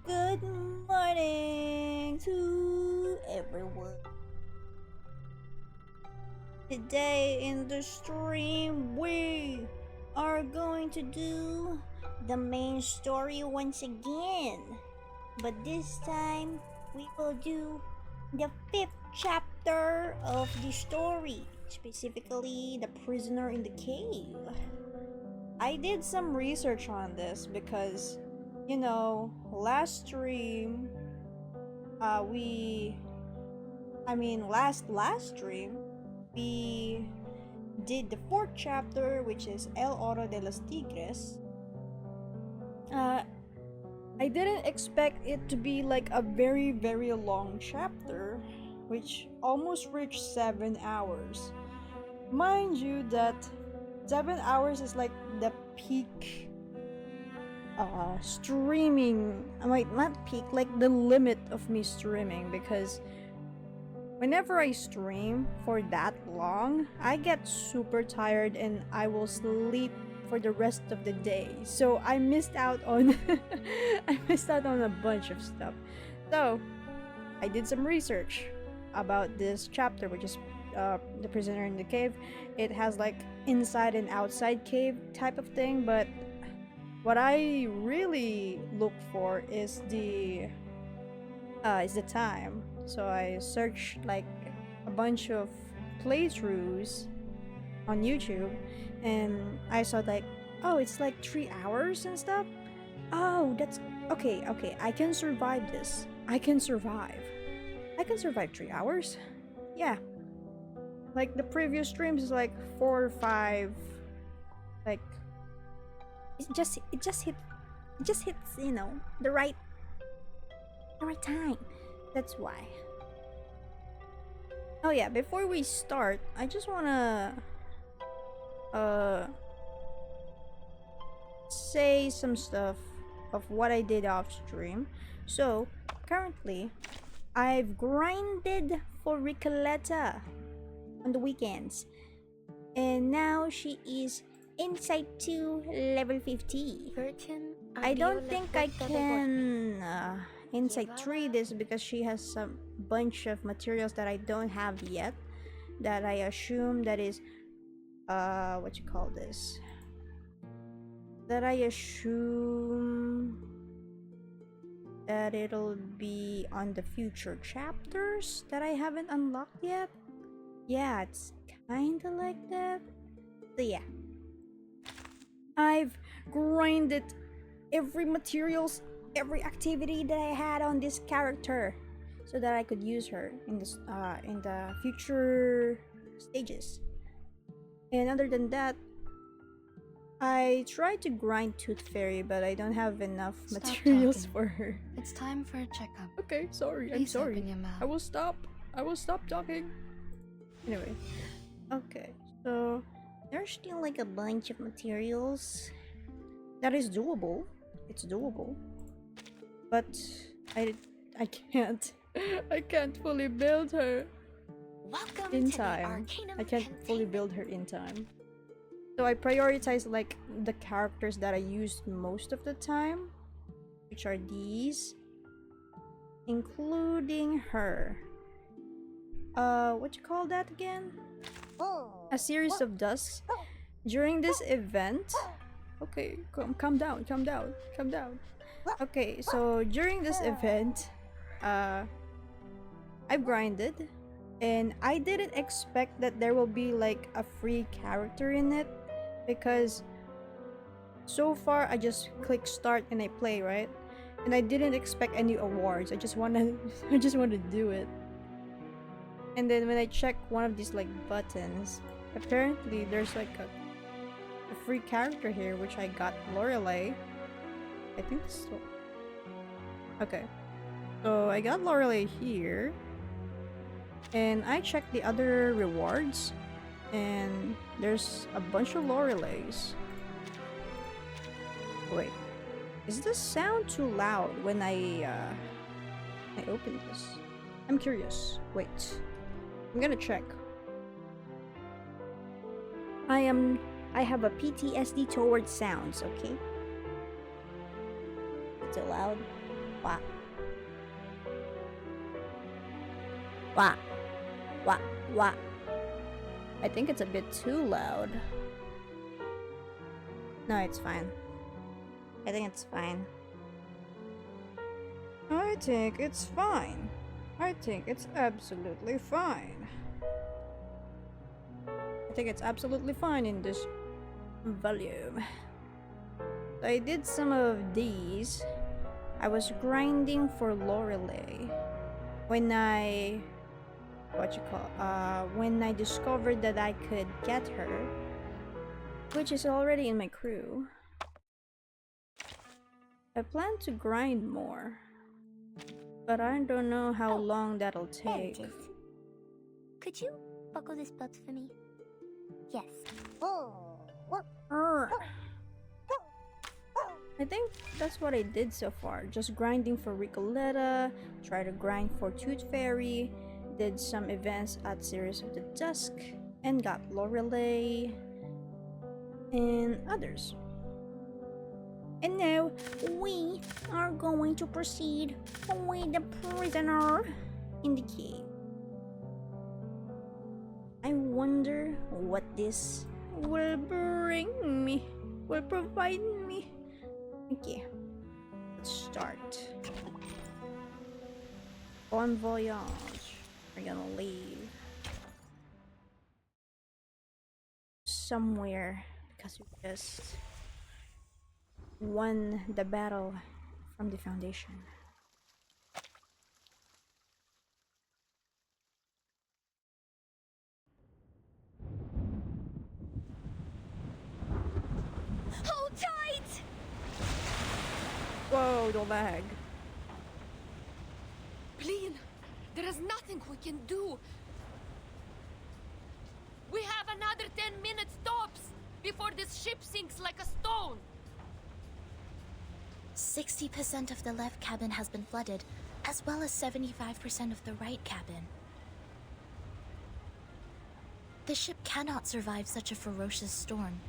Good morning to everyone. Today in the stream, we are going to do the main story once again. But this time, we will do the 5th chapter of the story, specifically the prisoner in the cave. I did some research on this because, you know, last stream, last stream, we did the 4th chapter, which is El Oro de los Tigres. I didn't expect it to be like a very, very long chapter, which almost reached 7 hours. Mind you that 7 hours is like the peak streaming. Not peak, like the limit of me streaming, because whenever I stream for that long, I get super tired and I will sleep for the rest of the day. So I missed out on I missed out on a bunch of stuff. So I did some research about this chapter, which is the prisoner in the cave. It has like inside and outside cave type of thing, but what I really look for is the time. So I searched like a bunch of playthroughs on YouTube, and I saw like, oh, it's like 3 hours and stuff. Oh, that's okay. I can survive this. I can survive 3 hours. Yeah. Like the previous streams is like 4 or 5. Like it just hits, you know, the right time. That's why. Oh yeah, before we start, I just wanna say some stuff of what I did off stream. So currently I've grinded for Ricoletta on the weekends, and now she is Insight 2 level 50. I don't think I can Insight 3 this because she has some bunch of materials that I don't have yet, that I assume that is what you call this, that I assume that it'll be on the future chapters that I haven't unlocked yet. Yeah, it's kinda like that. So yeah, I've grinded every materials, every activity that I had on this character, so that I could use her in this in the future stages. And other than that, I tried to grind Tooth Fairy, but I don't have enough materials for her. It's time for a checkup. Okay, sorry. I'm Please sorry. open your mouth. I will stop talking. Anyway, okay. So there's still like a bunch of materials that is doable. It's doable, but I can't I can't fully build her Welcome in to time. The Arcanum I can't fully build her in time. So I prioritize like the characters that I use most of the time, which are these, including her. What you call that again? A series of dusks. During this event, okay, calm down. Okay, so during this event, I've grinded, and I didn't expect that there will be like a free character in it, because so far I just click start and I play, right? And I didn't expect any awards. I just wanna do it. And then when I check one of these like buttons, apparently there's like a free character here, which I got, Lorelei. I think so. Okay, so I got Lorelei here, and I checked the other rewards, and there's a bunch of Loreleis. Wait, is this sound too loud when I open this? I'm curious. Wait, I'm gonna check. I have a PTSD towards sounds, okay? too loud? Wah. Wah. Wah. Wah. I think it's a bit too loud. No, it's fine. I think it's fine. I think it's fine. I think it's absolutely fine. I think it's absolutely fine in this volume. So I did some of these. I was grinding for Lorelei when I when I discovered that I could get her, which is already in my crew. I plan to grind more, but I don't know how long that'll take. There it is. Could you buckle this belt for me? Yes. Oh. I think that's what I did so far. Just grinding for Ricoletta, try to grind for Tooth Fairy, did some events at Series of the Dusk, and got Lorelei and others. And now we are going to proceed with the prisoner in the cave. I wonder what this will bring me, will provide me. Okay, let's start. Bon voyage. We're gonna leave somewhere because we just won the battle from the Foundation. Hold tight! Whoa, the lag. Please, there is nothing we can do. We have another 10 minutes tops before this ship sinks like a stone. 60% of the left cabin has been flooded, as well as 75% of the right cabin. The ship cannot survive such a ferocious storm.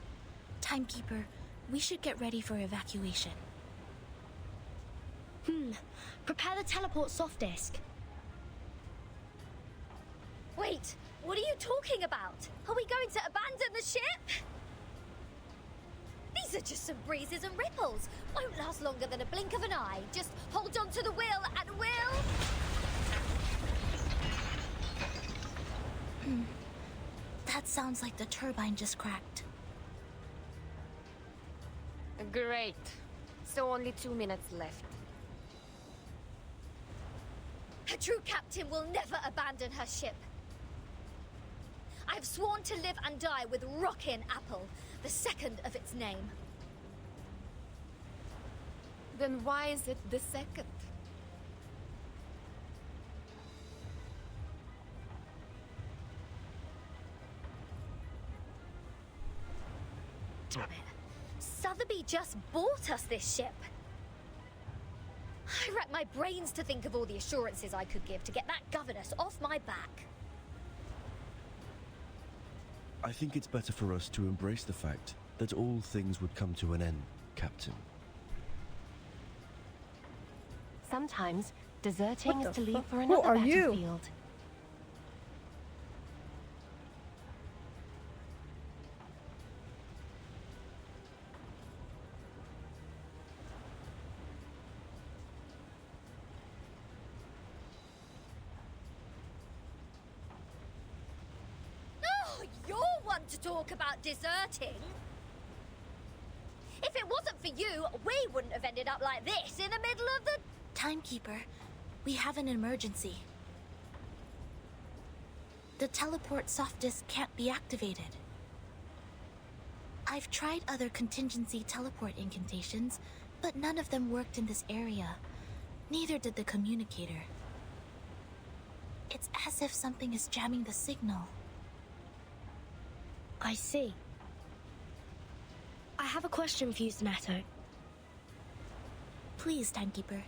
Timekeeper, we should get ready for evacuation. Prepare the teleport soft disk. Wait, what are you talking about? Are we going to abandon the ship? These are just some breezes and ripples. Won't last longer than a blink of an eye. Just hold on to the wheel and we'll... That sounds like the turbine just cracked. Great. So only 2 minutes left. A true captain will never abandon her ship. I have sworn to live and die with Rockin' Apple, the second of its name. Then why is it the second? Damn it. Sotheby just bought us this ship. I racked my brains to think of all the assurances I could give to get that governess off my back. I think it's better for us to embrace the fact that all things would come to an end, Captain. Sometimes, deserting What is the to leave fuck? for Who another are you? battlefield. Oh, you're one to talk about deserting. If it wasn't for you, we wouldn't have ended up like this in the middle of the... Timekeeper, we have an emergency. The teleport soft disk can't be activated. I've tried other contingency teleport incantations, but none of them worked in this area. Neither did the communicator. It's as if something is jamming the signal. I see. I have a question for you, Zanato. Please, Timekeeper.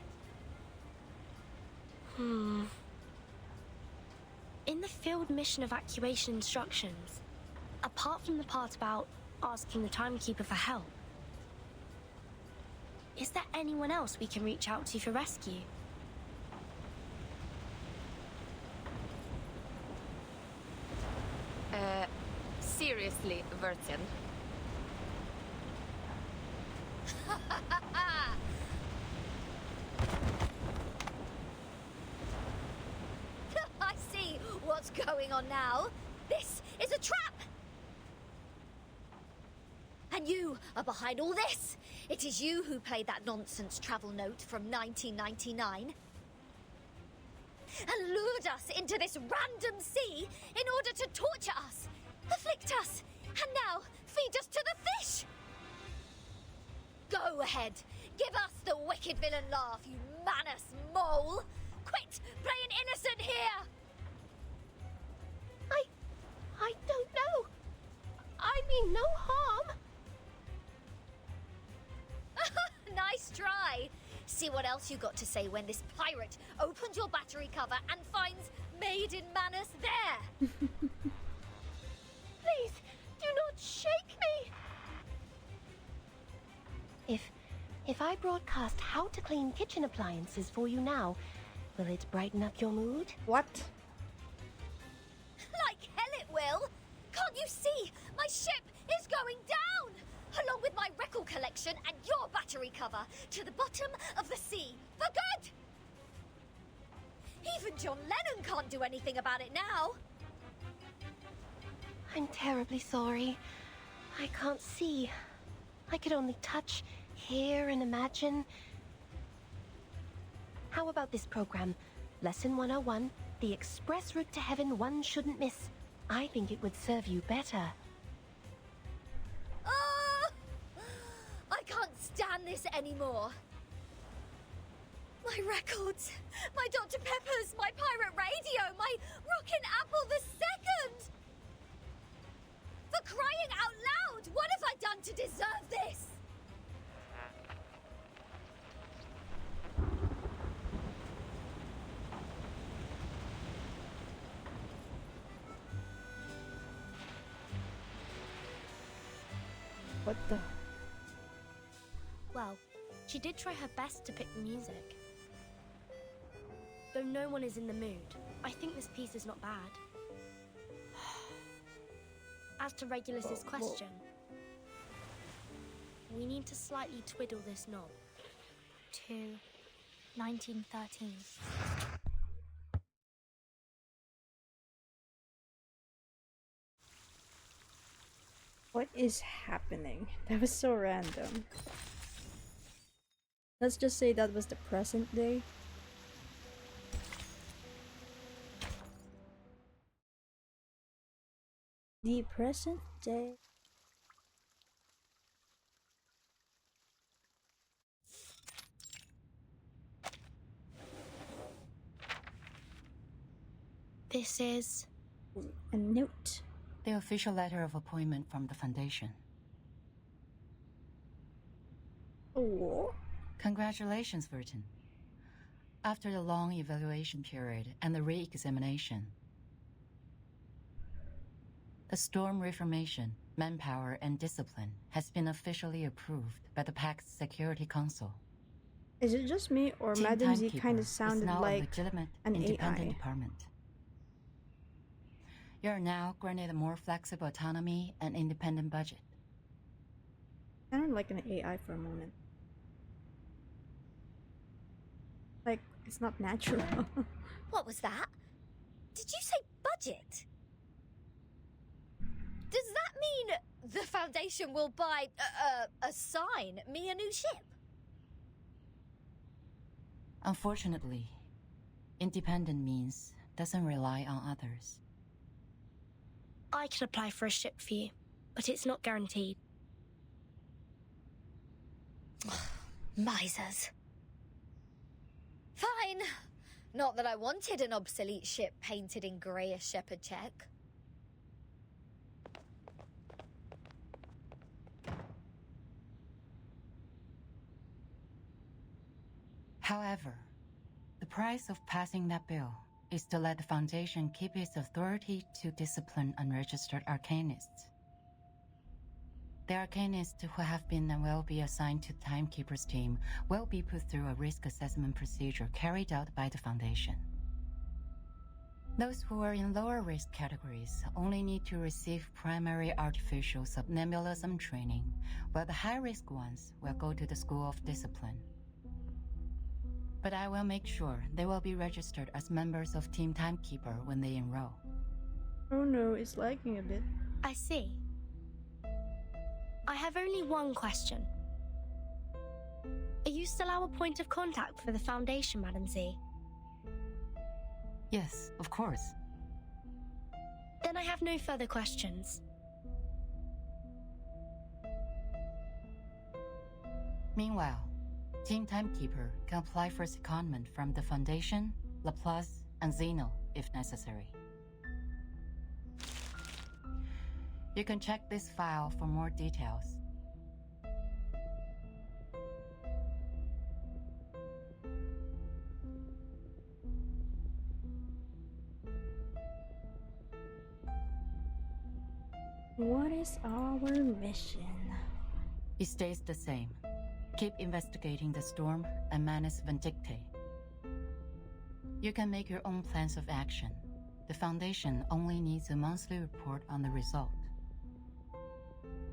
In the field mission evacuation instructions, apart from the part about asking the Timekeeper for help, Is there anyone else we can reach out to for rescue? Seriously, Vertin. I see what's going on now. This is a trap! And you are behind all this. It is you who played that nonsense travel note from 1999 and lured us into this random sea in order to torture us, afflict us, and now feed us to the fish. Go ahead, give us the wicked villain laugh, you manus mole. Quit playing innocent here. I don't know. I mean no harm. Nice try. See what else you got to say when this pirate opens your battery cover and finds Made in Manus there. Please, do not shake me. If I broadcast how to clean kitchen appliances for you now, will it brighten up your mood? What? Like hell it will. Can't you see? My ship is going down, along with my record collection and your battery cover, to the bottom of the sea for good. Even John Lennon can't do anything about it now. I'm terribly sorry. I can't see. I could only touch, hear, and imagine. How about this program? Lesson 101, the express route to heaven one shouldn't miss. I think it would serve you better. I can't stand this anymore. My records, my Dr. Peppers, my pirate radio, my Rockin' Apple II. For crying out loud, what have I done to deserve this? What the? Well, she did try her best to pick the music. Though no one is in the mood, I think this piece is not bad. As to Regulus's question, we need to slightly twiddle this knob. To 1913. What is happening? That was so random. Let's just say that was the present day. The present day. This is A note. The official letter of appointment from the Foundation. Oh. Congratulations, Vertin. After the long evaluation period and the re-examination, the Storm Reformation, Manpower and Discipline has been officially approved by the Pact's Security Council. Is it just me or Team Madam Z Timekeeper kind of is sounded now a like legitimate, an independent AI? department. You are now granted a more flexible autonomy and independent budget. Sounded like an AI for a moment. Like, it's not natural. What was that? Did you say budget? Does that mean the Foundation will buy, assign me a new ship? Unfortunately, independent means doesn't rely on others. I can apply for a ship for you, but it's not guaranteed. Misers. Fine. Not that I wanted an obsolete ship painted in greyish shepherd check. However, the price of passing that bill is to let the Foundation keep its authority to discipline unregistered arcanists. The arcanists who have been and will be assigned to Timekeeper's team will be put through a risk assessment procedure carried out by the Foundation. Those who are in lower risk categories only need to receive primary artificial somnambulism training, while the high-risk ones will go to the School of Discipline. But I will make sure they will be registered as members of Team Timekeeper when they enroll. Oh no, it's lagging a bit. I see. I have only one question. Are you still our point of contact for the Foundation, Madam Z? Yes, of course. Then I have no further questions. Meanwhile, Team Timekeeper can apply for secondment from the Foundation, Laplace, and Zeno if necessary. You can check this file for more details. What is our mission? It stays the same. Keep investigating the storm and Manus Vindictae. You can make your own plans of action. The Foundation only needs a monthly report on the result.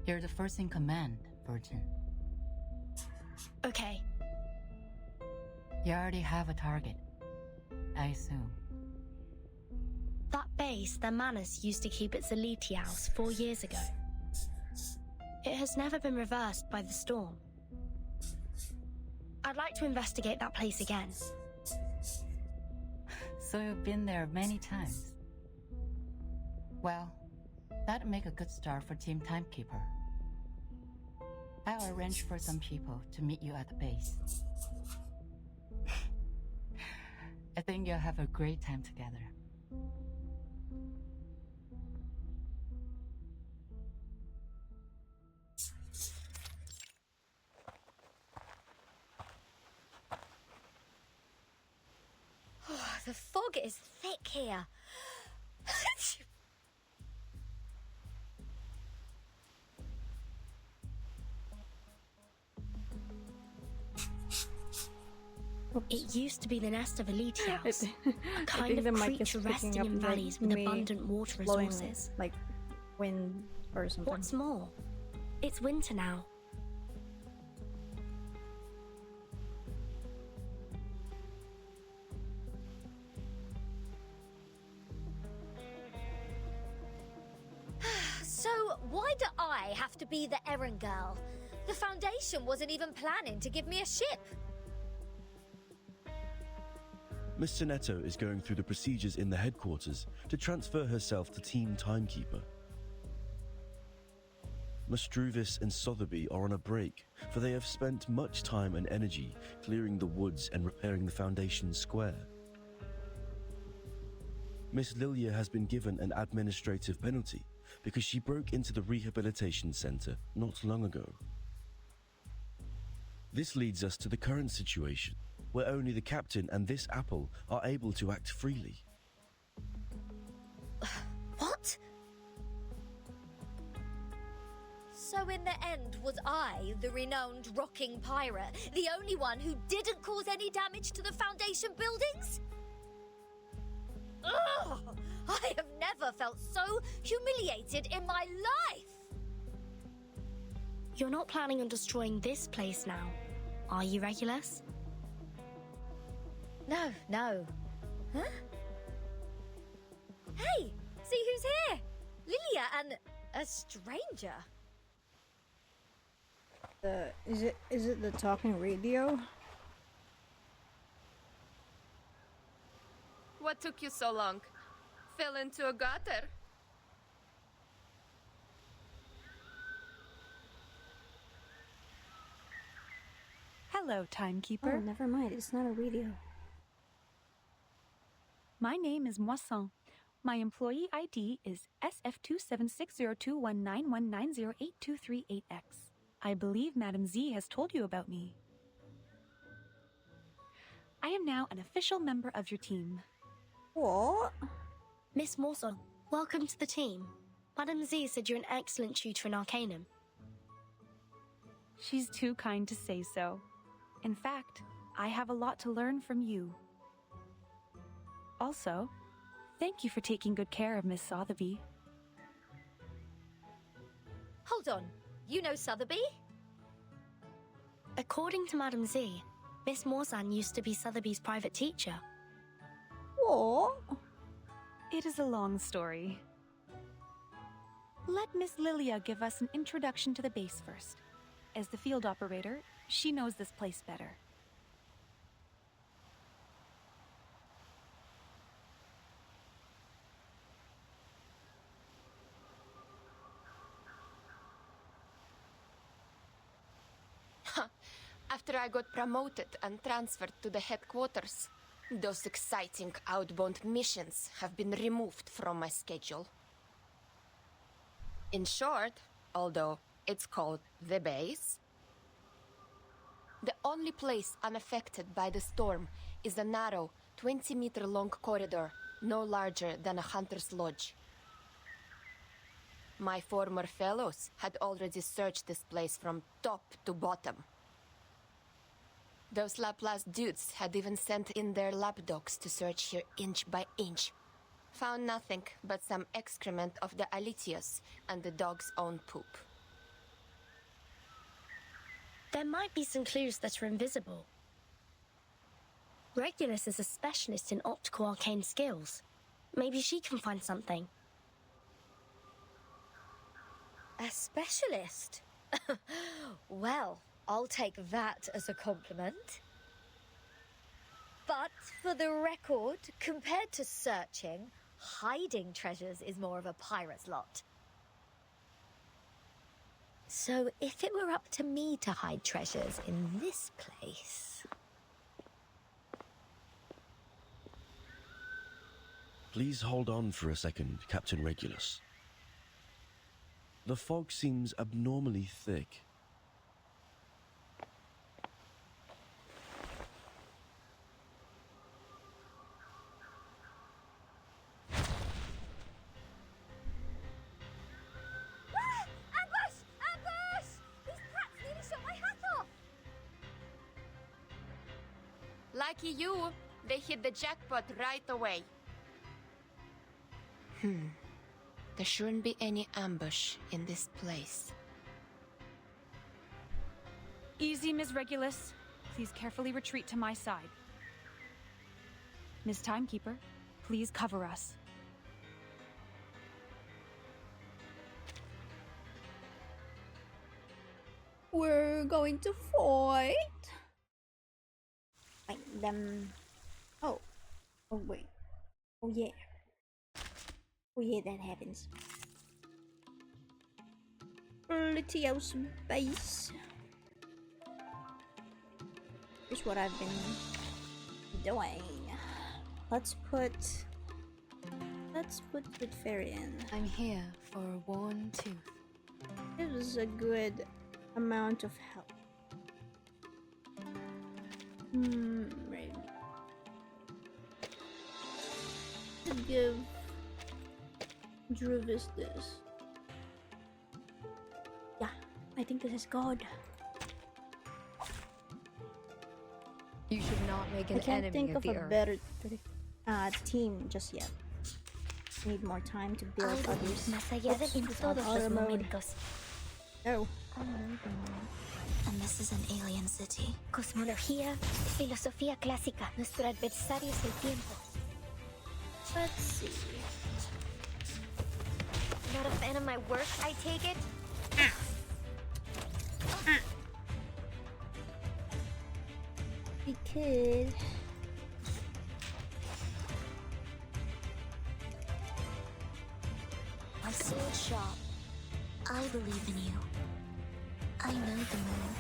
You're the first in command, Virgin. Okay. You already have a target, I assume. That base that Manus used to keep its elite house 4 years ago. It has never been reversed by the storm. I'd like to investigate that place again. So you've been there many times. Well, that'd make a good start for Team Timekeeper. I'll arrange for some people to meet you at the base. I think you'll have a great time together. The fog is thick here. It used to be the nest of elite house, a I kind think of the mic is creature picking resting up in like valleys with me abundant water blowing, resources. like wind or something. What's more, it's winter now. So, why do I have to be the errand girl? The Foundation wasn't even planning to give me a ship. Miss Sinetto is going through the procedures in the headquarters to transfer herself to Team Timekeeper. Mustruvis and Sotheby are on a break, for they have spent much time and energy clearing the woods and repairing the Foundation square. Miss Lilia has been given an administrative penalty because she broke into the rehabilitation center not long ago. This leads us to the current situation, where only the captain and this apple are able to act freely. What? So in the end, was I, the renowned rocking pirate, the only one who didn't cause any damage to the Foundation buildings? Ugh! I have never felt so humiliated in my life! You're not planning on destroying this place now, are you, Regulus? No. Huh? Hey, see who's here? Lilia and a stranger. Is it the talking radio? What took you so long? Fell into a gutter? Hello, Timekeeper. Oh, never mind. It's not a radio. My name is Moisson. My employee ID is SF27602191908238X. I believe Madam Z has told you about me. I am now an official member of your team. What? Miss Morsel, welcome to the team. Madam Z said you're an excellent tutor in Arcanum. She's too kind to say so. In fact, I have a lot to learn from you. Also, thank you for taking good care of Miss Sotheby. Hold on. You know Sotheby? According to Madam Z, Miss Morzan used to be Sotheby's private teacher. What? It is a long story. Let Miss Lilia give us an introduction to the base first. As the field operator, she knows this place better. After I got promoted and transferred to the headquarters, those exciting outbound missions have been removed from my schedule. In short, although it's called the base, the only place unaffected by the storm is a narrow, 20-meter-long corridor, no larger than a hunter's lodge. My former fellows had already searched this place from top to bottom. Those Laplace dudes had even sent in their lapdogs to search here inch by inch. Found nothing but some excrement of the Alitius and the dog's own poop. There might be some clues that are invisible. Regulus is a specialist in optical arcane skills. Maybe she can find something. A specialist? Well, I'll take that as a compliment. But for the record, compared to searching, hiding treasures is more of a pirate's lot. So if it were up to me to hide treasures in this place... Please hold on for a second, Captain Regulus. The fog seems abnormally thick. Ambush! Ambush! These brats nearly shot my hat off! Lucky you, they hit the jackpot right away. There shouldn't be any ambush in this place. Easy, Ms. Regulus. Please carefully retreat to my side. Ms. Timekeeper, please cover us. We're going to fight. Fight them. Oh. Oh wait. Oh yeah. Oh yeah, that happens. Litios base. Here's what I've been doing. Let's put Fairy in. I'm here for a worn tooth. This is a good amount of help. Right. Let's give Druvis this. Yeah, I think this is good. You should not make I an can't enemy think of of the a earth. better team just yet. Need more time to build others. Más allá de Oops, todos los auto mode. momentos. Oh. And this is an alien city. Cosmología, filosofía clásica. Nuestro adversario es el tiempo. Let's see. Not a fan of my work, I take it? We could. My sword sharp. I believe in you. I know the moon.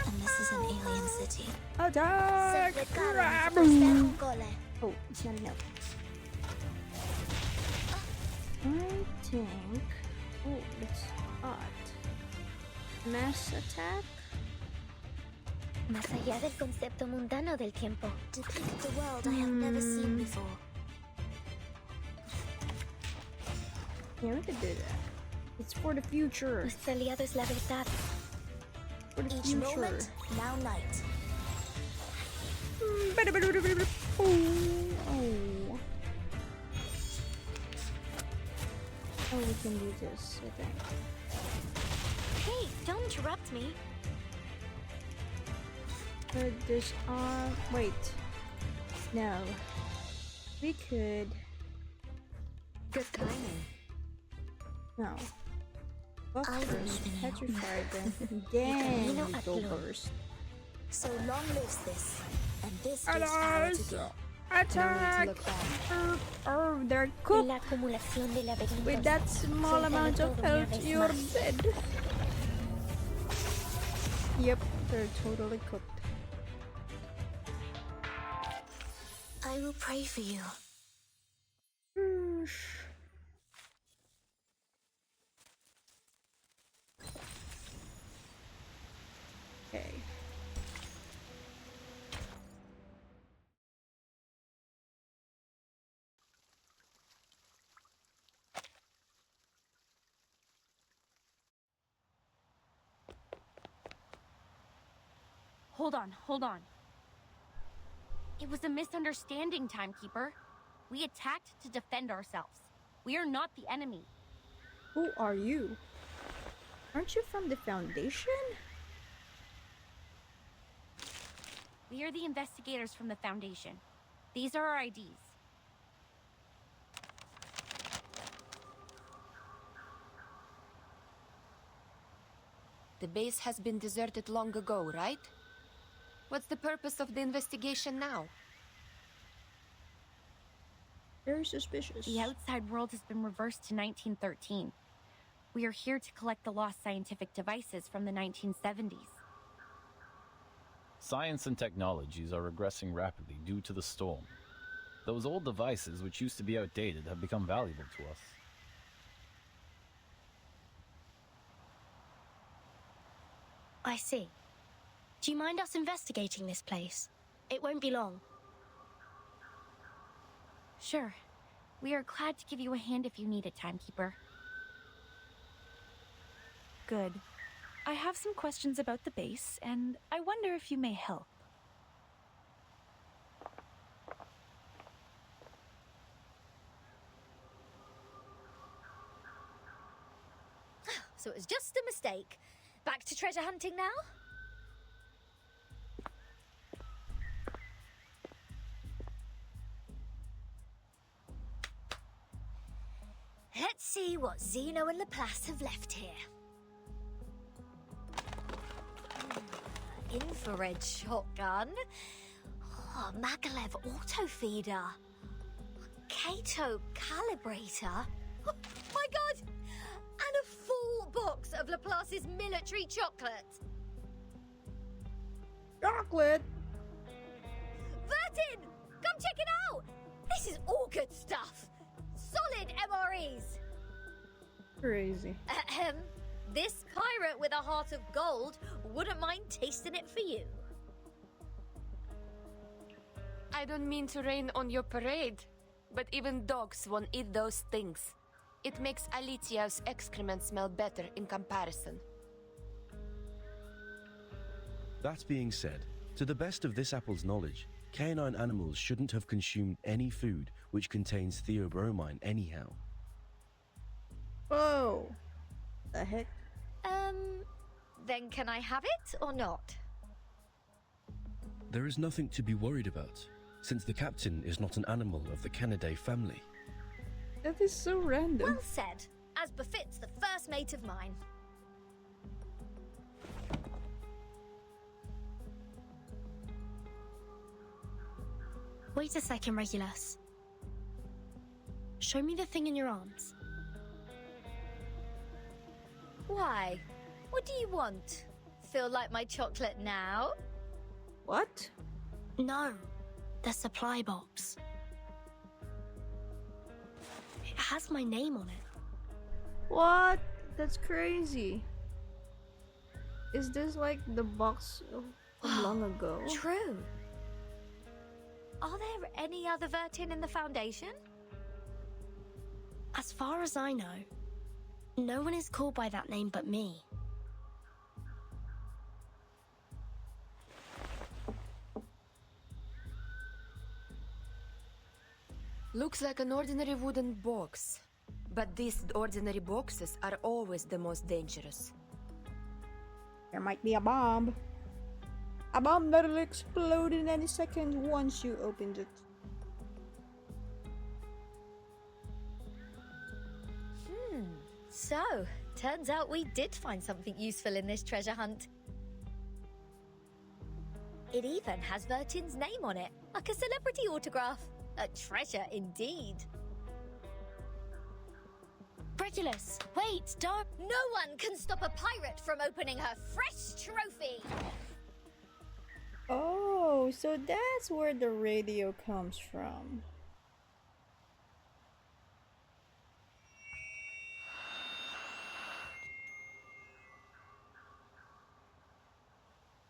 And this is an alien city. Attack! Grab! Oh, it's not enough. I think. Oh, that's odd. Mass attack? Más allá del concepto mundano del tiempo. Depict the world I have never seen before. Yeah, we could do that. It's for the future. Nuestro aliado es la verdad. For the Each future. moment, now night. Oh. Oh. Oh, we can do this, I think. Hey, don't interrupt me. Put this on. Wait. No. We could. Good timing. No. Buff I first. believe in you. Petrified then. Then You know we at go Blue. first. So long lives this, and this gives power to go. Attack! look back. Oh, they're cooked. La acumulación de laberintos With that small se amount of interrumpe una health, vez you're más. dead. Yep, they're totally cooked. I will pray for you. Okay. Hold on. It was a misunderstanding, Timekeeper. We attacked to defend ourselves. We are not the enemy. Who are you? Aren't you from the Foundation? We are the investigators from the Foundation. These are our IDs. The base has been deserted long ago, right? What's the purpose of the investigation now? Very suspicious. The outside world has been reversed to 1913. We are here to collect the lost scientific devices from the 1970s. Science and technologies are regressing rapidly due to the storm. Those old devices, which used to be outdated, have become valuable to us. I see. Do you mind us investigating this place? It won't be long. Sure. We are glad to give you a hand if you need it, Timekeeper. Good. I have some questions about the base, and I wonder if you may help. So it was just a mistake. Back to treasure hunting now? Let's see what Zeno and Laplace have left here. Infrared shotgun. Oh, Magalev auto feeder. Kato calibrator. Oh, my God! And a full box of Laplace's military chocolate. Chocolate! Vertin! Come check it out! This is all good stuff. Solid MREs. Crazy. Ahem. This pirate with a heart of gold wouldn't mind tasting it for you. I don't mean to rain on your parade, but even dogs won't eat those things. It makes Alitia's excrement smell better in comparison. That being said, to the best of this apple's knowledge, canine animals shouldn't have consumed any food which contains theobromine anyhow. Whoa! The heck? Then can I have it or not? There is nothing to be worried about, since the captain is not an animal of the Canidae family. That is so random. Well said, as befits the first mate of mine. Wait a second, Regulus. Show me the thing in your arms. Why? What do you want? Feel like my chocolate now? What? No, the supply box. It has my name on it. What? That's crazy. Is this like the box from long ago? True. Are there any other Vertin in the Foundation? As far as I know, no one is called by that name but me. Looks like an ordinary wooden box. But these ordinary boxes are always the most dangerous. There might be a bomb. A bomb that'll explode in any second once you opened it. So, turns out we did find something useful in this treasure hunt. It even has Vertin's name on it, like a celebrity autograph. A treasure indeed. Regulus, wait, don't. No one can stop a pirate from opening her fresh trophy. Oh, so that's where the radio comes from.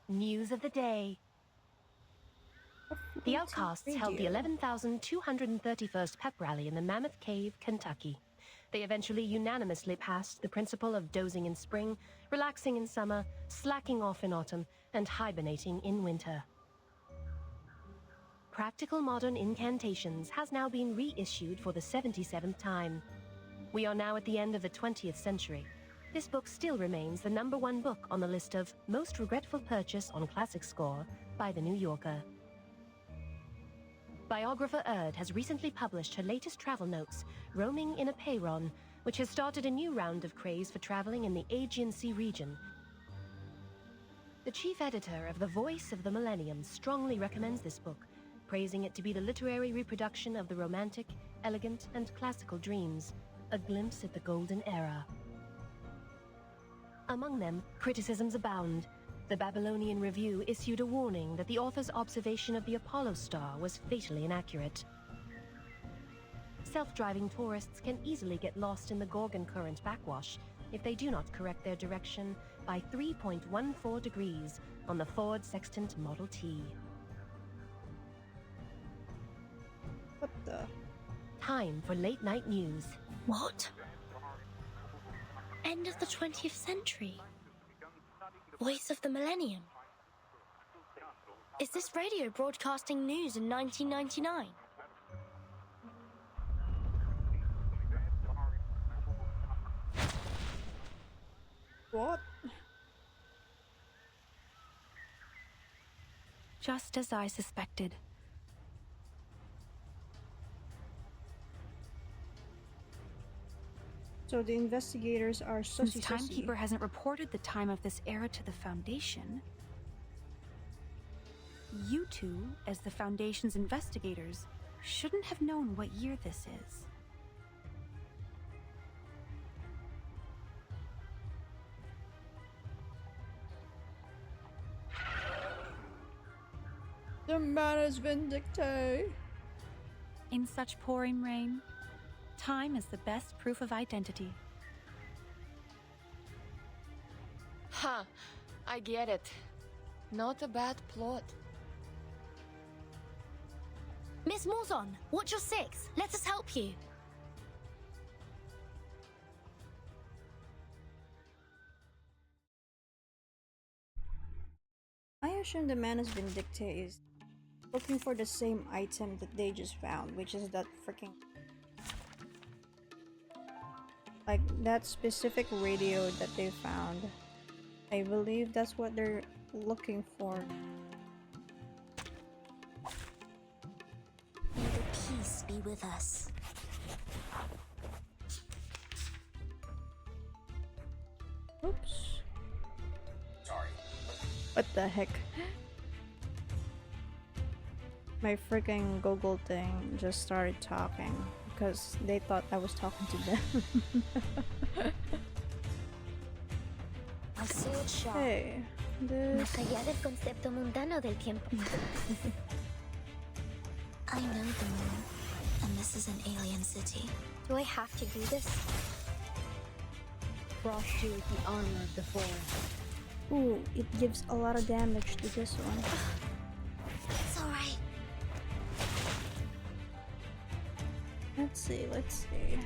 News of the day. The Outcasts held the 11,231st Pep Rally in the Mammoth Cave, Kentucky. They eventually unanimously passed the principle of dozing in spring, relaxing in summer, slacking off in autumn, and hibernating in winter. Practical Modern Incantations has now been reissued for the 77th time. We are now at the end of the 20th century. This book still remains the #1 book on the list of most regretful purchase on Classic Score by The New Yorker. Biographer Erd has recently published her latest travel notes, Roaming in a Peyron, which has started a new round of craze for traveling in the Aegean Sea region. The chief editor of The Voice of the Millennium strongly recommends this book, praising it to be the literary reproduction of the romantic, elegant, and classical dreams, a glimpse at the golden era. Among them, criticisms abound. The Babylonian Review issued a warning that the author's observation of the Apollo star was fatally inaccurate. Self-driving tourists can easily get lost in the Gorgon Current backwash if they do not correct their direction by 3.14 degrees on the Ford Sextant Model T. What the? Time for late-night news. What? End of the 20th century? Voice of the Millennium? Is this radio broadcasting news in 1999? What? Just as I suspected. So the investigators are Since sussy. Timekeeper hasn't reported the time of this era to the Foundation, you two, as the Foundation's investigators, shouldn't have known what year this is. The man is vindictive. In such pouring rain, time is the best proof of identity. Huh, I get it. Not a bad plot. Miss Morzon, watch your six. Let us help you. I assume the man is vindictive is looking for the same item that they just found, which is that freaking, like, that specific radio that they found. I believe that's what they're looking for. May the peace be with us. Oops. Sorry. What the heck? My freaking Google thing just started talking because they thought I was talking to them. A sword shot. Hey, this. Más allá del concepto mundano del tiempo. I know the moon, and this is an alien city. Do I have to do this? Frost you with the armor of the forest. Ooh, it gives a lot of damage to this one. It's alright. Let's see, let's see.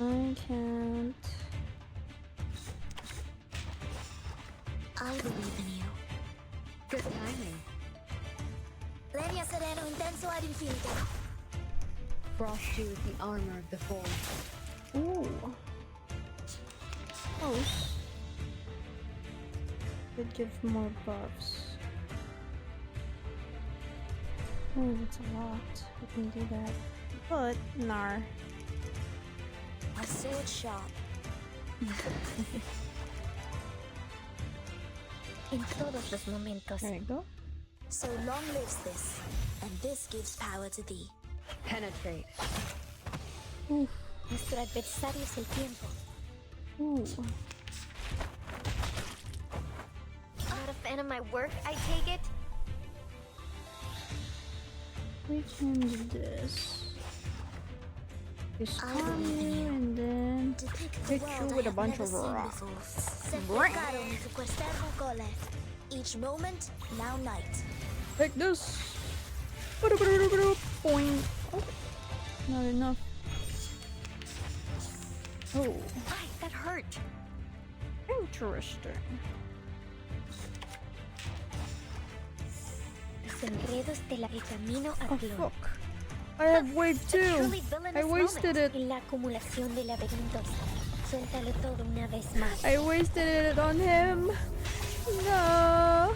I can't. I believe in you. Good timing. Lenia Sereno Intenso ad Infinito. Frost you with the armor of the forest. Ooh. Close. Could give more buffs. Oh, that's a lot. I can do that. But, nar. A sword sharp. In todos los momentos. There you go. So long lives this, and this gives power to thee. Penetrate. Oof. Nuestro adversario es el tiempo. Ooh. Not a fan of my work, I take it? We can do this. Disarm you and then hit you with a bunch of rocks. Each moment, now night. Like this. Point. Oh, not enough. Oh, Ay, that hurt. interesting. Los enredos de la camino Oh fuck! I have wave 2. I wasted it. En la acumulación de laberintos. Suéltalo todo una vez más. I wasted it on him. No.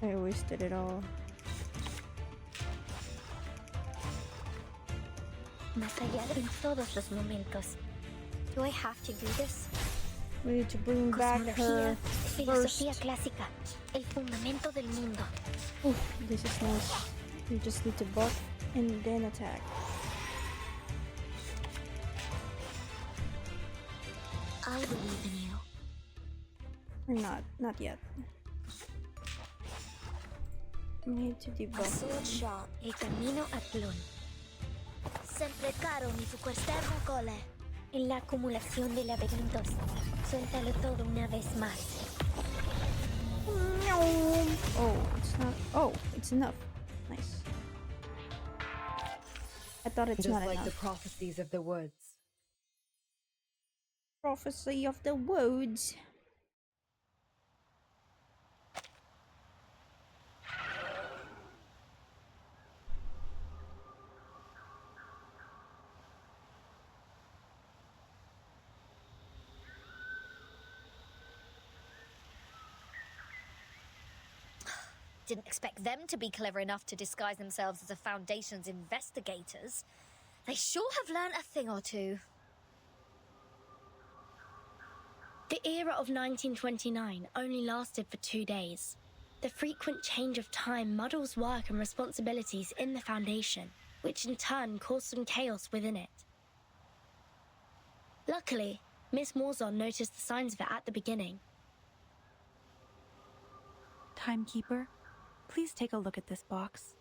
I wasted it all. Más allá de en todos los momentos. Do I have to do this? We need to bring back her Filosofía first. clásica. El fundamento del mundo. Oof, this is nice. You just need to buff and then attack. I believe in you. Or not yet. We need to A debuff. sword sharp. El camino a Tlón. Sempre caro mi tu quest'ermo cole. En la acumulación de laberintos. Suéltalo todo una vez más. Oh, it's not. Oh, it's enough. Nice. I thought it's Just not like enough. the prophecies of the woods. Prophecy of the woods. Didn't expect them to be clever enough to disguise themselves as the Foundation's investigators. They sure have learned a thing or two. The era of 1929 only lasted for 2 days. The frequent change of time muddles work and responsibilities in the Foundation, which in turn caused some chaos within it. Luckily, Miss Morzon noticed the signs of it at the beginning. Timekeeper, please take a look at this box.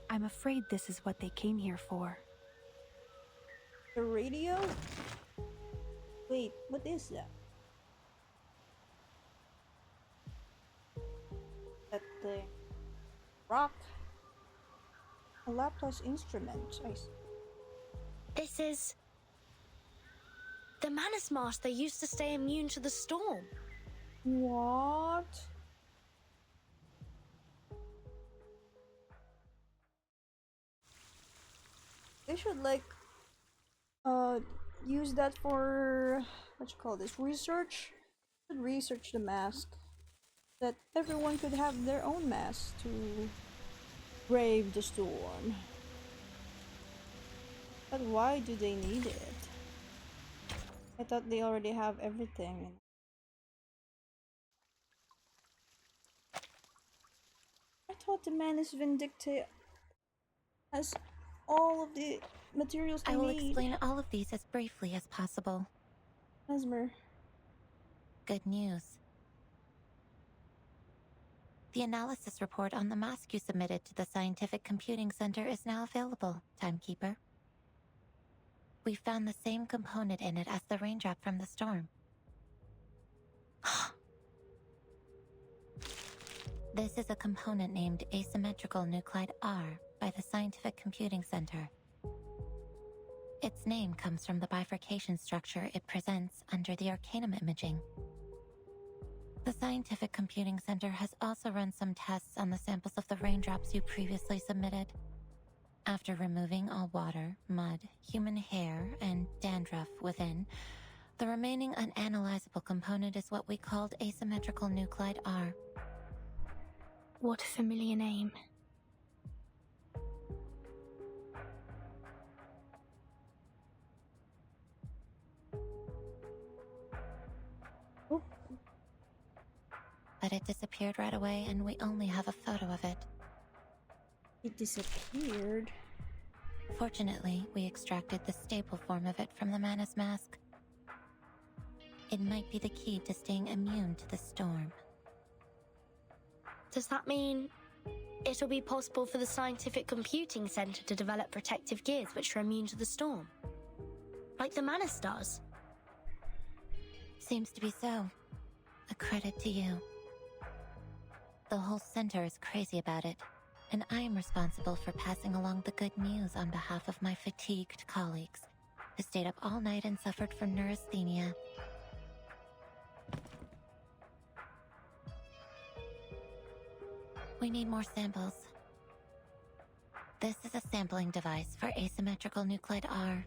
I'm afraid this is what they came here for. The radio? Wait, what is that? That thing. Rock. A laptop instrument. I see. This is the Manus Master used to stay immune to the storm. What? They should use that for what you call this research. Should research the mask that everyone could have their own mask to brave the storm. But why do they need it? I thought they already have everything. I thought the Manus Vindicta has all of the materials they I will need. explain all of these as briefly as possible. Mesmer. Good news. The analysis report on the mask you submitted to the Scientific Computing Center is now available, Timekeeper. We found the same component in it as the raindrop from the storm. This is a component named asymmetrical nuclide R by the Scientific Computing Center. Its name comes from the bifurcation structure it presents under the Arcanum imaging. The Scientific Computing Center has also run some tests on the samples of the raindrops you previously submitted. After removing all water, mud, human hair, and dandruff within, the remaining unanalyzable component is what we called asymmetrical nuclide R. What a familiar name. But it disappeared right away, and we only have a photo of it. It disappeared? Fortunately, we extracted the stable form of it from the Manus mask. It might be the key to staying immune to the storm. Does that mean it'll be possible for the Scientific Computing Center to develop protective gears which are immune to the storm? Like the Manus does? Seems to be so. A credit to you. The whole center is crazy about it, and I am responsible for passing along the good news on behalf of my fatigued colleagues, who stayed up all night and suffered from neurasthenia. We need more samples. This is a sampling device for asymmetrical nuclide R.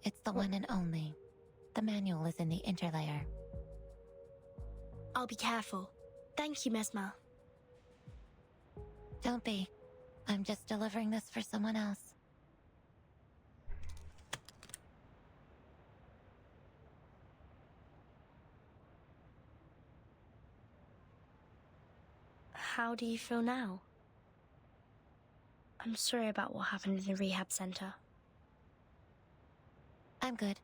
It's the one and only. The manual is in the interlayer. I'll be careful. Thank you, MhhYe. Don't be. I'm just delivering this for someone else. How do you feel now? I'm sorry about what happened in the rehab center. I'm good.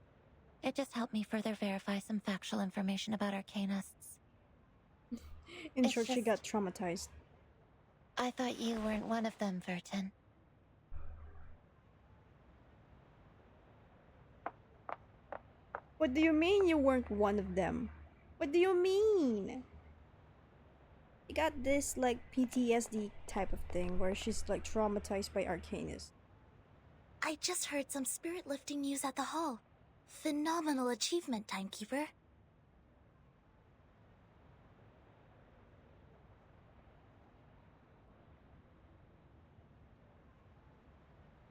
It just helped me further verify some factual information about Arcanists. In short, she got traumatized. I thought you weren't one of them, Vertin. What do you mean you weren't one of them? What do you mean? She got this like PTSD type of thing where she's like traumatized by Arcanists. I just heard some spirit lifting news at the hall. Phenomenal achievement, Timekeeper.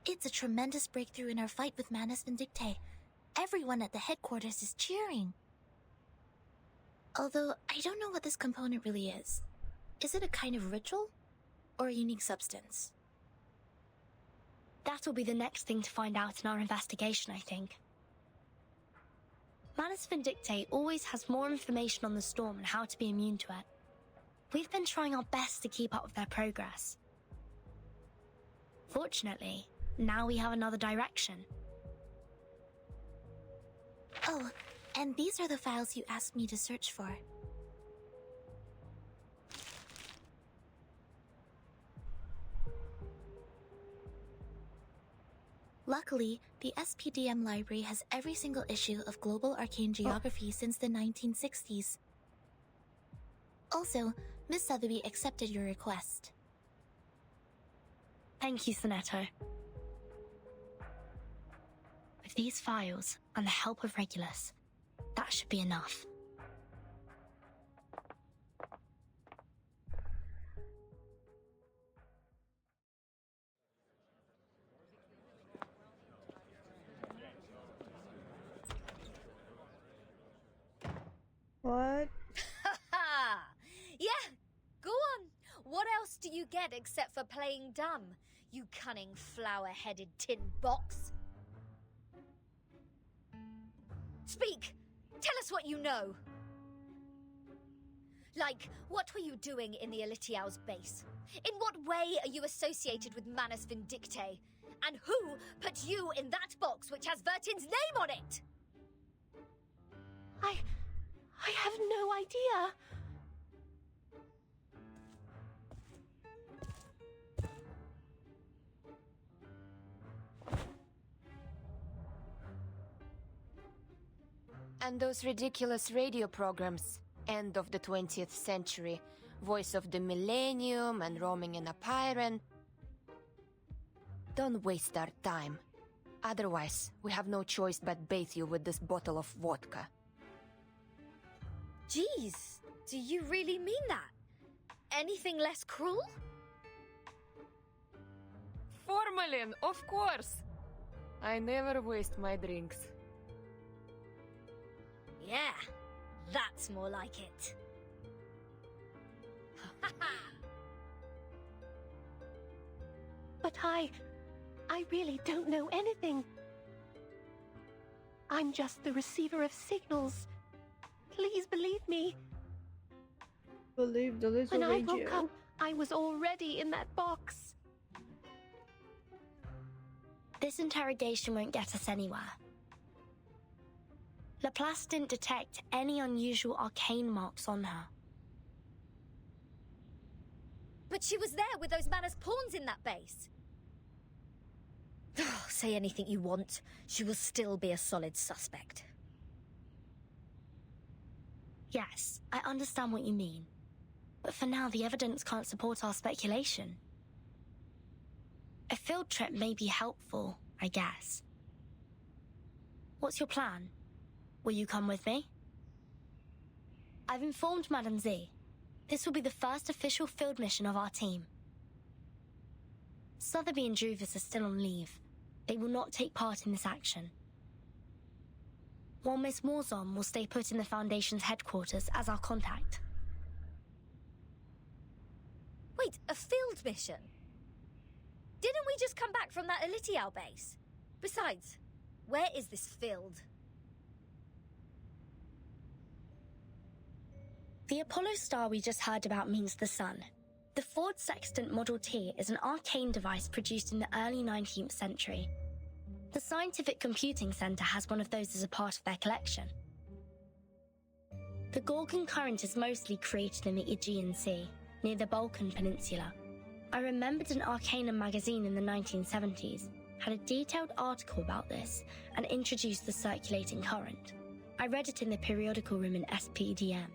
It's a tremendous breakthrough in our fight with Manus Vindictae. Everyone at the headquarters is cheering. Although, I don't know what this component really is. Is it a kind of ritual? Or a unique substance? That'll be the next thing to find out in our investigation, I think. Manus Vindictae always has more information on the storm and how to be immune to it. We've been trying our best to keep up with their progress. Fortunately, now we have another direction. Oh, and these are the files you asked me to search for. Luckily, the SPDM library has every single issue of Global Arcane Geography since the 1960s. Also, Miss Sotheby accepted your request. Thank you, Sonetto. With these files and the help of Regulus, that should be enough. What? Yeah, go on. What else do you get except for playing dumb, you cunning flower-headed tin box? Speak! Tell us what you know! Like, what were you doing in the Elitiao's base? In what way are you associated with Manus Vindictae? And who put you in that box which has Vertin's name on it? I have no idea. And those ridiculous radio programs, end of the 20th century, voice of the millennium and roaming in a Pyren. Don't waste our time. Otherwise, we have no choice but bathe you with this bottle of vodka. Jeez, do you really mean that? Anything less cruel? Formalin, of course! I never waste my drinks. Yeah, that's more like it. But I really don't know anything. I'm just the receiver of signals. Please believe me. Believe the little When I radio. woke up, I was already in that box. This interrogation won't get us anywhere. Laplace didn't detect any unusual arcane marks on her. But she was there with those Manus pawns in that base. Say anything you want, she will still be a solid suspect. Yes, I understand what you mean. But for now, the evidence can't support our speculation. A field trip may be helpful, I guess. What's your plan? Will you come with me? I've informed Madame Z. This will be the first official field mission of our team. Sotheby and Druvis are still on leave. They will not take part in this action. While Miss Morzon will stay put in the Foundation's headquarters as our contact. Wait, a field mission? Didn't we just come back from that Elitial base? Besides, where is this field? The Apollo star we just heard about means the sun. The Ford Sextant Model T is an arcane device produced in the early 19th century. The Scientific Computing Center has one of those as a part of their collection. The Gorgon current is mostly created in the Aegean Sea, near the Balkan Peninsula. I remembered an Arcanum magazine in the 1970s had a detailed article about this and introduced the circulating current. I read it in the periodical room in SPDM.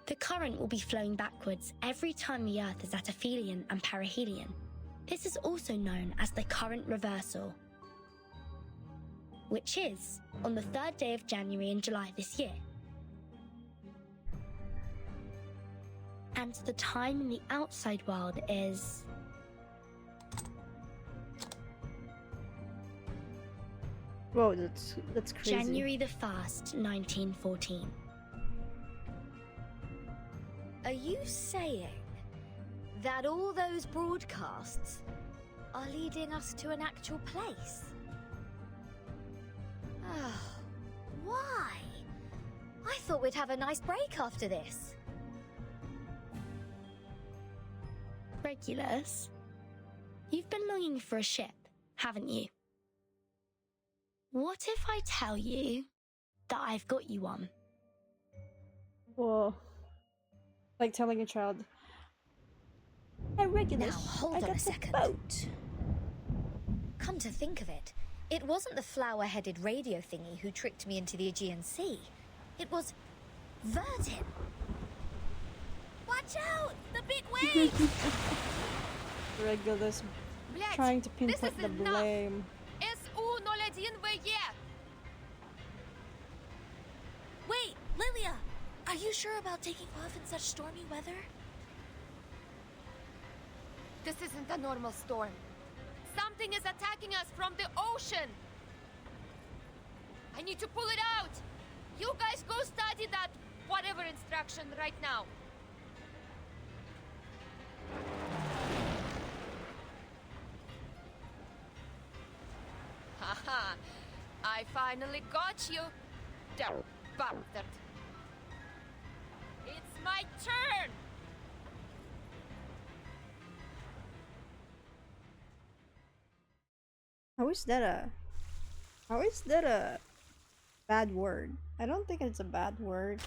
The current will be flowing backwards every time the Earth is at aphelion and perihelion. This is also known as the current reversal, which is on the 3rd day of January and July this year. And the time in the outside world is... Whoa, that's crazy. January the 1st, 1914. Are you saying that all those broadcasts are leading us to an actual place? Oh, why? I thought we'd have a nice break after this. Regulus, you've been longing for a ship, haven't you? What if I tell you that I've got you one? Whoa. Like telling a child, "Hey, Regulus, Now, hold I on got a the second. boat." Come to think of it, it wasn't the flower-headed radio thingy who tricked me into the Aegean Sea. It was Verdin. Watch out! The big waves! Regulus Блядь, trying to this pinpoint is the enough. blame. SU-01VE! Wait, Lilia! Are you sure about taking off in such stormy weather? This isn't a normal storm. Something is attacking us from the ocean! I need to pull it out! You guys go study that whatever instruction right now. Haha! I finally got you! Damn bastard! It's my turn! How is that a bad word? I don't think it's a bad word.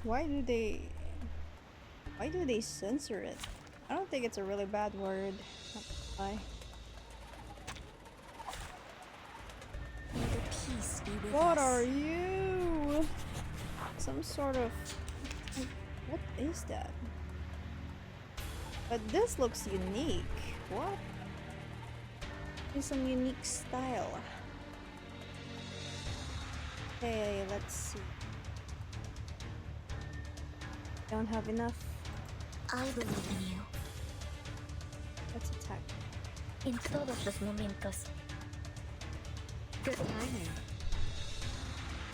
Why do they censor it? I don't think it's a really bad word. Why? May the peace be with What us. are you? Some sort of... What is that? But this looks unique. What? in some unique style. Okay, let's see. Don't have enough. I believe in you. Let's attack. En todos los momentos. Good timing.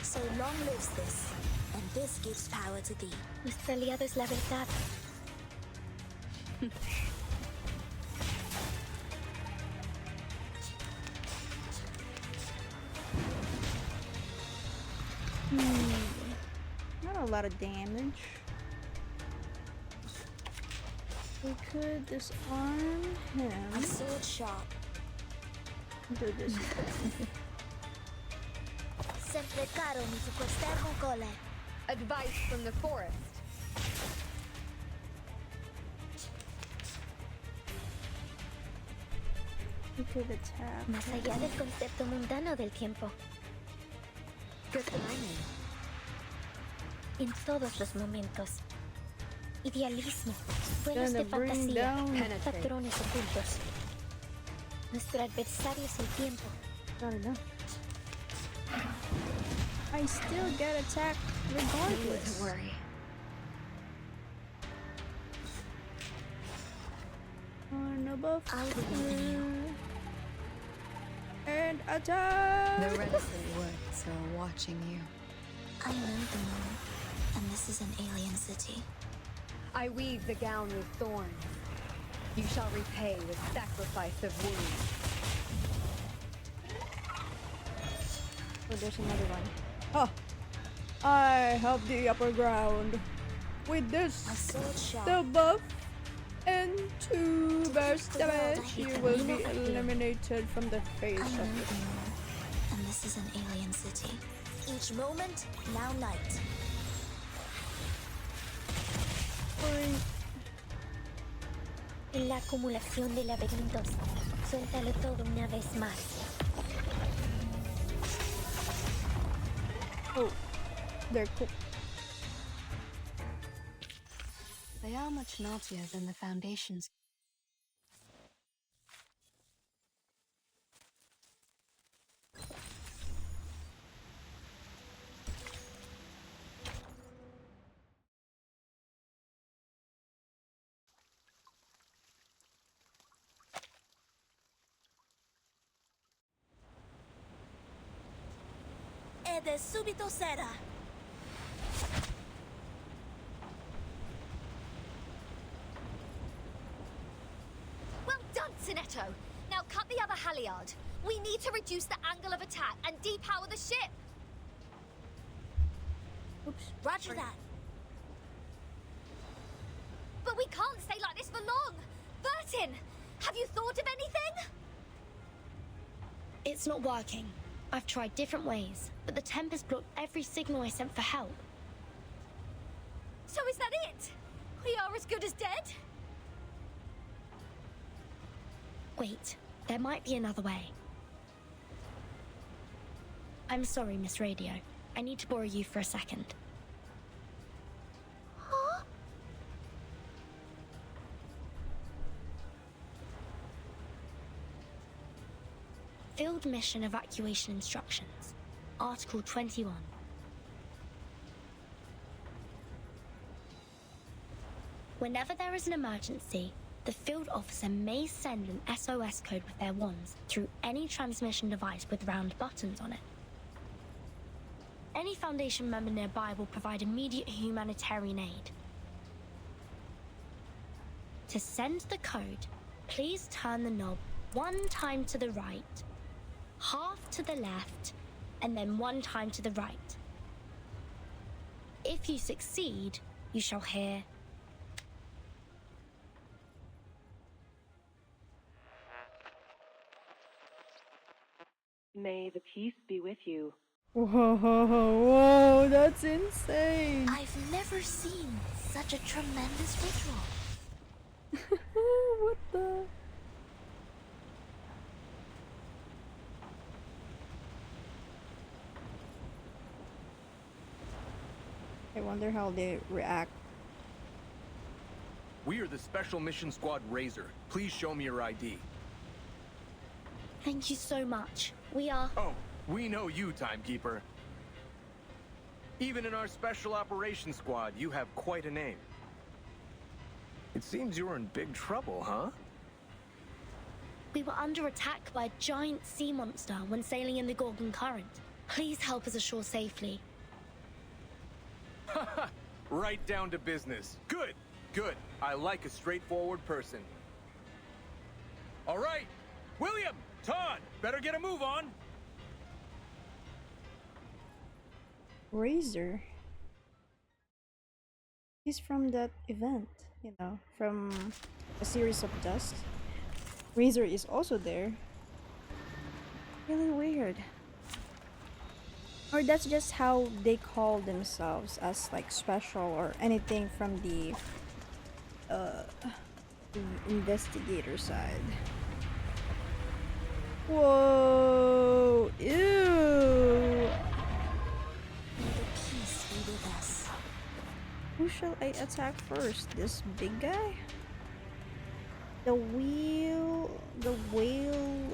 So long lives this, and this gives power to thee. Nuestro aliado es la verdad. Not a lot of damage. We could disarm him. A sword sharp. Do this. Sempre caro mi su quest'ermo cole. Advice from the forest. We could attack. Más allá del concepto mundano del tiempo. Good timing. En todos los momentos. Idealismo, sueños Gonna de bring fantasía, down- patrones ocultos. Nuestro adversario es el tiempo. Not enough. I still get attacked regardless. Don't worry. On above. I believe in you. And attack! The Renaissance woods are watching you. I know the moon, and this is an alien city. I weave the gown with thorns. You shall repay with sacrifice of wounds. Oh, there's another one. Oh! I have the upper ground. With this, A sword sharp. the buff and 2 burst the world, I damage, hate you the will meaning be of it. eliminated from the face I of know it. the moon, and this is an alien city. Each moment, now night. En la acumulación de laberintos, suéltalo todo una vez más. Oh, they're cool. They are much naughtier than the Foundation's. E de subito sera. Well done, Sinetto. Now cut the other halyard. We need to reduce the angle of attack and depower the ship. Oops. Roger that. But we can't stay like this for long. Bertin, have you thought of anything? It's not working. I've tried different ways, but the Tempest blocked every signal I sent for help. So is that it? We are as good as dead? Wait, there might be another way. I'm sorry, Miss Radio. I need to borrow you for a second. Huh? Field Mission Evacuation Instructions. Article 21. Whenever there is an emergency, the field officer may send an SOS code with their wands through any transmission device with round buttons on it. Any Foundation member nearby will provide immediate humanitarian aid. To send the code, please turn the knob 1 time to the right, half to the left, and then 1 time to the right. If you succeed, you shall hear May the peace be with you. Whoa, whoa, that's insane. I've never seen such a tremendous ritual. What the? I wonder how they react. We are the Special Mission Squad Razor. Please show me your ID. Thank you so much. We are... Oh, we know you, Timekeeper. Even in our special operations squad, you have quite a name. It seems you're in big trouble, huh? We were under attack by a giant sea monster when sailing in the Gorgon Current. Please help us ashore safely. Haha, right down to business. Good, good. I like a straightforward person. All right, William, Todd, better get a move on. Razor. He's from that event, you know, from a series of dust. Razor is also there. Really weird. Or that's just how they call themselves, as like special or anything from the investigator side. Whoa! Ew! Who shall I attack first? This big guy? The whale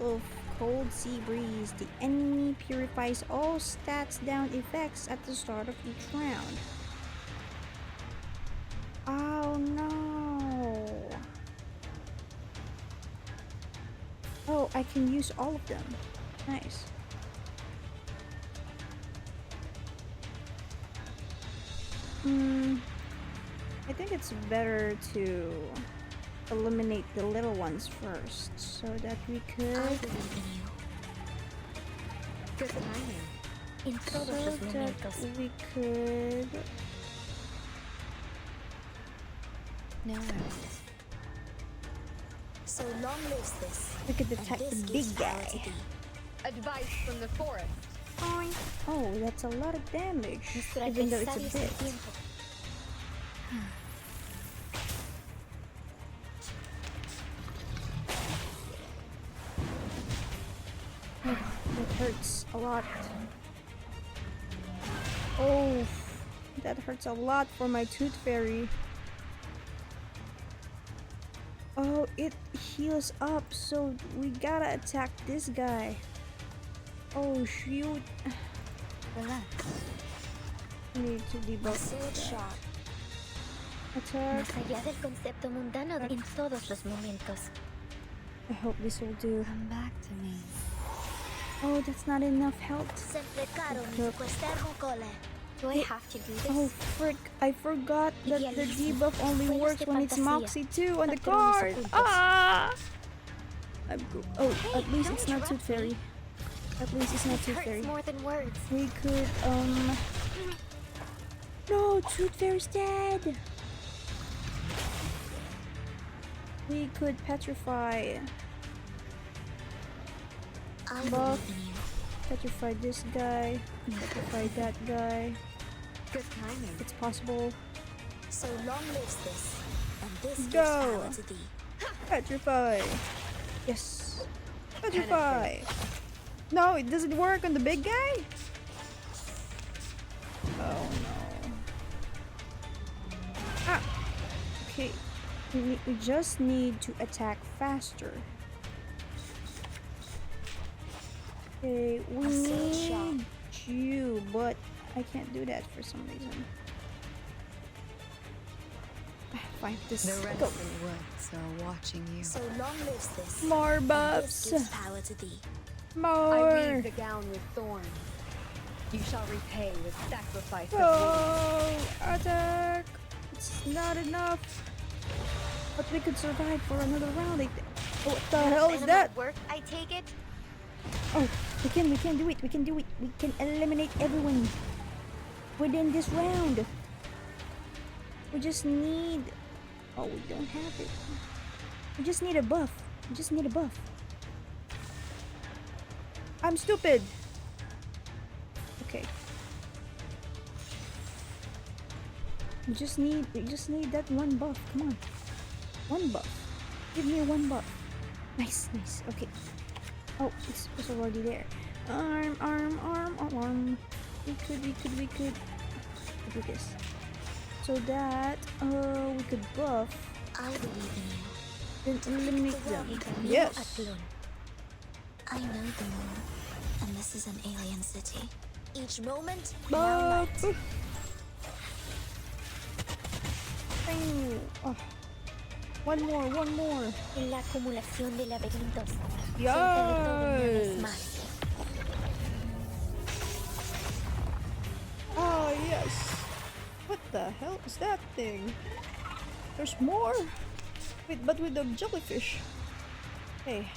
of cold sea breeze. The enemy purifies all stats down effects at the start of each round. Oh no! Oh, I can use all of them. Nice. I think it's better to eliminate the little ones first, so that we could. I believe in you. Good timing. So that we could. No worries. So long lives this. We could attack the big guy. Advice from the forest. Oh, that's a lot of damage, even though it's a bit. Oh, that hurts a lot. Oh, that hurts a lot for my tooth fairy. Oh, it heals up, so we gotta attack this guy. Oh shoot. Relax. Need to debuff that. Attack. Más allá del concepto mundano en todos los momentos. I hope this will do. Come back to me. Oh, that's not enough health. Sempre caro mi secuestrar un cole. Do I have to do this? Oh frick, I forgot that the debuff only works when it's Moxie 2 on the card. Ah! Oh, at least it's not Tooth Fairy. At least it's not Tooth Fairy. More than words. We could, no, Tooth Fairy's dead! We could petrify. Buff. Petrify this guy. Petrify that guy. Good timing. It's possible. So long lives this, and this gives Go! power to thee. Petrify! Yes! Petrify! No, it doesn't work on the big guy? Oh no. Ah! Okay. We just need to attack faster. Okay, we need you, but I can't do that for some reason. Fine, this The rest go. of the woods are watching you. So long lives this. More and buffs. this gives power to thee. More. I weave the gown with thorns. You shall repay with sacrifice of Oh, attack! It's not enough. But we could survive for another round. Oh, what the hell is that? Work, I take it. Oh, we can do it. We can do it. We can eliminate everyone within this round. We just need. Oh, we don't have it. We just need a buff. We just need a buff. I'm stupid. Okay. We just need that one buff. Come on. One buff. Give me one buff. Nice, nice. Okay. Oh, it's already there. Arm. We could do this. So that we could buff. I believe in you. Then eliminate them. Yes. I know the moon, and this is an alien city. Each moment, now night. Oh. One more. En la acumulación de laberintos. Yes. Oh yes. What the hell is that thing? There's more. Wait, but with the jellyfish. Hey.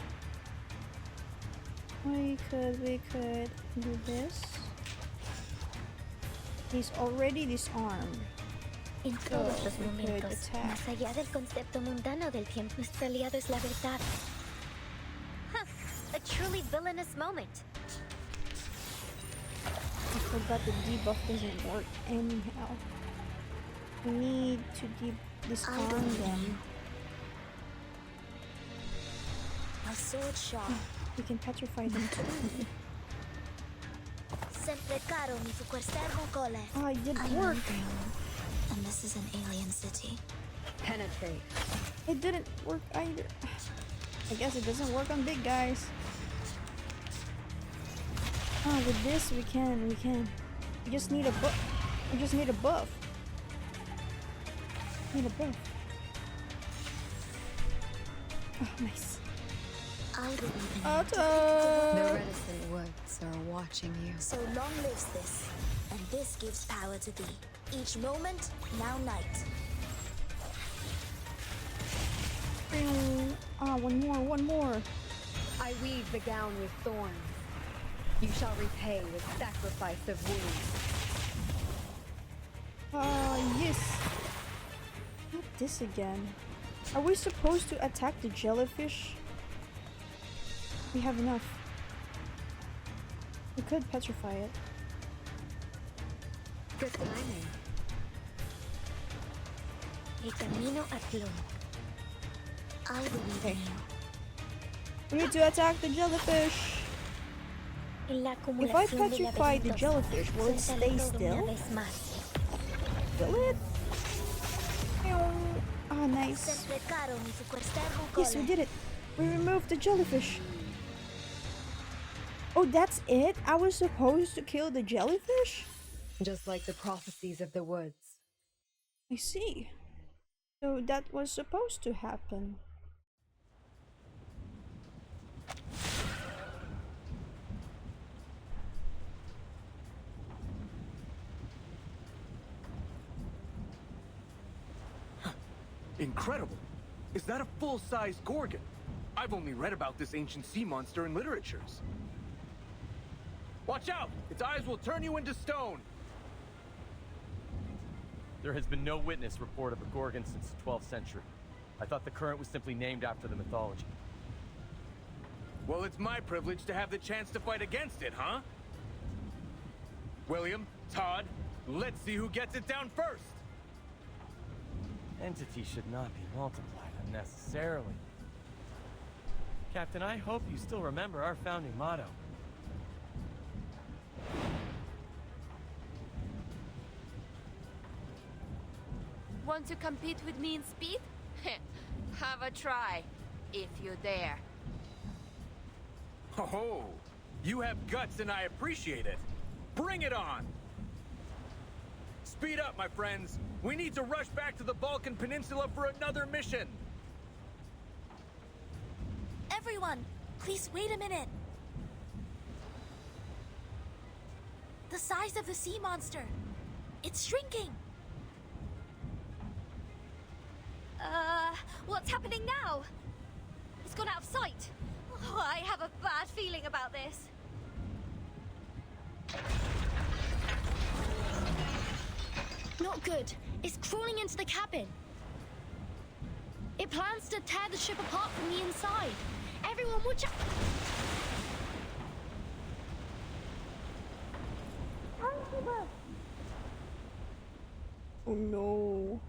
We could do this. He's already disarmed. En todos los momentos, más allá del concepto mundano del tiempo, nuestro aliado es la verdad. Huh, a truly villainous moment. I forgot the debuff doesn't work anyhow. We need to disarm them. My sword sharp. We can petrify them too. Sempre caro mi fu quest'ermo cole. Oh, it didn't work. And this is an alien city. Penetrate. It didn't work either. I guess it doesn't work on big guys. Oh, with this we can. We just need a buff. We just need a buff. Need a buff. Oh, nice. I believe in Auto! The reticent woods are watching you. So long lives this, and this gives power to thee. Each moment, now night. Ah, one more. I weave the gown with thorns. You shall repay with sacrifice of wounds. Ah, yes. Not this again. Are we supposed to attack the jellyfish? We have enough. We could petrify it. Good timing. El camino a Tlon. I believe in you. We need to attack the jellyfish. If I petrify the jellyfish, will it stay still? Will it? Ah, nice. Yes, we did it. We removed the jellyfish. Oh, that's it? I was supposed to kill the jellyfish? Just like the prophecies of the woods. I see. So that was supposed to happen. Incredible! Is that a full-sized Gorgon? I've only read about this ancient sea monster in literatures. Watch out! Its eyes will turn you into stone! There has been no witness report of a Gorgon since the 12th century. I thought the current was simply named after the mythology. Well, it's my privilege to have the chance to fight against it, huh? William, Todd, let's see who gets it down first! Entities should not be multiplied unnecessarily. Captain, I hope you still remember our founding motto. Want to compete with me in speed? Have a try, if you dare. Oh, you have guts and I appreciate it. Bring it on! Speed up, my friends. We need to rush back to the Balkan Peninsula for another mission. Everyone, please wait a minute. The size of the sea monster. It's shrinking. What's happening now? It's gone out of sight. Oh, I have a bad feeling about this. Not good. It's crawling into the cabin. It plans to tear the ship apart from the inside. Everyone watch out! Oh no.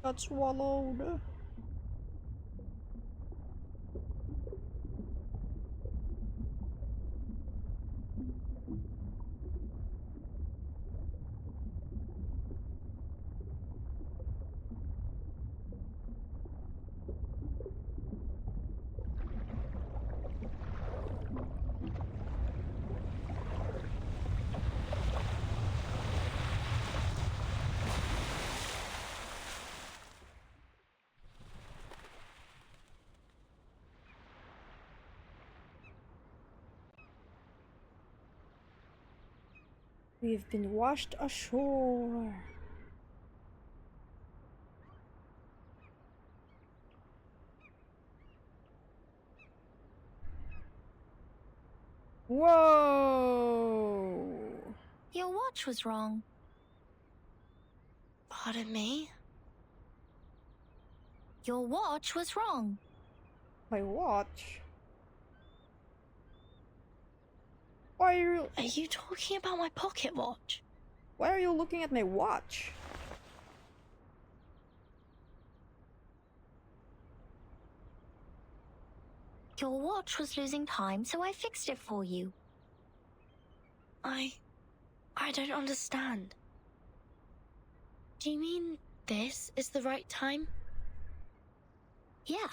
Got swallowed. We've been washed ashore. Whoa! Your watch was wrong. Pardon me? Your watch was wrong. My watch? Why are you talking about my pocket watch? Why are you looking at my watch? Your watch was losing time, so I fixed it for you. I don't understand. Do you mean this is the right time? Yeah.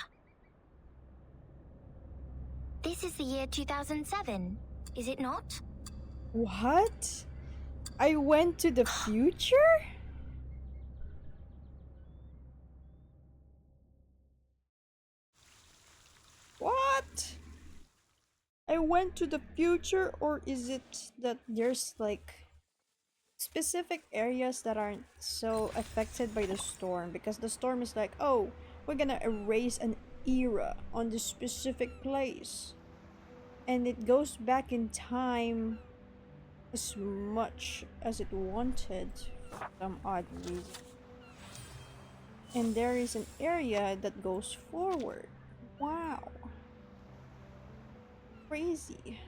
This is the year 2007, is it not? What? I went to the future? What? I went to the future, or is it that there's like specific areas that aren't so affected by the storm? Because the storm is like, oh, we're gonna erase an era on this specific place. And it goes back in time as much as it wanted for some odd reason. And there is an area that goes forward. Wow. Crazy.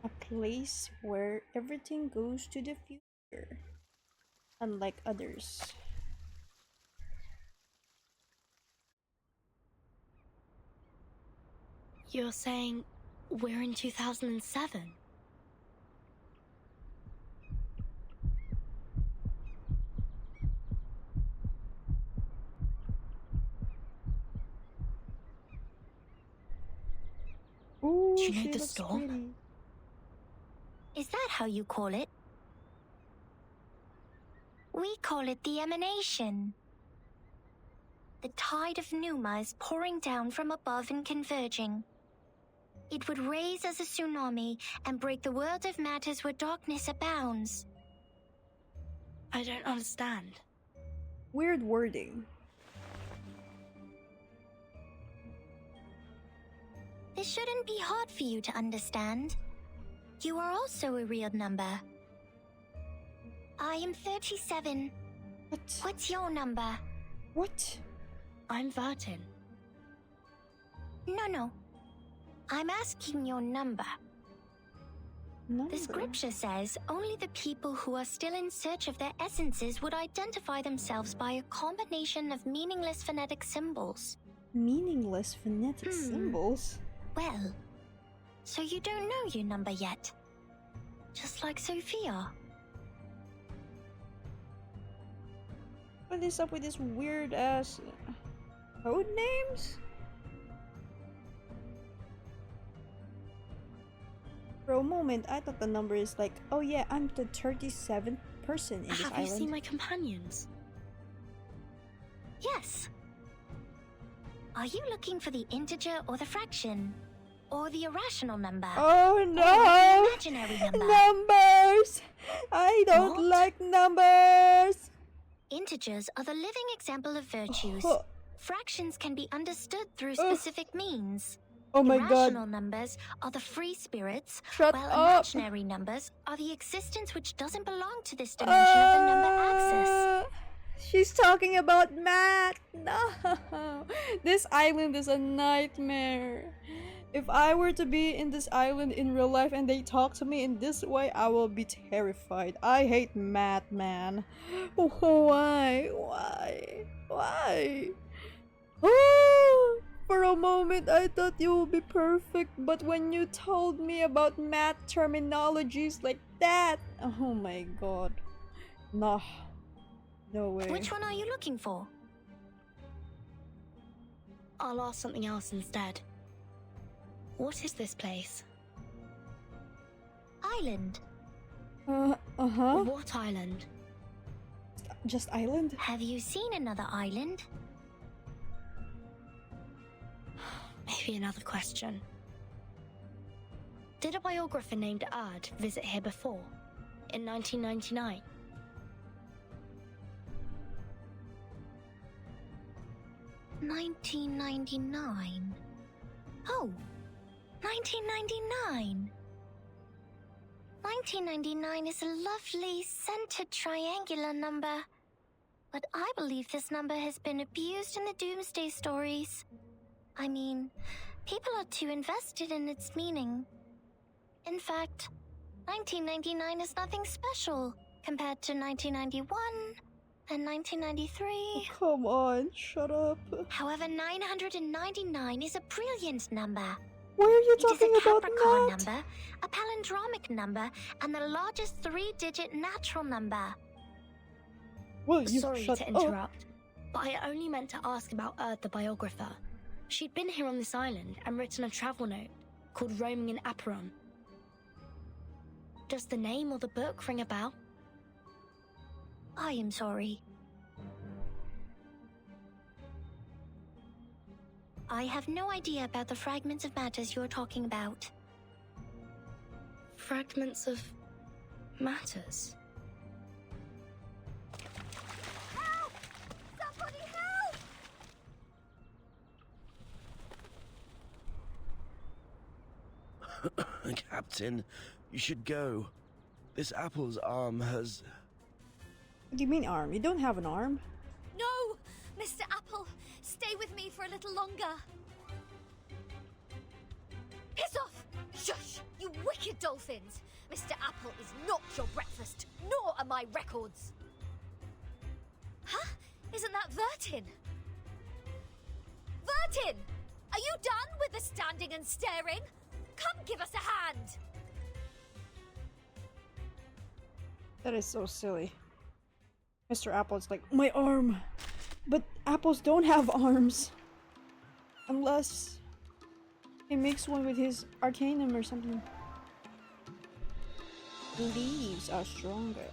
A place where everything goes to the future, unlike others. You're saying we're in 2007? Ooh, Do you know she the looks storm? pretty. Is that how you call it? We call it the emanation. The tide of Numa is pouring down from above and converging. It would raise as a tsunami and break the world of matters where darkness abounds. I don't understand. Weird wording. This shouldn't be hard for you to understand. You are also a real number. I am 37. What? What's your number? What? I'm Vertin. No. I'm asking your number. Number? The scripture says only the people who are still in search of their essences would identify themselves by a combination of meaningless phonetic symbols. Meaningless phonetic symbols? Well, so you don't know your number yet. Just like Sophia. What is up with this weird ass code names? For a moment, I thought the number is like, oh yeah, I'm the 37th person in this Have island. you seen my companions? Yes. Are you looking for the integer or the fraction? Or the irrational number? Oh no! Or the imaginary number? Numbers! I don't What? like numbers! Integers are the living example of virtues. Fractions can be understood through specific means. Oh my Irrational god. numbers are the free spirits, Shut while up. imaginary numbers are the existence which doesn't belong to this dimension of the number axis. She's talking about math! No! This island is a nightmare. If I were to be in this island in real life and they talk to me in this way, I will be terrified. I hate math, man. Why? Oh, for a moment, I thought you would be perfect, but when you told me about math terminologies like that, oh my god. No. No way. Which one are you looking for? I'll ask something else instead. What is this place? Island. Uh-huh. What island? Just island? Have you seen another island? Maybe another question. Did a biographer named Erd visit here before, in 1999? $19.99. Oh, 1999. 1999 is a lovely centered triangular number. But I believe this number has been abused in the Doomsday stories. I mean, people are too invested in its meaning. In fact, 1999 is nothing special compared to 1991 and 1993. Oh, come on, shut up. However, 999 is a brilliant number. Why are you talking it is a about Capricorn that? number, a palindromic number, and the largest three-digit natural number. Well, you Sorry shut to up. interrupt, but I only meant to ask about Erd the biographer. She'd been here on this island and written a travel note called Roaming in Aperon. Does the name or the book ring a bell? I am sorry. I have no idea about the fragments of matters you're talking about. Fragments of matters? Help! Somebody help! Captain, you should go. This apple's arm has... What do you mean arm? You don't have an arm. No! Mr. Apple, stay with me for a little longer. Piss off! Shush! You wicked dolphins! Mr. Apple is not your breakfast, nor are my records. Huh? Isn't that Vertin? Vertin! Are you done with the standing and staring? Come give us a hand! That is so silly. Mr. Apple's like, my arm! But apples don't have arms! Unless he makes one with his arcanum or something. Leaves are stronger.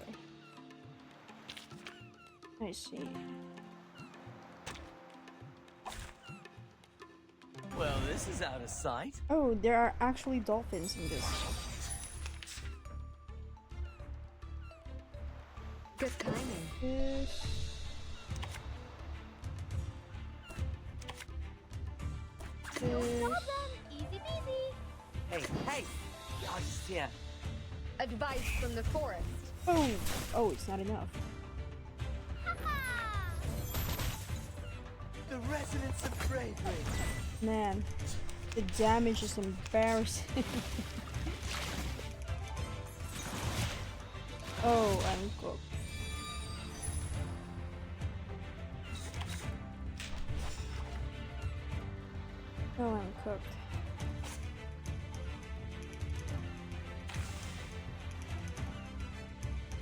I see. Well, this is out of sight. Oh, there are actually dolphins in this. Good timing. This. No problem! Easy peasy! Hey, hey! I just here. Advice from the forest. Oh! Oh, it's not enough. The resonance of bravery. Man, the damage is embarrassing. Oh, I'm cooked. Oh, I'm cooked.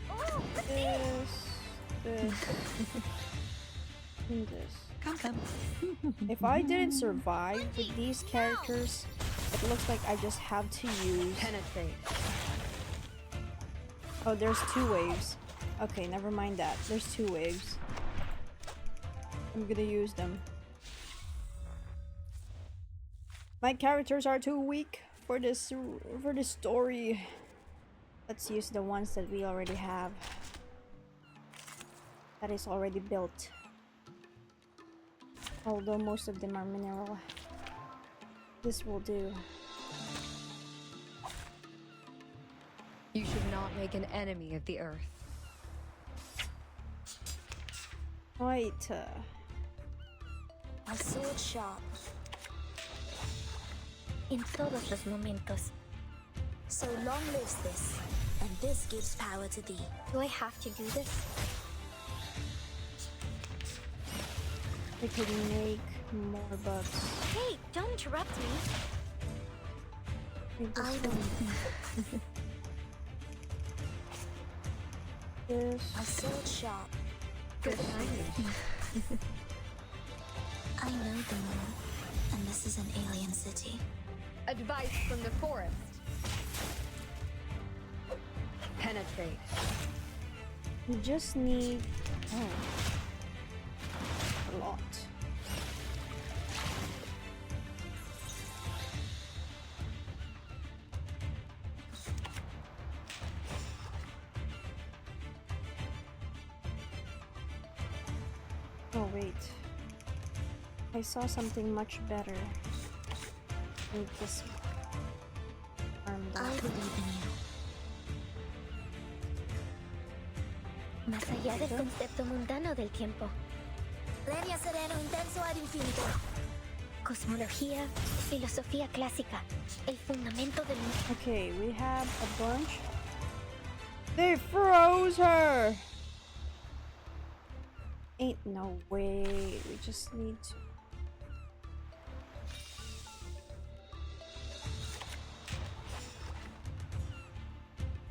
Oh, This, and this. Come. If I didn't survive with these characters, it looks like I just have to use... Penetrate. Oh, there's 2 waves. Okay, never mind that. There's 2 waves. I'm gonna use them. My characters are too weak for this story. Let's use the ones that we already have. That is already built. Although most of them are mineral. This will do. You should not make an enemy of the earth. Right. A sword sharp. In todos los momentos. So long lives this, and this gives power to thee. Do I have to do this? We could make more bugs. Hey, don't interrupt me. I will. This. A sword sharp. Good timing. I know the moon, and this is an alien city. Advice from the forest. Penetrate. We just need a lot. Oh wait. I saw something much better. Need this arm I down. believe in you. Más allá del concepto mundano del tiempo. Lenia sereno intenso ad infinito. Cosmología, filosofía clásica, el fundamento del mundo. Okay, we have a bunch. They froze her! Ain't no way. We just need to.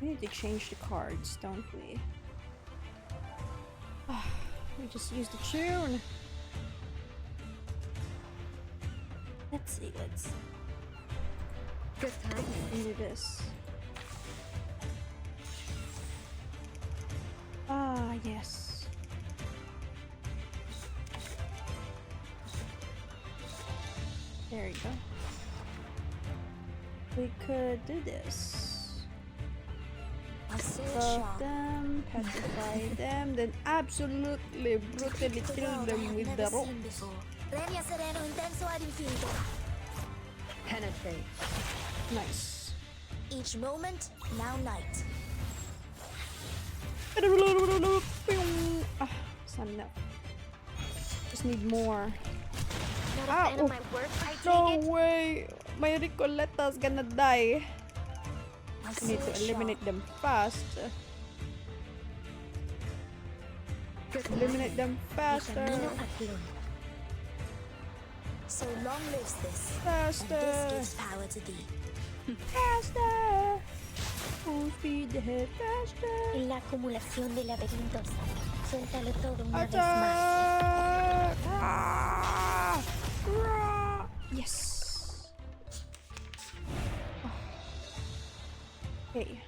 We need to change the cards, don't we? We just use the tune. Let's see, let's Good time. do this. Ah, yes. There you go. We could do this. Buff them, petrify them, then absolutely brutally kill them with the rope. Lenia sereno intenso ad infinito. Penetrate. Nice. Each moment, now night. Ah, it's not enough. Just need more. Not a Ah, fan of my work, I take no it. way! My Ricoletta's gonna die. We need to eliminate them fast. Eliminate them faster. So long lives this. Faster. And this gives power to thee. Faster. Full speed ahead, faster. En la acumulación de laberintos, suéltalo todo una vez más. Attack! Ah! Ah! Yes. Okay.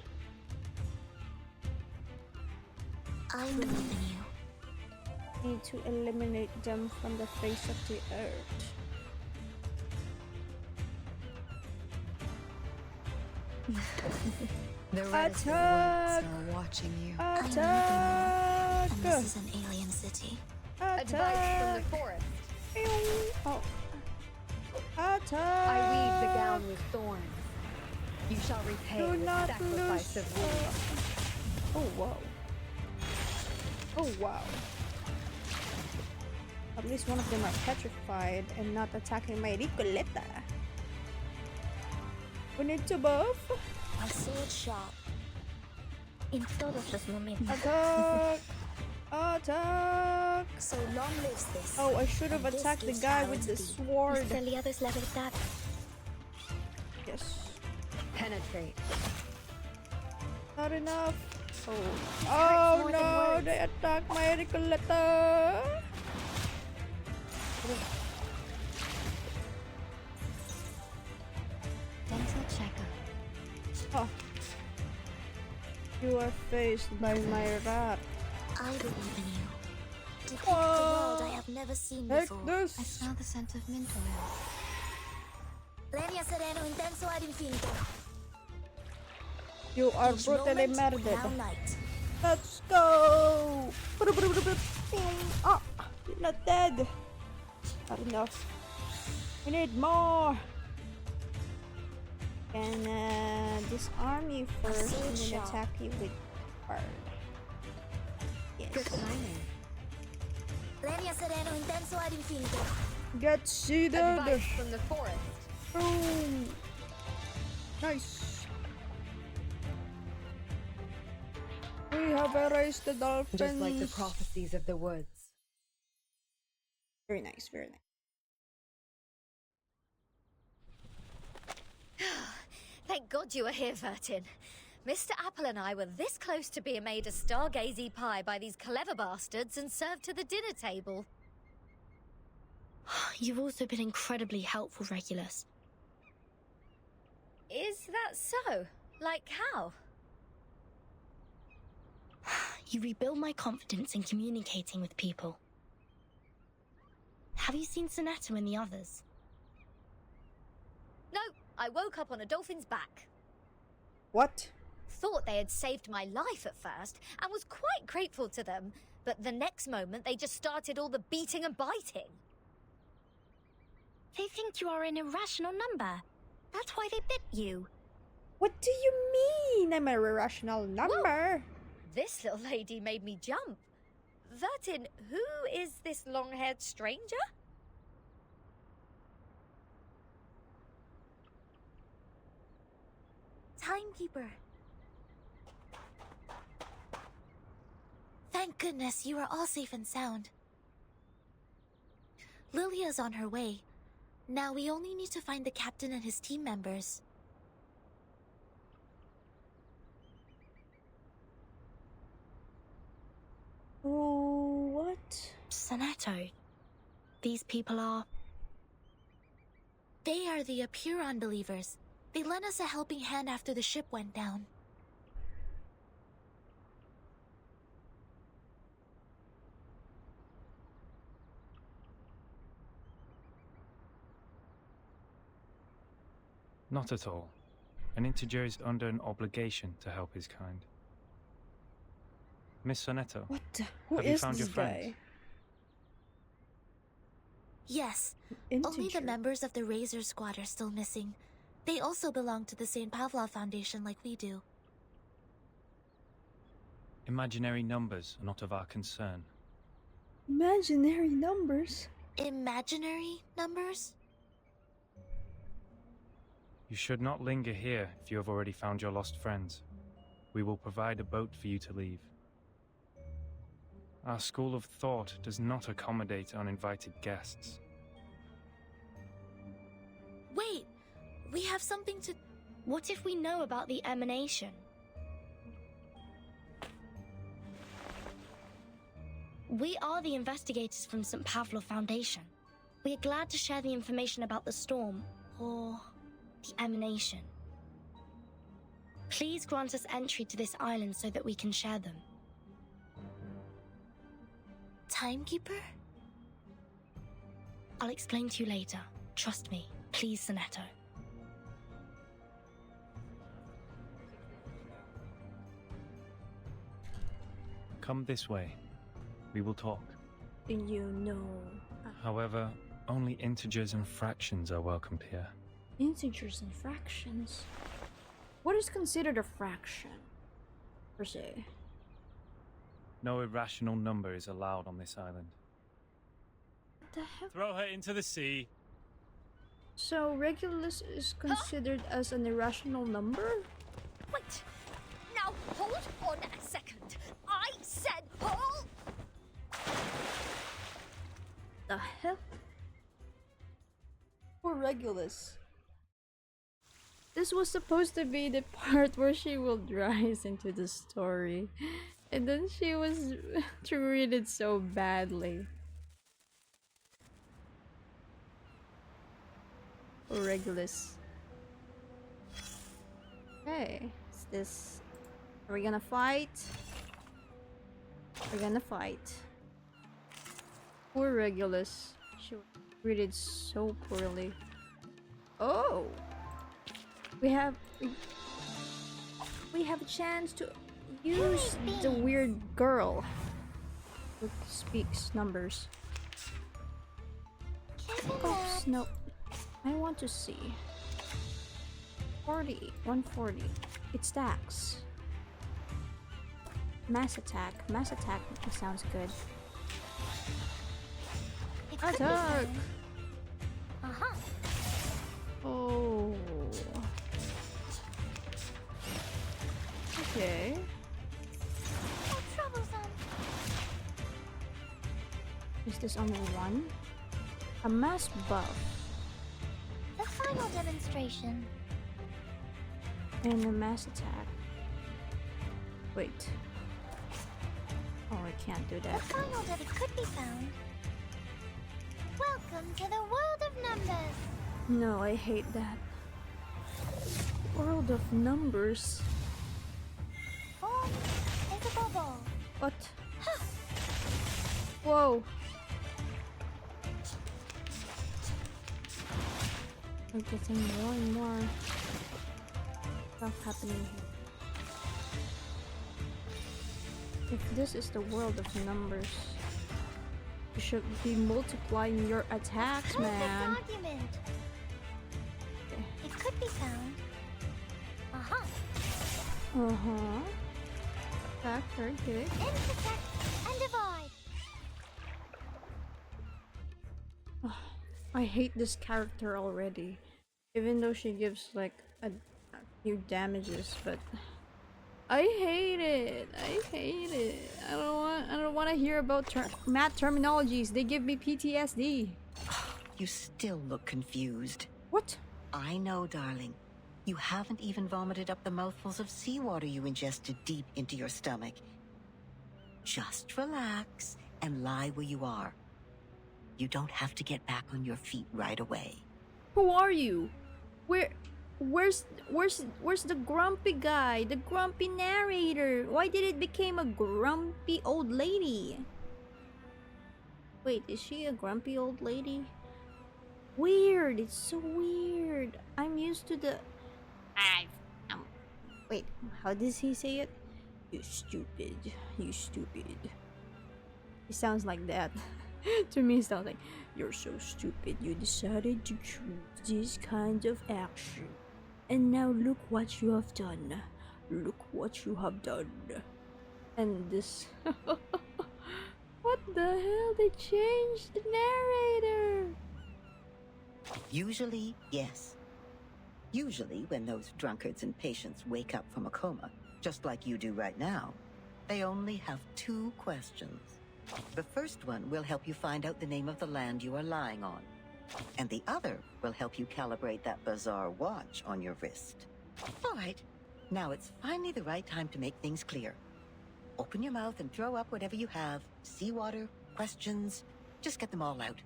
I believe in you. Need to eliminate them from the face of the earth. The rest of the Attack! worlds are watching you. Attack! And this is an alien city. Advice from Attack! the forest. Oh. Attack! I weave the gown with thorns. You shall repay Do with not sacrifice lose. of wounds. Oh wow. Oh wow. At least one of them are petrified and not attacking my Ricoletta. We need to buff. My sword sharp. In todos los momentos. Attack! Attack! So long lives this. Oh, I should have And this attacked the gives guy power with to the thee. sword. Mis aliados la verdad. Yes. Penetrate. Not enough. Oh more than no, words. they attacked my Ricoletta. Dental checker. Oh. You are faced by my rat. I believe in you. Depict a world I have never seen Take before. this. I smell the scent of mint oil. Lenia sereno intenso ad infinito. You are Each brutally moment, murdered. now night. Let's go! Ah, you're not dead. Not enough. We need more. Can disarm you first and then attack you with card. Yes. Good timing. Lenia sereno intenso ad infinito. Get seated. Advice from the forest. Boom. Nice. We have erased the dolphins. Just like the prophecies of the woods. Very nice, very nice. Thank God you were here, Vertin. Mr. Apple and I were this close to being made a stargazy pie by these clever bastards and served to the dinner table. You've also been incredibly helpful, Regulus. Is that so? Like how? You rebuild my confidence in communicating with people. Have you seen Sonata and the others? No, I woke up on a dolphin's back. What? Thought they had saved my life at first, and was quite grateful to them. but the next moment they just started all the beating and biting. They think you are an irrational number. That's why they bit you. What do you mean I'm a irrational number? This little lady made me jump. Vertin, who is this long-haired stranger? Timekeeper. Thank goodness you are all safe and sound. Lilia's on her way. Now we only need to find the captain and his team members. Oh, what? Sonetto. These people are... They are the Apuron believers. They lent us a helping hand after the ship went down. Not at all. An integer is under an obligation to help his kind. Miss Sonetto, What the? Who have is you found your this friends? guy? Yes, Integer. only the members of the Razor Squad are still missing. They also belong to the St. Pavlov Foundation like we do. Imaginary numbers are not of our concern. Imaginary numbers? Imaginary numbers? You should not linger here if you have already found your lost friends. We will provide a boat for you to leave. Our school of thought does not accommodate uninvited guests. Wait! We have something to... What if we know about the emanation? We are the investigators from St. Pavlov Foundation. We are glad to share the information about the storm, or the emanation. Please grant us entry to this island so that we can share them. Timekeeper? I'll explain to you later. Trust me. Please, Sonetto. Come this way. We will talk. You know. However, only integers and fractions are welcomed here. Integers and fractions? What is considered a fraction, per se? No irrational number is allowed on this island. What the hell? Throw her into the sea. So, Regulus is considered as an irrational number? Wait! Now, hold on a second. I said hold! The hell? Poor Regulus. This was supposed to be the part where she will rise into the story. And then she was treated so badly. Poor Regulus. Okay, is this... Are we gonna fight? We're gonna fight. Poor Regulus. She was treated so poorly. Oh! We have a chance to use the weird girl who speaks numbers. Oops, no. I want to see. 40, 140. It stacks. Mass attack. Mass attack sounds good. Attack! Uh-huh. Oh. Okay. How troublesome. Is this only one? A mass buff. The final demonstration. And a mass attack. Wait. Oh, I can't do The that. final that could be found. Welcome to the world of numbers. No, I hate that. World of numbers. Form is a bubble. What? Whoa. We're getting more and more stuff happening here. If this is the world of numbers, you should be multiplying your attacks, man. Argument. It could be found. Attack, very good. Intersect and divide. I hate this character already, even though she gives like a few damages, but I hate it. I hate it. I don't want to hear about math terminologies. They give me PTSD. You still look confused. What? I know, darling. You haven't even vomited up the mouthfuls of seawater you ingested deep into your stomach. Just relax and lie where you are. You don't have to get back on your feet right away. Who are you? Where's the grumpy guy? The grumpy narrator? Why did it become a grumpy old lady? Wait, is she a grumpy old lady? Weird. It's so weird. I'm used to the... Wait, how does he say it? You stupid. You stupid. It sounds like that. To me, it sounds like, you're so stupid. You decided to choose this kind of action. And now look what you have done. Look what you have done. And this... What the hell? They changed the narrator! Usually, yes. Usually, when those drunkards and patients wake up from a coma, just like you do right now, they only have 2 questions. The first one will help you find out the name of the land you are lying on, and the other will help you calibrate that bizarre watch on your wrist. All right, now it's finally the right time to make things clear. Open your mouth and throw up whatever you have. Seawater, questions, just get them all out.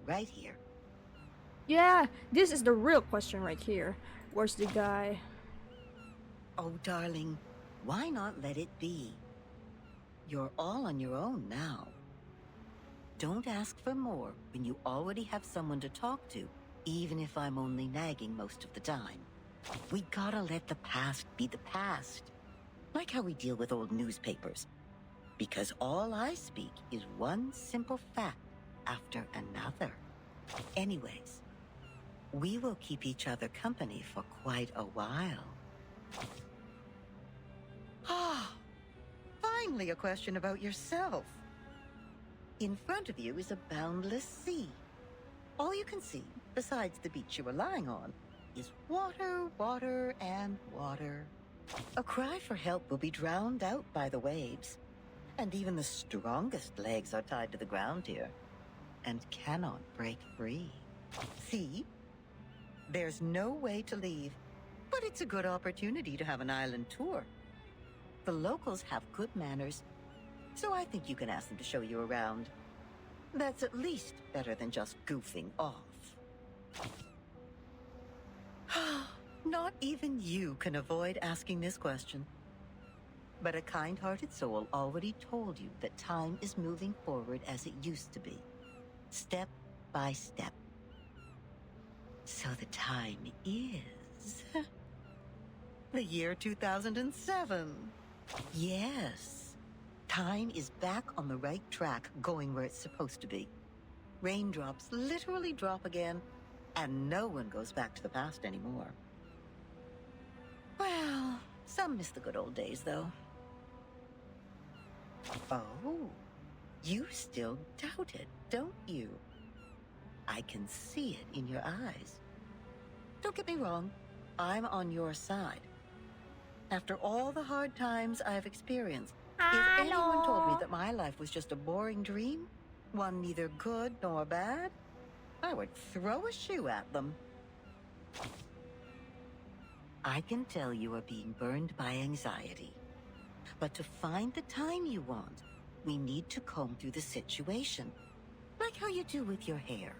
Right here. Yeah, this is the real question right here. Where's the guy? Oh, darling, why not let it be? You're all on your own now. Don't ask for more when you already have someone to talk to, even if I'm only nagging most of the time. We gotta let the past be the past. Like how we deal with old newspapers. Because all I speak is one simple fact after another. Anyways, we will keep each other company for quite a while. Ah, finally a question about yourself. In front of you is a boundless sea. All you can see, besides the beach you were lying on, is water, water, and water. A cry for help will be drowned out by the waves. And even the strongest legs are tied to the ground here, and cannot break free. See? There's no way to leave, but it's a good opportunity to have an island tour. The locals have good manners, so I think you can ask them to show you around. That's at least better than just goofing off. Not even you can avoid asking this question. But a kind-hearted soul already told you that time is moving forward as it used to be, step by step. So the time is... the year 2007. Yes. Time is back on the right track, going where it's supposed to be. Raindrops literally drop again, and no one goes back to the past anymore. Well, some miss the good old days, though. Oh, you still doubt it, don't you? I can see it in your eyes. Don't get me wrong, I'm on your side. After all the hard times I've experienced, if anyone told me that my life was just a boring dream, one neither good nor bad, I would throw a shoe at them. I can tell you are being burned by anxiety. But to find the time you want, we need to comb through the situation, like how you do with your hair.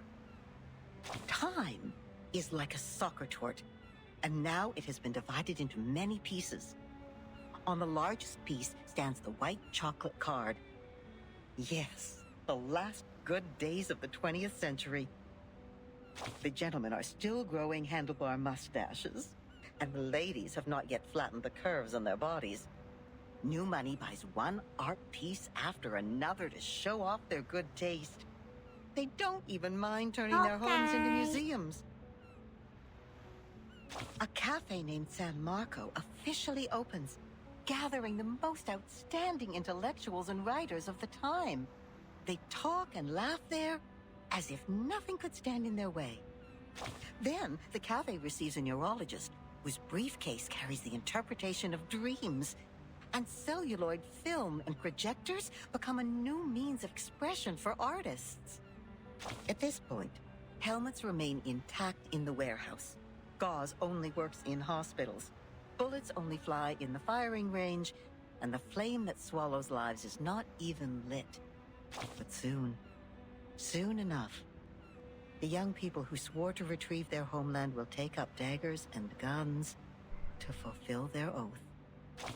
Time is like a soccer tort, and now it has been divided into many pieces. On the largest piece stands the white chocolate card. Yes, the last good days of the 20th century. The gentlemen are still growing handlebar mustaches, and the ladies have not yet flattened the curves on their bodies. New money buys one art piece after another to show off their good taste. They don't even mind turning their homes into museums. A cafe named San Marco officially opens, gathering the most outstanding intellectuals and writers of the time. They talk and laugh there as if nothing could stand in their way. Then the cafe receives a neurologist whose briefcase carries the interpretation of dreams, and celluloid film and projectors become a new means of expression for artists. At this point, helmets remain intact in the warehouse. Gauze only works in hospitals. Bullets only fly in the firing range, and the flame that swallows lives is not even lit. But soon enough, the young people who swore to retrieve their homeland will take up daggers and guns to fulfill their oath.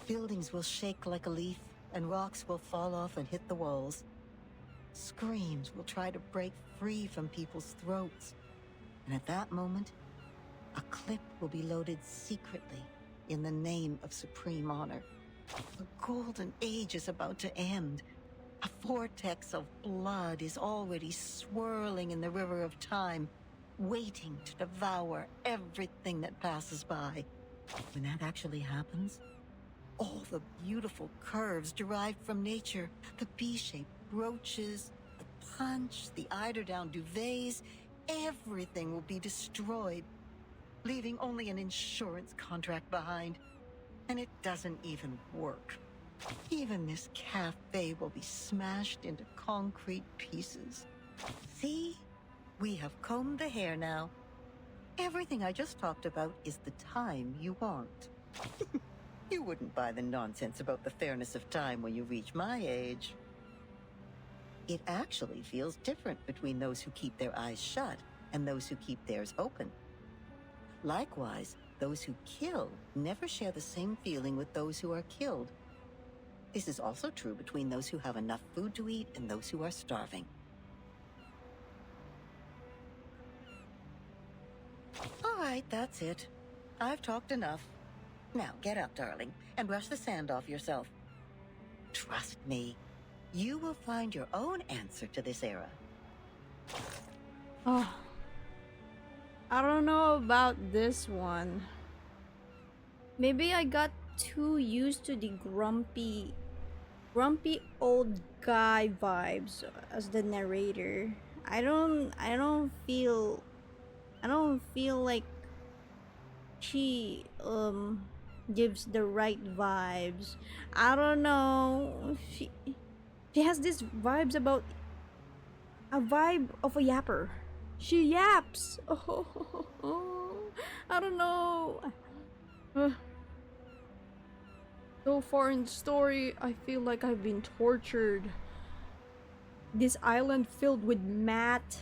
Buildings will shake like a leaf, and rocks will fall off and hit the walls. Screams will try to break free from people's throats. And at that moment, a clip will be loaded secretly in the name of supreme honor. The golden age is about to end. A vortex of blood is already swirling in the river of time, waiting to devour everything that passes by. When that actually happens, all the beautiful curves derived from nature, the B-shaped brooches, the punch, the eiderdown duvets, everything will be destroyed, leaving only an insurance contract behind. And it doesn't even work. Even this cafe will be smashed into concrete pieces. See? We have combed the hair now. Everything I just talked about is the time you want. You wouldn't buy the nonsense about the fairness of time when you reach my age. It actually feels different between those who keep their eyes shut and those who keep theirs open. Likewise, those who kill never share the same feeling with those who are killed. This is also true between those who have enough food to eat and those who are starving. All right, that's it. I've talked enough. Now get up, darling, and brush the sand off yourself. Trust me, you will find your own answer to this era. Oh, I don't know about this one. Maybe I got too used to the grumpy old guy vibes as the narrator. I don't feel like she gives the right vibes. I don't know. She has these vibes about a vibe of a yapper. She yaps. Oh, I don't know. So far in the story, I feel like I've been tortured. This island filled with Matt,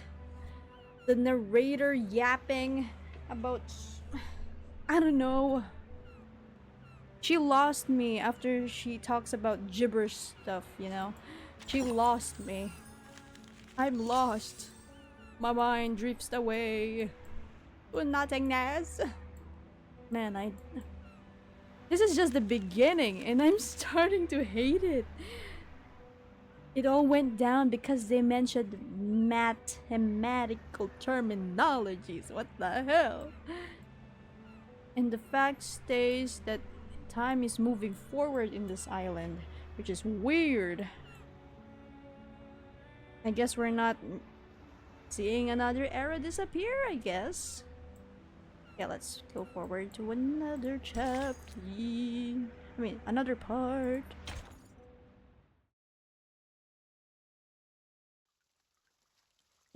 the narrator yapping about, I don't know. She lost me after she talks about gibberish stuff, you know? She lost me. I'm lost. My mind drifts away to nothingness. Man, this is just the beginning, and I'm starting to hate it. It all went down because they mentioned mathematical terminologies. What the hell? And the fact stays that time is moving forward in this island, which is weird. I guess we're not seeing another era disappear, I guess. Yeah, let's go forward to another chapter. I mean, another part.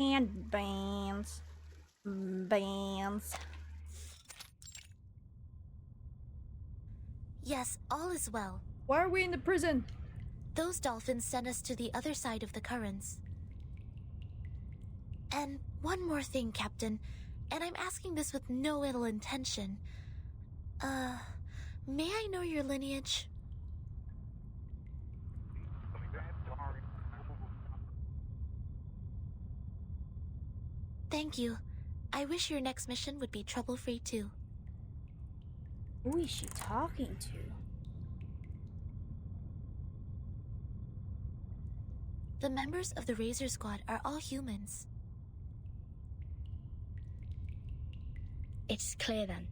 And bands. Yes, all is well. Why are we in the prison? Those dolphins sent us to the other side of the currents. And one more thing, Captain, and I'm asking this with no ill intention. May I know your lineage? Thank you. I wish your next mission would be trouble-free too. Who is she talking to? The members of the Razor Squad are all humans. It's clear then.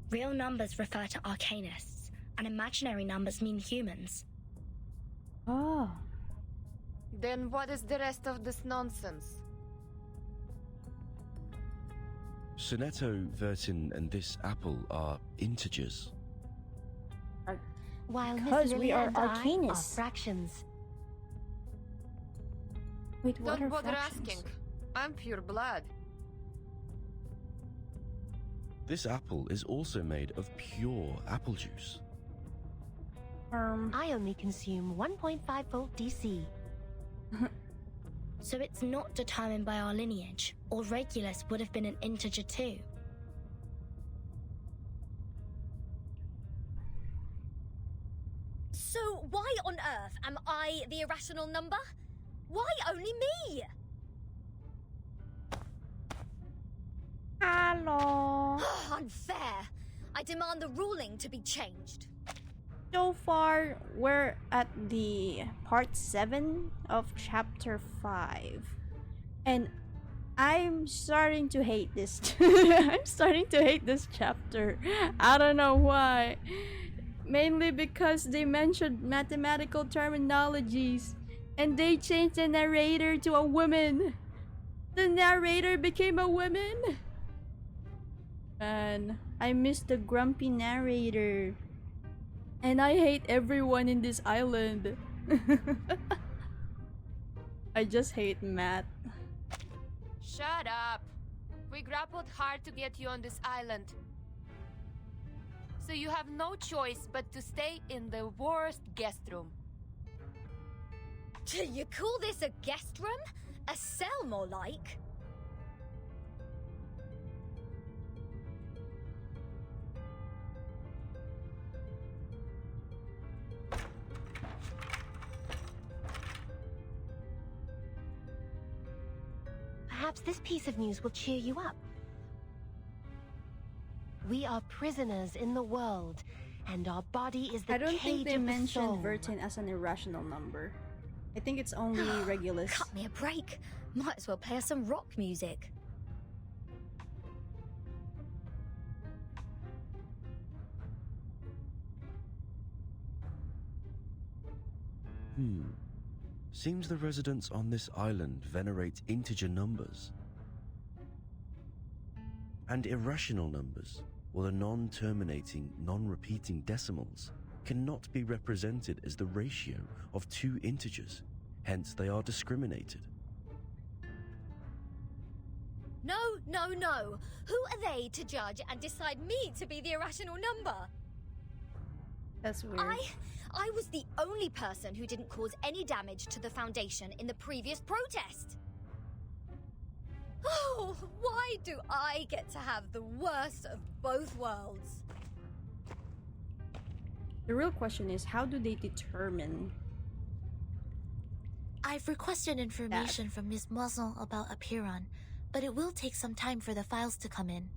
Real numbers refer to arcanists, and imaginary numbers mean humans. Oh. Then what is the rest of this nonsense? Sonetto, Vertin, and this apple are integers. While Because Miss we Lilia are and I arcanists. fractions. Wait, what Don't are bother fractions? asking. I'm pure blood. This apple is also made of pure apple juice. I only consume 1.5 volt DC. So it's not determined by our lineage, or Regulus would have been an integer too. So why on earth am I the irrational number? Why only me? Hello. Unfair. I demand the ruling to be changed. So far, we're at the part 7 of chapter 5. And I'm starting to hate this. I'm starting to hate this chapter. I don't know why. Mainly because they mentioned mathematical terminologies. And they changed the narrator to a woman. The narrator became a woman. Man, I miss the grumpy narrator. And I hate everyone in this island. I just hate Matt. Shut up. We grappled hard to get you on this island. So you have no choice but to stay in the worst guest room. You call this a guest room? A cell, more like? Perhaps this piece of news will cheer you up. We are prisoners in the world, and our body is the I don't think cage they of the soul. mentioned Vertin as an irrational number. I think it's only Regulus. Cut me a break. Might as well play us some rock music. Seems the residents on this island venerate integer numbers. And irrational numbers, or the non-terminating, non-repeating decimals, cannot be represented as the ratio of two integers, hence they are discriminated. No, no, no. Who are they to judge and decide me to be the irrational number? That's weird. I was the only person who didn't cause any damage to the Foundation in the previous protest. Oh, why do I get to have the worst of both worlds? The real question is, how do they determine? I've requested information from Ms. Muzzle about Apiron, but it will take some time for the files to come in.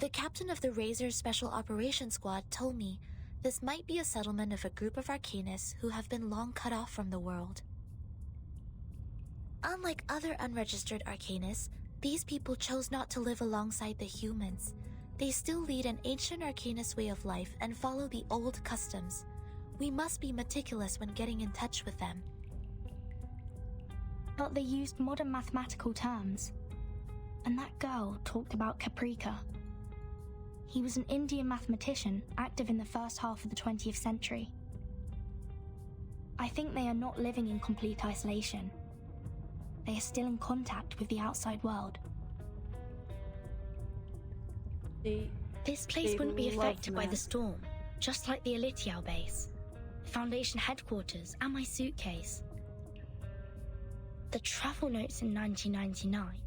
The captain of the Razor Special Operations Squad told me this might be a settlement of a group of Arcanists who have been long cut off from the world. Unlike other unregistered Arcanists, these people chose not to live alongside the humans. They still lead an ancient Arcanist way of life and follow the old customs. We must be meticulous when getting in touch with them. But they used modern mathematical terms. And that girl talked about Caprica. He was an Indian mathematician active in the first half of the 20th century. I think they are not living in complete isolation. They are still in contact with the outside world. This place wouldn't be affected by the storm, just like the Elitiao base, Foundation headquarters, and my suitcase. The travel notes in 1999.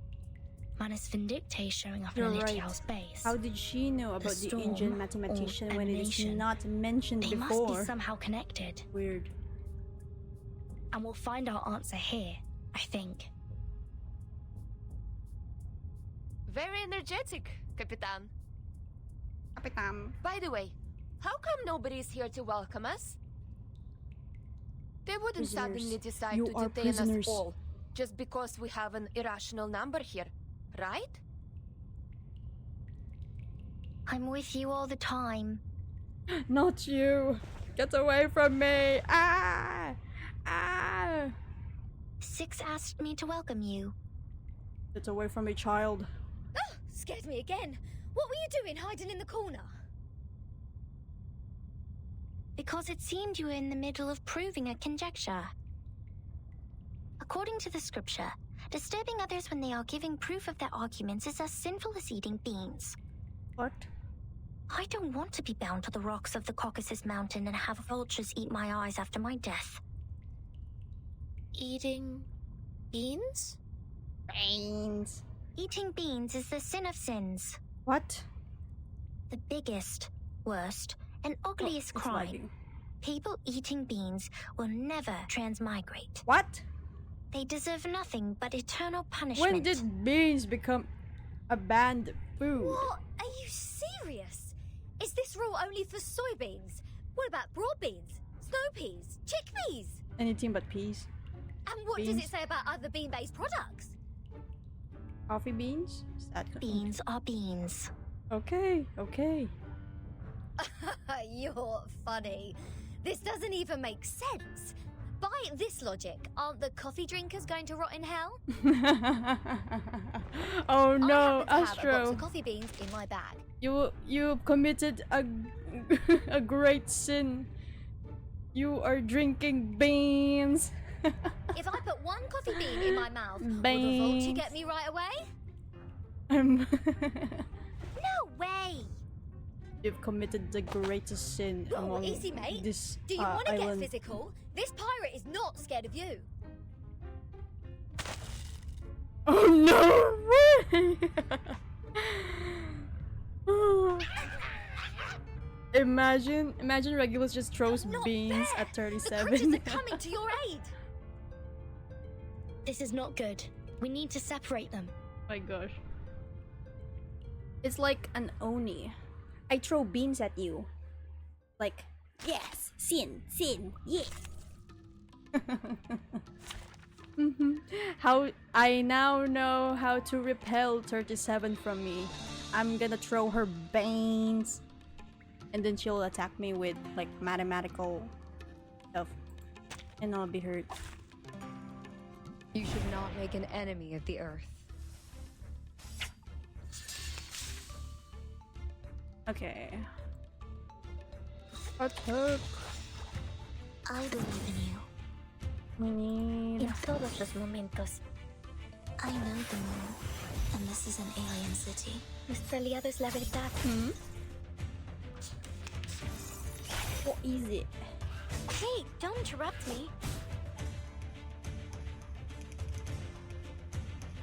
Manus Vindicte showing up in You're right. Elitiao's base. How did she know about the storm Indian or mathematician when it is emanation. not mentioned They before? must be somehow connected. Weird. And we'll find our answer here, I think. Very energetic, Capitan. Capitan. By the way, how come nobody's here to welcome us? They wouldn't Prisoners. suddenly decide You to are detain prisoners. us all just because we have an irrational number here, right? I'm with you all the time. Not you. Get away from me. Ah! Ah! Six asked me to welcome you. Get away from me, child. Oh, scared me again. What were you doing hiding in the corner? Because it seemed you were in the middle of proving a conjecture. According to the scripture, disturbing others when they are giving proof of their arguments is as sinful as eating beans. What? I don't want to be bound to the rocks of the Caucasus Mountain and have vultures eat my eyes after my death. Eating beans? Beans. Eating beans is the sin of sins. What? The biggest, worst, and ugliest it's crime. lagging. People eating beans will never transmigrate. What? They deserve nothing but eternal punishment. When did beans become a banned food? What? Are you serious? Is this rule only for soybeans? What about broad beans, snow peas, chickpeas? Anything but peas. And what does Beans. it say about other bean-based products? Coffee beans? Is that Beans are beans. Okay, okay. You're funny. This doesn't even make sense. By this logic, aren't the coffee drinkers going to rot in hell? Oh I no, happen to have a box Astro. of coffee beans in my bag. You committed a a great sin. You are drinking beans. If I put one coffee bean in my mouth, will the Beans. vulture get me right away? No way! You've committed the greatest sin Whoa, among easy, mate. this Do you want to get island. physical? This pirate is not scared of you. Oh no way! Imagine Regulus just throws beans at The creatures 37. are coming to your aid. This is not good. We need to separate them. My gosh. It's like an Oni. I throw beans at you. Like, yes, sin, yes. How I now know how to repel 37 from me. I'm gonna throw her beans. And then she'll attack me with like mathematical stuff. And I'll be hurt. You should not make an enemy of the earth. Okay. Attack. I believe in you. We need... In todos los momentos. I know the moon, and this is an alien city. Nuestro aliado es la verdad. What is it? Hey, don't interrupt me.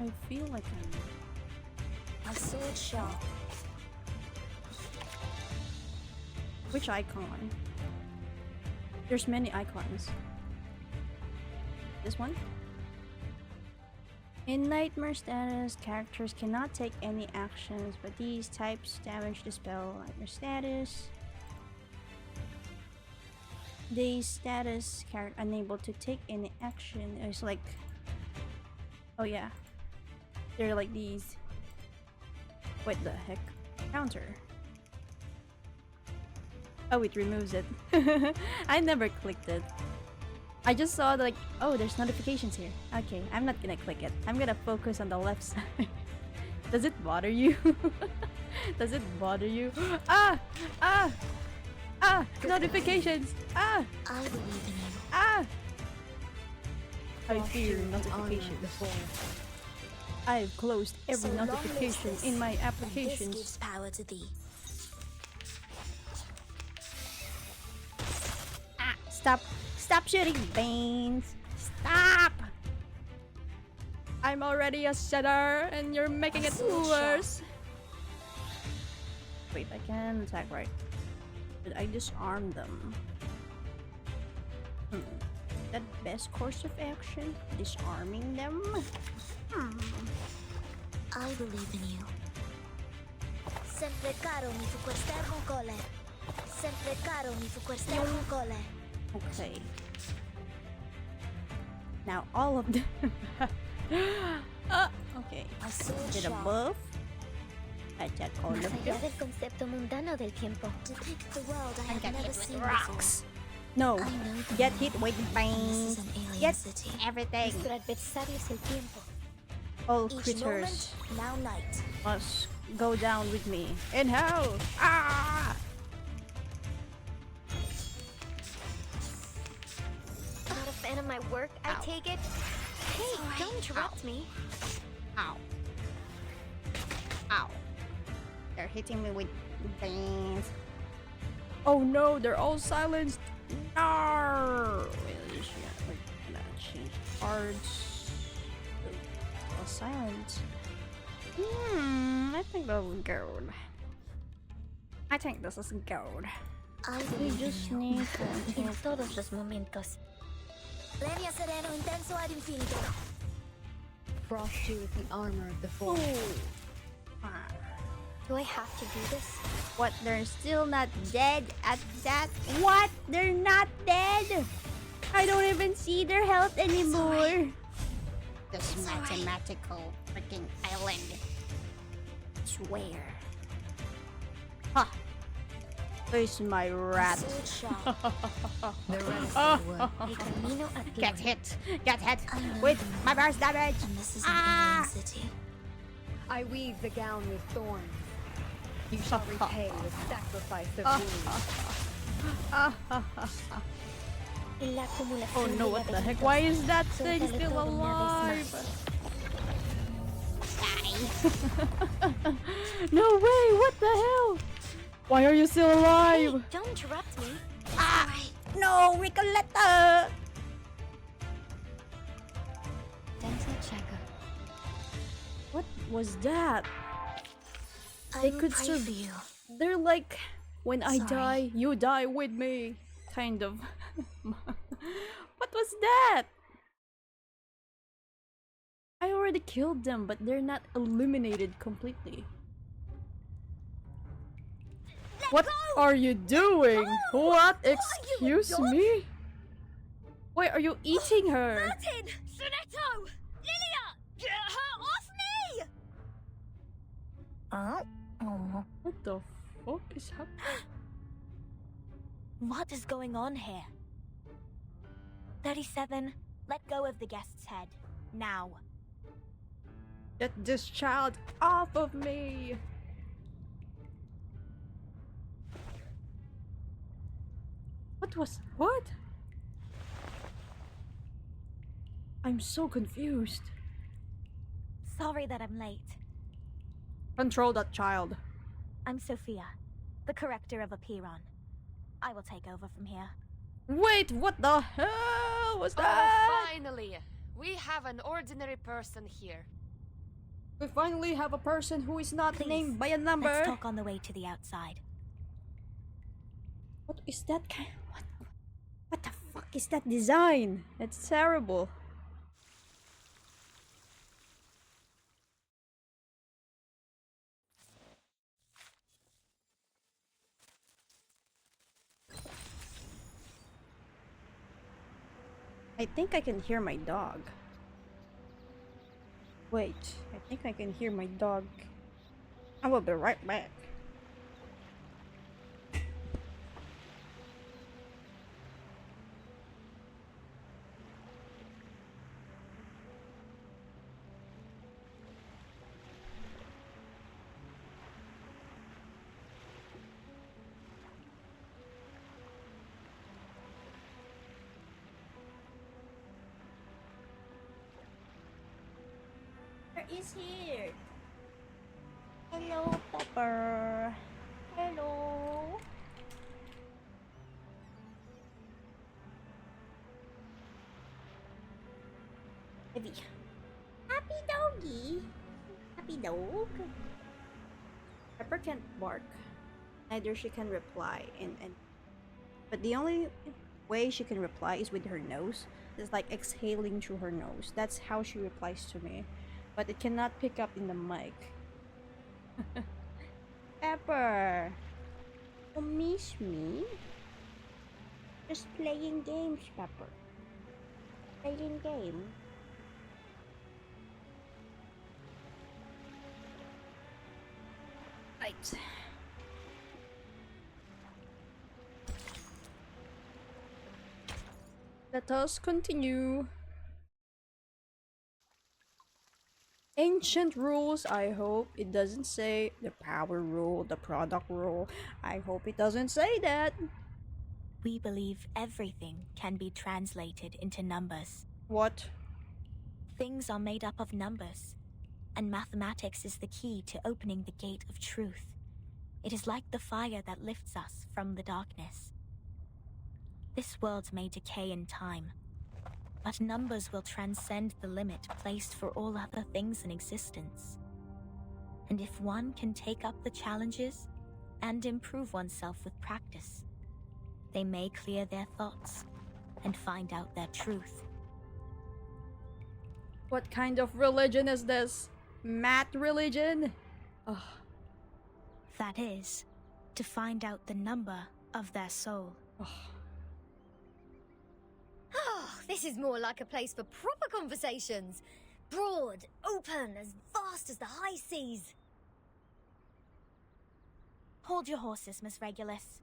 I feel like I'm... A sword shot. Which icon? There's many icons. This one? In Nightmare status, characters cannot take any actions, but these types damage the spell. Nightmare status. These status character unable to take any action. It's like... Oh yeah. They're like these. What the heck? Counter. Oh, it removes it. I never clicked it. I just saw like, oh, there's notifications here. Okay, I'm not gonna click it. I'm gonna focus on the left side. Does it bother you? Does it bother you? Ah! Ah! Ah! Notifications! Ah! I believe in you. Ah! I fear notifications. I've closed every So long notification live in my this, and applications. This gives power to thee. Ah! Stop! Stop shooting beans! Stop! I'm already a setter and you're making it worse. Wait, I can attack right. Did I disarm them? That best course of action? Disarming them? I believe in you. Sempre caro mi fu quest'ermo cole. Sempre caro mi fu quest'ermo cole. Okay. Now all of them. Okay. Did a buff. Attack all of Más them. allá del concepto mundano del tiempo. Depict the world I And have get never hit with seen rocks. before. No. I know the Get world. hit with This bangs. is an alien Get city. everything. Nuestro adversario es el tiempo. All Each creatures moment, now night. must go down with me in hell. Ah! Not a fan of my work, I take it. Hey, don't interrupt me. Ow. Ow. They're hitting me with bangs. Oh no, they're all silenced. No. Wait, we're gonna change cards. All silent. I think that was gold. I think this is gold. I We just need en todos los momentos. Lenia sereno intenso ad infinito. Frost you with the armor of the forge. Do I have to do this? What? They're still not dead at that? What? They're not dead? I don't even see their health anymore. This mathematical freaking island. Swear. Ha! Where's my rat? Get hit! Get hit! With my burst damage! Ah! I weave the gown with thorns. You shall repay with sacrifice of wounds. Oh no, what the heck? Why is that thing still alive? No way! What the hell? Why are you still alive? Hey, don't interrupt me. Ah! No, Ricoletta! Dental checker. What was that? They could for you. They're like, when I Sorry. die, you die with me. Kind of. What was that? I already killed them, but they're not eliminated completely. What are you doing? What? Excuse me? Why are you eating her? Martin! Sonetto! Lilia! Get her off me! What the fuck is happening? What is going on here? 37, let go of the guest's head. Now. Get this child off of me! What? I'm so confused. Sorry that I'm late. Control that child. I'm Sophia, the corrector of Apiron. I will take over from here. Wait, what the hell was Oh, that? finally! We have an ordinary person here. We finally have a person who is not Please, named by a number. Let's talk on the way to the outside. What is that kind? What the fuck is that design? It's terrible. I think I can hear my dog. Wait, I think I can hear my dog. I will be right back. Is here. Hello, Popper. Hello. Heavy. Happy doggy. Happy dog. Pepper can't bark. Neither she can reply. But the only way she can reply is with her nose. It's like exhaling through her nose. That's how she replies to me. But it cannot pick up in the mic. Pepper, you miss me? Just playing games, Pepper. Alien game. Right. Let us continue. Ancient rules. I hope it doesn't say the power rule, the product rule. I hope it doesn't say that. We believe everything can be translated into numbers. What? Things are made up of numbers, and mathematics is the key to opening the gate of truth. It is like the fire that lifts us from the darkness. This world may decay in time, but numbers will transcend the limit placed for all other things in existence. And if one can take up the challenges and improve oneself with practice, they may clear their thoughts and find out their truth. What kind of religion is this? Math religion? Ugh. That is, to find out the number of their soul. Oh, this is more like a place for proper conversations. Broad, open, as vast as the high seas. Hold your horses, Miss Regulus.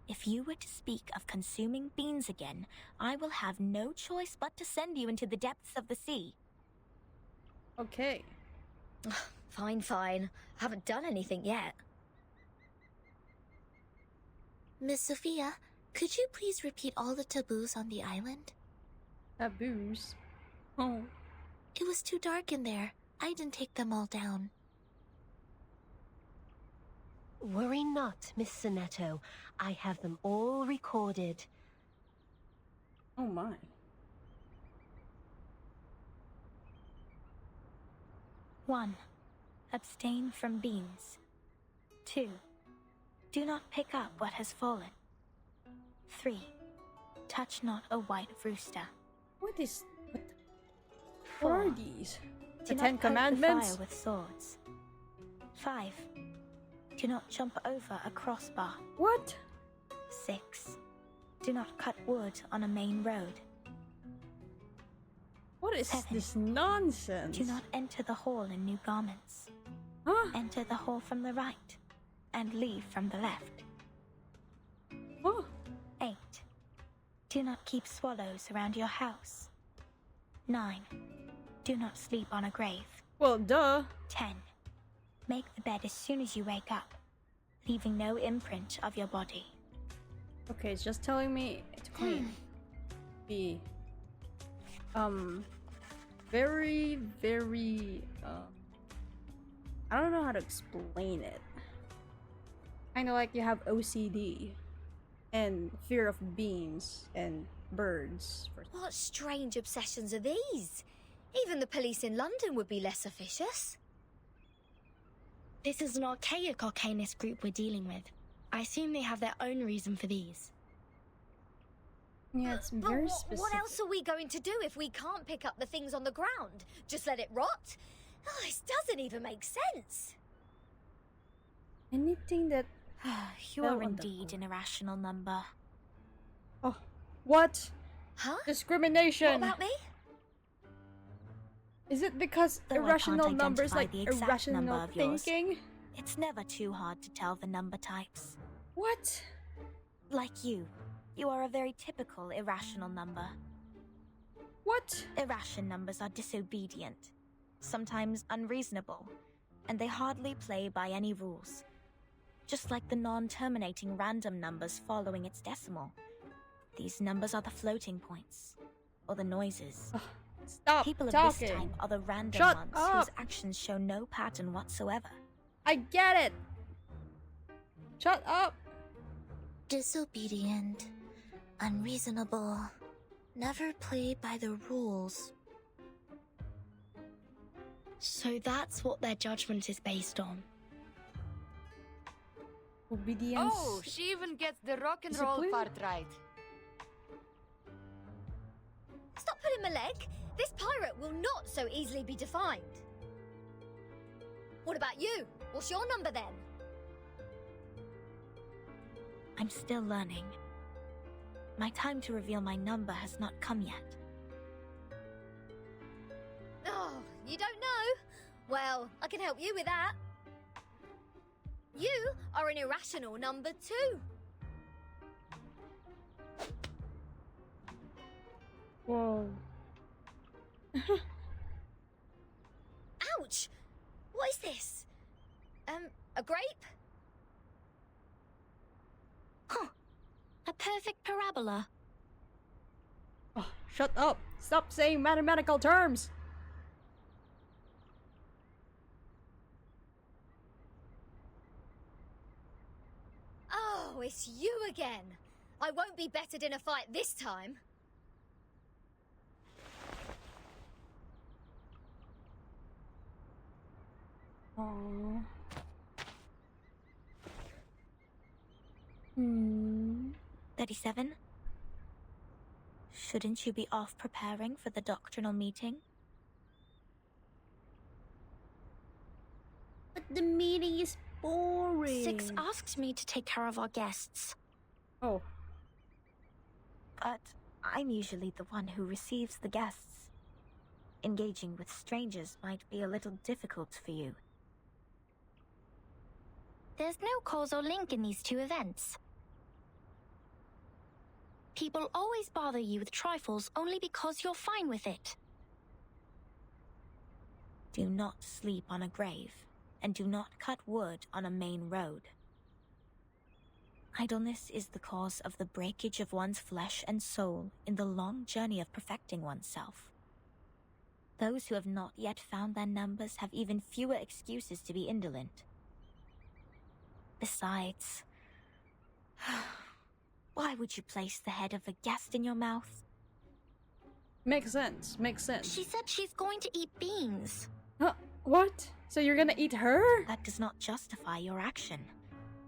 If you were to speak of consuming beans again, I will have no choice but to send you into the depths of the sea. Okay. Fine, fine. I haven't done anything yet. Miss Sophia, could you please repeat all the taboos on the island? Taboos? Oh. It was too dark in there. I didn't take them all down. Worry not, Miss Sonetto. I have them all recorded. Oh my. One, abstain from beans. 2, do not pick up what has fallen. 3, touch not a white rooster. What are these? Do The not Ten poke the Commandments? fire with swords. 5, do not jump over a crossbar. What? 6, do not cut wood on a main road. What is 7, this nonsense? do not enter the hall in new garments. Huh? Enter the hall from the right and leave from the left. Huh? 8, do not keep swallows around your house. 9, do not sleep on a grave. Well, duh. 10, make the bed as soon as you wake up, leaving no imprint of your body. Okay, it's just telling me to clean. Be very, very I don't know how to explain it. Kinda like you have OCD and fear of beans and birds. What strange obsessions are these? Even the police in London would be less officious. This is an archaic arcanist group we're dealing with. I assume they have their own reason for these. Yeah, it's But very specific. what else are we going to do if we can't pick up the things on the ground? Just let it rot? Oh, this doesn't even make sense. Anything that You fell are on the indeed an irrational number. Oh, what? Huh? Discrimination. What about me? Is it because Though I irrational can't numbers identify like the exact number irrational of yours, thinking? It's never too hard to tell the number types. What? Like you are a very typical irrational number. What? Irrational numbers are disobedient, sometimes unreasonable, and they hardly play by any rules. Just like the non-terminating random numbers following its decimal. These numbers are the floating points, or the noises. Stop People of talking. this type are the random Shut ones up. whose actions show no pattern whatsoever. I get it. Shut up. Disobedient, unreasonable, never play by the rules. So that's what their judgment is based on. Obedience. Oh, she even gets the rock and roll Discipline? part right. Stop pulling my leg. This pirate will not so easily be defined. What about you? What's your number then? I'm still learning. My time to reveal my number has not come yet. Oh, you don't know? Well, I can help you with that. You are an irrational number 2. Whoa. Ouch! What is this? A grape? Huh. A perfect parabola. Oh, shut up! Stop saying mathematical terms! Oh, it's you again. I won't be bettered in a fight this time. Aww. 37? Shouldn't you be off preparing for the doctrinal meeting? But the meeting is boring. 6 asked me to take care of our guests. Oh. But I'm usually the one who receives the guests. Engaging with strangers might be a little difficult for you. There's no causal link in these 2 events. People always bother you with trifles only because you're fine with it. Do not sleep on a grave, and do not cut wood on a main road. Idleness is the cause of the breakage of one's flesh and soul in the long journey of perfecting oneself. Those who have not yet found their numbers have even fewer excuses to be indolent. Besides, why would you place the head of a guest in your mouth? Makes sense, makes sense. She said she's going to eat beans. Huh? What? So you're gonna eat her? That does not justify your action.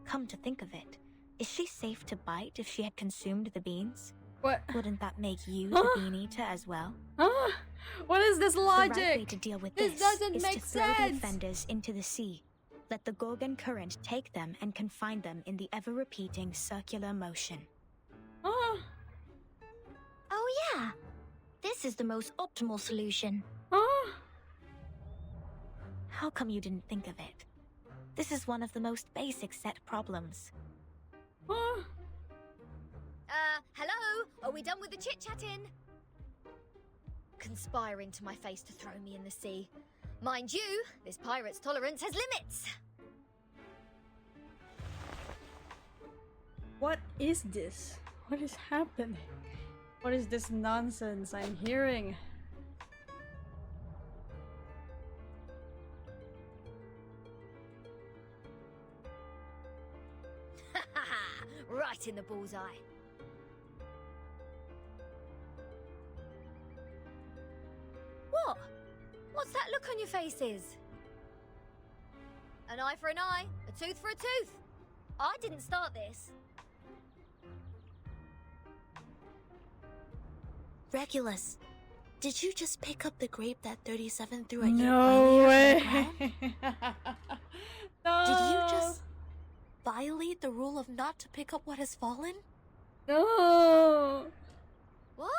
Come to think of it, is she safe to bite if she had consumed the beans? What? Wouldn't that make you the bean eater as well? Huh? What is this logic? The right way to deal with this doesn't is make to throw the sense. offenders into the sea. Let the Gorgon current take them and confine them in the ever-repeating circular motion. Huh? Oh yeah, this is the most optimal solution. Huh? How come you didn't think of it? This is one of the most basic set problems. Huh? Hello? Are we done with the chit-chatting? Conspiring to my face to throw me in the sea. Mind you, this pirate's tolerance has limits. What is this? What is happening? What is this nonsense I'm hearing? Right in the bullseye. What? What's that look on your faces? An eye for an eye, a tooth for a tooth. I didn't start this. Regulus, did you just pick up the grape that 37 threw at you? No way! No! Did you just violate the rule of not to pick up what has fallen? No! What?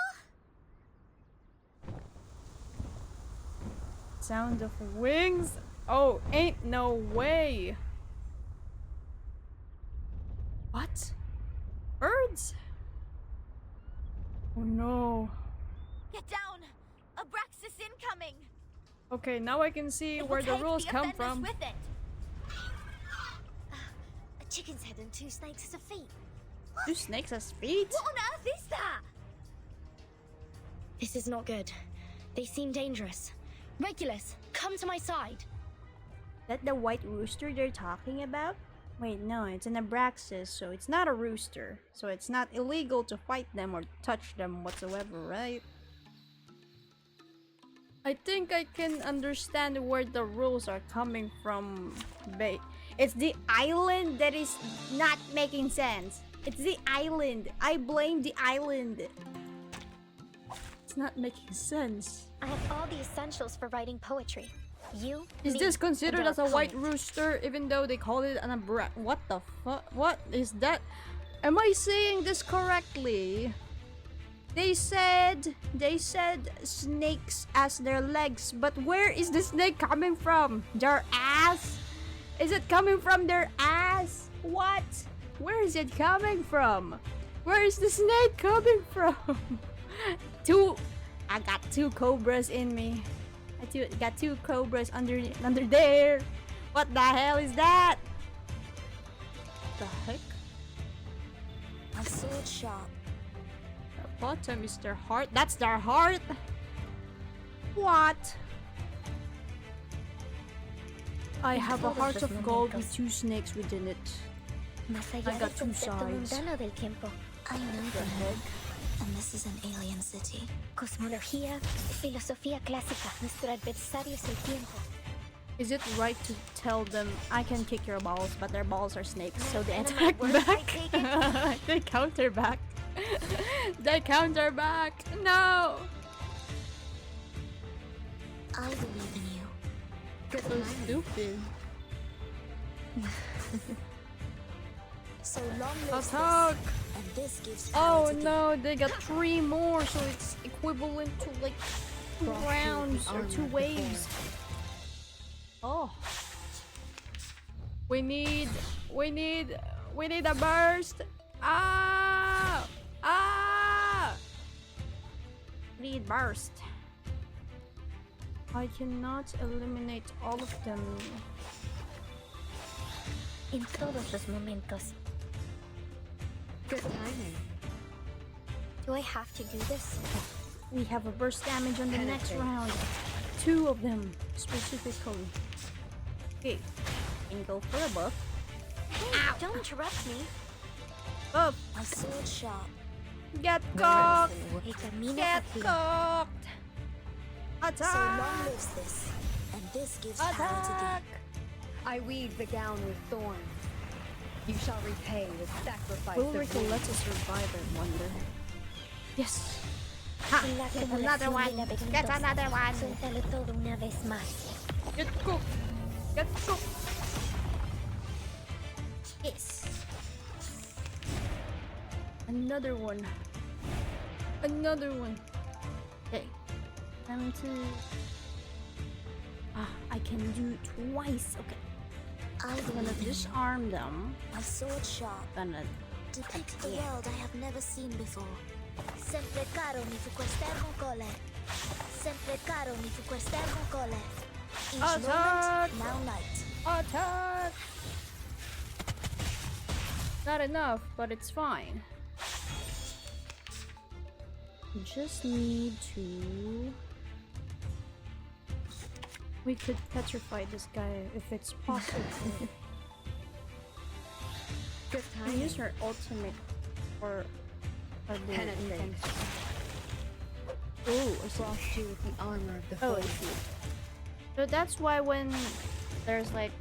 Sound of wings? Oh, ain't no way! What? Birds? Oh no. Get down! Abraxas incoming! Okay, now I can see where the rules come from. With it. A chicken's head and 2 snakes as a feet. 2 snakes as feet? What on earth is that? This is not good. They seem dangerous. Regulus, come to my side. That the white rooster they're talking about? Wait, no, it's an abraxas, so it's not a rooster. So it's not illegal to fight them or touch them whatsoever, right? I think I can understand where the rules are coming from. It's the island that is not making sense. It's the island. I blame the island. It's not making sense. I have all the essentials for writing poetry. You, Is me, this considered and as a our white poet. rooster even though they call it an abra— What the fuck? What is that? Am I saying this correctly? They said snakes as their legs, but where is the snake coming from? Their ass? Is it coming from their ass? What? Where is it coming from? Where is the snake coming from? I got two cobras in me. Got two cobras under there. What the hell is that? The heck? A sword sharp. The bottom is their heart. That's their heart. What? I have a heart of gold with two snakes within it. I got two sides. I know the heck. And this is an alien city. Cosmología, filosofía clásica. Nuestro adversario es el tiempo. Is it right to tell them I can kick your balls, but their balls are snakes, so they attack back? They counter back. They counter back. No. I believe in you. So stupid. So long live Attack! this, and this gives Oh power to no, they got 3 more, so it's equivalent to like 2 rounds or 2 waves. Oh. We need a burst. Ah! Ah! Need burst. I cannot eliminate all of them. En todos los momentos. Good timing. Do I have to do this? We have a burst damage on the next round. 2 of them specifically. Okay, can go for a buff. Hey, don't interrupt me. Buff. A sword sharp. Get cocked. Get cocked. Attack. So long lives this, and this gives power to thee. I weave the gown with thorns. You shall repay with sacrifice Will of Rico wounds. let us survive, I wonder? Yes. Ha! Get another one. Get another one. Suéltalo todo una vez más. Get cooked. Get cooked. Yes. Another one. Another one. Okay. Time to... I can do twice. Okay. I'm gonna disarm them. A sword sharp. Gonna depict the world I have never seen before. Sempre caro mi fu quest'ermo cole. Sempre caro mi fu quest'ermo cole. Each Attack! moment, now night. Attack! Not enough, but it's fine. Just need to... We could petrify this guy if it's possible. Good I timing. use her ultimate for the Penetrate. Ooh, Frost you with the armor of the oh, I foe. see. So that's why when there's like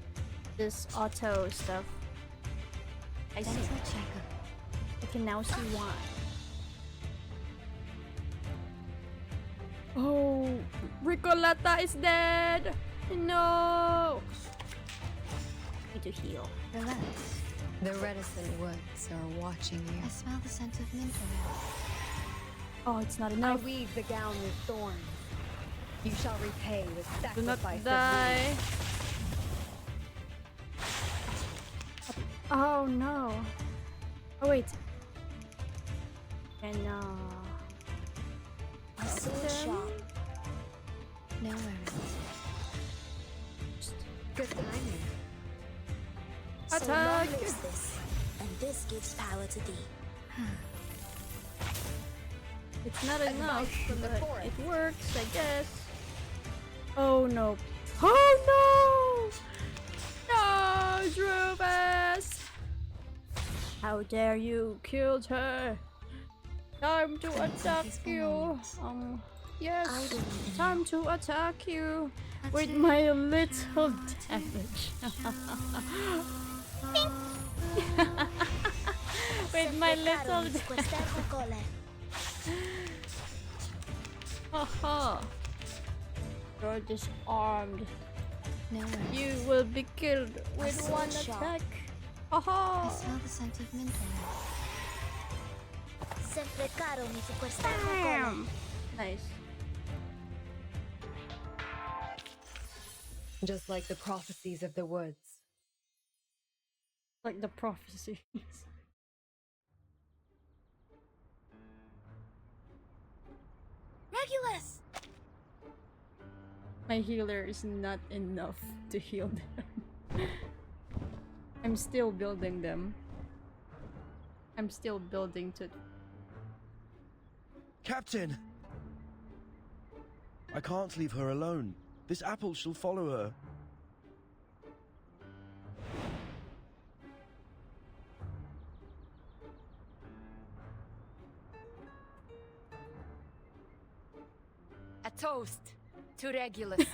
this auto stuff, I see. I can now see why. Oh, Ricolata is dead! No! Need to heal. Relax. The reticent woods are watching you. I smell the scent of mint Oh, it's not I enough. weave the gown with thorns. You shall repay with Do not sacrifice of die. wounds. Oh no. Oh wait. And A sword sharp. No worries. Good timing. So long Attack! lives this, and this gives power to thee. It's not enough, from the but forest. it works, I guess. Oh no. Oh no! No, Drubus! How dare you killed her? Time to attack you. Yes, time to attack you with my little damage. With my little damage. Haha. You're disarmed. No worries. You will be killed with sword one shot. attack. Haha. I smell the scent of mint sempre caro mi su questa cola. Bam! Nice. Just like the prophecies of the woods. Like the prophecies. Regulus! My healer is not enough to heal them. I'm still building them. I'm still building to... Captain! I can't leave her alone. This apple shall follow her. A toast to Regulus.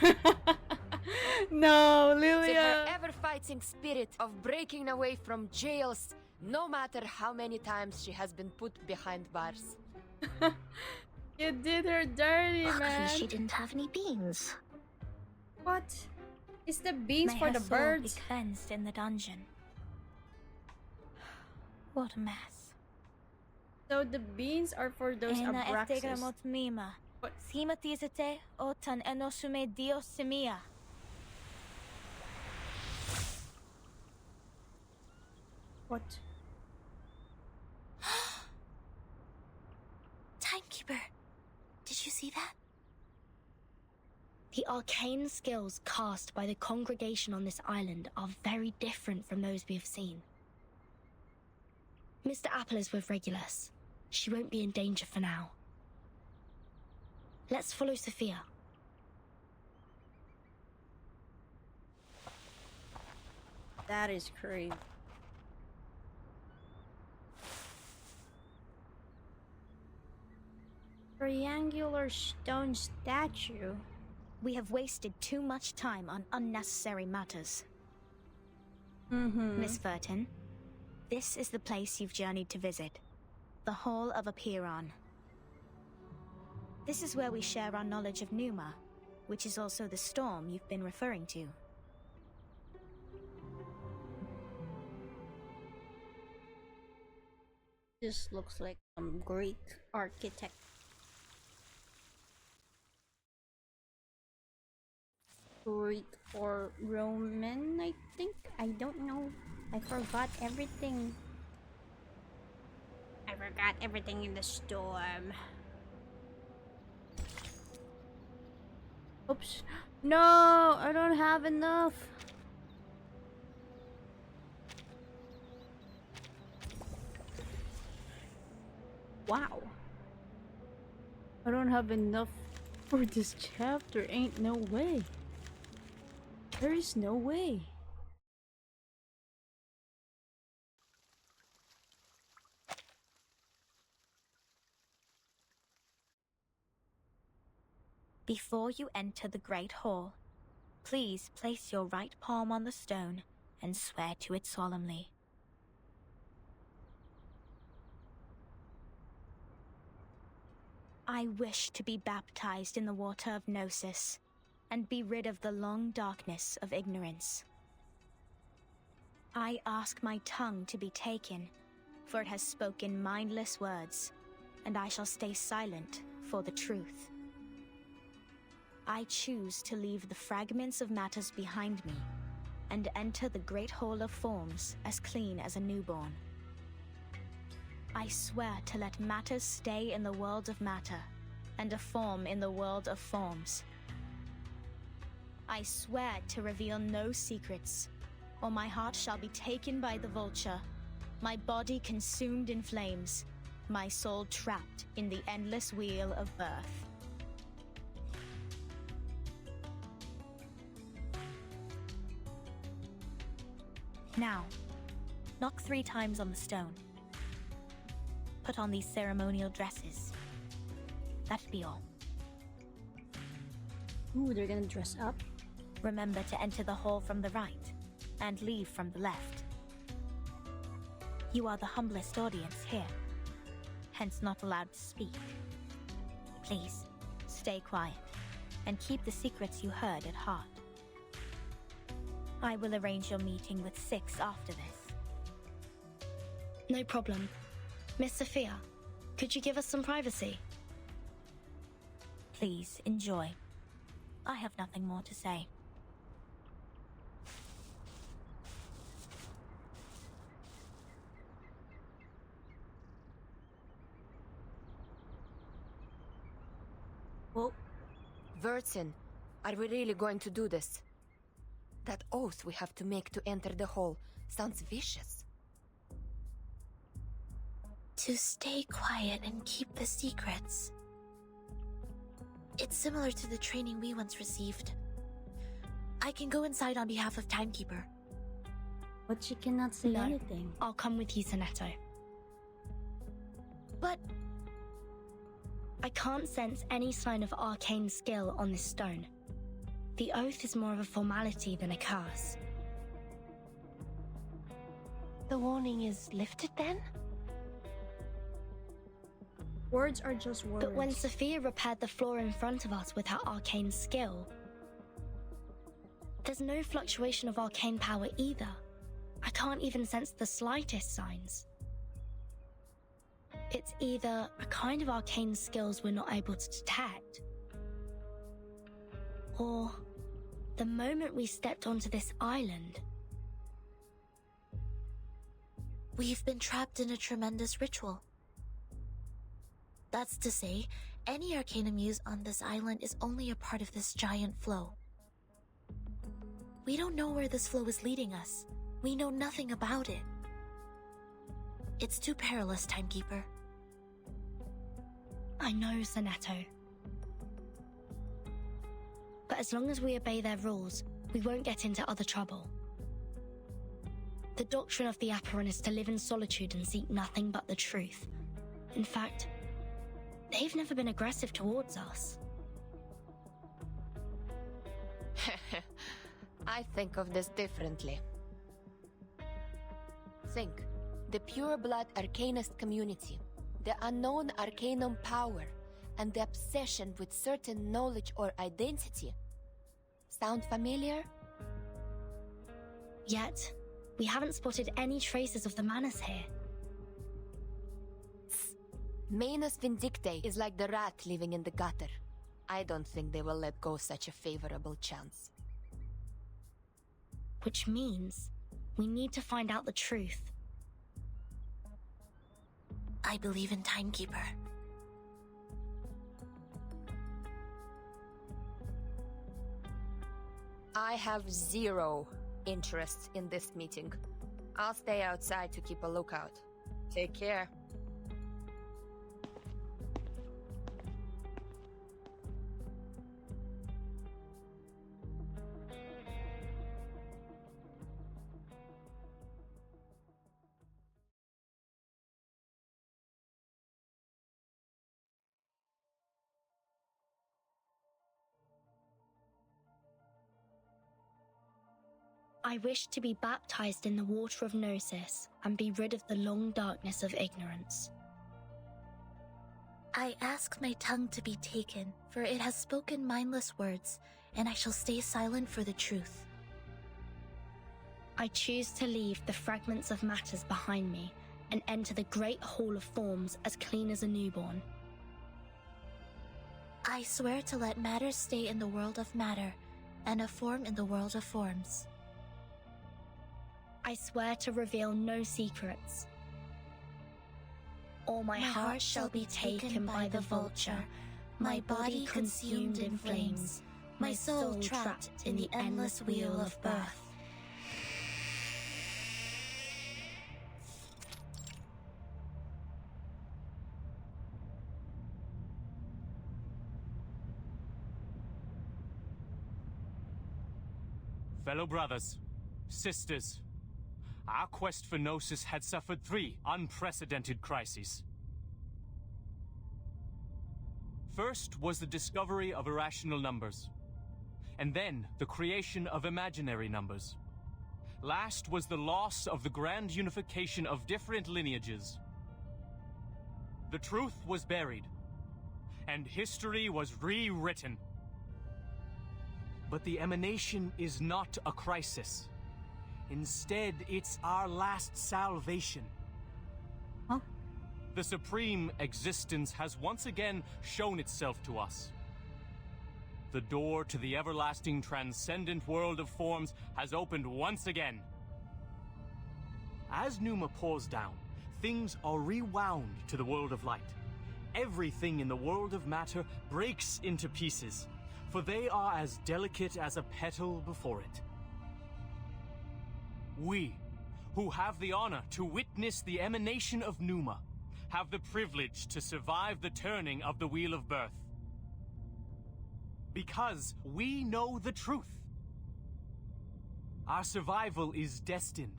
No, To Lilia! her ever-fighting spirit of breaking away from jails, no matter how many times she has been put behind bars. You did her dirty, Luckily, man! she didn't have any beans. What? It's the beans May for her the soul birds. be cleansed in the dungeon. What a mess. So the beans are for those Ena abraxas. eftegramot mima. What? Simatizete otan enosume dios semia. What? Timekeeper, did you see that? The arcane skills cast by the congregation on this island are very different from those we have seen. Mr. Apple is with Regulus. She won't be in danger for now. Let's follow Sophia. That is crazy. Triangular stone statue. We have wasted too much time on unnecessary matters. Mm-hmm. Miss Furton, this is the place you've journeyed to visit. The Hall of Apiron. This is where we share our knowledge of Numa, which is also the storm you've been referring to. This looks like some Greek architect. Greek or Roman, I think. I don't know. I forgot everything. I forgot everything in the storm. Oops. No, I don't have enough. Wow. I don't have enough for this chapter. Ain't no way. There is no way. Before you enter the Great Hall, please place your right palm on the stone and swear to it solemnly. I wish to be baptized in the water of Gnosis and be rid of the long darkness of ignorance. I ask my tongue to be taken, for it has spoken mindless words, and I shall stay silent for the truth. I choose to leave the fragments of matters behind me and enter the Great Hall of Forms as clean as a newborn. I swear to let matters stay in the world of matter and a form in the world of forms. I swear to reveal no secrets, or my heart shall be taken by the vulture, my body consumed in flames, my soul trapped in the endless wheel of birth. Now, knock 3 times on the stone. Put on these ceremonial dresses. That'd be all. Ooh, they're gonna dress up. Remember to enter the hall from the right and leave from the left. You are the humblest audience here, hence not allowed to speak. Please, stay quiet and keep the secrets you heard at heart. I will arrange your meeting with 6 after this. No problem. Miss Sophia, Could you give us some privacy? Please, enjoy. I have nothing more to say. Well, Vertin, are we really going to do this? That oath we have to make to enter the hall sounds vicious. To stay quiet and keep the secrets. It's similar to the training we once received. I can go inside on behalf of Timekeeper. But she cannot say anything. I'll come with you, Sonetto. But I can't sense any sign of arcane skill on this stone. The oath is more of a formality than a curse. The warning is lifted then? Words are just words. But when Sophia repaired the floor in front of us with her arcane skill, there's no fluctuation of arcane power either. I can't even sense the slightest signs. It's either a kind of arcane skills we're not able to detect, or the moment we stepped onto this island, we've been trapped in a tremendous ritual. That's to say, any arcanum used on this island is only a part of this giant flow. We don't know where this flow is leading us. We know nothing about it. It's too perilous, Timekeeper. I know, Sonetto. But as long as we obey their rules, we won't get into other trouble. The doctrine of the Apparan is to live in solitude and seek nothing but the truth. In fact, they've never been aggressive towards us. I think of this differently. Think, the pure blood arcanist community, the unknown arcanum power, and the obsession with certain knowledge or identity. Sound familiar? Yet, we haven't spotted any traces of the Manus here. Manus Vindictae is like the rat living in the gutter. I don't think they will let go such a favorable chance. Which means we need to find out the truth. I believe in Timekeeper. I have zero interest in this meeting. I'll stay outside to keep a lookout. Take care. I wish to be baptized in the water of Gnosis and be rid of the long darkness of ignorance. I ask my tongue to be taken, for it has spoken mindless words, and I shall stay silent for the truth. I choose to leave the fragments of matters behind me and enter the great hall of forms as clean as a newborn. I swear to let matter stay in the world of matter, and a form in the world of forms. I swear to reveal no secrets. Or my heart shall be taken by the vulture, my body consumed in flames, my soul trapped in the endless wheel of birth. Fellow brothers, sisters, our quest for Gnosis had suffered 3 unprecedented crises. First was the discovery of irrational numbers, and then the creation of imaginary numbers. Last was the loss of the grand unification of different lineages. The truth was buried, and history was rewritten. But the emanation is not a crisis. Instead, it's our last salvation. Huh? The supreme existence has once again shown itself to us. The door to the everlasting transcendent world of forms has opened once again. As Numa pours down, things are rewound to the world of light. Everything in the world of matter breaks into pieces, for they are as delicate as a petal before it. We, who have the honor to witness the emanation of Numa, have the privilege to survive the turning of the Wheel of Birth. Because we know the truth. Our survival is destined.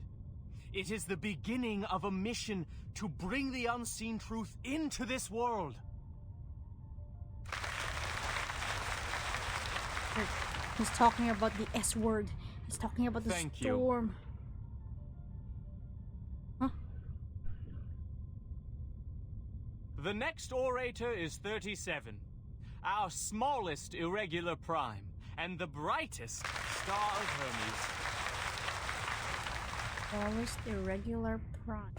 It is the beginning of a mission to bring the unseen truth into this world. He's talking about the S word. He's talking about the Thank storm. Huh? The next orator is 37, our smallest irregular prime, and the brightest star of Hermes. Smallest irregular prime.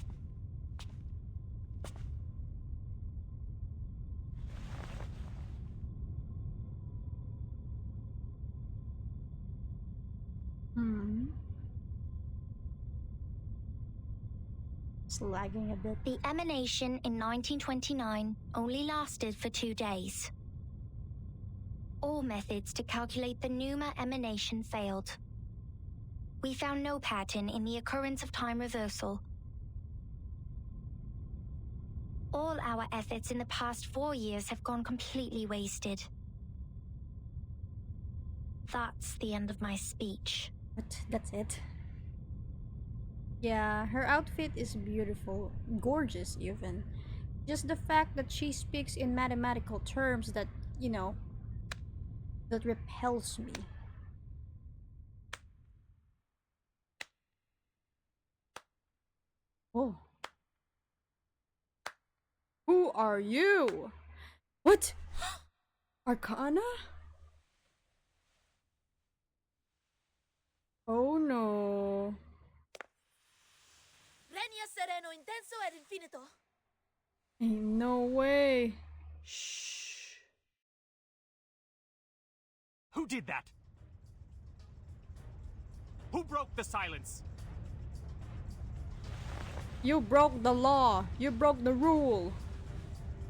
It's lagging a bit. The emanation in 1929 only lasted for 2 days. All methods to calculate the Numa emanation failed. We found no pattern in the occurrence of time reversal. All our efforts in the past 4 years have gone completely wasted. That's the end of my speech. But that's it. Yeah, her outfit is beautiful, gorgeous even. Just the fact that she speaks in mathematical terms that, you know, that repels me. Oh. Who are you? What? Arcana? Oh no. Regna sereno intenso ed infinito. Ain't no way. Shh. Who did that? Who broke the silence? You broke the law. You broke the rule.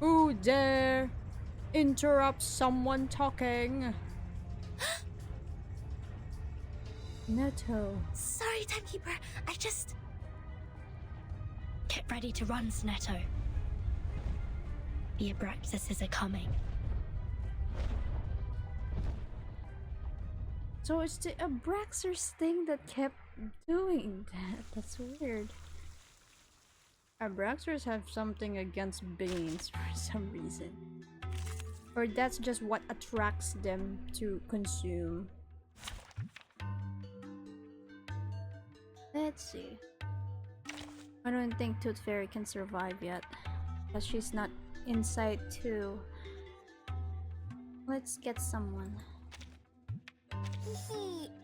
Who dare interrupt someone talking? Neto. Sorry, Timekeeper. I just... Get ready to run, Snetto. The Abraxases are coming. So it's the Abraxas thing that kept doing that. That's weird. Abraxas have something against beings for some reason. Or that's just what attracts them to consume. Let's see. I don't think Tooth Fairy can survive yet. Because she's not inside 2. Let's get someone.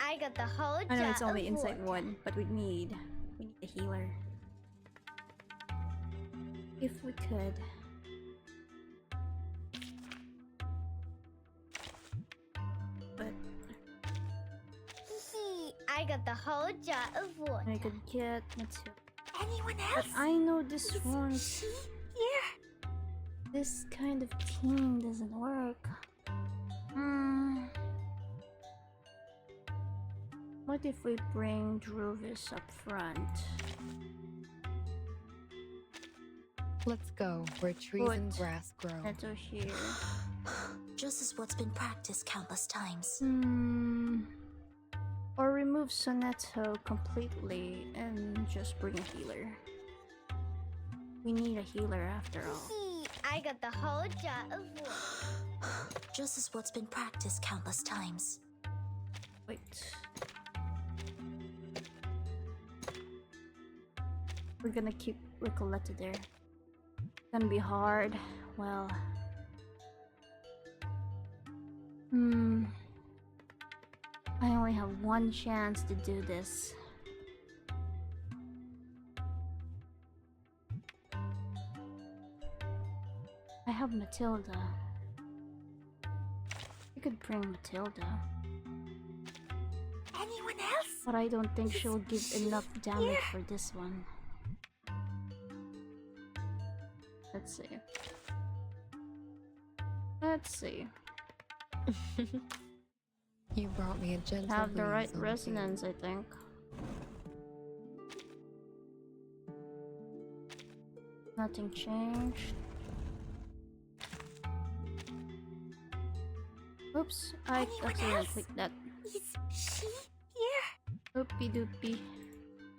I got the whole I know it's jar only of inside water. 1, but we need a healer. If we could. But I got the whole jar of water. I could get Matsu. Anyone But else? I know this one's Here. this kind of team doesn't work. What if we bring Druvis up front? Let's go where trees and grass grow. Neto here. Just as what's been practiced countless times. Or remove Sonetto completely and just bring a healer. We need a healer after all. I got the whole jar of water. Just as what's been practiced countless times. Wait. We're gonna keep Ricoletta there. It's gonna be hard. Well. I only have one chance to do this. Matilda. We could bring Matilda. Anyone else? But I don't think she'll give enough damage for this one. Let's see. Let's see. You brought me a gentle Have the breeze right on resonance, I think. Nothing changed. Oops, I accidentally clicked that. Is she here? Oopie doopie.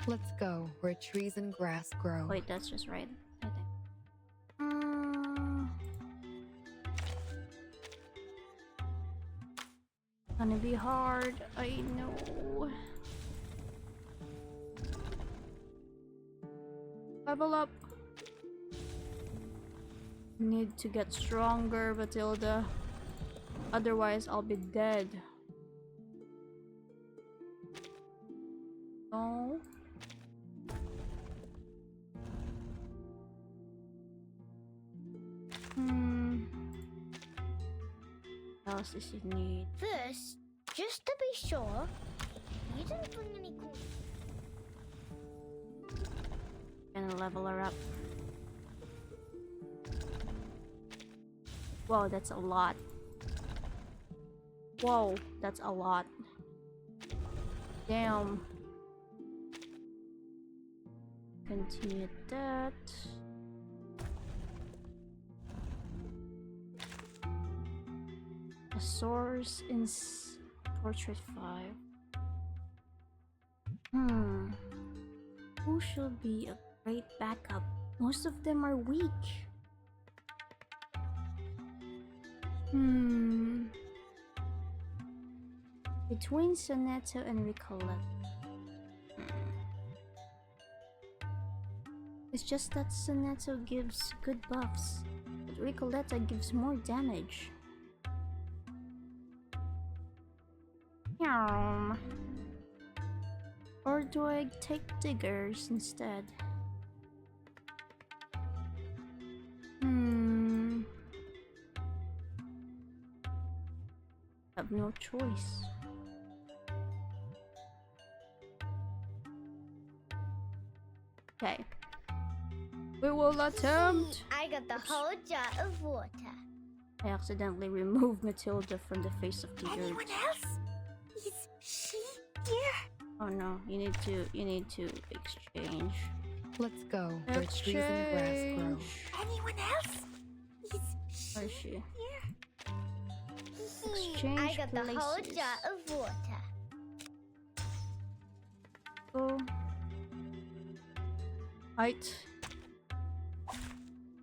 Let's go where trees and grass grow. Wait, that's just right, I think. Gonna be hard, I know. Level up. Need to get stronger, Matilda. Otherwise, I'll be dead. No. What else does he need? First, just to be sure, you didn't bring any cool. Gonna level her up. Whoa, that's a lot. Whoa, that's a lot. Damn. Continue that. A source in Portrait 5. Who should be a great backup? Most of them are weak. Between Sonetto and Ricoletta. It's just that Sonetto gives good buffs, but Ricoletta gives more damage. Or do I take Diggers instead? Have no choice. Okay. We will attempt. I got the whole jar of water. I accidentally removed Matilda from the face of the Anyone earth. else? Is she here? Oh no, you need to exchange. Let's go where trees and grass grow. Anyone else? Is she Where is she? here? Exchange I got the whole places. jar of water. Go. Right.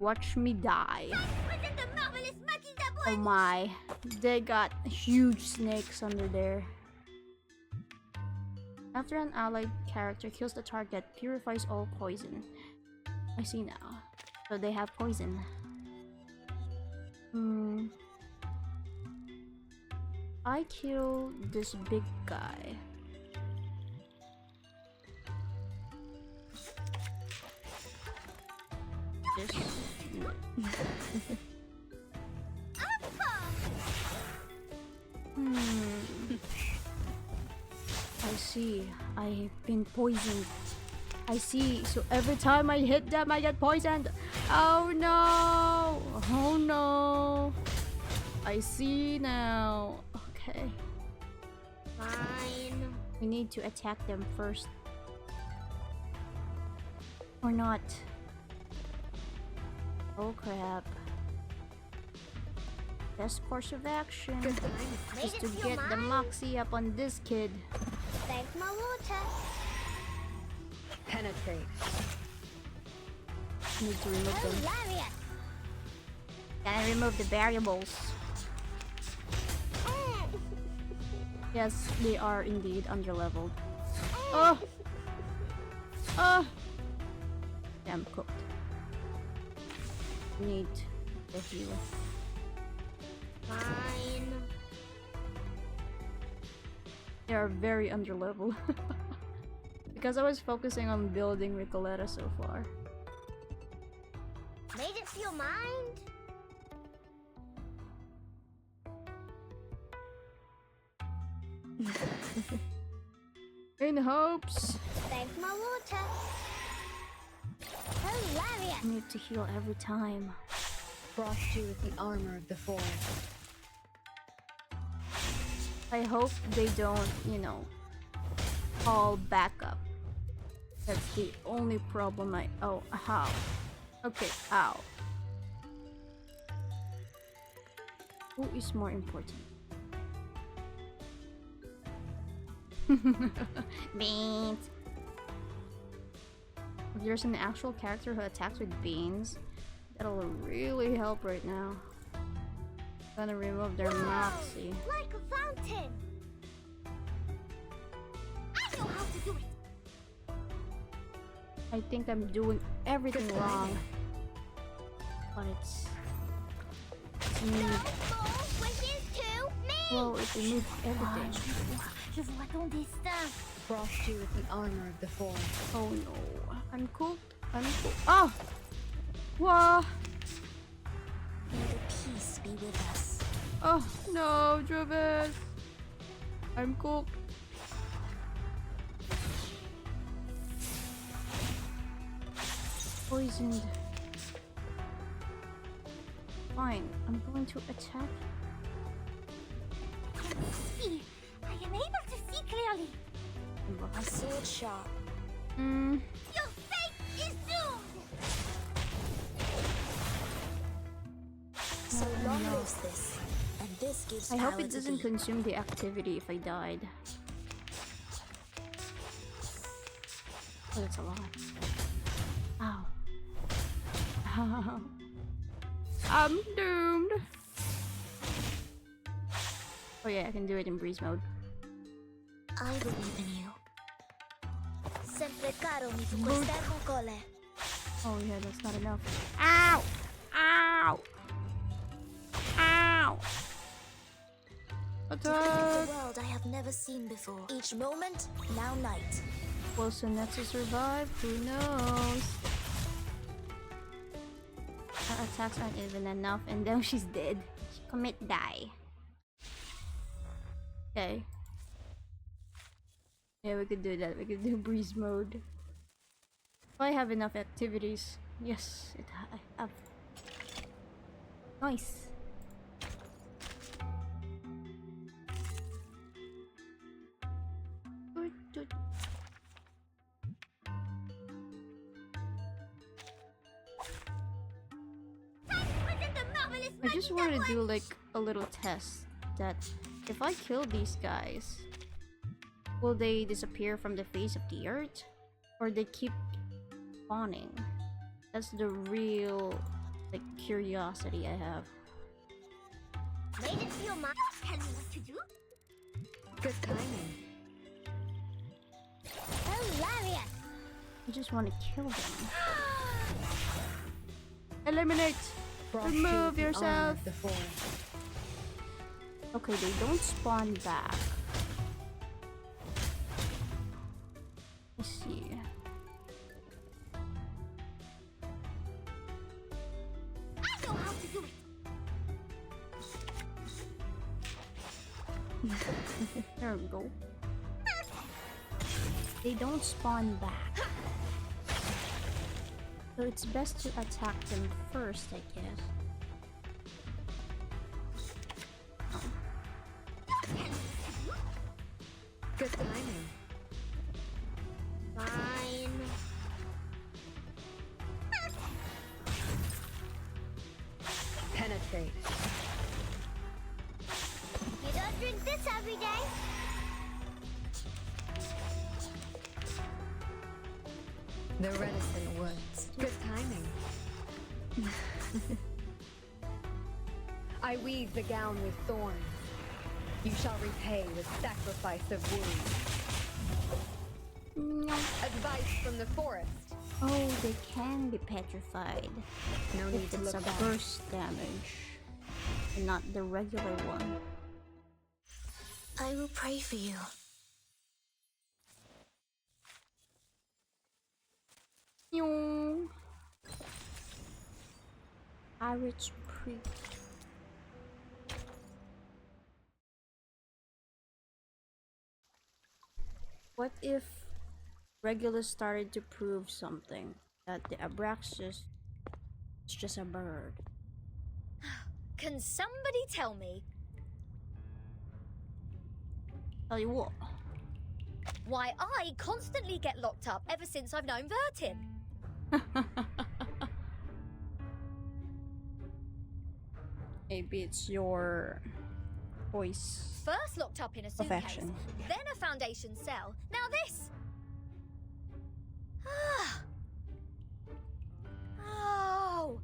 Watch me die. Wasn't the marvelous monkey that Oh my. They got huge snakes under there. After an allied character kills the target, purifies all poison. I see now. So they have poison. I kill this big guy. This. I see. I've been poisoned. I see. So every time I hit them, I get poisoned. Oh no! Oh no! I see now. Okay. Fine. We need to attack them first. Or not. Oh crap. Best course of action is to get the Moxie up on this kid. Thanks, my water. Penetrate. Need to remove them. Hilarious. Gotta remove the variables. Yes, they are indeed underleveled. Oh! Oh! Damn, cooked. Need the heal. Fine. They are very underleveled. Because I was focusing on building Ricoletta so far. Made it to your mind? In hopes. Thanks, my water. Hilarious. I need to heal every time. Frost you with the armor of the forest. I hope they don't, you know, call backup. That's the only problem I... Oh, how? Okay, ow. Who is more important? Beans. If there's an actual character who attacks with beans, that'll really help right now. Gonna remove their moxie. Like a fountain. I know how to do it. I think I'm doing everything wrong. But it's me. Well, it removed everything. Je vois ton destin. Frost you with the armor of the forest. Oh no. I'm cooked. I'm cooked. Oh! Whoa! May the peace be with us. Oh no, Travis! I'm cooked. Poisoned. Fine, I'm going to attack. See, I am able to see clearly. A sword sharp. Your fate is doomed. So long lives this, and this gives I power hope it to doesn't be. consume the activity if I died. Oh, that's a lot. Ow. Ow. I'm doomed. Oh yeah, I can do it in breeze mode. I believe in you. Sempre caro mi tu questa cole. Oh yeah, that's not enough. Ow! Ow! Ow! To Attack! the world I have never seen before. Each moment, now night. Will Sonetsu survive? Who knows? Her attacks aren't even enough, and then she's dead. She commit die. Okay. Yeah, we could do that. We could do breeze mode. If I have enough activities. Yes, I have. Nice. I just wanted to do like a little test that if I kill these guys, will they disappear from the face of the earth or they keep spawning? That's the real like curiosity I have. Made it to your mind. Tell me what to do. Good timing. Hilarious. I just want to kill them. Eliminate! Frost Remove you with the armor yourself! of the forest. Okay, they don't spawn back. Let's see. I know how to do it. There we go. They don't spawn back. So it's best to attack them first, I guess. Good timing. Fine. Penetrate. You don't drink this every day. The reticent woods. Good timing. I weave the gown with thorns. You shall repay with sacrifice of wounds. Advice from the forest. Oh, they can be petrified. No need if to it's look a back. burst damage, and not the regular one. I will pray for you. Pirate's Priest. What if Regulus started to prove something? That the Abraxas is just a bird. Can somebody tell me Tell you what. why I constantly get locked up ever since I've known Vertin? Maybe it's your voice. First locked up in a suitcase, Affection. then a Foundation cell, now this! Oh,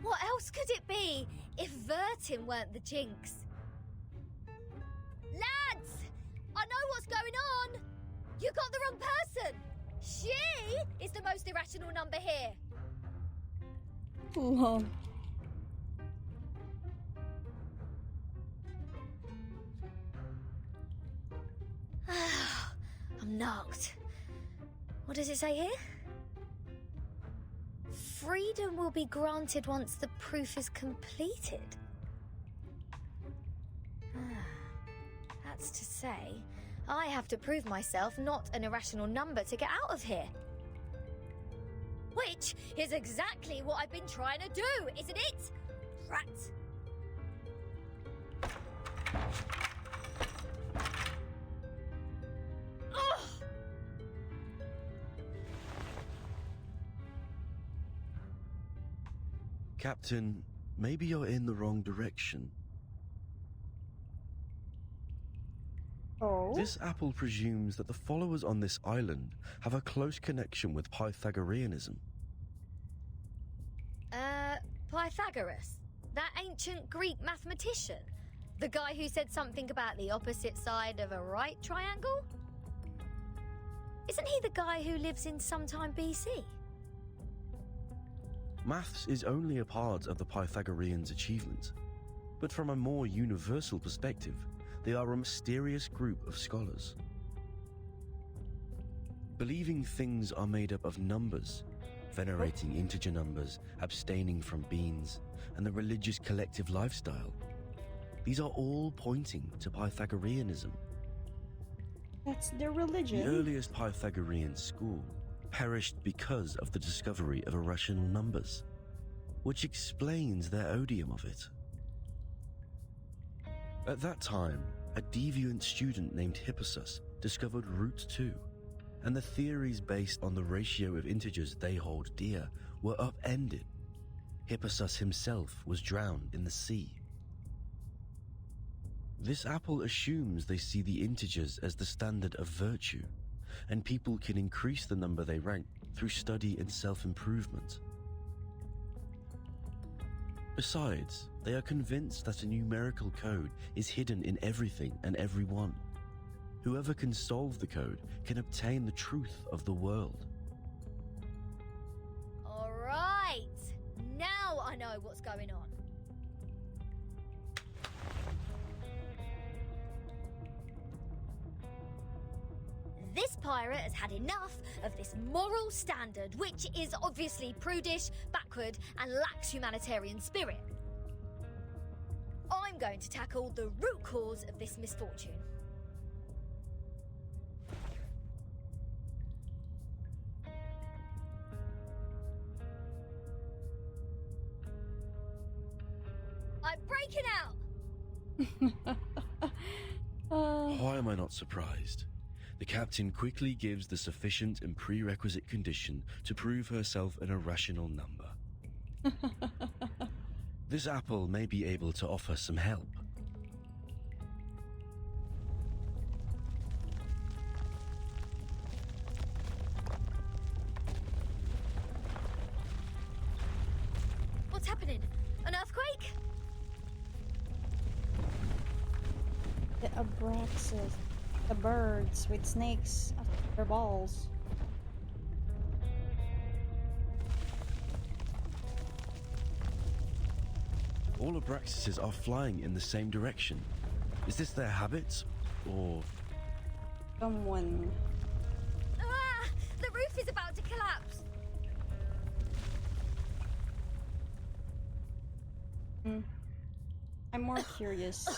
what else could it be if Vertin weren't the jinx? Lads! I know what's going on! You got the wrong person! She is the most irrational number here! Lol. I'm knocked. What does it say here? Freedom will be granted once the proof is completed. That's to say, I have to prove myself not an irrational number to get out of here. Which is exactly what I've been trying to do, isn't it? Rat. Captain, maybe you're in the wrong direction. Oh? This apple presumes that the followers on this island have a close connection with Pythagoreanism. Pythagoras? That ancient Greek mathematician? The guy who said something about the opposite side of a right triangle? Isn't he the guy who lives in sometime BC? Maths is only a part of the Pythagoreans' achievement, but from a more universal perspective, they are a mysterious group of scholars. Believing things are made up of numbers, venerating integer numbers, abstaining from beans, and the religious collective lifestyle, these are all pointing to Pythagoreanism. That's their religion. The earliest Pythagorean school perished because of the discovery of irrational numbers, which explains their odium of it. At that time, a deviant student named Hippasus discovered root 2, and the theories based on the ratio of integers they hold dear were upended. Hippasus himself was drowned in the sea. This apple assumes they see the integers as the standard of virtue, and people can increase the number they rank through study and self-improvement. Besides, they are convinced that a numerical code is hidden in everything and everyone. Whoever can solve the code can obtain the truth of the world. All right, now I know what's going on. This pirate has had enough of this moral standard, which is obviously prudish, backward, and lacks humanitarian spirit. I'm going to tackle the root cause of this misfortune. I'm breaking out! Why am I not surprised? The captain quickly gives the sufficient and prerequisite condition to prove herself an irrational number. This apple may be able to offer some help. What's happening? An earthquake? The Abraxas. The birds with snakes after their balls. All Abraxases are flying in the same direction. Is this their habit, or... Someone... Ah! The roof is about to collapse! I'm more curious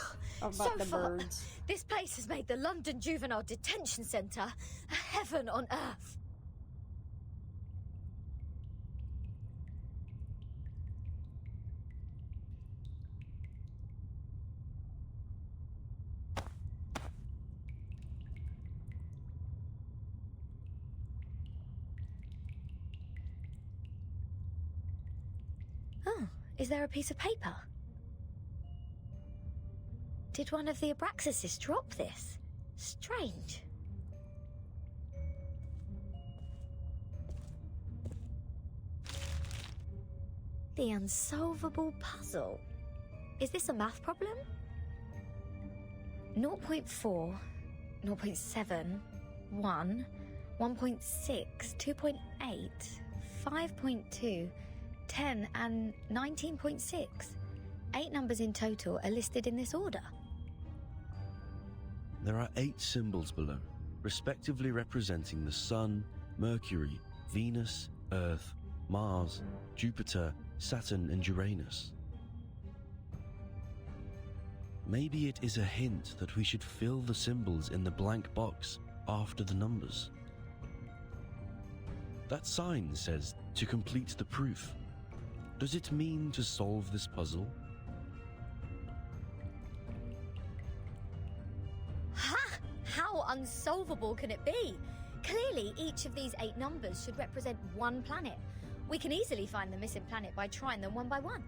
about So the far, birds. this place has made the London Juvenile Detention Centre a heaven on earth. Oh, is there a piece of paper? Did one of the Abraxases drop this? Strange. The unsolvable puzzle. Is this a math problem? 0.4, 0.7, 1, 1.6, 2.8, 5.2, 10, and 19.6. 8 numbers in total are listed in this order. There are 8 symbols below, respectively representing the Sun, Mercury, Venus, Earth, Mars, Jupiter, Saturn, and Uranus. Maybe it is a hint that we should fill the symbols in the blank box after the numbers. That sign says to complete the proof. Does it mean to solve this puzzle? Ha! How unsolvable can it be? Clearly, each of these 8 numbers should represent one planet. We can easily find the missing planet by trying them one by one.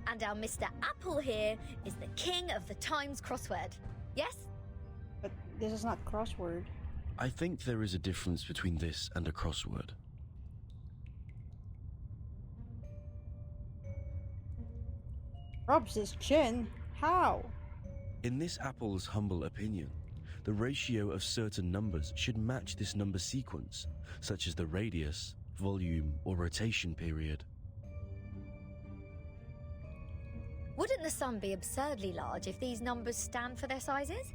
And our Mr. Apple here is the king of the Times crossword. Yes? But this is not crossword. I think there is a difference between this and a crossword. Rubs his chin. How? In this apple's humble opinion, the ratio of certain numbers should match this number sequence, such as the radius, volume, or rotation period. Wouldn't the sun be absurdly large if these numbers stand for their sizes?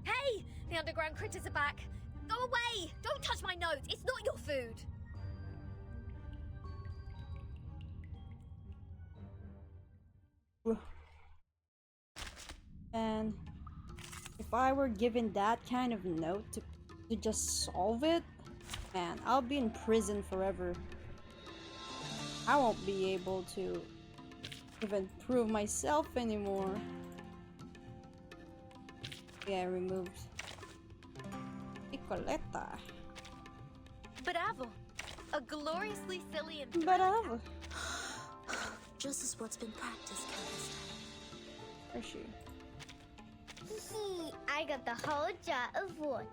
Hey! The underground critters are back! Go away! Don't touch my notes! It's not your food! And if I were given that kind of note to just solve it, man, I'll be in prison forever. I won't be able to even prove myself anymore. Yeah, removed. Picoletta. Bravo! A gloriously silly and Bravo! Just as what's been practiced, Countess. Where's she? I got the whole jar of water.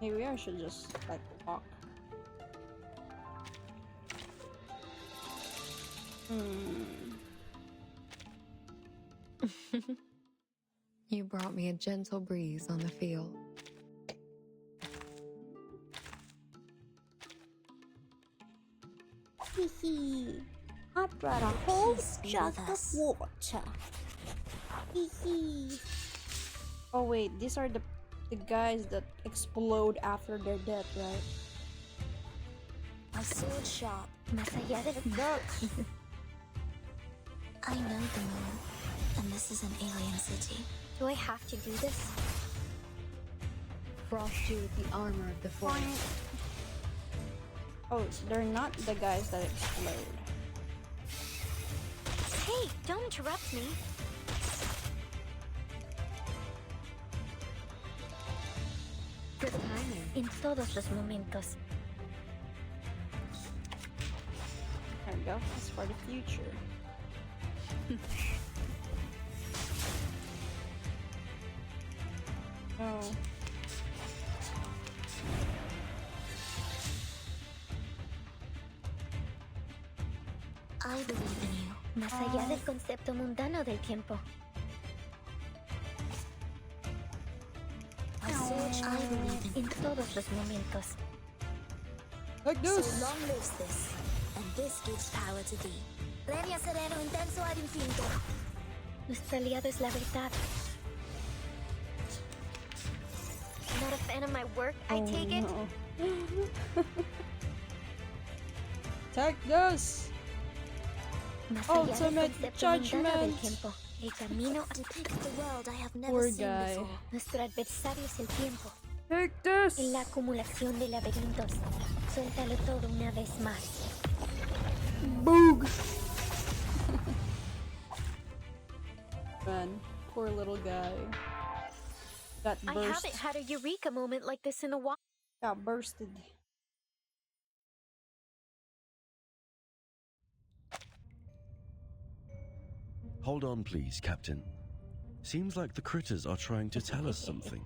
Maybe I should just like walk. You brought me a gentle breeze on the field. Hee I brought a whole jug of water. Hee Oh wait, these are the guys that explode after their death, right? My sword sharp. I know the moon, and this is an alien city. Do I have to do this? Frost you with the armor of the forest. Oh, they're not the guys that explode. Hey, don't interrupt me. Good timing. En todos los momentos. There we go. That's for the future. Oh. I believe in you. Más allá del concepto mundano del tiempo. I believe in En todos los momentos. Like this. So long lives this. And this gives power to thee. Lenia sereno intenso ad infinito. Nuestros aliados la verdad. Not a fan of my work, I take it? Take this! Ultimate judgment! El camino depicts the world I have never Poor seen guy. before. Nuestro adversario es el tiempo. Take this! En la acumulación de laberintos. Suéltalo todo una vez más. Boog! Man, poor little guy. Got burst. I haven't had a eureka moment like this in a while. Got bursted. Hold on, please, Captain. Seems like the critters are trying to tell us something.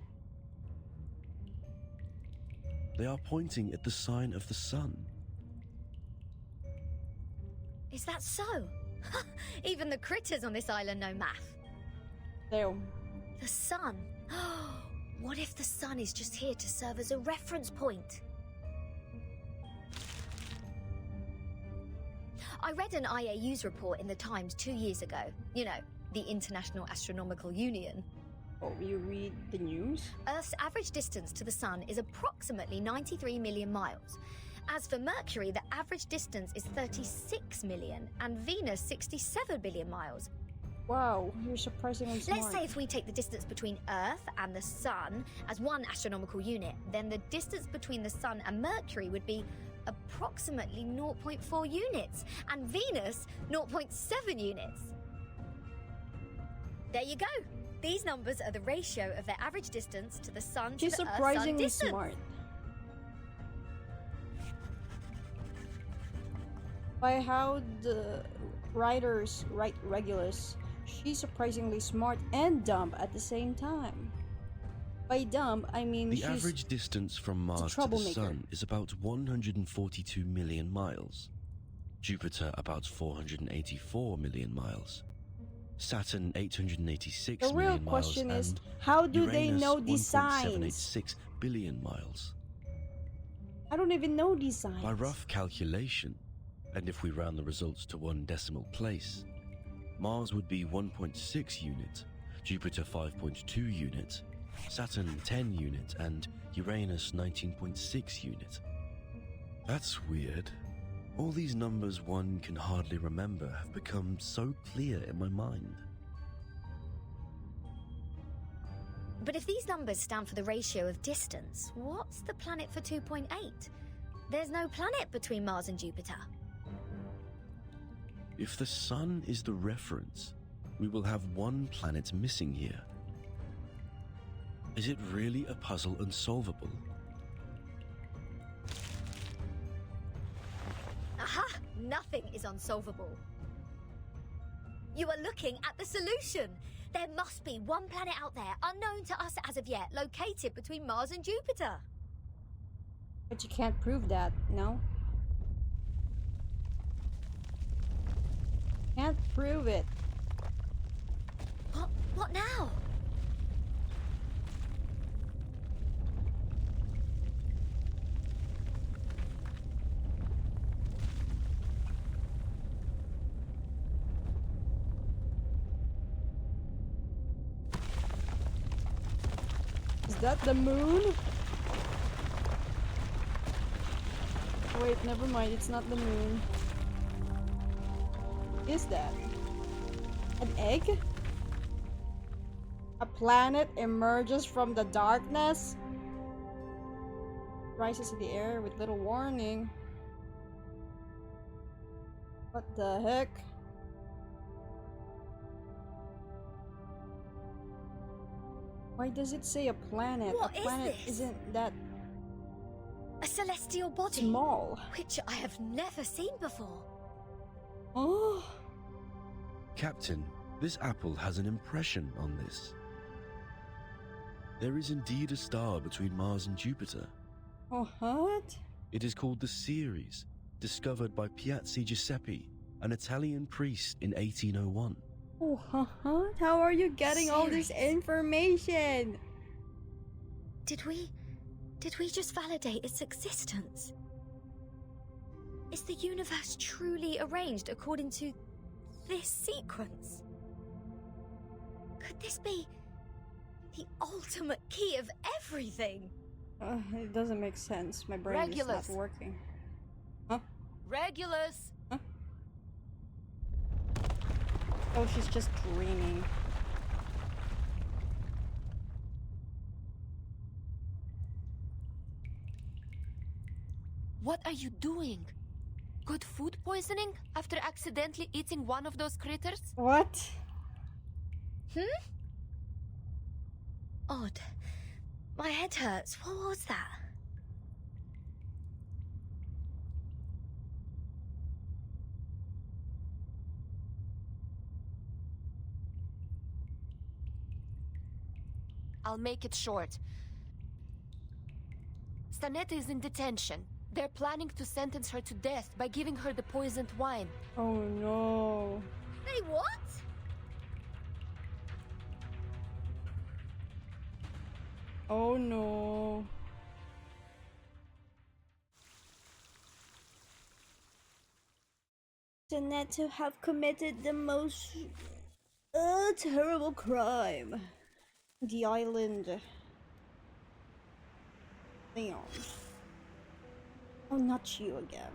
They are pointing at the sign of the sun. Is that so? Even the critters on this island know math. Damn. The sun. What if the sun is just here to serve as a reference point? I read an IAU's report in the Times 2 years ago. You know, the International Astronomical Union. Oh, you read the news? Earth's average distance to the sun is approximately 93 million miles. As for Mercury, the average distance is 36 million, and Venus 67 billion miles. Wow, you're surprisingly smart. Let's say if we take the distance between Earth and the Sun as one astronomical unit, then the distance between the Sun and Mercury would be approximately 0.4 units, and Venus 0.7 units. There you go. These numbers are the ratio of their average distance to the Sun She's to the Earth's sun surprisingly distance. smart. By how the writers write Regulus, she's surprisingly smart and dumb at the same time. By dumb, I mean The she's average distance from Mars to the troublemaker. Sun is about 142 million miles. Jupiter about 484 million miles. Saturn 886 The real million question miles, is, and how do they Uranus know these signs? 1.786 billion miles. I don't even know these signs. By rough calculation, and if we round the results to one decimal place, Mars would be 1.6 unit, Jupiter 5.2 unit, Saturn 10 unit, and Uranus 19.6 unit. That's weird. All these numbers one can hardly remember have become so clear in my mind. But if these numbers stand for the ratio of distance, what's the planet for 2.8? There's no planet between Mars and Jupiter. If the Sun is the reference, we will have one planet missing here. Is it really a puzzle unsolvable? Aha! Nothing is unsolvable. You are looking at the solution. There must be one planet out there, unknown to us as of yet, located between Mars and Jupiter. But you can't prove that, no? Can't prove it. What now? Is that the moon? Wait, never mind, it's not the moon. Is that? An egg? A planet emerges from the darkness? Rises in the air with little warning. What the heck? Why does it say a planet? What a is planet this? isn't that A celestial body. small. Which I have never seen before. Oh. Captain, this apple has an impression on this. There is indeed a star between Mars and Jupiter. Oh, what? It is called the Ceres, discovered by Piazzi Giuseppe, an Italian priest in 1801. Oh, how are you getting all this information? Did we just validate its existence? Is the universe truly arranged according to this sequence? Could this be the ultimate key of everything? It doesn't make sense. My brain Regulus. is not working. Huh? Regulus! Huh? Oh, she's just dreaming. What are you doing? Good food poisoning after accidentally eating one of those critters? What? Odd. My head hurts. What was that? I'll make it short. Stanetta is in detention. They're planning to sentence her to death by giving her the poisoned wine. Oh no. They what? Oh no. Stanetta have committed the most terrible crime. The island. Leon. Oh, not you again.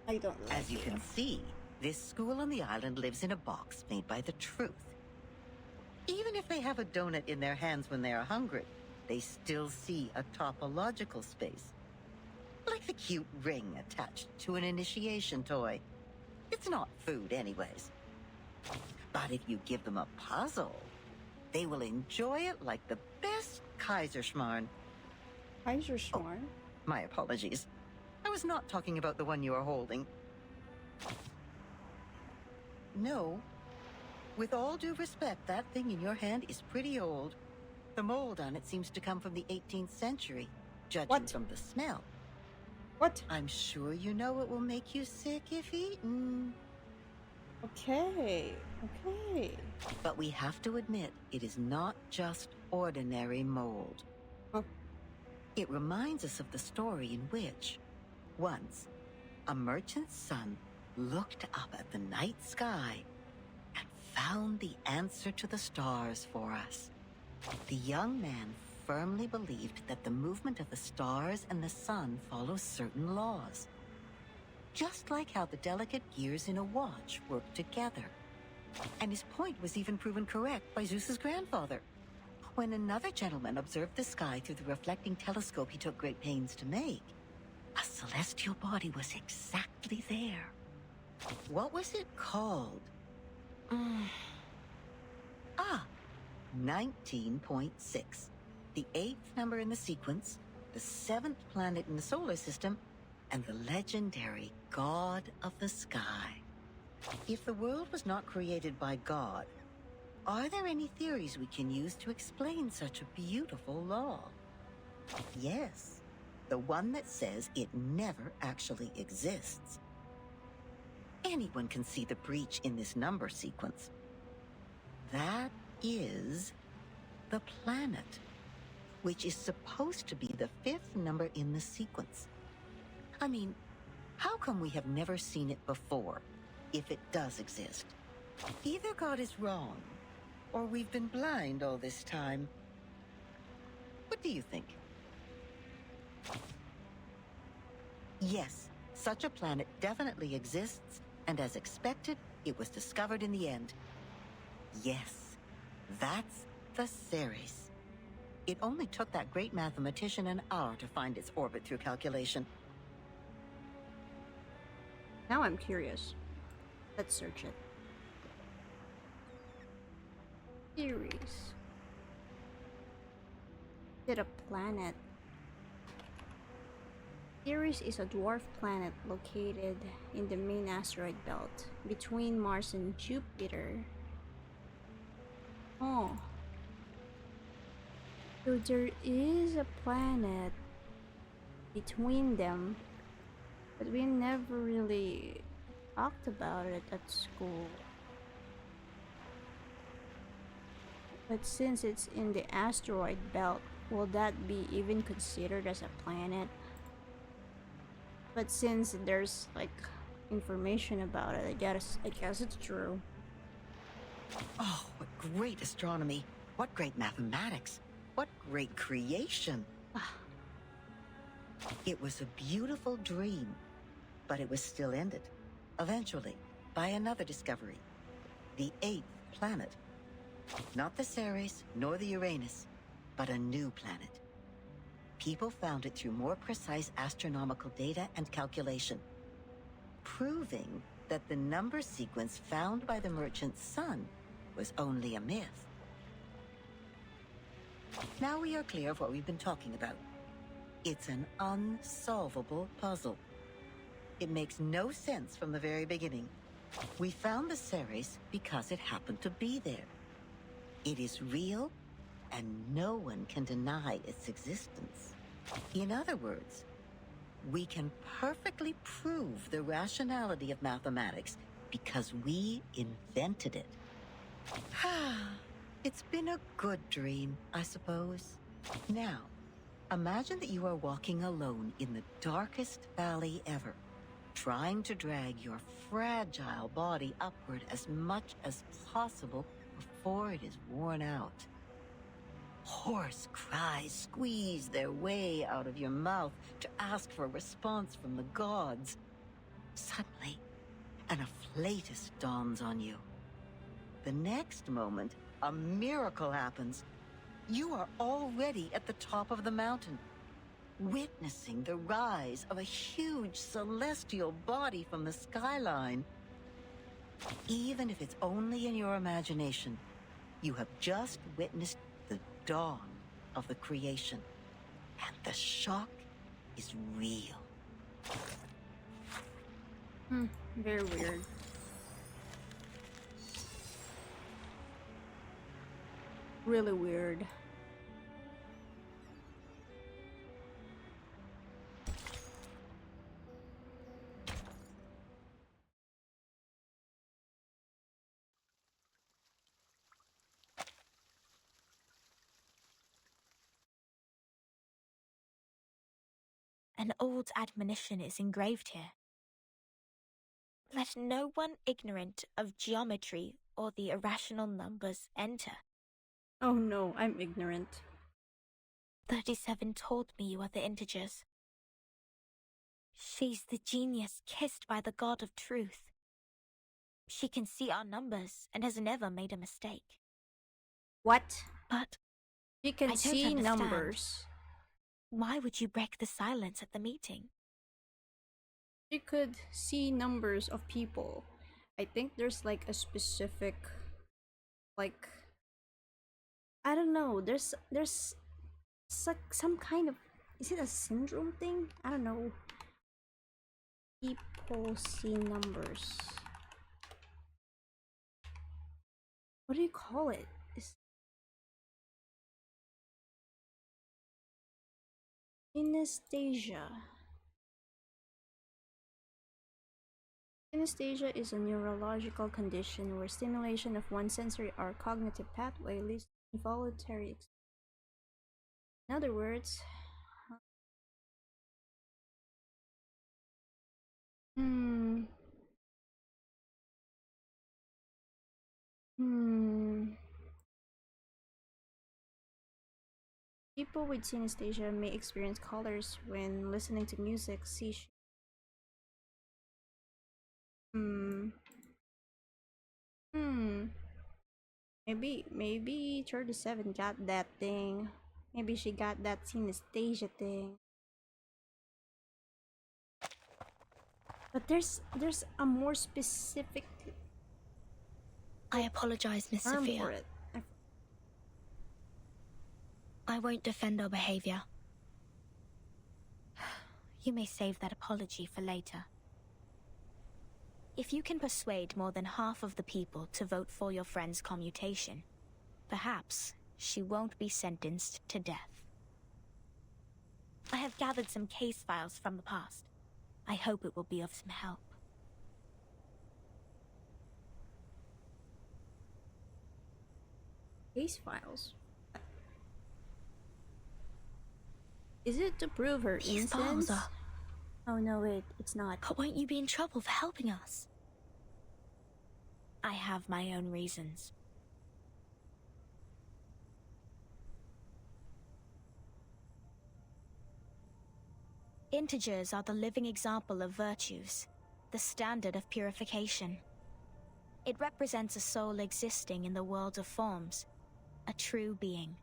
I don't like As you can see, this school on the island lives in a box made by the truth. Even if they have a donut in their hands when they are hungry, they still see a topological space. Like the cute ring attached to an initiation toy. It's not food anyways. But if you give them a puzzle, they will enjoy it like the best Kaiserschmarrn. Kaiserschmarrn? Oh, my apologies. I was not talking about the one you are holding. No. With all due respect, that thing in your hand is pretty old. The mold on it seems to come from the 18th century, judging from the smell. What? I'm sure you know it will make you sick if eaten. Okay, okay. But we have to admit, it is not just ordinary mold. Huh. It reminds us of the story in which, once, a merchant's son looked up at the night sky and found the answer to the stars for us. The young man firmly believed that the movement of the stars and the sun follows certain laws. Just like how the delicate gears in a watch work together. And his point was even proven correct by Zeus's grandfather. When another gentleman observed the sky through the reflecting telescope he took great pains to make, a celestial body was exactly there. What was it called? 19.6. The 8th number in the sequence, the 7th planet in the solar system, and the legendary God of the Sky. If the world was not created by God, are there any theories we can use to explain such a beautiful law? Yes, the one that says it never actually exists. Anyone can see the breach in this number sequence. That is the planet, which is supposed to be the 5th number in the sequence. I mean, how come we have never seen it before, if it does exist? Either God is wrong, or we've been blind all this time. What do you think? Yes, such a planet definitely exists, and as expected, it was discovered in the end. Yes, that's the Ceres. It only took that great mathematician an hour to find its orbit through calculation. Now I'm curious. Let's search it. Ceres. Is it a planet? Ceres is a dwarf planet located in the main asteroid belt between Mars and Jupiter. Oh. So there is a planet between them, but we never really talked about it at school. But since it's in the asteroid belt, will that be even considered as a planet? But since there's like information about it, I guess it's true. Oh, what great astronomy. What great mathematics. What great creation. It was a beautiful dream, but it was still ended, eventually, by another discovery. The 8th planet. Not the Ceres, nor the Uranus, but a new planet. People found it through more precise astronomical data and calculation, proving that the number sequence found by the merchant's son was only a myth. Now we are clear of what we've been talking about. It's an unsolvable puzzle. It makes no sense from the very beginning. We found the Ceres because it happened to be there. It is real, and no one can deny its existence. In other words, we can perfectly prove the rationality of mathematics because we invented it. It's been a good dream, I suppose. Now, imagine that you are walking alone in the darkest valley ever, trying to drag your fragile body upward as much as possible before it is worn out. Hoarse cries squeeze their way out of your mouth to ask for a response from the gods. Suddenly, an afflatus dawns on you. The next moment, a miracle happens. You are already at the top of the mountain, witnessing the rise of a huge celestial body from the skyline. Even if it's only in your imagination, you have just witnessed the dawn of the creation, and the shock is real. Very weird. Really weird. An old admonition is engraved here. Let no one ignorant of geometry or the irrational numbers enter. Oh no, I'm ignorant. 37 told me you are the integers. She's the genius kissed by the god of truth. She can see our numbers and has never made a mistake. What? But you can I don't see understand. numbers. Why would you break the silence at the meeting? You could see numbers of people. I think there's like a specific, like, I don't know, there's some kind of, is it a syndrome thing? I don't know. People see numbers. What do you call it? Synesthesia. Synesthesia is a neurological condition where stimulation of one sensory or cognitive pathway leads to involuntary experience. In other words, people with synesthesia may experience colors when listening to music, see Maybe 37 got that thing. Maybe she got that synesthesia thing. But there's a more specific. I apologize, Miss term Sophia. for it. I won't defend our behavior. You may save that apology for later. If you can persuade more than half of the people to vote for your friend's commutation, perhaps she won't be sentenced to death. I have gathered some case files from the past. I hope it will be of some help. Case files? Is it to prove her These innocence? files are Oh no, it's not. But won't you be in trouble for helping us? I have my own reasons. Integers are the living example of virtues, the standard of purification. It represents a soul existing in the world of forms, a true being.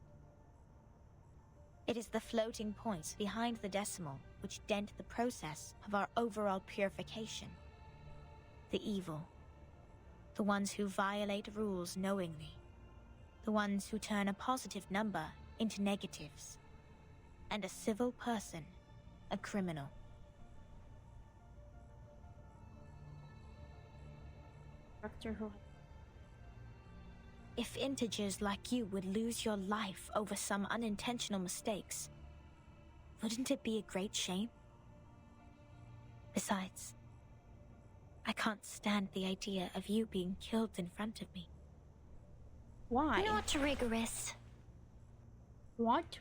It is the floating points behind the decimal which dent the process of our overall purification. The evil. The ones who violate rules knowingly. The ones who turn a positive number into negatives. And a civil person, a criminal. If integers like you would lose your life over some unintentional mistakes, wouldn't it be a great shame? Besides, I can't stand the idea of you being killed in front of me. Why? Not rigorous. What?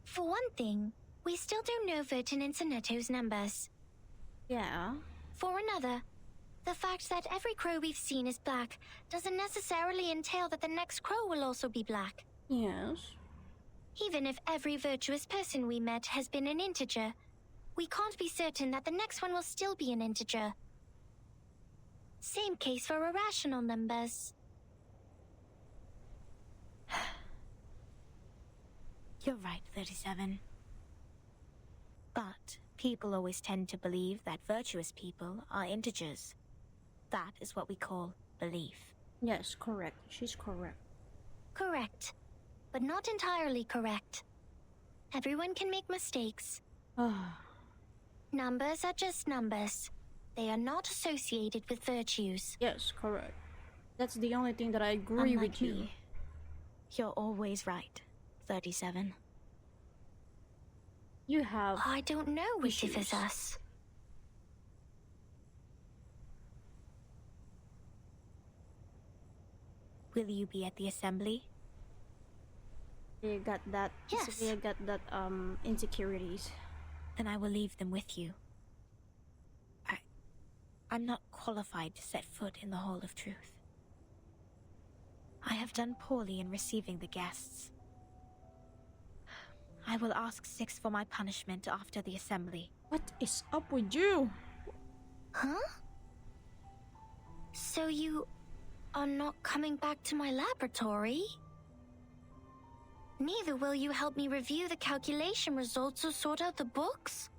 For one thing, we still don't know Vertin and Sonetto's numbers. Yeah. For another, the fact that every crow we've seen is black doesn't necessarily entail that the next crow will also be black. Yes. Even if every virtuous person we met has been an integer, we can't be certain that the next one will still be an integer. Same case for irrational numbers. You're right, 37. But people always tend to believe that virtuous people are integers. That is what we call belief. Yes, correct. She's correct. Correct. But not entirely correct. Everyone can make mistakes. Numbers are just numbers. They are not associated with virtues. Yes, correct. That's the only thing that I agree Unlike with you. me, you're always right, 37. You have... I don't know which differs us. Will you be at the assembly? You got that... Yes. You got that, insecurities. Then I will leave them with you. I'm not qualified to set foot in the Hall of Truth. I have done poorly in receiving the guests. I will ask Six for my punishment after the assembly. What is up with you? Huh? So you are not coming back to my laboratory? Neither will you help me review the calculation results or sort out the books?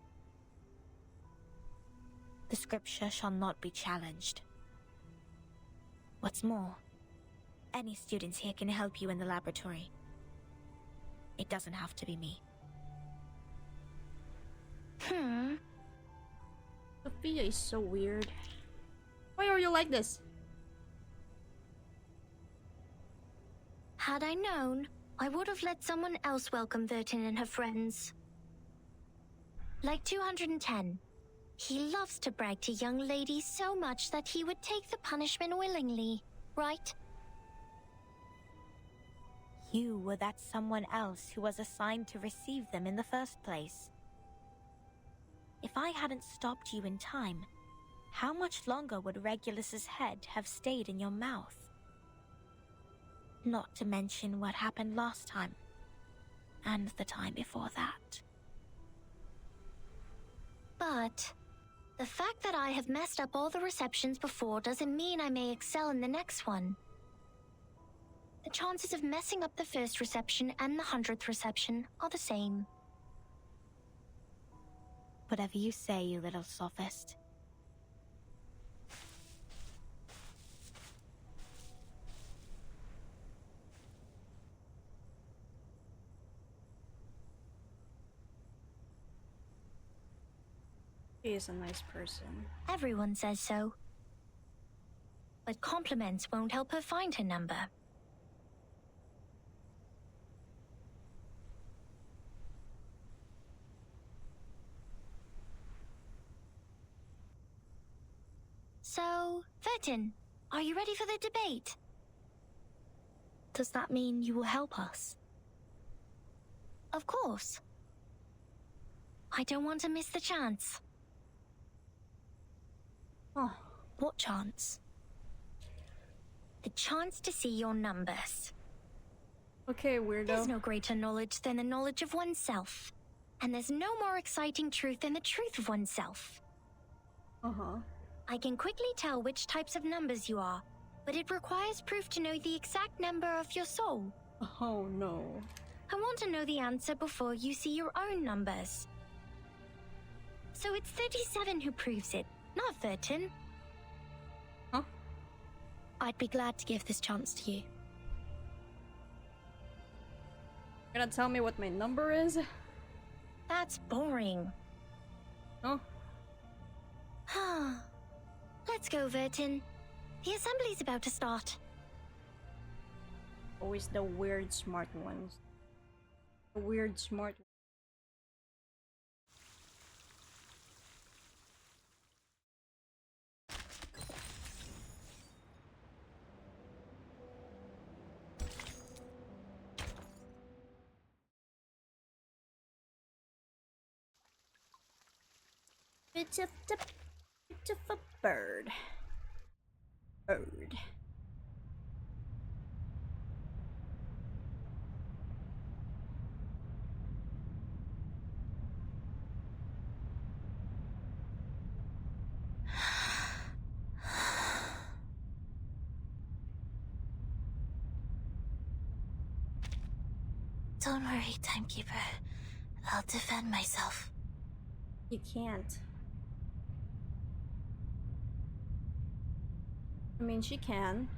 The scripture shall not be challenged. What's more, any students here can help you in the laboratory. It doesn't have to be me. Sophia is so weird. Why are you like this? Had I known, I would have let someone else welcome Vertin and her friends. Like 210. He loves to brag to young ladies so much that he would take the punishment willingly, right? You were that someone else who was assigned to receive them in the first place. If I hadn't stopped you in time, how much longer would Regulus's head have stayed in your mouth? Not to mention what happened last time, and the time before that. But the fact that I have messed up all the receptions before doesn't mean I may excel in the next one. The chances of messing up the first reception and the 100th reception are the same. Whatever you say, you little sophist. She is a nice person. Everyone says so. But compliments won't help her find her number. So, Vertin, are you ready for the debate? Does that mean you will help us? Of course. I don't want to miss the chance. Oh, what chance? The chance to see your numbers. Okay, weirdo. There's no greater knowledge than the knowledge of oneself. And there's no more exciting truth than the truth of oneself. Uh-huh. I can quickly tell which types of numbers you are, but it requires proof to know the exact number of your soul. Oh no. I want to know the answer before you see your own numbers. So it's 37 who proves it, not Vertin. Huh? I'd be glad to give this chance to you. You're gonna tell me what my number is? That's boring. Oh. Let's go, Vertin. The assembly's about to start. Always the weird smart ones. The weird smart. It's a bird. Bird. Don't worry, Timekeeper. I'll defend myself. You can't. I mean, she can.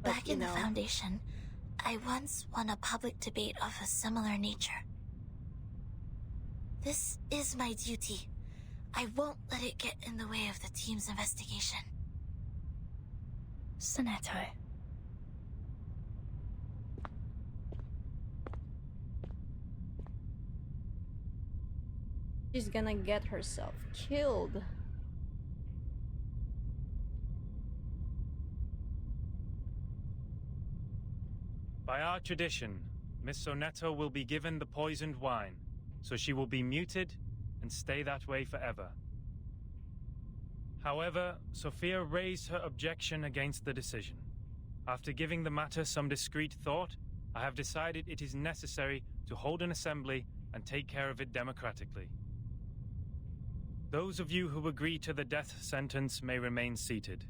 But, Back in the Foundation, I once won a public debate of a similar nature. This is my duty. I won't let it get in the way of the team's investigation. Sonetto. She's gonna get herself killed. By our tradition, Miss Sonetto will be given the poisoned wine, so she will be muted and stay that way forever. However, Sophia raised her objection against the decision. After giving the matter some discreet thought, I have decided it is necessary to hold an assembly and take care of it democratically. Those of you who agree to the death sentence may remain seated.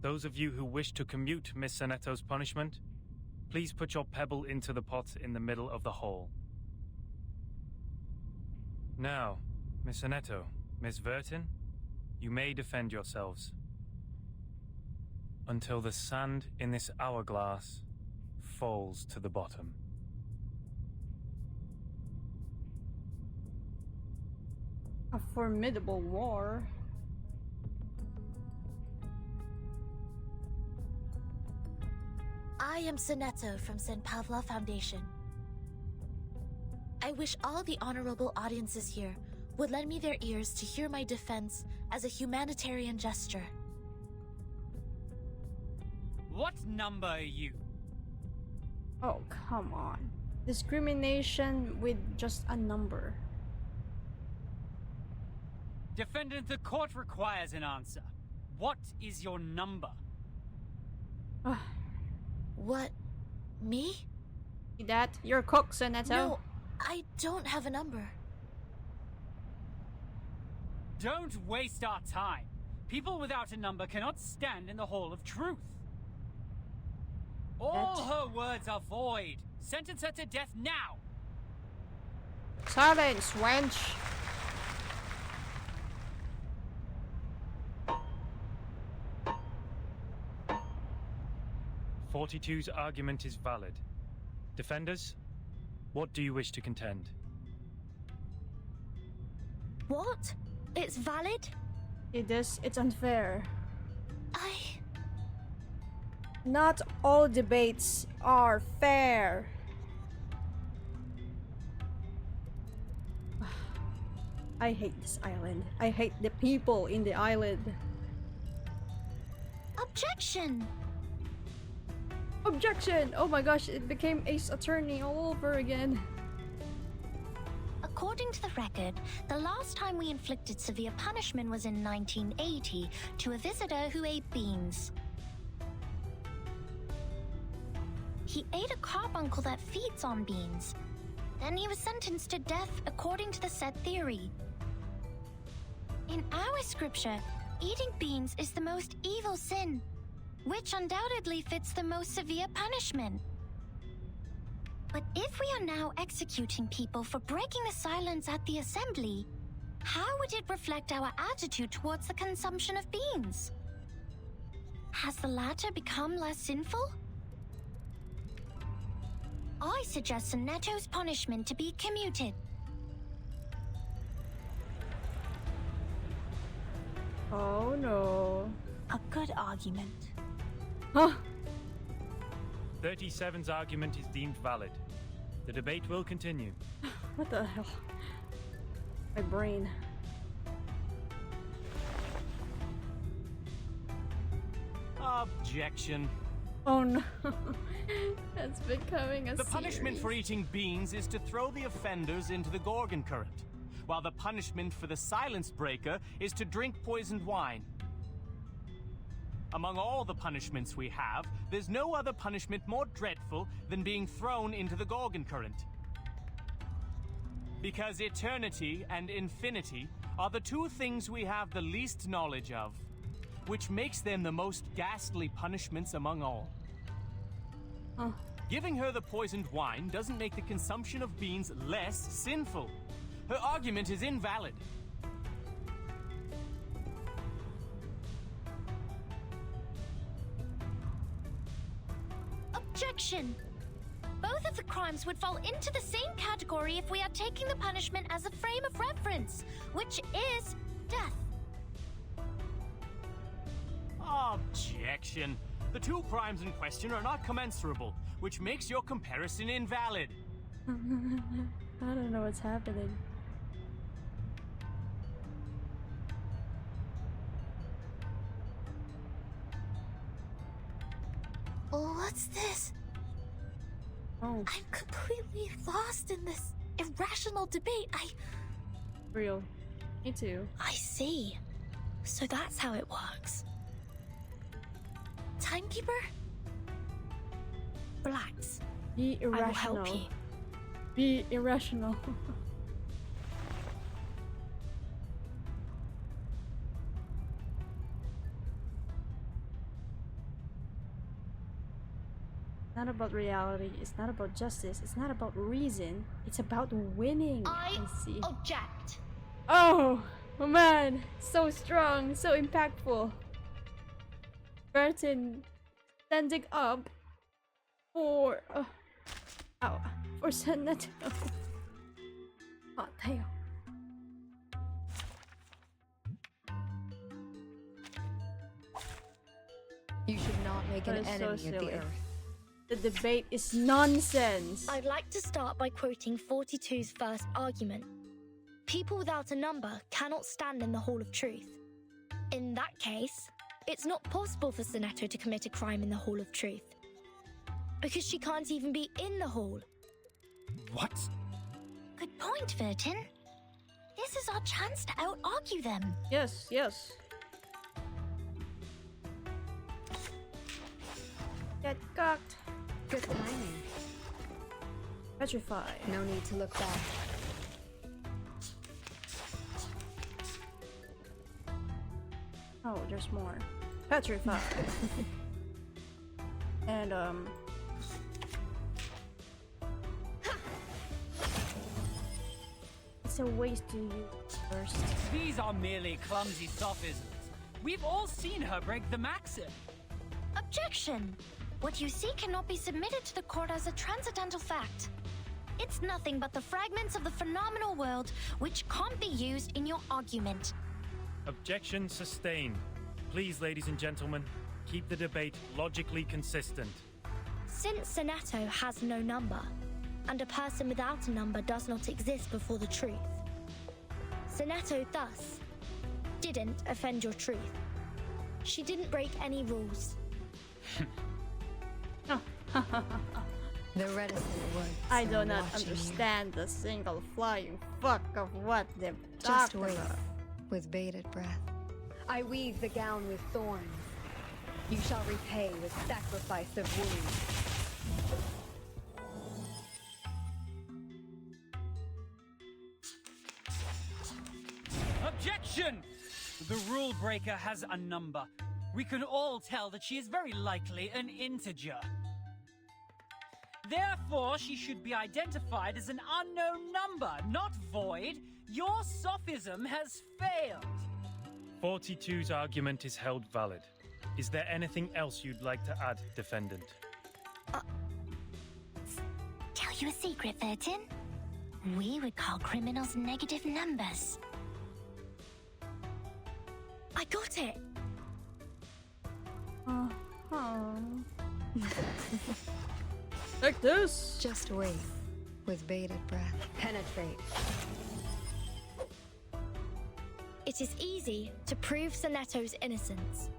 Those of you who wish to commute Miss Sonetto's punishment, please put your pebble into the pot in the middle of the hall. Now, Miss Sonetto, Miss Vertin, you may defend yourselves. Until the sand in this hourglass falls to the bottom. A formidable war. I am Sonetto from St. Pavla Foundation. I wish all the honorable audiences here would lend me their ears to hear my defense as a humanitarian gesture. What number are you? Oh, come on. Discrimination with just a number. Defendant, the court requires an answer. What is your number? What? Me? See that? You're a cook, Sonetto. No, I don't have a number. Don't waste our time. People without a number cannot stand in the Hall of Truth. All her words are void. Sentence her to death now. Silence, wench. '42's argument is valid. Defenders, what do you wish to contend? What? It's valid? It's unfair. Not all debates are fair. I hate this island. I hate the people in the island. Objection! Objection! Oh my gosh, it became Ace Attorney all over again. According to the record, the last time we inflicted severe punishment was in 1980 to a visitor who ate beans. He ate a carbuncle that feeds on beans. Then he was sentenced to death according to the set theory. In our scripture, eating beans is the most evil sin, which undoubtedly fits the most severe punishment. But if we are now executing people for breaking the silence at the assembly, how would it reflect our attitude towards the consumption of beans? Has the latter become less sinful? I suggest Sonetto's punishment to be commuted. Oh no. A good argument. Huh? 37's argument is deemed valid. The debate will continue. What the hell? My brain. Objection. Oh no. That's becoming a The punishment series. for eating beans is to throw the offenders into the Gorgon current, while the punishment for the silence breaker is to drink poisoned wine. Among all the punishments we have, there's no other punishment more dreadful than being thrown into the Gorgon current. Because eternity and infinity are the two things we have the least knowledge of, which makes them the most ghastly punishments among all. Oh. Giving her the poisoned wine doesn't make the consumption of beans less sinful. Her argument is invalid. Objection! Both of the crimes would fall into the same category if we are taking the punishment as a frame of reference, which is death. Objection. The two crimes in question are not commensurable, which makes your comparison invalid. I don't know what's happening. What's this? Oh. I'm completely lost in this irrational debate. Real. Me too. I see. So that's how it works. Timekeeper? Relax. Be I will irrational. help you. Be irrational. It's not about reality, it's not about justice, it's not about reason, it's about winning. I see. Object. Oh man, so strong, so impactful. Burton standing up for for Sonetto. Hot tail. You should not make an That is so enemy of silly. the Earth. The debate is nonsense. I'd like to start by quoting 42's first argument. People without a number cannot stand in the Hall of Truth. In that case, it's not possible for Sonetto to commit a crime in the Hall of Truth. Because she can't even be in the hall. What? Good point, Vertin. This is our chance to out-argue them. Yes, yes. Get cocked. Good timing. Petrify. No need to look back. Oh, there's more. Petrify. And it's a waste to use first. These are merely clumsy sophisms. We've all seen her break the maxim. Objection! What you see cannot be submitted to the court as a transcendental fact. It's nothing but the fragments of the phenomenal world which can't be used in your argument. Objection sustained. Please, ladies and gentlemen, keep the debate logically consistent. Since Sonetto has no number, and a person without a number does not exist before the truth, Sonetto thus didn't offend your truth. She didn't break any rules. The reticent ones. I do not watching you. understand the single flying fuck of what they've Just talked wait, about. with bated breath. I weave the gown with thorns. You shall repay with sacrifice of wounds. Objection! The rule breaker has a number. We can all tell that she is very likely an integer. Therefore, she should be identified as an unknown number, not void. Your sophism has failed. 42's argument is held valid. Is there anything else you'd like to add, defendant? Tell you a secret, 13? We would call criminals negative numbers. I got it! Like this. Just wait, with bated breath. Penetrate. It is easy to prove Sonetto's innocence.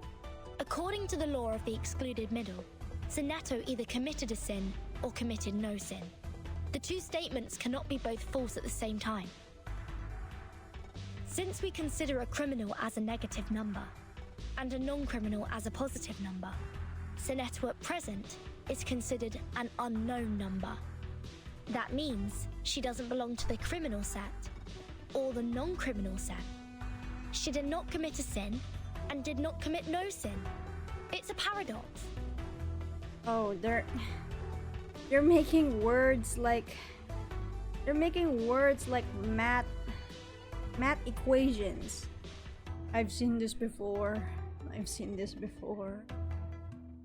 According to the law of the excluded middle, Sonetto either committed a sin or committed no sin. The two statements cannot be both false at the same time. Since we consider a criminal as a negative number, and a non-criminal as a positive number, Sonetto at present is considered an unknown number. That means she doesn't belong to the criminal set, or the non-criminal set. She did not commit a sin, and did not commit no sin. It's a paradox. Oh, they're making words like math equations. I've seen this before.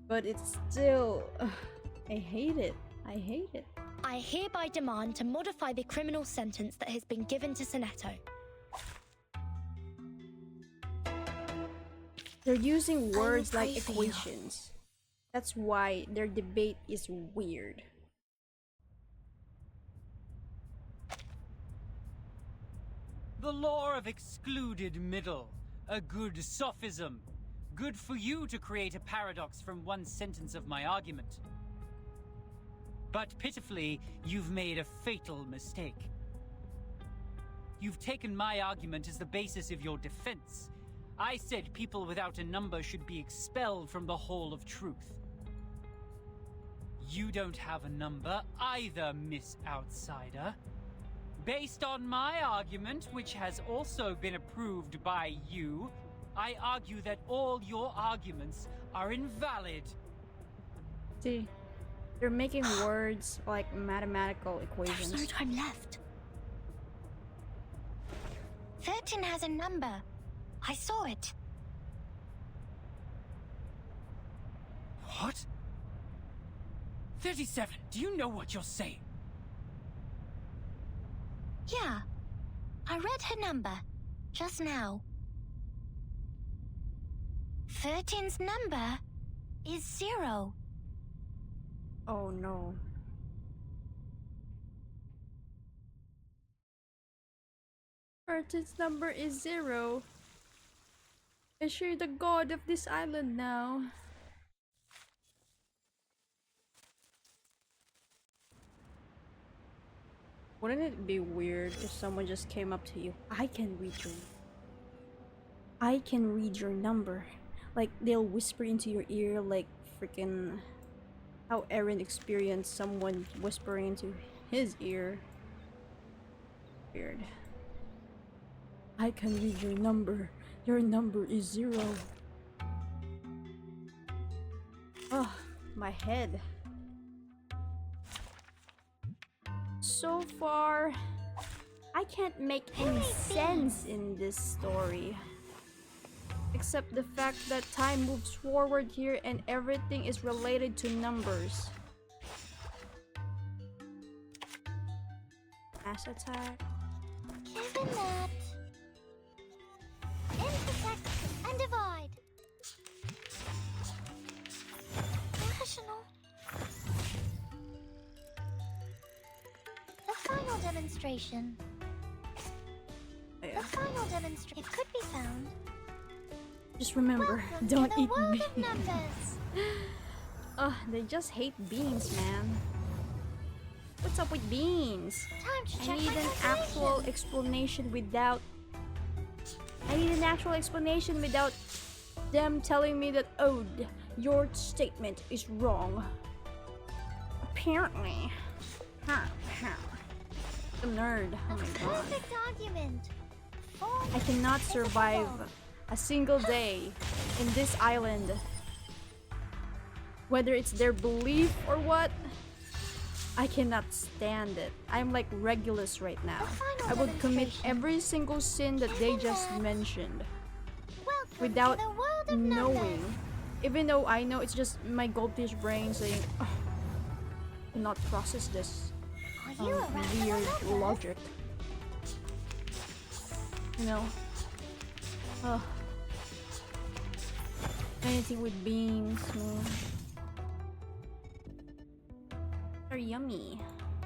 But it's still I hate it. I hereby demand to modify the criminal sentence that has been given to Sonetto. They're using words pray like for you. equations. That's why their debate is weird. The law of excluded middle. A good sophism. Good for you to create a paradox from one sentence of my argument. But pitifully, you've made a fatal mistake. You've taken my argument as the basis of your defense. I said people without a number should be expelled from the Hall of Truth. You don't have a number either, Miss Outsider. Based on my argument, which has also been approved by you, I argue that all your arguments are invalid. See, they're making words like mathematical equations. There's no time left. 13 has a number. I saw it. What? 37, do you know what you're saying? Yeah. I read her number. Just now. 13's number is 0. Oh no. Curtin's number is 0. Is she the god of this island now? Wouldn't it be weird if someone just came up to you? I can read your number. Like they'll whisper into your ear like freaking how Eren experienced someone whispering into his ear. Weird. I can read your number. Your number is 0. Oh, my head. So far, I can't make any sense in this story. Except the fact that time moves forward here and everything is related to numbers. Mass attack. Given that. Intersect and divide. Rational. The final demonstration. Yeah. The final demonstration. It could be found. Just remember, Welcome don't to the eat world beans. of numbers. They just hate beans, man. What's up with beans? Time to I check need my an calculation. actual explanation without... I need an actual explanation without them telling me that, oh, your statement is wrong. Apparently. The nerd. Oh my god. Perfect argument. I cannot survive a single day in this island. Whether it's their belief or what, I cannot stand it. I'm like Regulus right now. I would commit every single sin that they just mentioned without knowing. Even though I know it's just my goldfish brain saying, oh, I cannot process this weird logic. You know? Anything with beans, are yummy.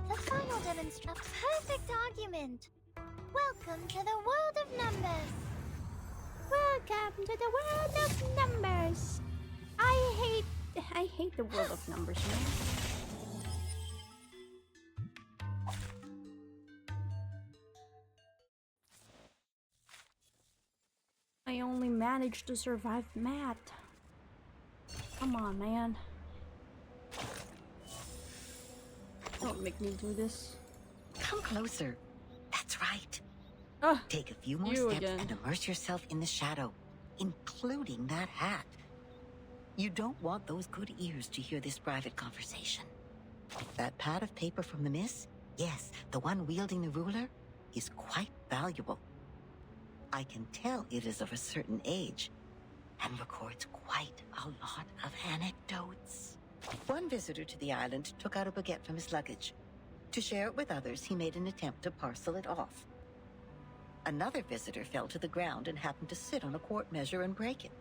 The final demonstration. A perfect argument. Welcome to the world of numbers. Welcome to the world of numbers. I hate the world of numbers, man. I only managed to survive math. Come on, man. Don't make me do this. Come closer. That's right. Take a few more you steps again. and immerse yourself in the shadow, including that hat. You don't want those good ears to hear this private conversation. That pad of paper from the miss, yes, the one wielding the ruler, is quite valuable. I can tell it is of a certain age and records quite a lot of anecdotes. One visitor to the island took out a baguette from his luggage. To share it with others, he made an attempt to parcel it off. Another visitor fell to the ground and happened to sit on a quart measure and break it.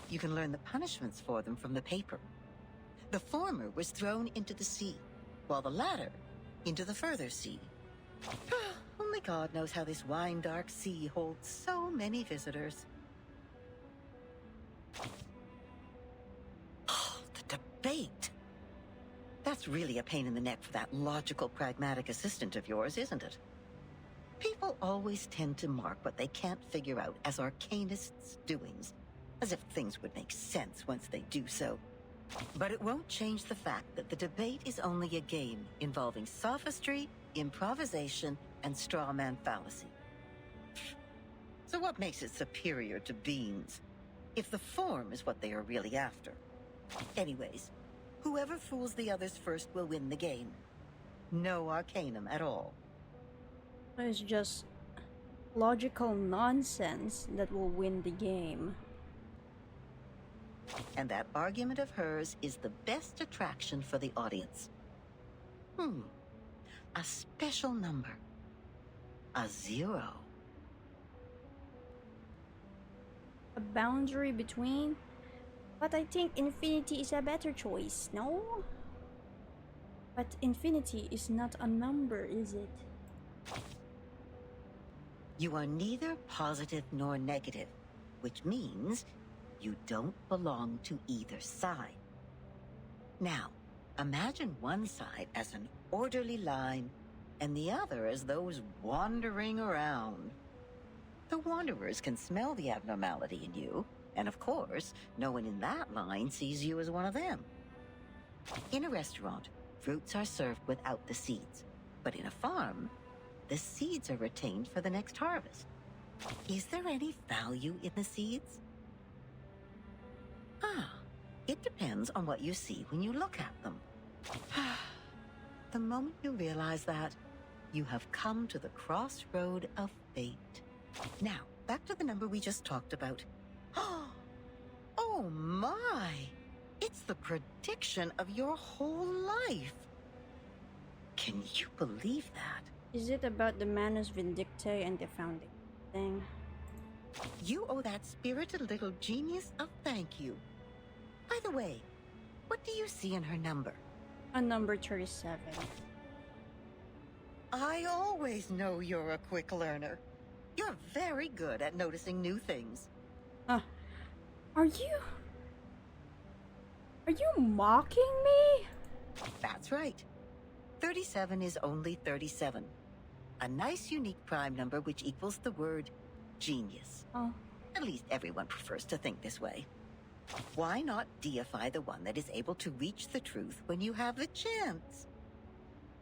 You can learn the punishments for them from the paper. The former was thrown into the sea, while the latter into the further sea. Only God knows how this wine-dark sea holds so many visitors. The debate! That's really a pain in the neck for that logical, pragmatic assistant of yours, isn't it? People always tend to mark what they can't figure out as arcanists' doings, as if things would make sense once they do so. But it won't change the fact that the debate is only a game involving sophistry, improvisation, and straw man fallacy. So what makes it superior to beans, if the form is what they are really after? Anyways, whoever fools the others first will win the game. No arcanum at all. It's just logical nonsense that will win the game. And that argument of hers is the best attraction for the audience. A special number. A 0. A boundary between? But I think infinity is a better choice, no? But infinity is not a number, is it? You are neither positive nor negative, which means you don't belong to either side. Now, imagine one side as an orderly line and the other as those wandering around. The wanderers can smell the abnormality in you, and of course, no one in that line sees you as one of them. In a restaurant, fruits are served without the seeds, but in a farm, the seeds are retained for the next harvest. Is there any value in the seeds? It depends on what you see when you look at them. The moment you realize that, you have come to the crossroad of fate. Now, back to the number we just talked about. Oh my! It's the prediction of your whole life. Can you believe that? Is it about the Manus Vindictae and the founding thing? You owe that spirited little genius a thank you. By the way, what do you see in her number? A number 37. I always know you're a quick learner. You're very good at noticing new things. Are you mocking me? That's right. 37 is only 37. A nice unique prime number which equals the word genius. Oh. At least everyone prefers to think this way. Why not deify the one that is able to reach the truth when you have the chance?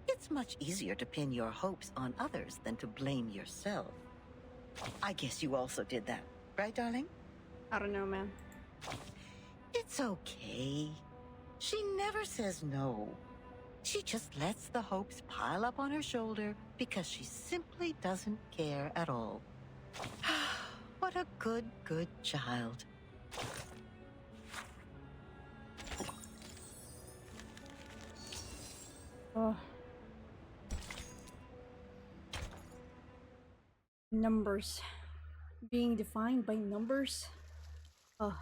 It's much easier to pin your hopes on others than to blame yourself. I guess you also did that, right, darling? I don't know, man. It's okay. She never says no. She just lets the hopes pile up on her shoulder because she simply doesn't care at all. What a good child. Oh. Numbers. Being defined by numbers. Oh.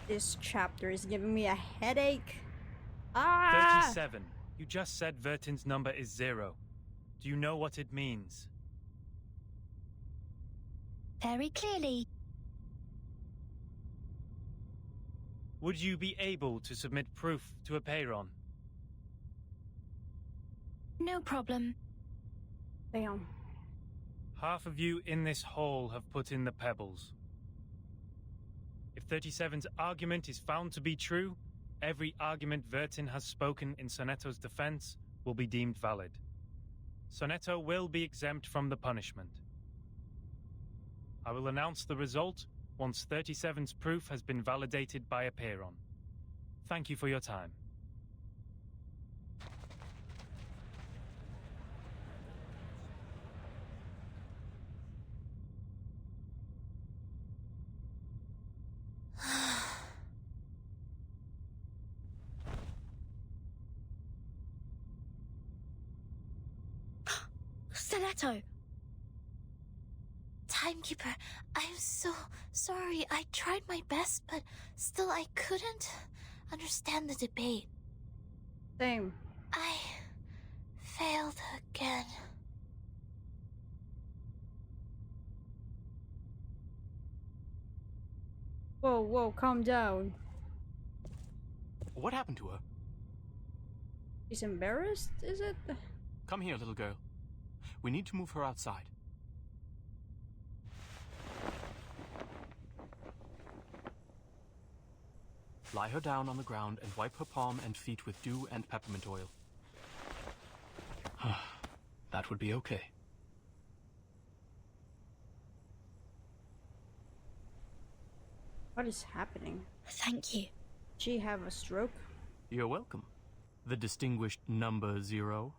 This chapter is giving me a headache. Ah! 37. You just said Vertin's number is 0. Do you know what it means? Very clearly. Would you be able to submit proof to a payron? No problem. Damn. Half of you in this hall have put in the pebbles. If 37's argument is found to be true, every argument Vertin has spoken in Sonetto's defense will be deemed valid. Sonetto will be exempt from the punishment. I will announce the result once 37's proof has been validated by a payron. Thank you for your time. Sonetto! Timekeeper, I'm so sorry. I tried my best, but still I couldn't understand the debate. Same. I failed again. Whoa, calm down. What happened to her? She's embarrassed, is it? Come here, little girl. We need to move her outside. Lie her down on the ground and wipe her palm and feet with dew and peppermint oil. That would be okay. What is happening? Thank you. She have a stroke? You're welcome. The distinguished number 0.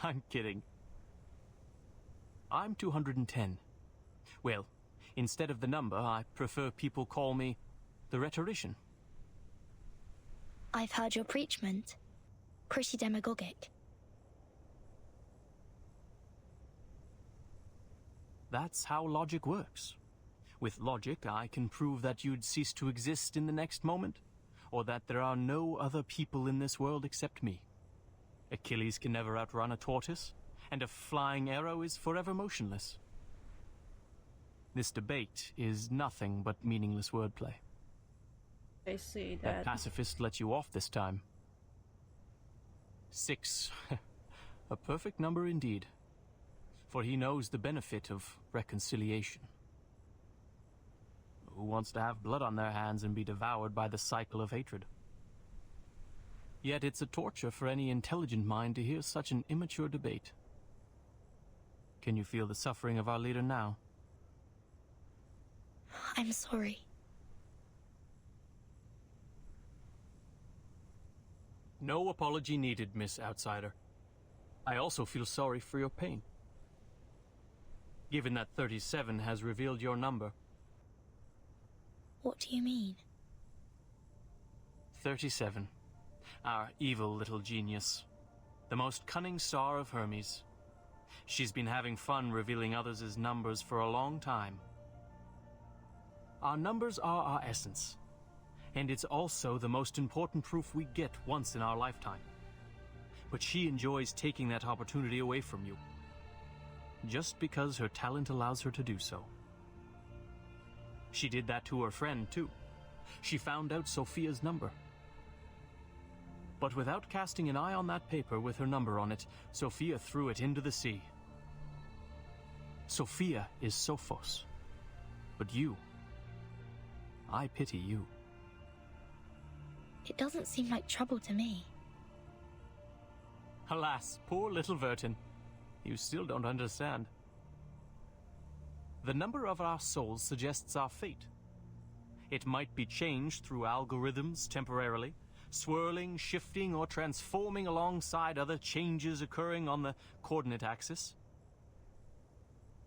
I'm kidding. I'm 210. Well, instead of the number, I prefer people call me the rhetorician. I've heard your preachment. Pretty demagogic. That's how logic works. With logic, I can prove that you'd cease to exist in the next moment, or that there are no other people in this world except me. Achilles can never outrun a tortoise, and a flying arrow is forever motionless. This debate is nothing but meaningless wordplay. I see That that. pacifist let you off this time. 6. A perfect number indeed. For he knows the benefit of reconciliation. Who wants to have blood on their hands and be devoured by the cycle of hatred? Yet it's a torture for any intelligent mind to hear such an immature debate. Can you feel the suffering of our leader now? I'm sorry. No apology needed, Miss Outsider. I also feel sorry for your pain. Given that 37 has revealed your number. What do you mean? 37. Our evil little genius. The most cunning star of Hermes. She's been having fun revealing others' numbers for a long time. Our numbers are our essence, and it's also the most important proof we get once in our lifetime. But she enjoys taking that opportunity away from you, just because her talent allows her to do so. She did that to her friend, too. She found out Sophia's number. But without casting an eye on that paper with her number on it, Sophia threw it into the sea. Sophia is Sophos, but you, I pity you. It doesn't seem like trouble to me. Alas, poor little Vertin. You still don't understand. The number of our souls suggests our fate. It might be changed through algorithms temporarily, swirling, shifting, or transforming alongside other changes occurring on the coordinate axis.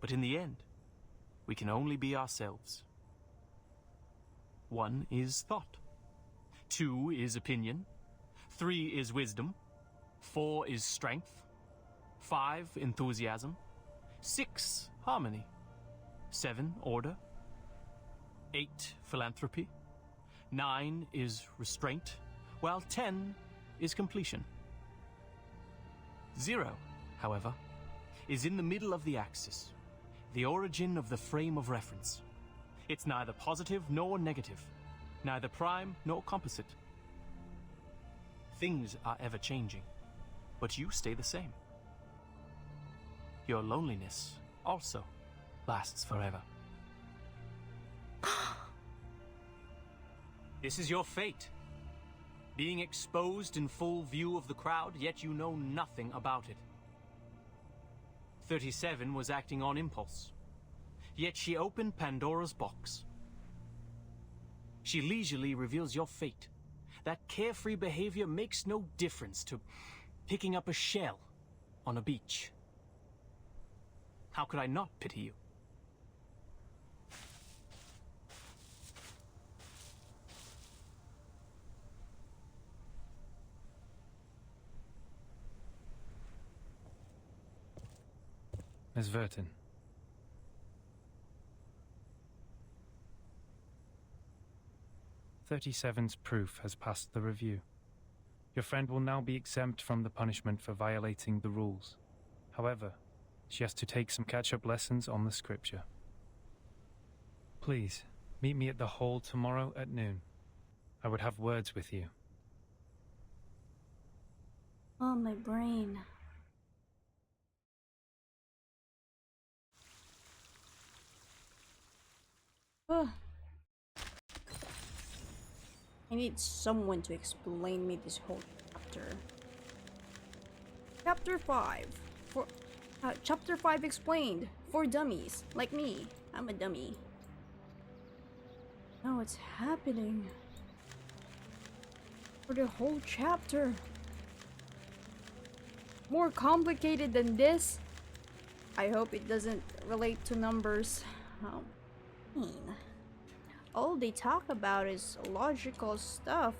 But in the end, we can only be ourselves. 1 is thought. 2 is opinion. 3 is wisdom. 4 is strength. 5, enthusiasm. 6, harmony. 7, order. 8, philanthropy. 9 is restraint, while 10 is completion. 0, however, is in the middle of the axis, the origin of the frame of reference. It's neither positive nor negative, neither prime nor composite. Things are ever changing, but you stay the same. Your loneliness also lasts forever. This is your fate. Being exposed in full view of the crowd, yet you know nothing about it. 37 was acting on impulse, yet she opened Pandora's box. She leisurely reveals your fate. That carefree behavior makes no difference to picking up a shell on a beach. How could I not pity you? Miss Vertin. "37's proof has passed the review. Your friend will now be exempt from the punishment for violating the rules. However, she has to take some catch-up lessons on the scripture. Please, meet me at the hall tomorrow at noon. I would have words with you." Oh, my brain. Ugh. I need someone to explain me this whole chapter. Chapter 5. Chapter 5 explained. For dummies. Like me. I'm a dummy. Now what's happening? For the whole chapter. More complicated than this? I hope it doesn't relate to numbers. Oh, mean. All they talk about is logical stuff.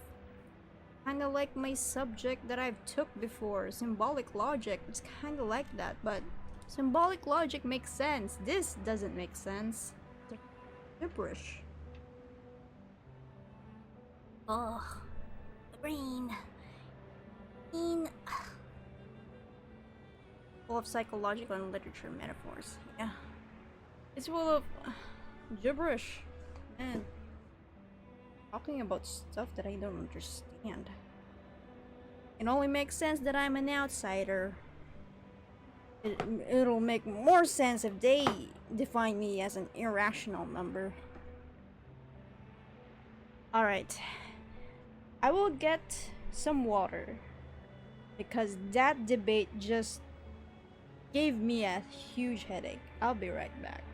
Kinda like my subject that I've took before, symbolic logic. It's kinda like that, but symbolic logic makes sense. This doesn't make sense. It's like gibberish. Ugh. The brain. Full of psychological and literature metaphors. Yeah. It's full of gibberish. Man. Talking about stuff that I don't understand. It only makes sense that I'm an outsider. It'll make more sense if they define me as an irrational number. Alright. I will get some water. Because that debate just gave me a huge headache. I'll be right back.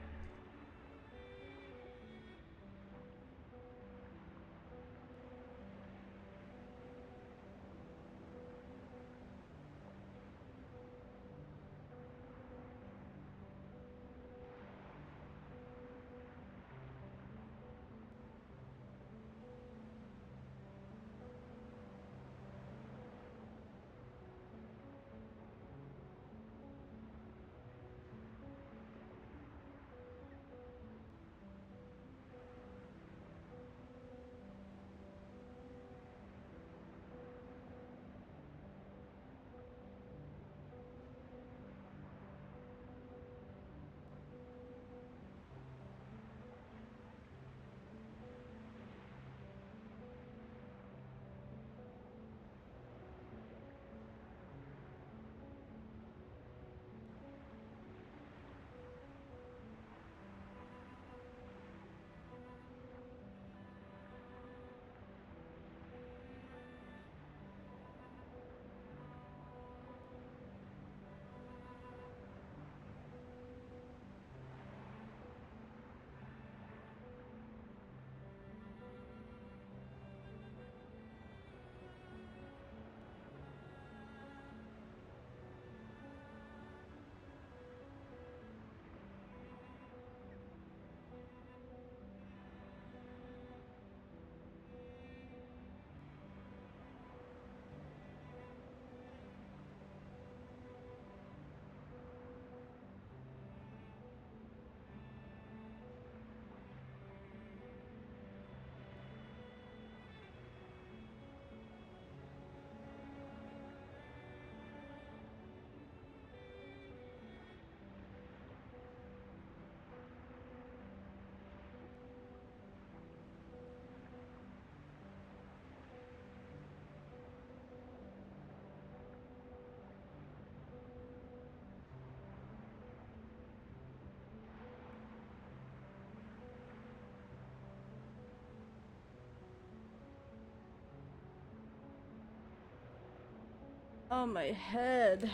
Oh, my head.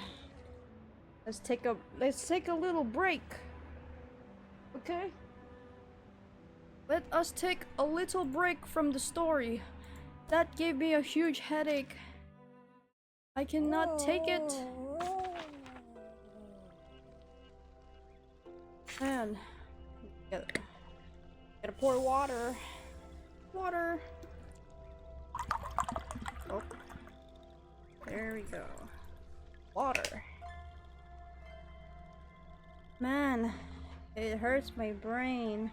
Let's take a little break. Okay? Let us take a little break from the story. That gave me a huge headache. I cannot take it. Man. Gotta pour water. Water. Oh. There we go. Water. Man, it hurts my brain.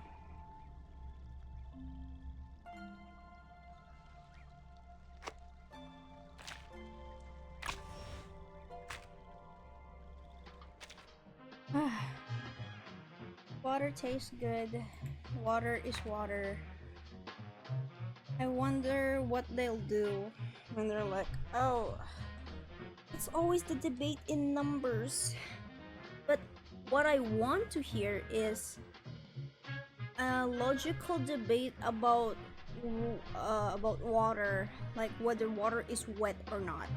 Water tastes good. Water is water. I wonder what they'll do when they're like, oh, it's always the debate in numbers. But what I want to hear is a logical debate about water, like whether water is wet or not.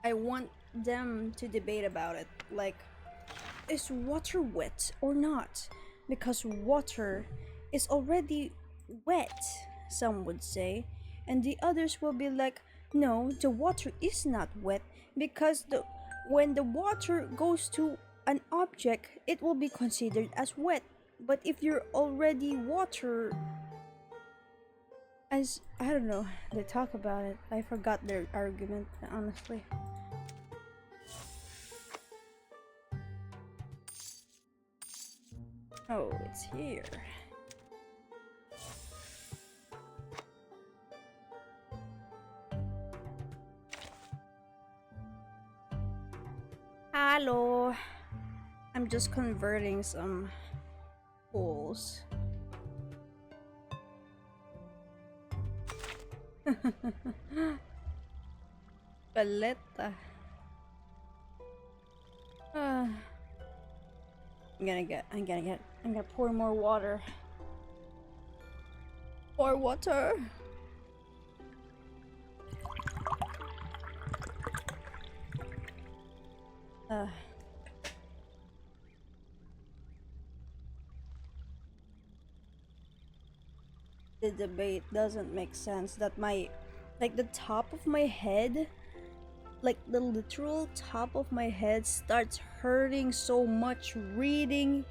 I want them to debate about it, like, is water wet or not? Because water is already wet, some would say, and the others will be like, no, the water is not wet because when the water goes to an object, it will be considered as wet. But if you're already water, as I don't know, they talk about it. I forgot their argument, honestly. Oh, it's here. Hello. I'm just converting some pools. Paleta. I'm gonna pour more water. More water. The debate doesn't make sense that the top of my head, like the literal top of my head starts hurting so much reading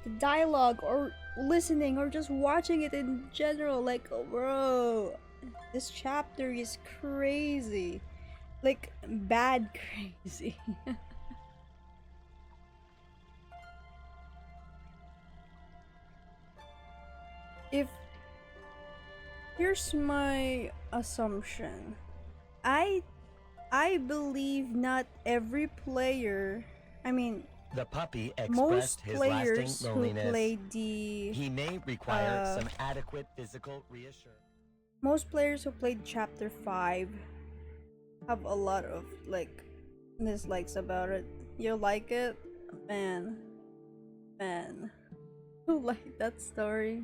the dialogue or listening or just watching it in general. Like, oh, bro, this chapter is crazy, like bad crazy. Here's my assumption. I believe not every player, the puppy most expressed his players lasting who loneliness. played the He may require some adequate physical reassurance. most players who played chapter 5 have a lot of like dislikes about it. You like it? Man. Who liked that story?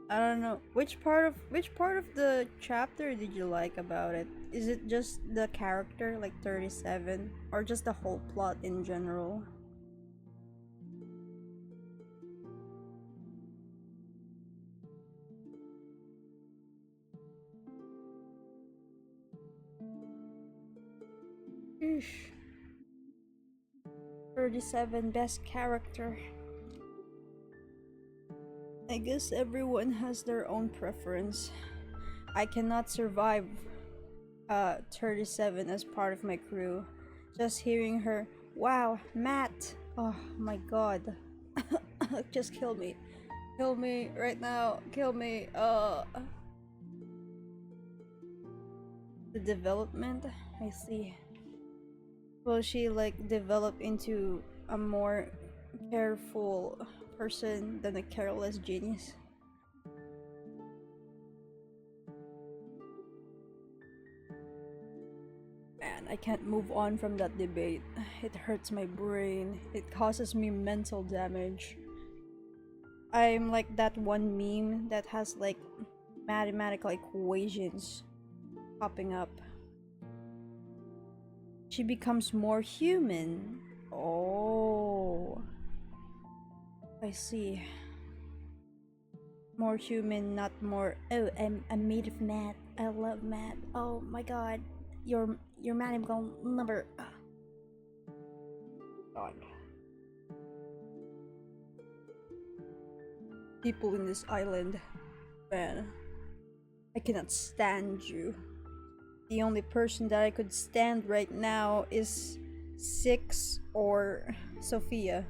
I don't know. Which part of the chapter did you like about it? Is it just the character, like 37, or just the whole plot in general? Eesh. 37 best character. I guess everyone has their own preference. I cannot survive 37 as part of my crew. Just hearing her, wow, Matt, oh my god. Just kill me. Kill me right now. Kill me. The development, I see. Will she like develop into a more careful person than a careless genius? Man, I can't move on from that debate. It hurts my brain. It causes me mental damage. I'm like that one meme that has like mathematical equations popping up. She becomes more human. Oh, I see. More human, not more. Oh, I'm made of math. I love math. Oh my god, your mathematical number. God. People in this island, man, I cannot stand you. The only person that I could stand right now is Six or Sophia.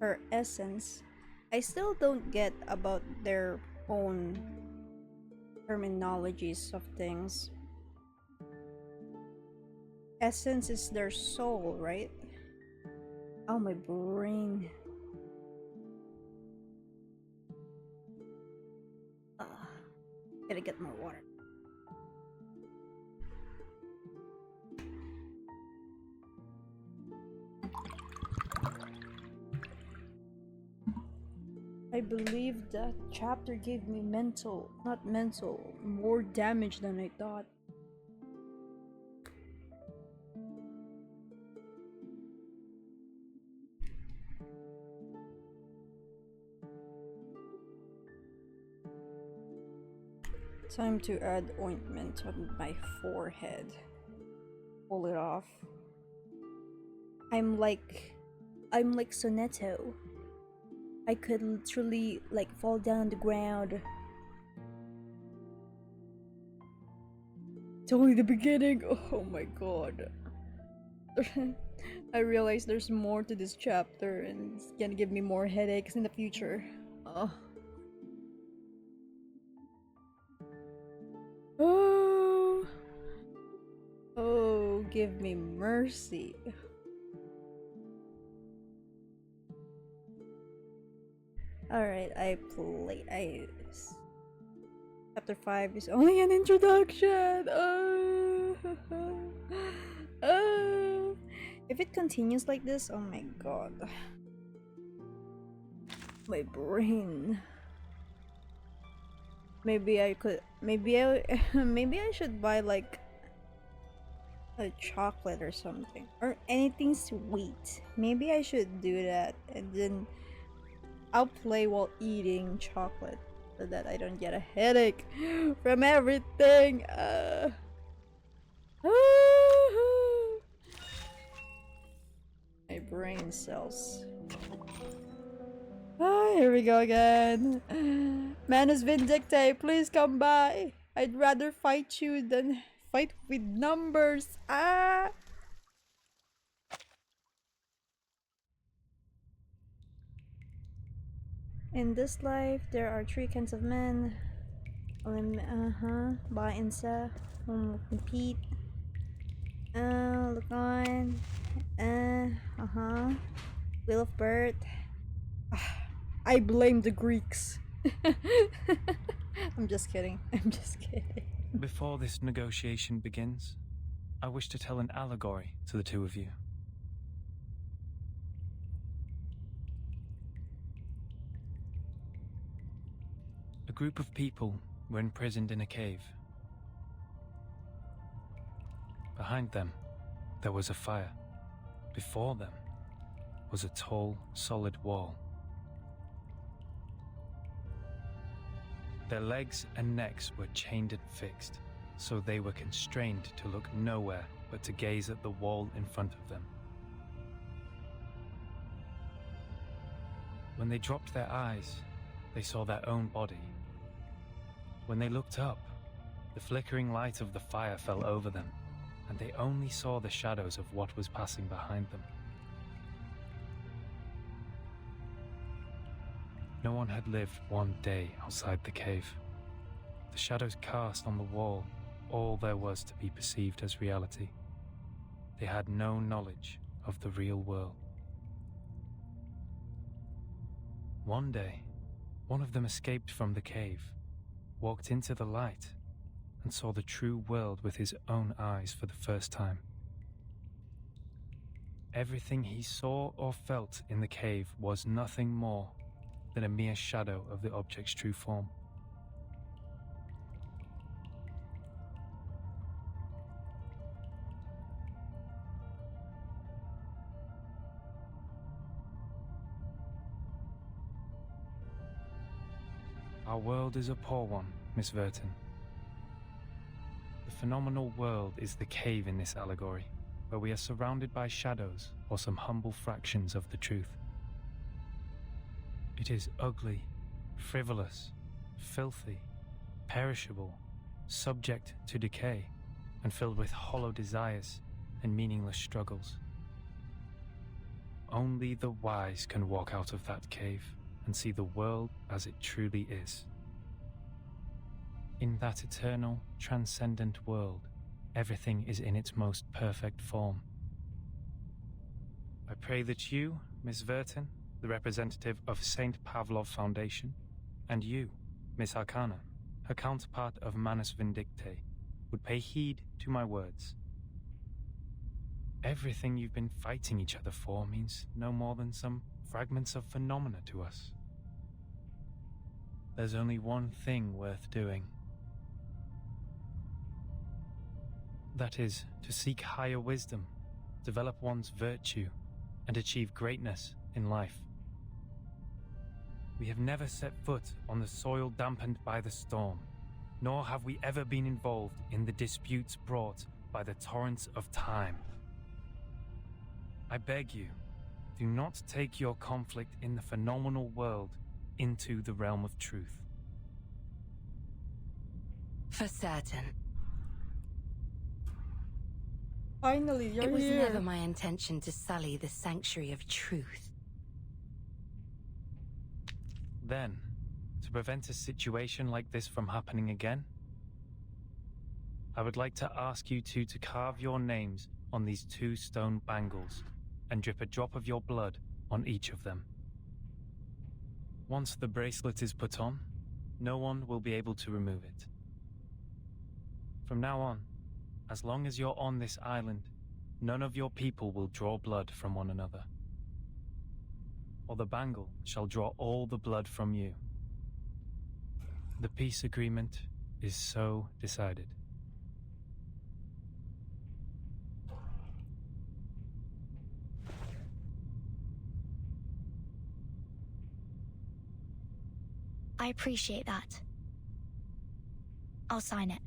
Her essence, I still don't get about their own terminologies of things. Essence is their soul, right? Oh, my brain. Gotta get more water. I believe that chapter gave me more damage than I thought. Time to add ointment on my forehead. Pull it off. I'm like Sonetto. I could literally like fall down the ground. It's only the beginning. Oh my god. I realize there's more to this chapter and it's gonna give me more headaches in the future. Oh. Oh. Oh, give me mercy. Alright, Chapter 5 is only an introduction! If it continues like this, oh my god. My brain. Maybe I should buy like a chocolate or something. Or anything sweet. Maybe I should do that and then I'll play while eating chocolate so that I don't get a headache from everything. My brain cells. Here we go again. Manus Vindicte, please come by. I'd rather fight you than fight with numbers. In this life, there are three kinds of men. Ba Insa, compete. Look on. Will of birth. I blame the Greeks. I'm just kidding. Before this negotiation begins, I wish to tell an allegory to the two of you. A group of people were imprisoned in a cave. Behind them, there was a fire. Before them was a tall, solid wall. Their legs and necks were chained and fixed, so they were constrained to look nowhere but to gaze at the wall in front of them. When they dropped their eyes, they saw their own body. When they looked up, the flickering light of the fire fell over them, and they only saw the shadows of what was passing behind them. No one had lived one day outside the cave. The shadows cast on the wall all there was to be perceived as reality. They had no knowledge of the real world. One day, one of them escaped from the cave, walked into the light, and saw the true world with his own eyes for the first time. Everything he saw or felt in the cave was nothing more than a mere shadow of the object's true form. Our world is a poor one, Miss Verton. The phenomenal world is the cave in this allegory, where we are surrounded by shadows or some humble fractions of the truth. It is ugly, frivolous, filthy, perishable, subject to decay, and filled with hollow desires and meaningless struggles. Only the wise can walk out of that cave and see the world as it truly is. In that eternal, transcendent world, everything is in its most perfect form. I pray that you, Miss Verton, the representative of St. Pavlov Foundation, and you, Miss Arcana, her counterpart of Manus Vindictae, would pay heed to my words. Everything you've been fighting each other for means no more than some fragments of phenomena to us. There's only one thing worth doing. That is, to seek higher wisdom, develop one's virtue, and achieve greatness in life. We have never set foot on the soil dampened by the storm, nor have we ever been involved in the disputes brought by the torrents of time. I beg you, do not take your conflict in the phenomenal world into the realm of truth. For certain. Finally, you're here. It was here. never my intention to sully the sanctuary of truth. Then, to prevent a situation like this from happening again, I would like to ask you two to carve your names on these 2 stone bangles and drip a drop of your blood on each of them. Once the bracelet is put on, no one will be able to remove it. From now on, as long as you're on this island, none of your people will draw blood from one another. Or the bangle shall draw all the blood from you. The peace agreement is so decided. I appreciate that. I'll sign it.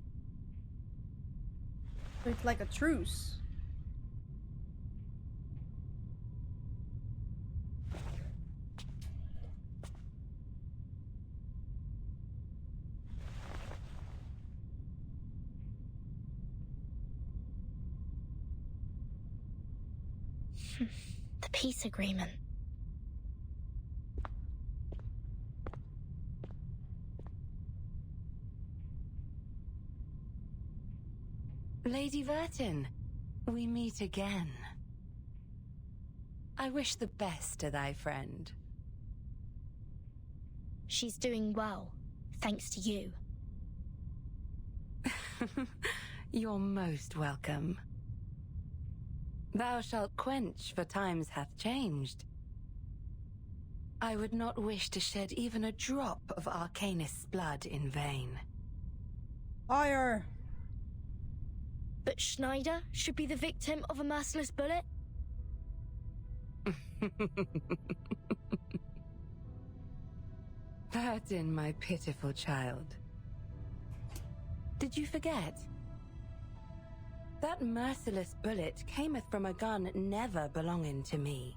It's like a truce. The peace agreement. Lady Verton, we meet again. I wish the best to thy friend. She's doing well, thanks to you. You're most welcome. Thou shalt quench, for times hath changed. I would not wish to shed even a drop of Arcanist's blood in vain. Fire! But Schneider should be the victim of a merciless bullet? Verton, my pitiful child. Did you forget? That merciless bullet cameth from a gun never belonging to me.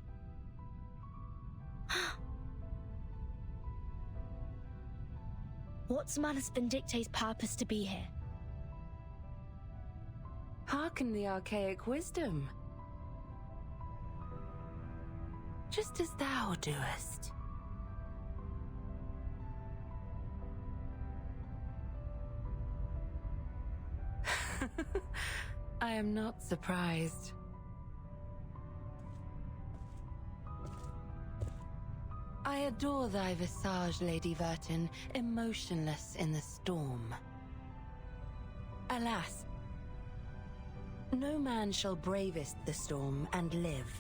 What's Manus Vindictae's purpose to be here? Hearken the archaic wisdom. Just as thou doest. I am not surprised. I adore thy visage, Lady Verton, emotionless in the storm. Alas, no man shall bravest the storm and live,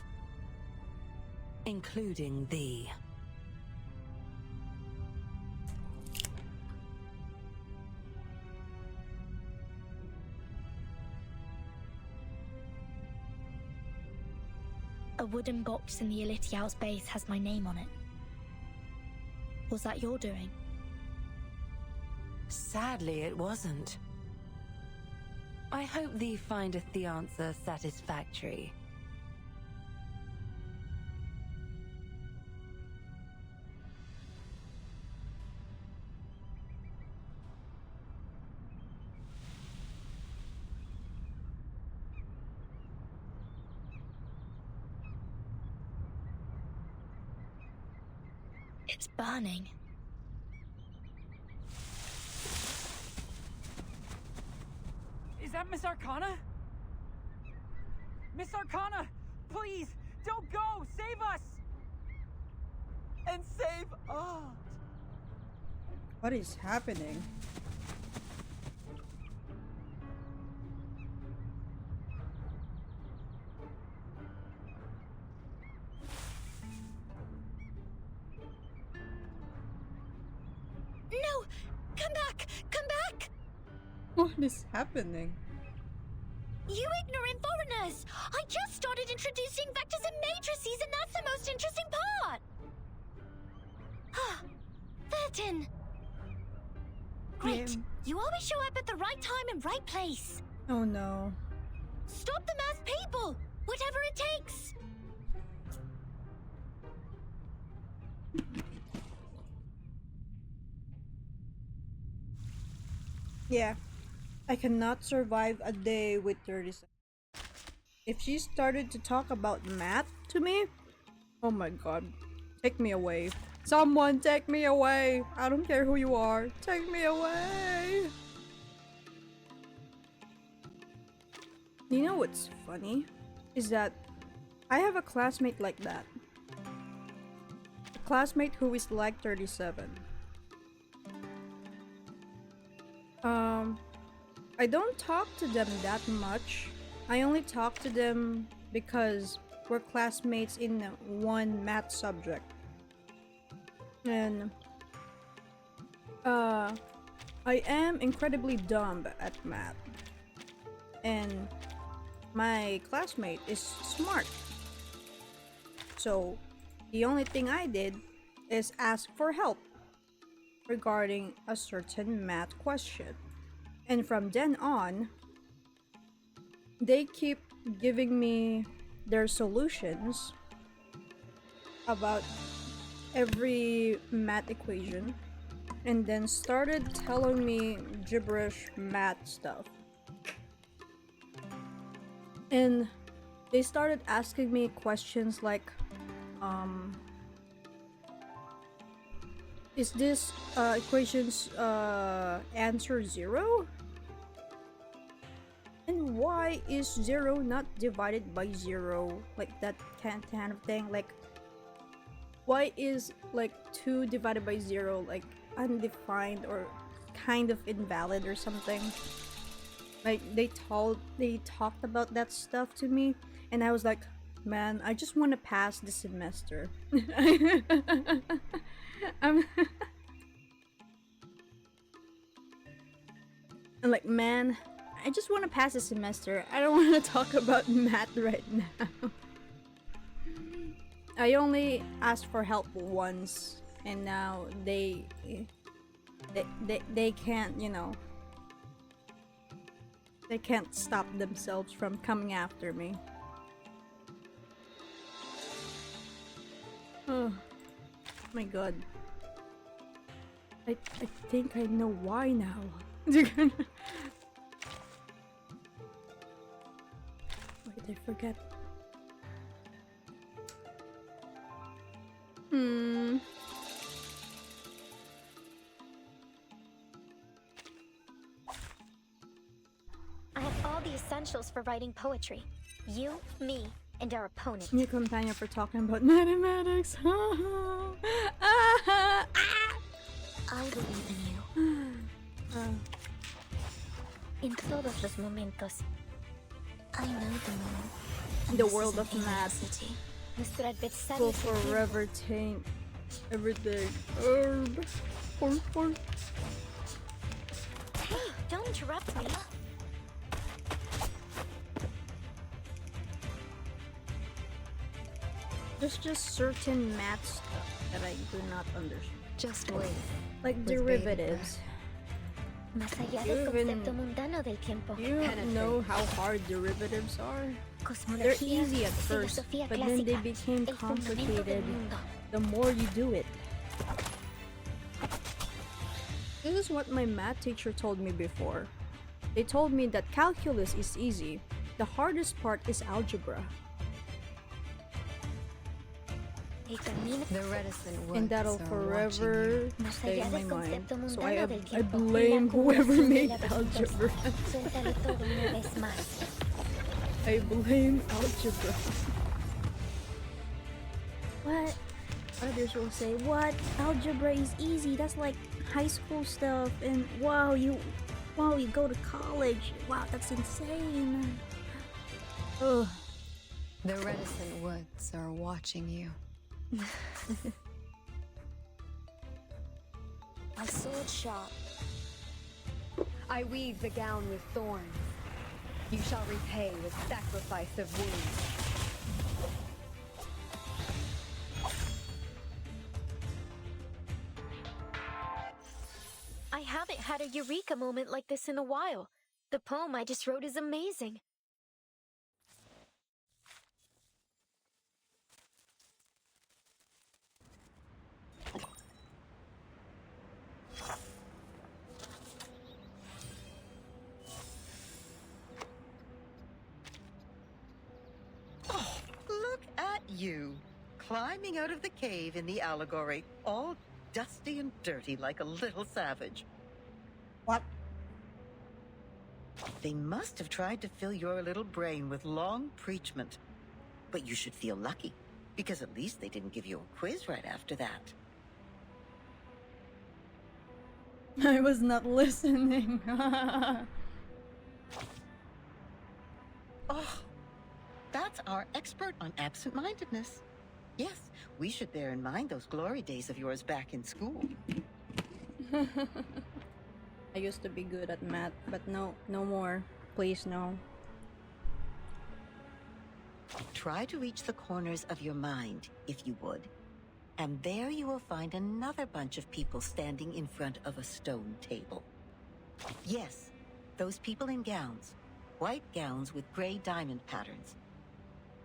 including thee. A wooden box in the Elitiao's base has my name on it. Was that your doing? Sadly, it wasn't. I hope thee findeth the answer satisfactory. It's burning. Is that Miss Arcana? Miss Arcana, please, don't go! Save us! And save us! What is happening? No! Come back! Come back! What is happening? You ignorant foreigners! I just started introducing vectors and matrices, and that's the most interesting part! Ah, Vertin! Great! Yeah. You always show up at the right time and right place! Oh no. Stop the masked people! Whatever it takes! Yeah. I cannot survive a day with 30 seconds. If she started to talk about math to me, oh my god. Take me away. Someone take me away. I don't care who you are. Take me away. You know what's funny? Is that I have a classmate like that. A classmate who is like 37. I don't talk to them that much. I only talk to them because we're classmates in one math subject. And I am incredibly dumb at math. And my classmate is smart. So the only thing I did is ask for help regarding a certain math question. And from then on, they keep giving me their solutions about every math equation and then started telling me gibberish math stuff. And they started asking me questions like, is this equation's answer 0? And why is 0 not divided by 0? Like that kind of thing. Like, why is like 2 divided by 0 like undefined or kind of invalid or something? Like they talked about that stuff to me, and I was like, man, I just want to pass the semester. I'm like, man, I just want to pass the semester. I don't want to talk about math right now. I only asked for help once, and now they can't, you know, they can't stop themselves from coming after me. Oh my god. I think I know why now. Wait, I forget. I have all the essentials for writing poetry. You, me, and our opponent. New companion for talking about mathematics. I believe in you. En todos los momentos. I know the moon. The world of math Nuestro adversario will es el tiempo. forever taint everything. Hey, don't interrupt me. There's just certain math stuff that I do not understand. Just wait. Like With derivatives. Más allá You del even- concepto mundano del tiempo. You don't know how hard derivatives are? They're Cosmología, easy at first, filosofía but then they clásica, became el fundamento del complicated mundo. the more you do it. This is what my math teacher told me before. They told me that calculus is easy. The hardest part is algebra. The reticent And ones that'll are watching forever you. stay in my mind. concepto So mundano del I tiempo, blame la whoever acumulación de made laberintos. algebra. Suéltalo todo una vez más. I blame algebra. What? Others will say, what? Algebra is easy. That's like high school stuff. And wow, you go to college. Wow, that's insane. Ugh. The reticent woods are watching you. My sword sharp. I weave the gown with thorns. You shall repay with sacrifice of wounds. I haven't had a eureka moment like this in a while. The poem I just wrote is amazing. Look at you, climbing out of the cave in the allegory, all dusty and dirty like a little savage. What? They must have tried to fill your little brain with long preachment. But you should feel lucky, because at least they didn't give you a quiz right after that. I was not listening. Oh, that's our expert on absent-mindedness. Yes, we should bear in mind those glory days of yours back in school. I used to be good at math, but no more. Please, no. Try to reach the corners of your mind, if you would. And there you will find another bunch of people standing in front of a stone table. Yes, those people in gowns. White gowns with gray diamond patterns.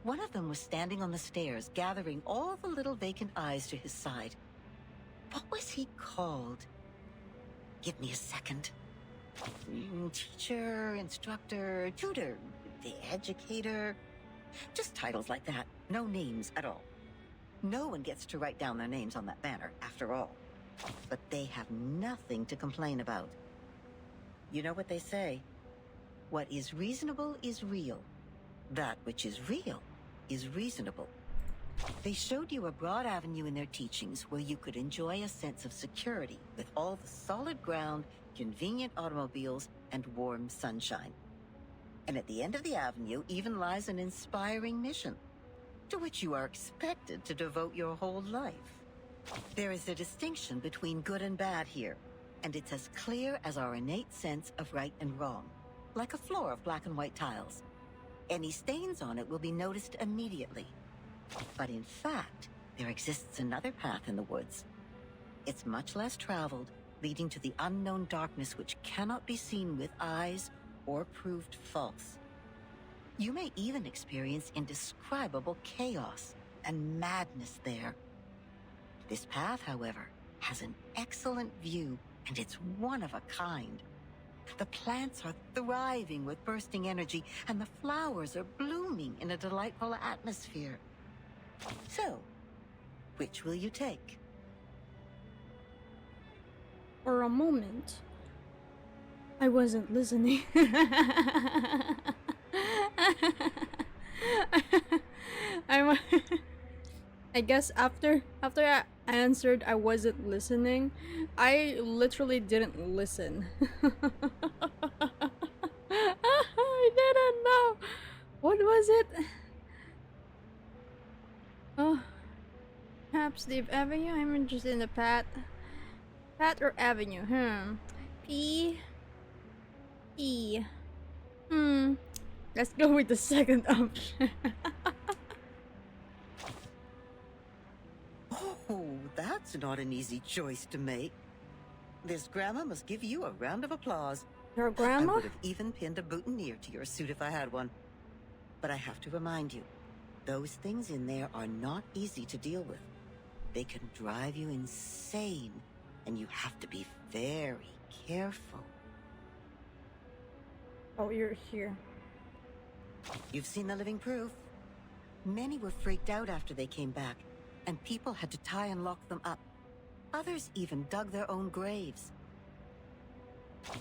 One of them was standing on the stairs, gathering all the little vacant eyes to his side. What was he called? Give me a second. Teacher, instructor, tutor, the educator. Just titles like that. No names at all. No one gets to write down their names on that banner, after all. But they have nothing to complain about. You know what they say? What is reasonable is real. That which is real is reasonable. They showed you a broad avenue in their teachings where you could enjoy a sense of security with all the solid ground, convenient automobiles, and warm sunshine. And at the end of the avenue even lies an inspiring mission, to which you are expected to devote your whole life. There is a distinction between good and bad here, and it's as clear as our innate sense of right and wrong, like a floor of black and white tiles. Any stains on it will be noticed immediately. But in fact, there exists another path in the woods. It's much less traveled, leading to the unknown darkness which cannot be seen with eyes or proved false. You may even experience indescribable chaos and madness there. This path, however, has an excellent view, and it's one of a kind. The plants are thriving with bursting energy, and the flowers are blooming in a delightful atmosphere. So, which will you take? For a moment, I wasn't listening. I guess after I answered I wasn't listening, I literally didn't listen. was it? Oh, perhaps the avenue. I'm interested in the path. Path or avenue? P. E. Let's go with the second option. Oh, that's not an easy choice to make. This grandma must give you a round of applause. Your grandma? I would have even pinned a boutonniere to your suit if I had one. But I have to remind you, those things in there are not easy to deal with. They can drive you insane, and you have to be very careful. Oh, you're here. You've seen the living proof. Many were freaked out after they came back, and people had to tie and lock them up. Others even dug their own graves.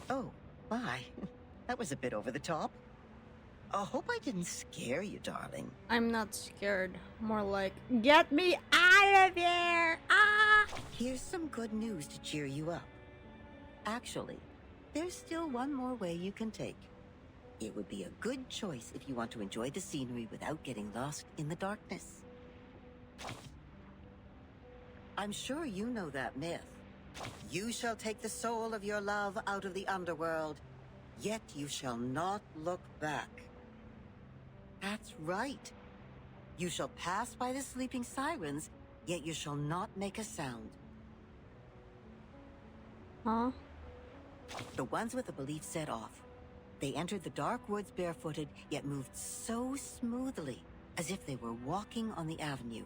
Oh, my. That was a bit over the top. I hope I didn't scare you, darling. I'm not scared. More like, get me out of here! Ah! Here's some good news to cheer you up. Actually, there's still one more way you can take. It would be a good choice if you want to enjoy the scenery without getting lost in the darkness. I'm sure you know that myth. You shall take the soul of your love out of the underworld, yet you shall not look back. That's right. You shall pass by the sleeping sirens, yet you shall not make a sound. Huh? The ones with the belief set off. They entered the dark woods barefooted, yet moved so smoothly, as if they were walking on the avenue.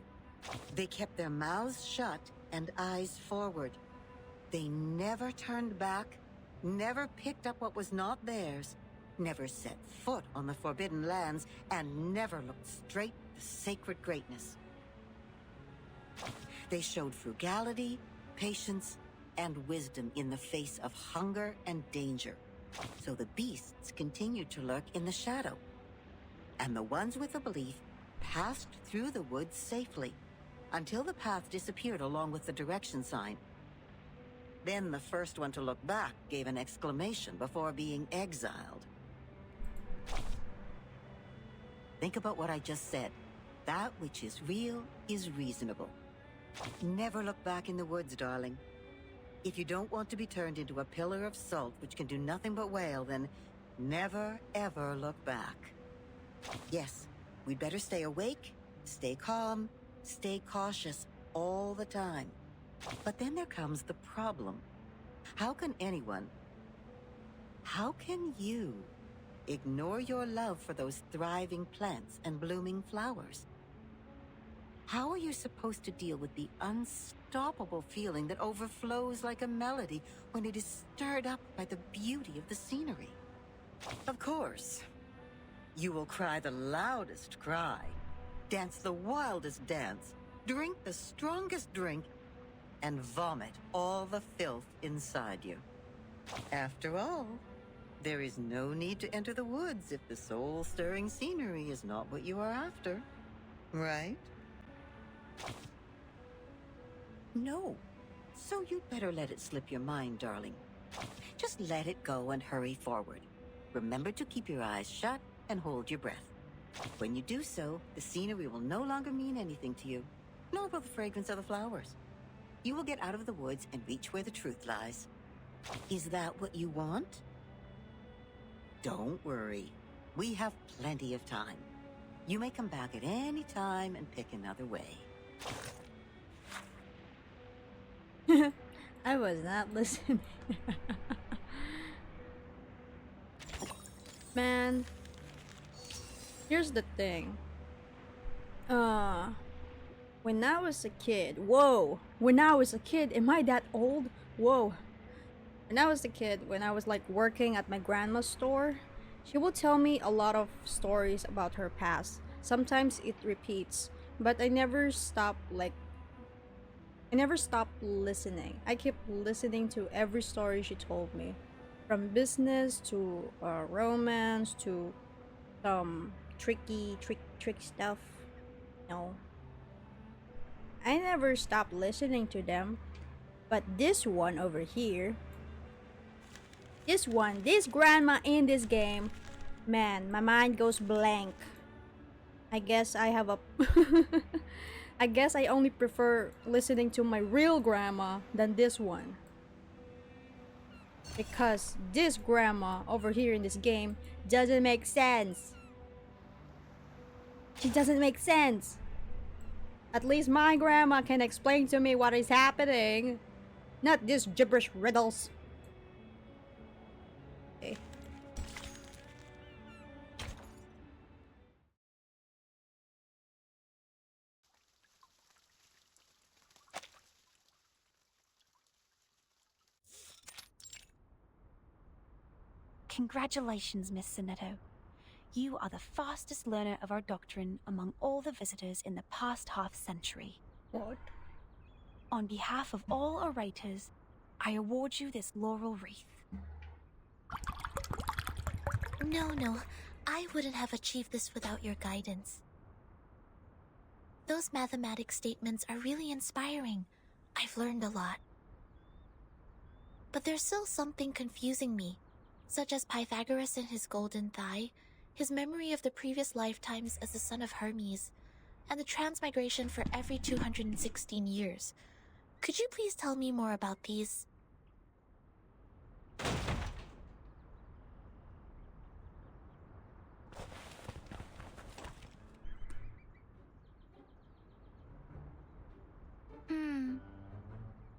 They kept their mouths shut and eyes forward. They never turned back, never picked up what was not theirs, never set foot on the forbidden lands, and never looked straight at the sacred greatness. They showed frugality, patience, and wisdom in the face of hunger and danger. So the beasts continued to lurk in the shadow. And the ones with the belief passed through the woods safely, until the path disappeared along with the direction sign. Then the first one to look back gave an exclamation before being exiled. Think about what I just said. That which is real is reasonable. Never look back in the woods, darling. If you don't want to be turned into a pillar of salt which can do nothing but wail, then never ever look back. Yes, we'd better stay awake, stay calm, stay cautious all the time. But then there comes the problem. How can you ignore your love for those thriving plants and blooming flowers? How are you supposed to deal with the unstoppable feeling that overflows like a melody when it is stirred up by the beauty of the scenery? Of course, you will cry the loudest cry, dance the wildest dance, drink the strongest drink, and vomit all the filth inside you. After all, there is no need to enter the woods if the soul-stirring scenery is not what you are after, right? No. So you'd better let it slip your mind, darling. Just let it go and hurry forward. Remember to keep your eyes shut and hold your breath. When you do so, the scenery will no longer mean anything to you, nor will the fragrance of the flowers. You will get out of the woods and reach where the truth lies. Is that what you want? Don't worry. We have plenty of time. You may come back at any time and pick another way. I was not listening. Man, here's the thing. When I was a kid, when I was a kid, am I that old? Whoa. When I was a kid, when I was like working at my grandma's store, she would tell me a lot of stories about her past. Sometimes it repeats, but I never stopped listening. I kept listening to every story she told me. From business to romance to trick stuff. No. I never stopped listening to them. But this one over here, this grandma in this game, man, my mind goes blank. I guess I have a I guess I only prefer listening to my real grandma than this one. Because this grandma over here in this game doesn't make sense. She doesn't make sense. At least my grandma can explain to me what is happening. Not these gibberish riddles. Okay. Congratulations, Miss Sonetto. You are the fastest learner of our doctrine among all the visitors in the past half-century. What? On behalf of all orators, I award you this laurel wreath. No, I wouldn't have achieved this without your guidance. Those mathematics statements are really inspiring. I've learned a lot. But there's still something confusing me, such as Pythagoras and his golden thigh, his memory of the previous lifetimes as the son of Hermes, and the transmigration for every 216 years. Could you please tell me more about these?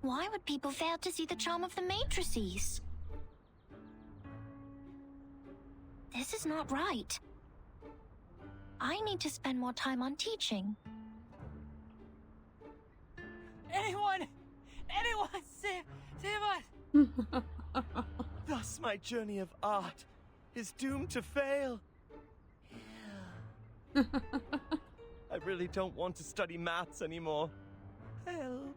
Why would people fail to see the charm of the matrices? This is not right. I need to spend more time on teaching. Anyone, save us! Thus my journey of art is doomed to fail. I really don't want to study maths anymore. Help.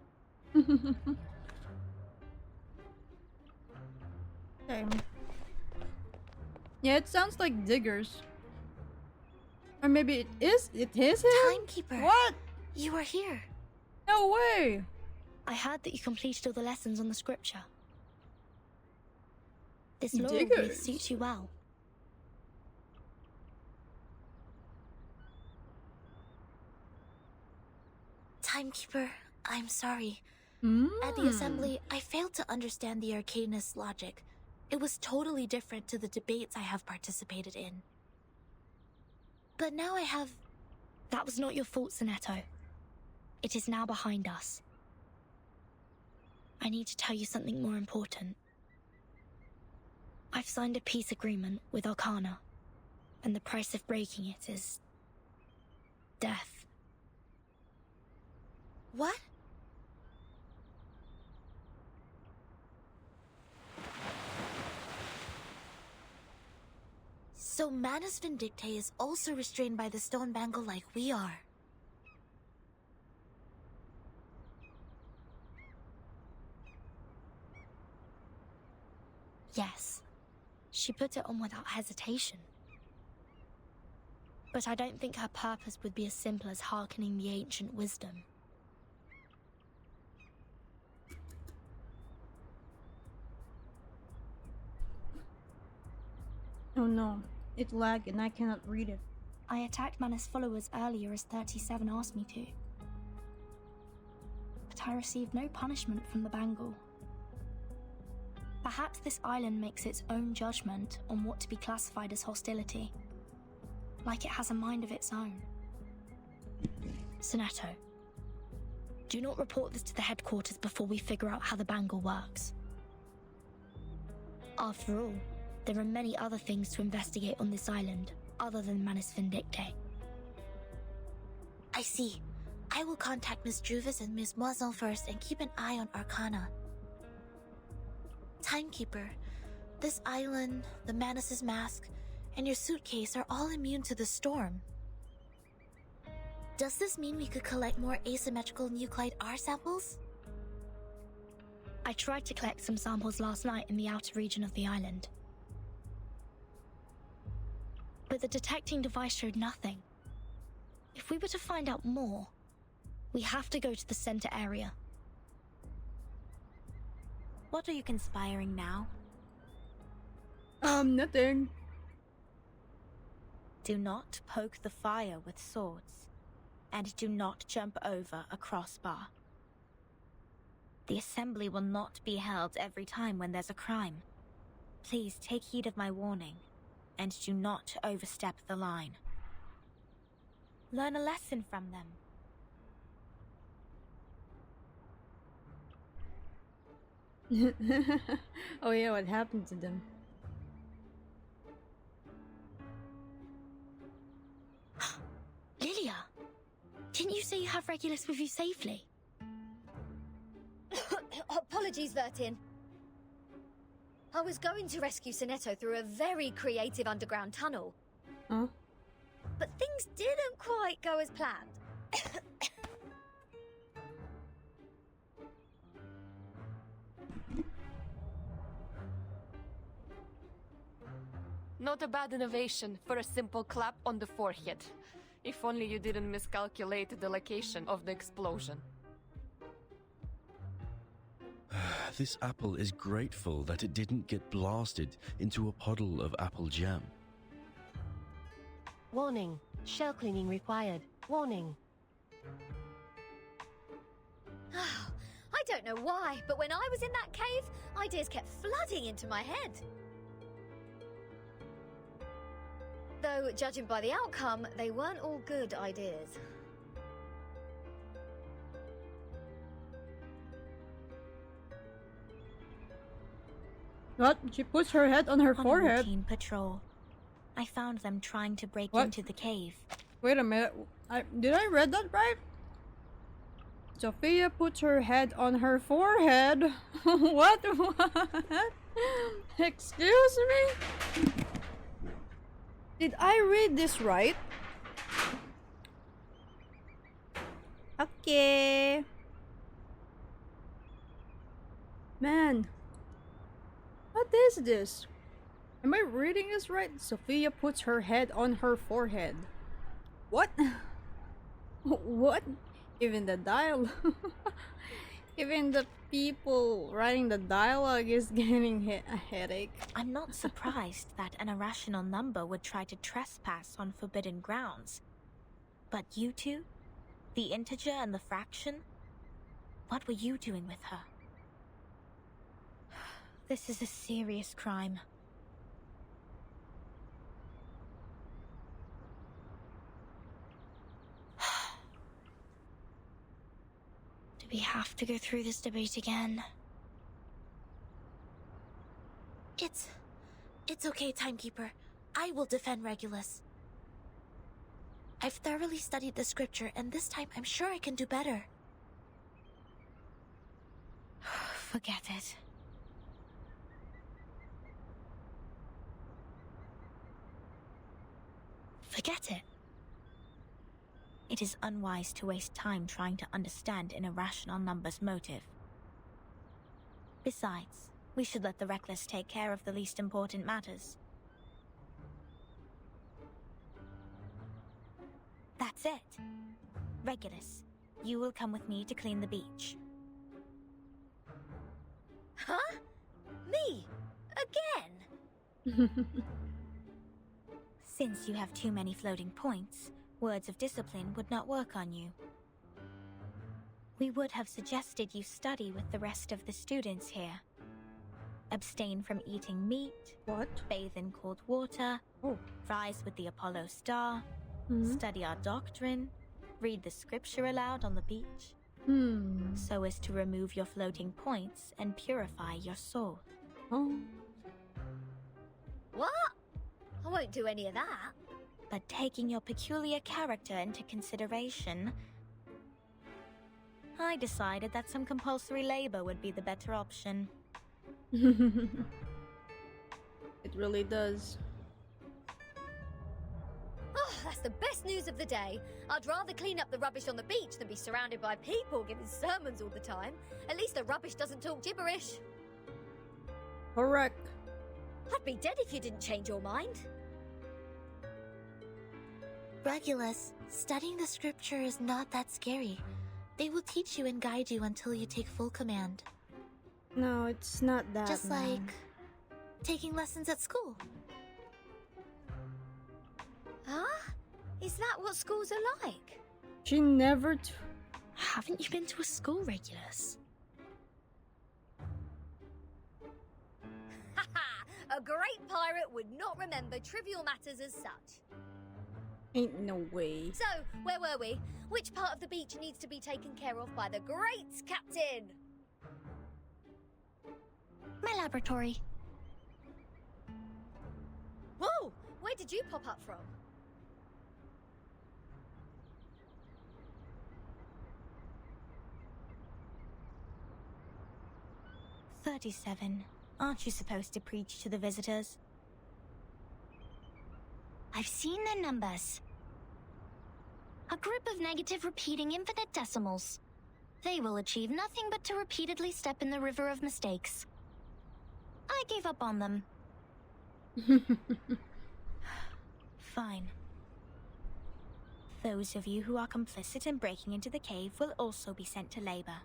Same. Yeah, it sounds like diggers. Or maybe it is him? Timekeeper. What? You are here. No way. I heard that you completed all the lessons on the scripture. This laurel Diggers. wreath suits you well. Timekeeper, I'm sorry. Mm. At the assembly, I failed to understand the arcanist's logic. It was totally different to the debates I have participated in. But now I have... That was not your fault, Sonetto. It is now behind us. I need to tell you something more important. I've signed a peace agreement with Arcana, and the price of breaking it is... death. What? So Manus Vindictae is also restrained by the stone bangle like we are. Yes, she put it on without hesitation. But I don't think her purpose would be as simple as hearkening the ancient wisdom. Oh no, it lagged and I cannot read it. I attacked Manus' followers earlier as 37 asked me to. But I received no punishment from the bangle. Perhaps this island makes its own judgment on what to be classified as hostility. Like it has a mind of its own. Sonetto, do not report this to the headquarters before we figure out how the bangle works. After all, there are many other things to investigate on this island, other than Manus Vindictae. I see. I will contact Miss Juvis and Miss Moisson first and keep an eye on Arcana. Timekeeper, this island, the Manus' mask, and your suitcase are all immune to the storm. Does this mean we could collect more asymmetrical nuclide R samples? I tried to collect some samples last night in the outer region of the island. But the detecting device showed nothing. If we were to find out more, we have to go to the center area. What are you conspiring now? Nothing. Do not poke the fire with swords, and do not jump over a crossbar. The assembly will not be held every time when there's a crime. Please take heed of my warning, and do not overstep the line. Learn a lesson from them. Oh yeah, what happened to them? Lilia, didn't you say you have Regulus with you safely? Apologies, Vertin. I was going to rescue Sonetto through a very creative underground tunnel. Huh? But things didn't quite go as planned. Not a bad innovation for a simple clap on the forehead. If only you didn't miscalculate the location of the explosion. This apple is grateful that it didn't get blasted into a puddle of apple jam. Warning. Shell cleaning required. Warning. I don't know why, but when I was in that cave, ideas kept flooding into my head. Though, judging by the outcome, they weren't all good ideas. What? She puts her head on her On forehead. a routine patrol, I found them trying to break What? into the cave. Wait a minute. Did I read that right? Sophia puts her head on her forehead. What? What? Excuse me? Did I read this right? Okay. Man. What is this? Am I reading this right? Sophia puts her head on her forehead. What? What? Even the dialogue. Even the people writing the dialogue is getting a headache. I'm not surprised that an irrational number would try to trespass on forbidden grounds. But you two? The integer and the fraction? What were you doing with her? This is a serious crime. Do we have to go through this debate again? It's okay, Timekeeper. I will defend Regulus. I've thoroughly studied the scripture, and this time I'm sure I can do better. Forget it. Forget it. It is unwise to waste time trying to understand an irrational number's motive. Besides, we should let the reckless take care of the least important matters. That's it. Regulus, you will come with me to clean the beach. Huh? Me? Again? Since you have too many floating points, words of discipline would not work on you. We would have suggested you study with the rest of the students here. Abstain from eating meat. What? Bathe in cold water. Oh. Rise with the Apollo star. Mhm. Study our doctrine. Read the scripture aloud on the beach. So as to remove your floating points and purify your soul. Oh. What? I won't do any of that. But taking your peculiar character into consideration, I decided that some compulsory labor would be the better option. It really does. Oh, that's the best news of the day. I'd rather clean up the rubbish on the beach than be surrounded by people giving sermons all the time. At least the rubbish doesn't talk gibberish. Correct. I'd be dead if you didn't change your mind. Regulus, studying the scripture is not that scary. They will teach you and guide you until you take full command. No, it's not that. Just man. like taking lessons at school. Huh? Is that what schools are like? She never. Haven't you been to a school, Regulus? A great pirate would not remember trivial matters as such. Ain't no way. So, where were we? Which part of the beach needs to be taken care of by the great captain? My laboratory. Whoa! Where did you pop up from? 37. Aren't you supposed to preach to the visitors? I've seen their numbers. A group of negative repeating infinite decimals. They will achieve nothing but to repeatedly step in the river of mistakes. I gave up on them. Fine. Those of you who are complicit in breaking into the cave will also be sent to labor.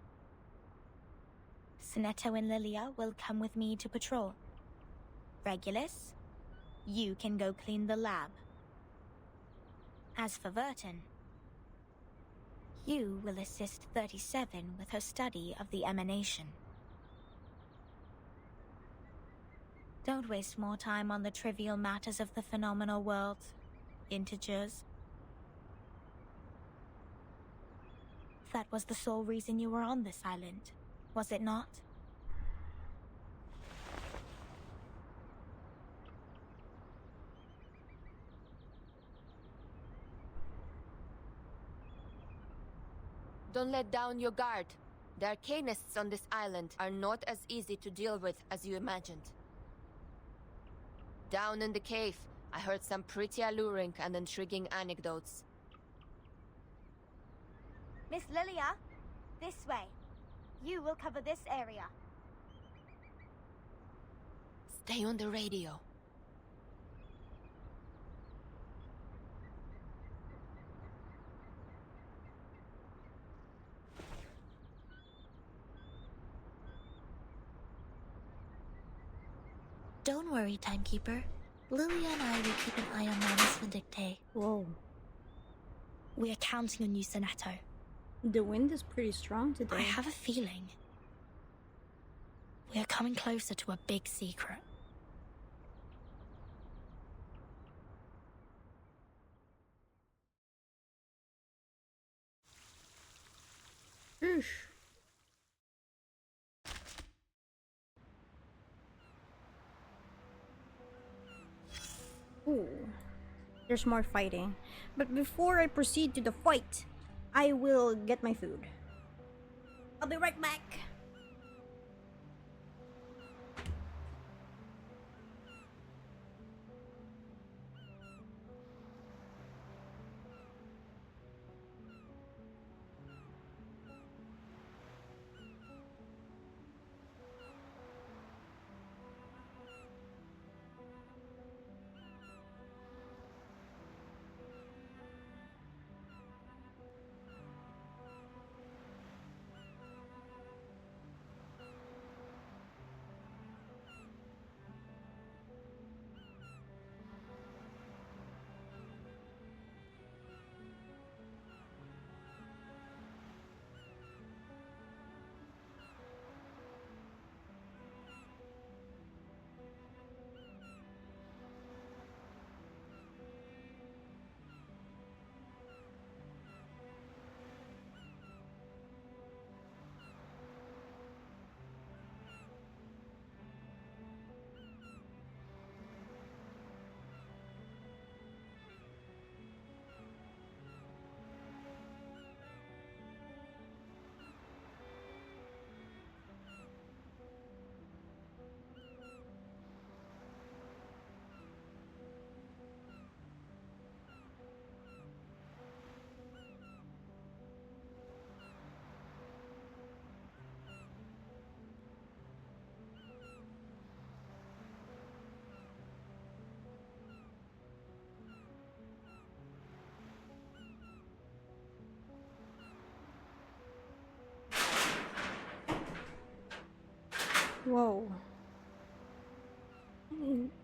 Sonetto and Lilia will come with me to patrol. Regulus, you can go clean the lab. As for Verton, you will assist 37 with her study of the emanation. Don't waste more time on the trivial matters of the phenomenal world. Integers. That was the sole reason you were on this island, was it not? Don't let down your guard. The arcanists on this island are not as easy to deal with as you imagined. Down in the cave, I heard some pretty alluring and intriguing anecdotes. Miss Lilia, this way. You will cover this area. Stay on the radio. Don't worry, Timekeeper. Lilia and I will keep an eye on Manus Vindictae. Whoa. We are counting on you, Sonetto. The wind is pretty strong today. I have a feeling we are coming closer to a big secret. Oosh. Ooh. There's more fighting. But before I proceed to the fight, I will get my food. I'll be right back. Whoa.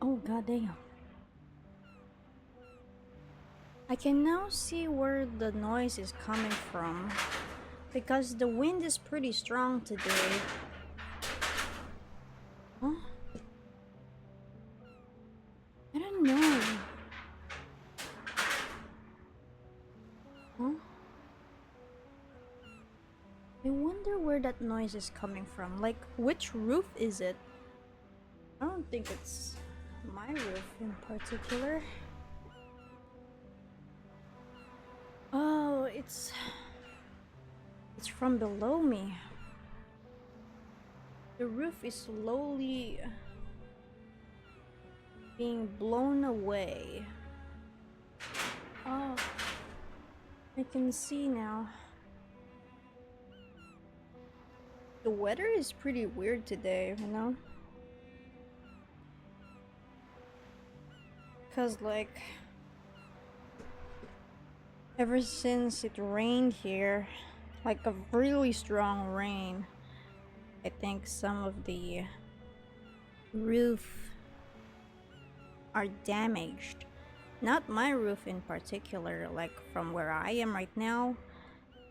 Oh, goddamn. I can now see where the noise is coming from, because the wind is pretty strong today. Huh? I don't know. Huh? I wonder where that noise is coming from. Like, which roof is it? I don't think it's my roof in particular. Oh, it's from below me. The roof is slowly being blown away. Oh, I can see now. The weather is pretty weird today, you know? Cause like, ever since it rained here, like a really strong rain, I think some of the roof are damaged. Not my roof in particular, like from where I am right now,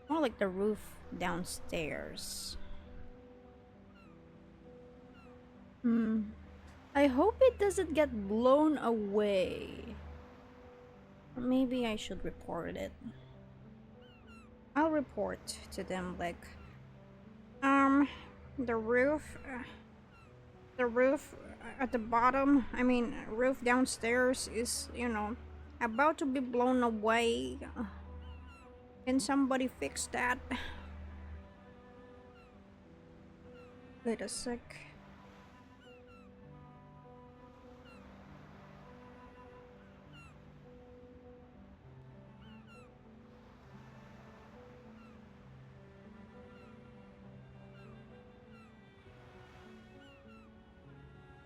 more like the roof downstairs. I hope it doesn't get blown away. Or maybe I should report it. I'll report to them like, the roof at the bottom, I mean roof downstairs is, you know, about to be blown away. Can somebody fix that? Wait a sec.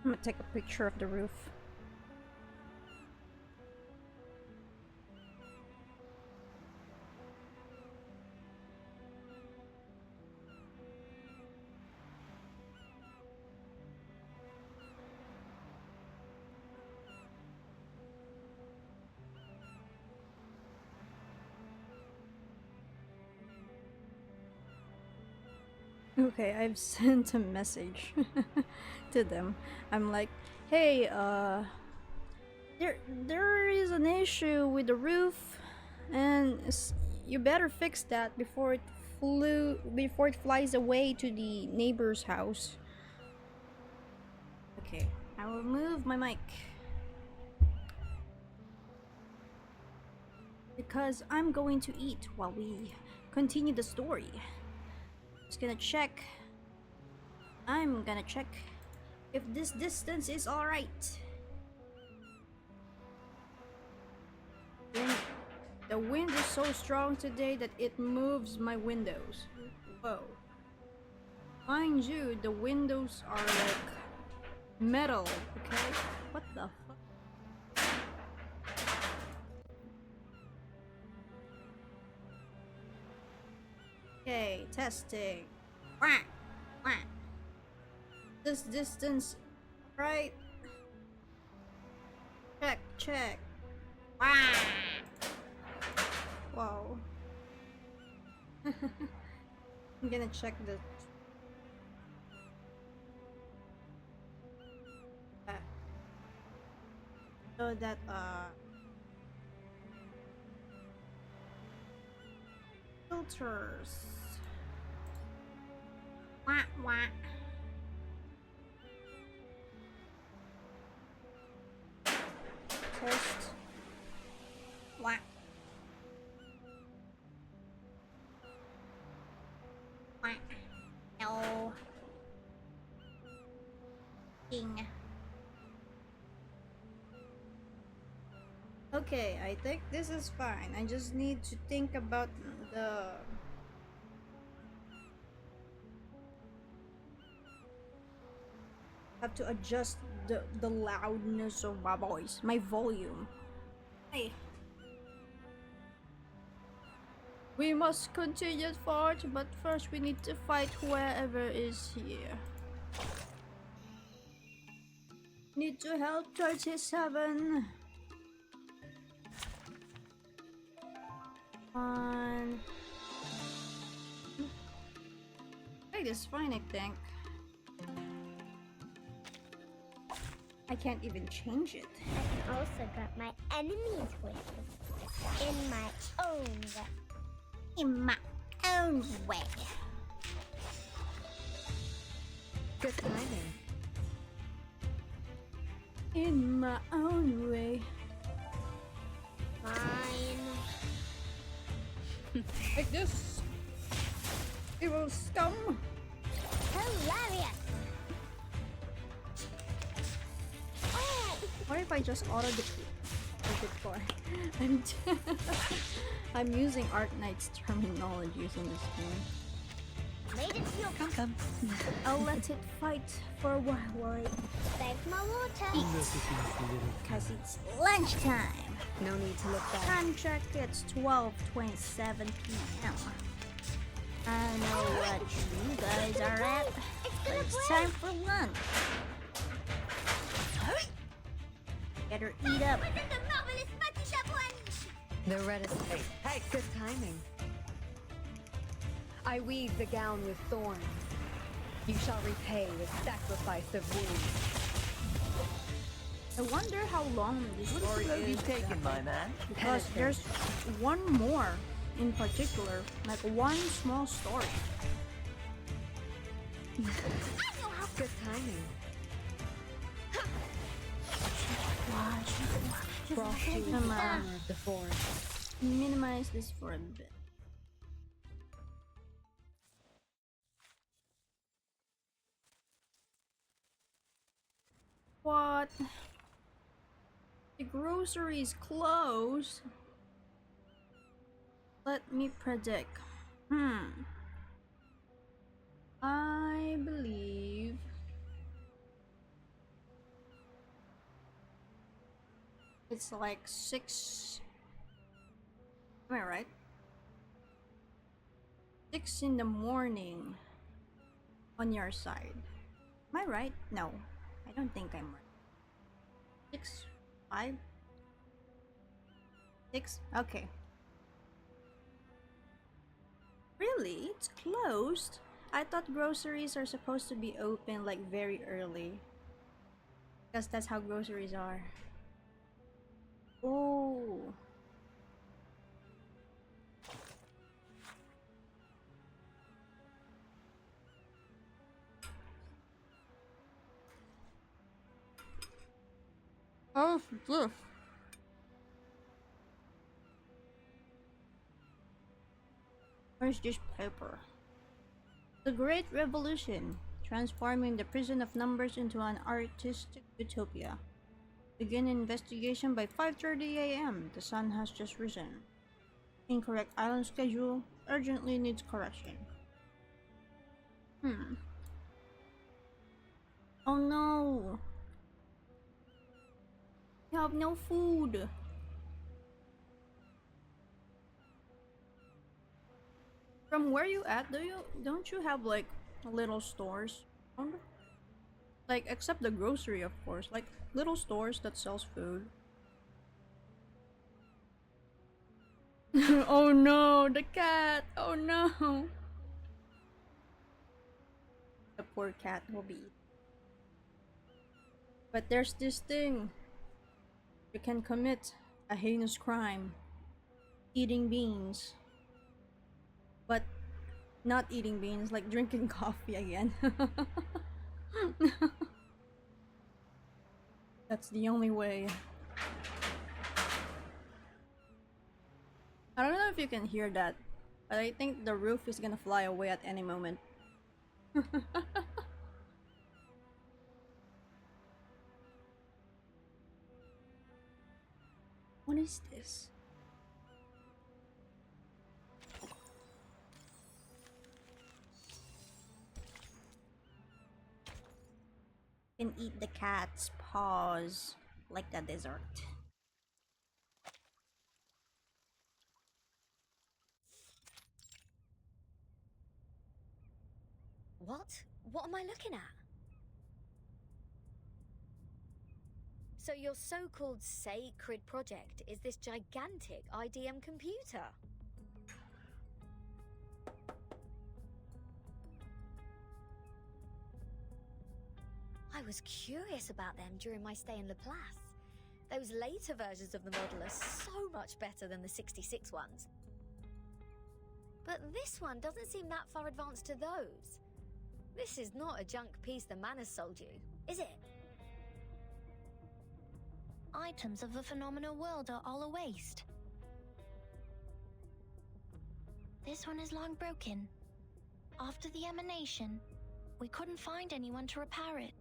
I'm gonna take a picture of the roof. Okay, I've sent a message to them. I'm like, hey, there is an issue with the roof, and you better fix that before it flies away to the neighbor's house. Okay, I will move my mic because I'm going to eat while we continue the story. I'm gonna check if this distance is alright. The wind is so strong today that it moves my windows. Whoa. Mind you, the windows are like metal, okay? What the fuck? Okay, testing. Quack, quack. This distance, right? Check. Quack. Whoa. I'm gonna check the so that filters. Wah wah. Test. Wah. Wah. No. Ding. Okay, I think this is fine. I just need to think about the have to adjust the loudness of my voice, my volume. Hey. We must continue forward, but first we need to fight whoever is here. Need to help 37. On. Hey, this is fine, I think. I can't even change it. I can also grant my enemies wishes in my own way. In my own way. Good timing. In my own way. Fine. Like this. Evil scum. Hilarious. What if I just auto defeat? I'm using Arknight's terminologies in this game. Made it to your Come. I'll let it fight for a while I Thanks my water. eat. Cause it's lunchtime. No need to look back. Time check, it's 12:27 p.m. I know what you guys are at. But it's time for lunch. Better eat up. The reddest. Hey, good timing. I weave the gown with thorns. You shall repay with sacrifice of wounds. I wonder how long this story What is. taken, my man? Because there's one more in particular, like one small story. Good timing. Brought to the honor of the forest. Minimize this for a bit. What? The grocery's closed. Let me predict. I believe it's like 6. Am I right? 6 in the morning on your side. Am I right? No, I don't think I'm right. 6, 5, 6. Okay. Really? It's closed? I thought groceries are supposed to be open like very early. Because that's how groceries are. Oh. Oh, look. Where's this paper? The Great Revolution, transforming the prison of numbers into an artistic utopia. Begin investigation by 5:30 a.m. The sun has just risen. Incorrect island schedule urgently needs correction. Oh no! You have no food. From where you at, don't you have like little stores? Like except the grocery, of course, like little stores that sells food. Oh no, the cat! Oh no! The poor cat will be eaten. But there's this thing. You can commit a heinous crime. Eating beans. But not eating beans, like drinking coffee again. That's the only way. I don't know if you can hear that, but I think the roof is gonna fly away at any moment. What is this? Can eat the cat's paws like a dessert. What? What am I looking at? So your so-called sacred project is this gigantic IDM computer? was curious about them during my stay in Laplace. Those later versions of the model are so much better than the 66 ones. But this one doesn't seem that far advanced to those. This is not a junk piece the man has sold you, is it? Items of the phenomenal world are all a waste. This one is long broken. After the emanation, we couldn't find anyone to repair it.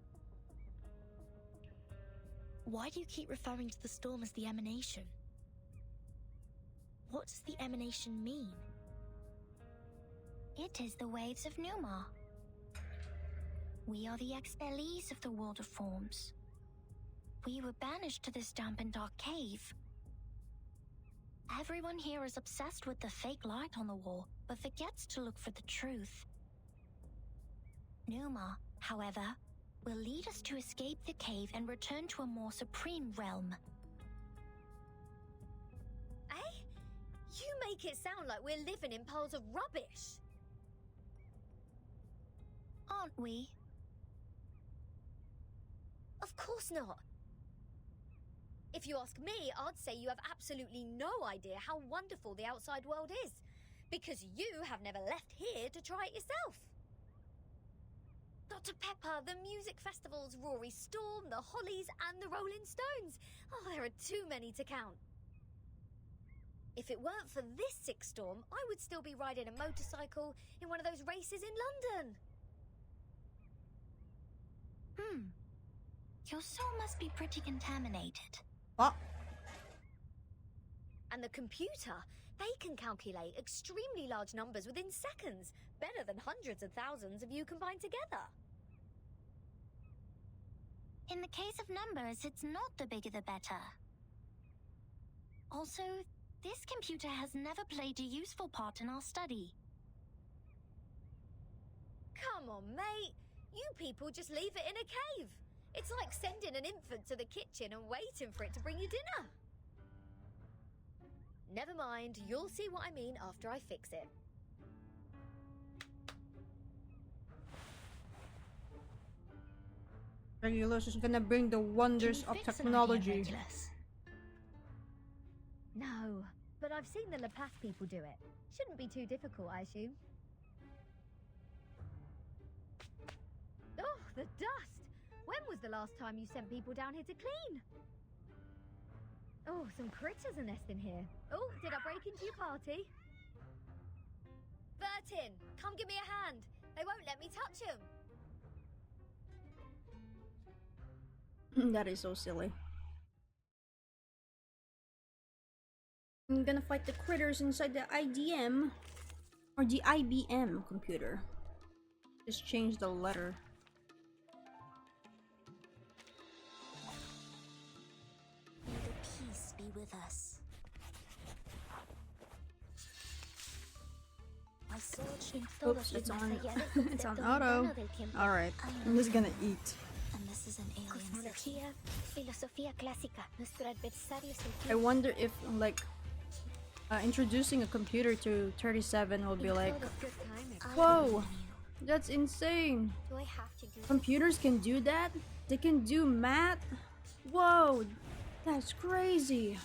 Why do you keep referring to the storm as the emanation? What does the emanation mean? It is the waves of Numa. We are the expellees of the world of forms. We were banished to this damp and dark cave. Everyone here is obsessed with the fake light on the wall, but forgets to look for the truth. Numa, however, will lead us to escape the cave and return to a more supreme realm. Eh? You make it sound like we're living in piles of rubbish. Aren't we? Of course not. If you ask me, I'd say you have absolutely no idea how wonderful the outside world is, because you have never left here to try it yourself. Dr. Pepper, the music festivals, Rory Storm, the Hollies, and the Rolling Stones. Oh, there are too many to count. If it weren't for this sick storm, I would still be riding a motorcycle in one of those races in London. Your soul must be pretty contaminated. What? And the computer, they can calculate extremely large numbers within seconds, better than hundreds of thousands of you combined together. In the case of numbers, it's not the bigger the better. Also, this computer has never played a useful part in our study. Come on, mate. You people just leave it in a cave. It's like sending an infant to the kitchen and waiting for it to bring you dinner. Never mind, you'll see what I mean after I fix it. Regulus is gonna bring the wonders of technology. No, but I've seen the Laplace people do it. Shouldn't be too difficult, I assume. Oh, the dust! When was the last time you sent people down here to clean? Oh, some critters are nesting here. Oh, did I break into your party? Bertin, come give me a hand. They won't let me touch them. That is so silly. I'm gonna fight the critters inside the IDM or the IBM computer. Just change the letter. May the peace be with us. Oops, it's on. It's on auto. Alright, I'm just gonna eat. And this is an alien city. Filosofía clásica. Nuestro adversario es el I wonder if, like, introducing a computer to 37 will be like, whoa, that's insane. Do I have to do Computers can do that? They can do math? Whoa, that's crazy.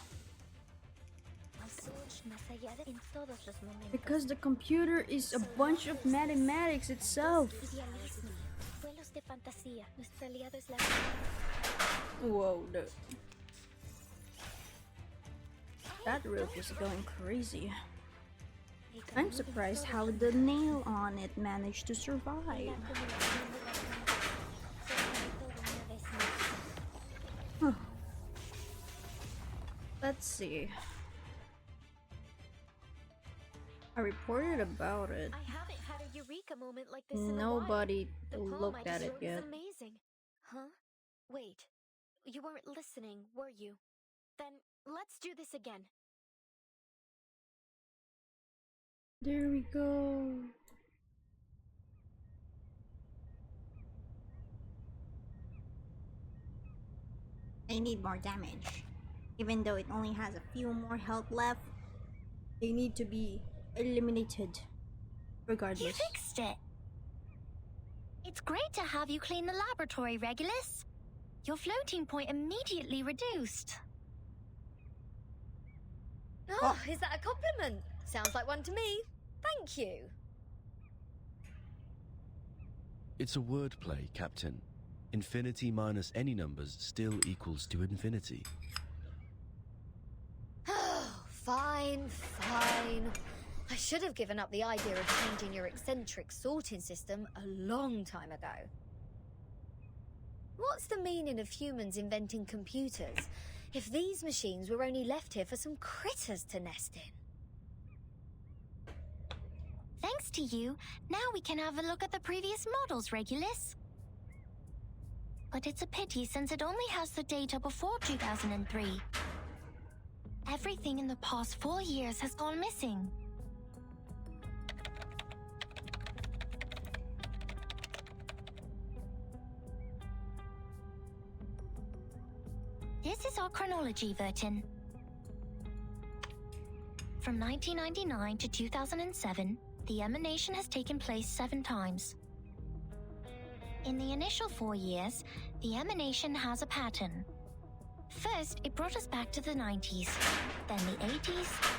Because the computer is a bunch of mathematics itself. Whoa, that roof is going crazy. I'm surprised how the nail on it managed to survive. Huh. Let's see. I reported about it. I haven't had a eureka moment like this in a Nobody while. The poem looked I at just it wrote yet. is amazing. Huh? Wait. You weren't listening, were you? Then let's do this again. There we go. They need more damage. Even though it only has a few more health left, they need to be eliminated. Regardless. You fixed it. It's great to have you clean the laboratory, Regulus. Your floating point immediately reduced. Oh, is that a compliment? Sounds like one to me. Thank you. It's a wordplay, Captain. Infinity minus any numbers still equals to infinity. Fine, fine. I should have given up the idea of changing your eccentric sorting system a long time ago. What's the meaning of humans inventing computers if these machines were only left here for some critters to nest in? Thanks to you, now we can have a look at the previous models, Regulus. But it's a pity since it only has the data before 2003. Everything in the past 4 years has gone missing. This is our chronology, Vertin. From 1999 to 2007, the emanation has taken place 7 times. In the initial 4 years, the emanation has a pattern. First, it brought us back to the 90s, then the 80s,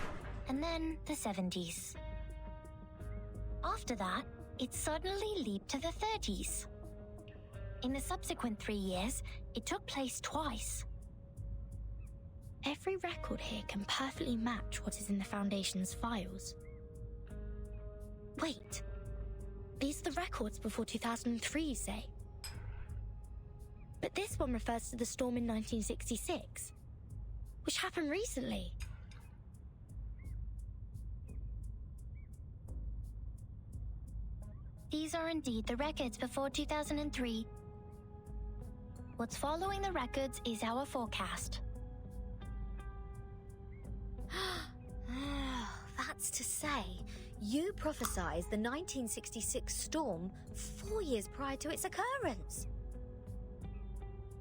and then the 70s. After that, it suddenly leaped to the 30s. In the subsequent 3 years, it took place twice. Every record here can perfectly match what is in the Foundation's files. Wait, these are the records before 2003, you say? But this one refers to the storm in 1966, which happened recently. These are indeed the records before 2003. What's following the records is our forecast. That's to say, you prophesied the 1966 storm 4 years prior to its occurrence.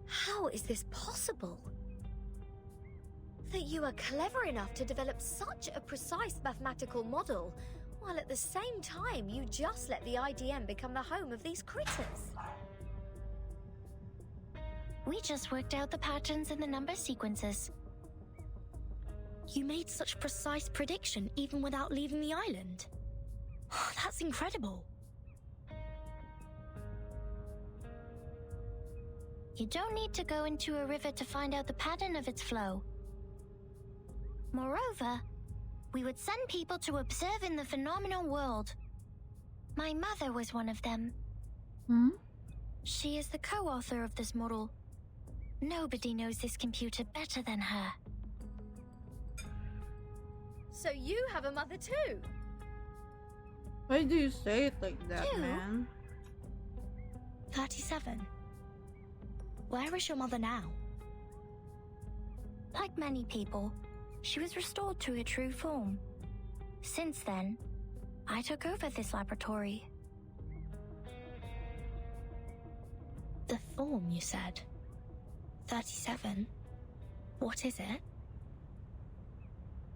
How is this possible? That you are clever enough to develop such a precise mathematical model, while at the same time you just let the IDM become the home of these critters. We just worked out the patterns in the number sequences. You made such precise prediction even without leaving the island. That's incredible. You don't need to go into a river to find out the pattern of its flow. Moreover, we would send people to observe in the phenomenal world. My mother was one of them. She is the co-author of this model. Nobody knows this computer better than her. So you have a mother too? Why do you say it like that, man? 37. Where is your mother now? Like many people, she was restored to her true form. Since then, I took over this laboratory. The form, you said? 37? What is it?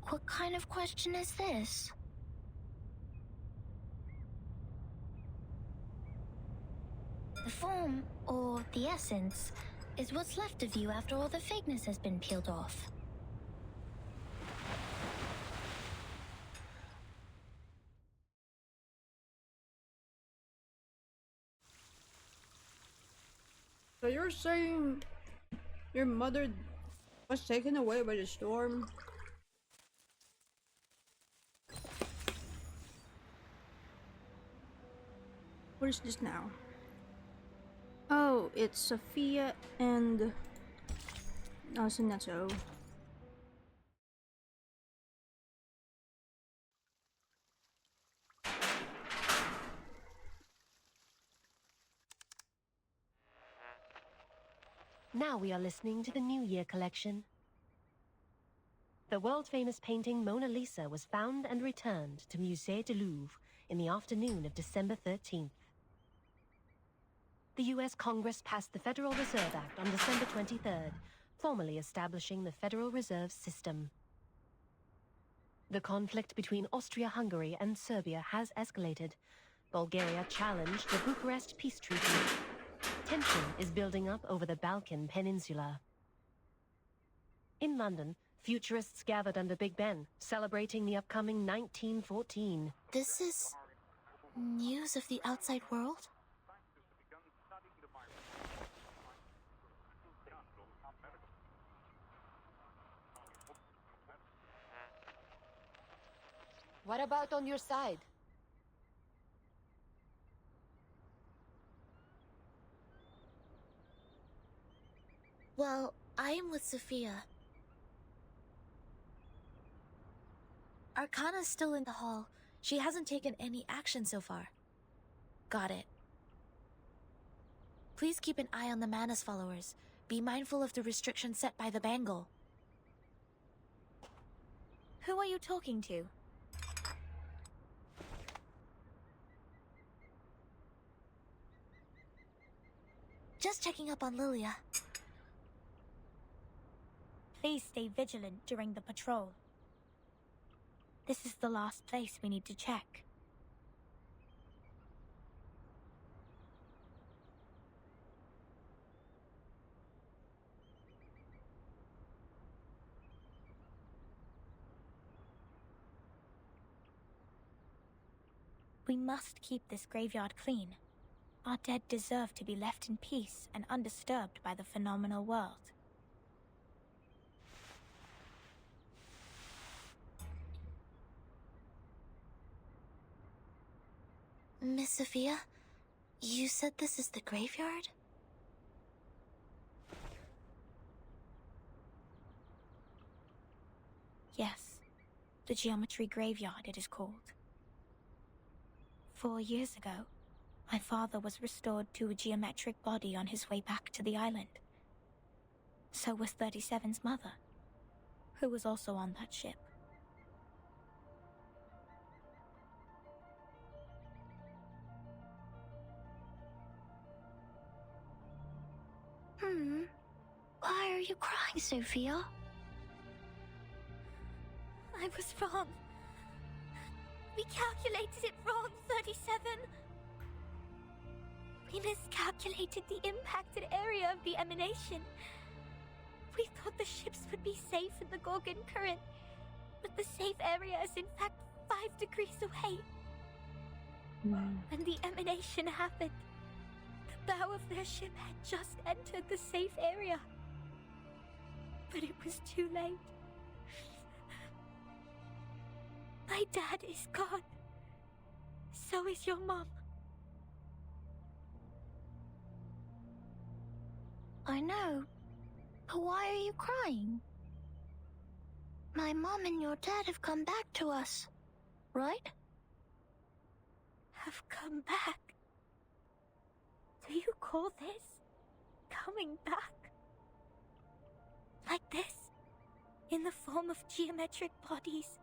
What kind of question is this? The form, or the essence, is what's left of you after all the fakeness has been peeled off. So you're saying your mother was taken away by the storm? What is this now? Oh, it's Sophia and Sinetto. Now we are listening to the New Year collection. The world-famous painting Mona Lisa was found and returned to Musée du Louvre in the afternoon of December 13th. The U.S. Congress passed the Federal Reserve Act on December 23rd, formally establishing the Federal Reserve System. The conflict between Austria-Hungary and Serbia has escalated, Bulgaria challenged the Bucharest Peace Treaty. Tension is building up over the Balkan Peninsula. In London, futurists gathered under Big Ben, celebrating the upcoming 1914. This is news of the outside world? What about on your side? Well, I am with Sophia. Arcana's still in the hall. She hasn't taken any action so far. Got it. Please keep an eye on the Manus followers. Be mindful of the restrictions set by the Bangle. Who are you talking to? Just checking up on Lilia. Please stay vigilant during the patrol. This is the last place we need to check. We must keep this graveyard clean. Our dead deserve to be left in peace and undisturbed by the phenomenal world. Miss Sophia, you said this is the graveyard? Yes, the geometry graveyard it is called. 4 years ago, my father was restored to a geometric body on his way back to the island. So was 37's mother, who was also on that ship. Why are you crying, Sophia? I was wrong. We calculated it wrong, 37. We miscalculated the impacted area of the emanation. We thought the ships would be safe in the Gorgon current, but the safe area is in fact 5 degrees away. When the emanation happened, the bow of their ship had just entered the safe area. But it was too late. My dad is gone. So is your mom. I know, but why are you crying? My mom and your dad have come back to us, right? Have come back? Do you call this coming back? Like this? In the form of geometric bodies?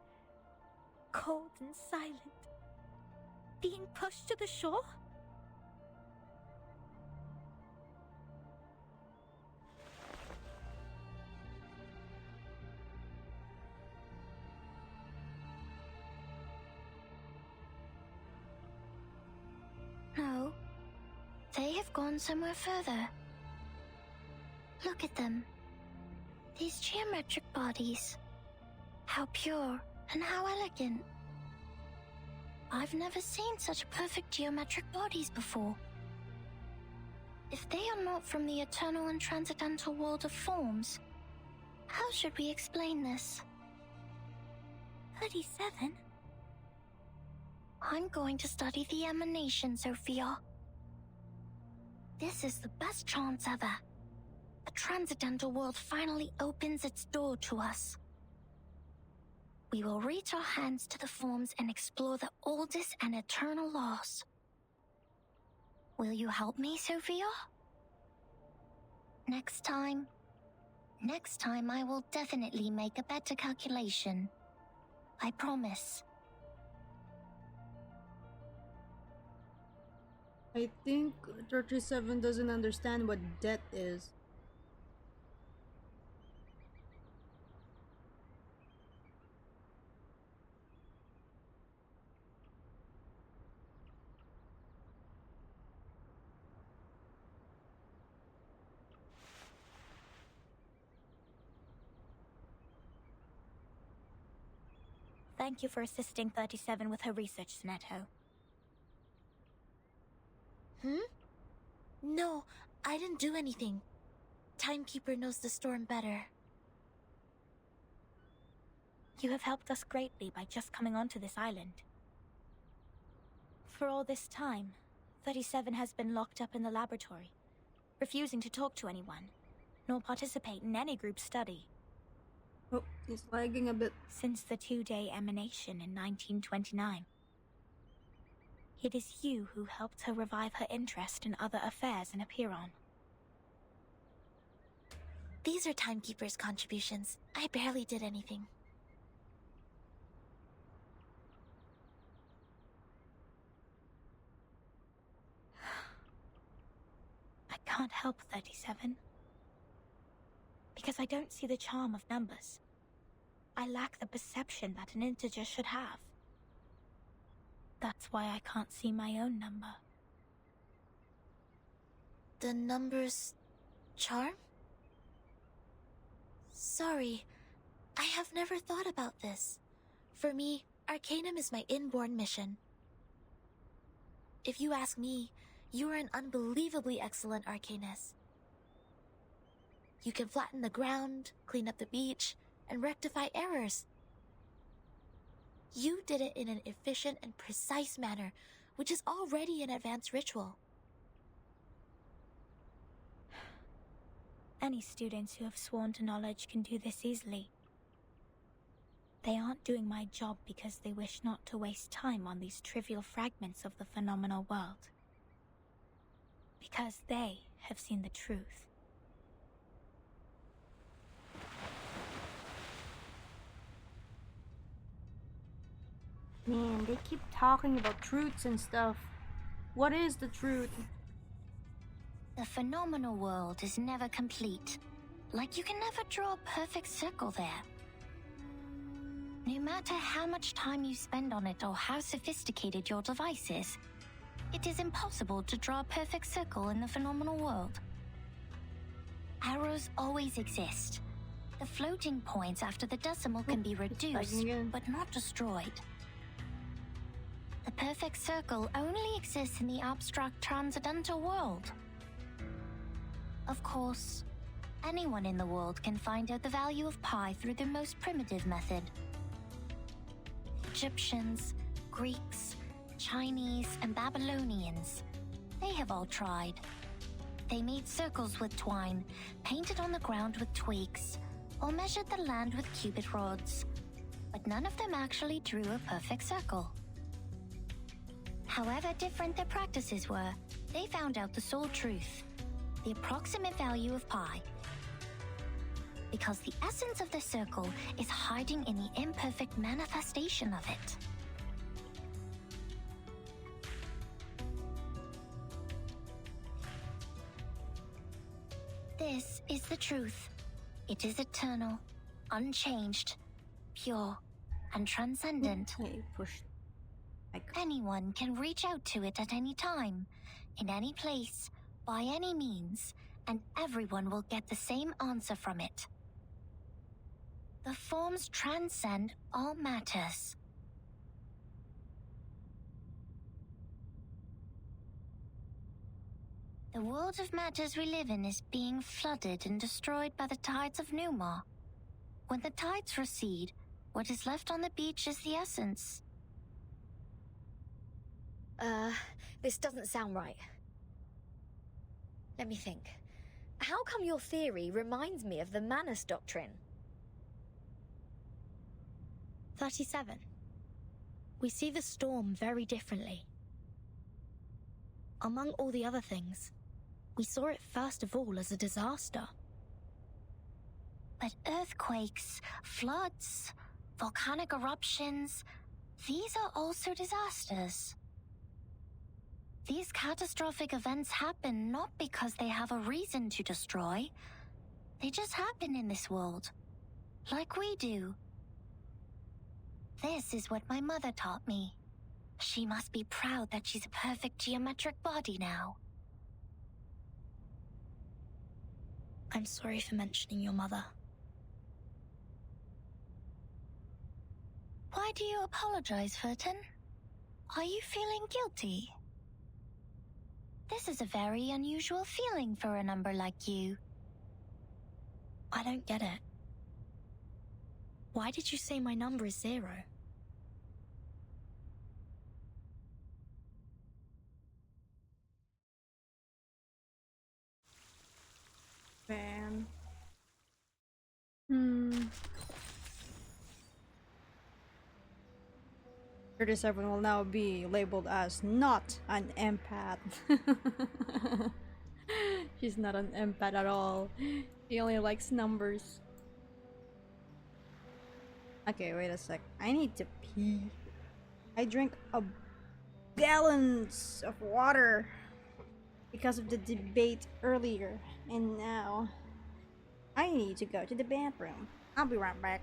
Cold and silent? Being pushed to the shore? No, they have gone somewhere further. Look at them. These geometric bodies. How pure and how elegant. I've never seen such perfect geometric bodies before. If they are not from the eternal and transcendental world of forms, how should we explain this? 37? I'm going to study the emanation, Sophia. This is the best chance ever. The transcendental world finally opens its door to us. We will reach our hands to the forms and explore the oldest and eternal laws. Will you help me, Sophia? Next time I will definitely make a better calculation. I promise. I think 37 doesn't understand what debt is. thank you for assisting 37 with her research, Neto. No, I didn't do anything. Timekeeper knows the storm better. You have helped us greatly by just coming onto this island. For all this time, 37 has been locked up in the laboratory, refusing to talk to anyone, nor participate in any group study. Oh, it's lagging a bit. Since the 2-day emanation in 1929. It is you who helped her revive her interest in other affairs in Apiron. These are Timekeeper's contributions. I barely did anything. I can't help 37. Because I don't see the charm of numbers. I lack the perception that an integer should have. That's why I can't see my own number. The number's charm? Sorry, I have never thought about this. For me, Arcanum is my inborn mission. If you ask me, you are an unbelievably excellent Arcanist. You can flatten the ground, clean up the beach, and rectify errors. You did it in an efficient and precise manner, which is already an advanced ritual. Any students who have sworn to knowledge can do this easily. They aren't doing my job because they wish not to waste time on these trivial fragments of the phenomenal world. Because they have seen the truth. Man, they keep talking about truths and stuff. What is the truth? The phenomenal world is never complete. Like you can never draw a perfect circle there. No matter how much time you spend on it or how sophisticated your device is, it is impossible to draw a perfect circle in the phenomenal world. Arrows always exist. The floating points after the decimal can be reduced, but not destroyed. The perfect circle only exists in the abstract transcendental world. Of course, anyone in the world can find out the value of pi through the most primitive method. Egyptians, Greeks, Chinese, and Babylonians, they have all tried. They made circles with twine, painted on the ground with twigs, or measured the land with cubit rods, but none of them actually drew a perfect circle. However different their practices were, they found out the sole truth, the approximate value of pi. Because the essence of the circle is hiding in the imperfect manifestation of it. This is the truth. It is eternal, unchanged, pure, and transcendent. Anyone can reach out to it at any time, in any place, by any means, and everyone will get the same answer from it. The forms transcend all matters. The world of matters we live in is being flooded and destroyed by the tides of Numa. When the tides recede, what is left on the beach is the essence. This doesn't sound right. Let me think. How come your theory reminds me of the Manus Doctrine? 37. We see the storm very differently. Among all the other things, we saw it first of all as a disaster. But earthquakes, floods, volcanic eruptions, these are also disasters. These catastrophic events happen not because they have a reason to destroy. They just happen in this world, like we do. This is what my mother taught me. She must be proud that she's a perfect geometric body now. I'm sorry for mentioning your mother. Why do you apologize, Furton? Are you feeling guilty? This is a very unusual feeling for a number like you. I don't get it. Why did you say my number is 0? Man. Thirty-seven will now be labeled as not an empath. She's not an empath at all. She only likes numbers. Okay, wait a sec. I need to pee. I drank a gallons of water because of the debate earlier, and now I need to go to the bathroom. I'll be right back.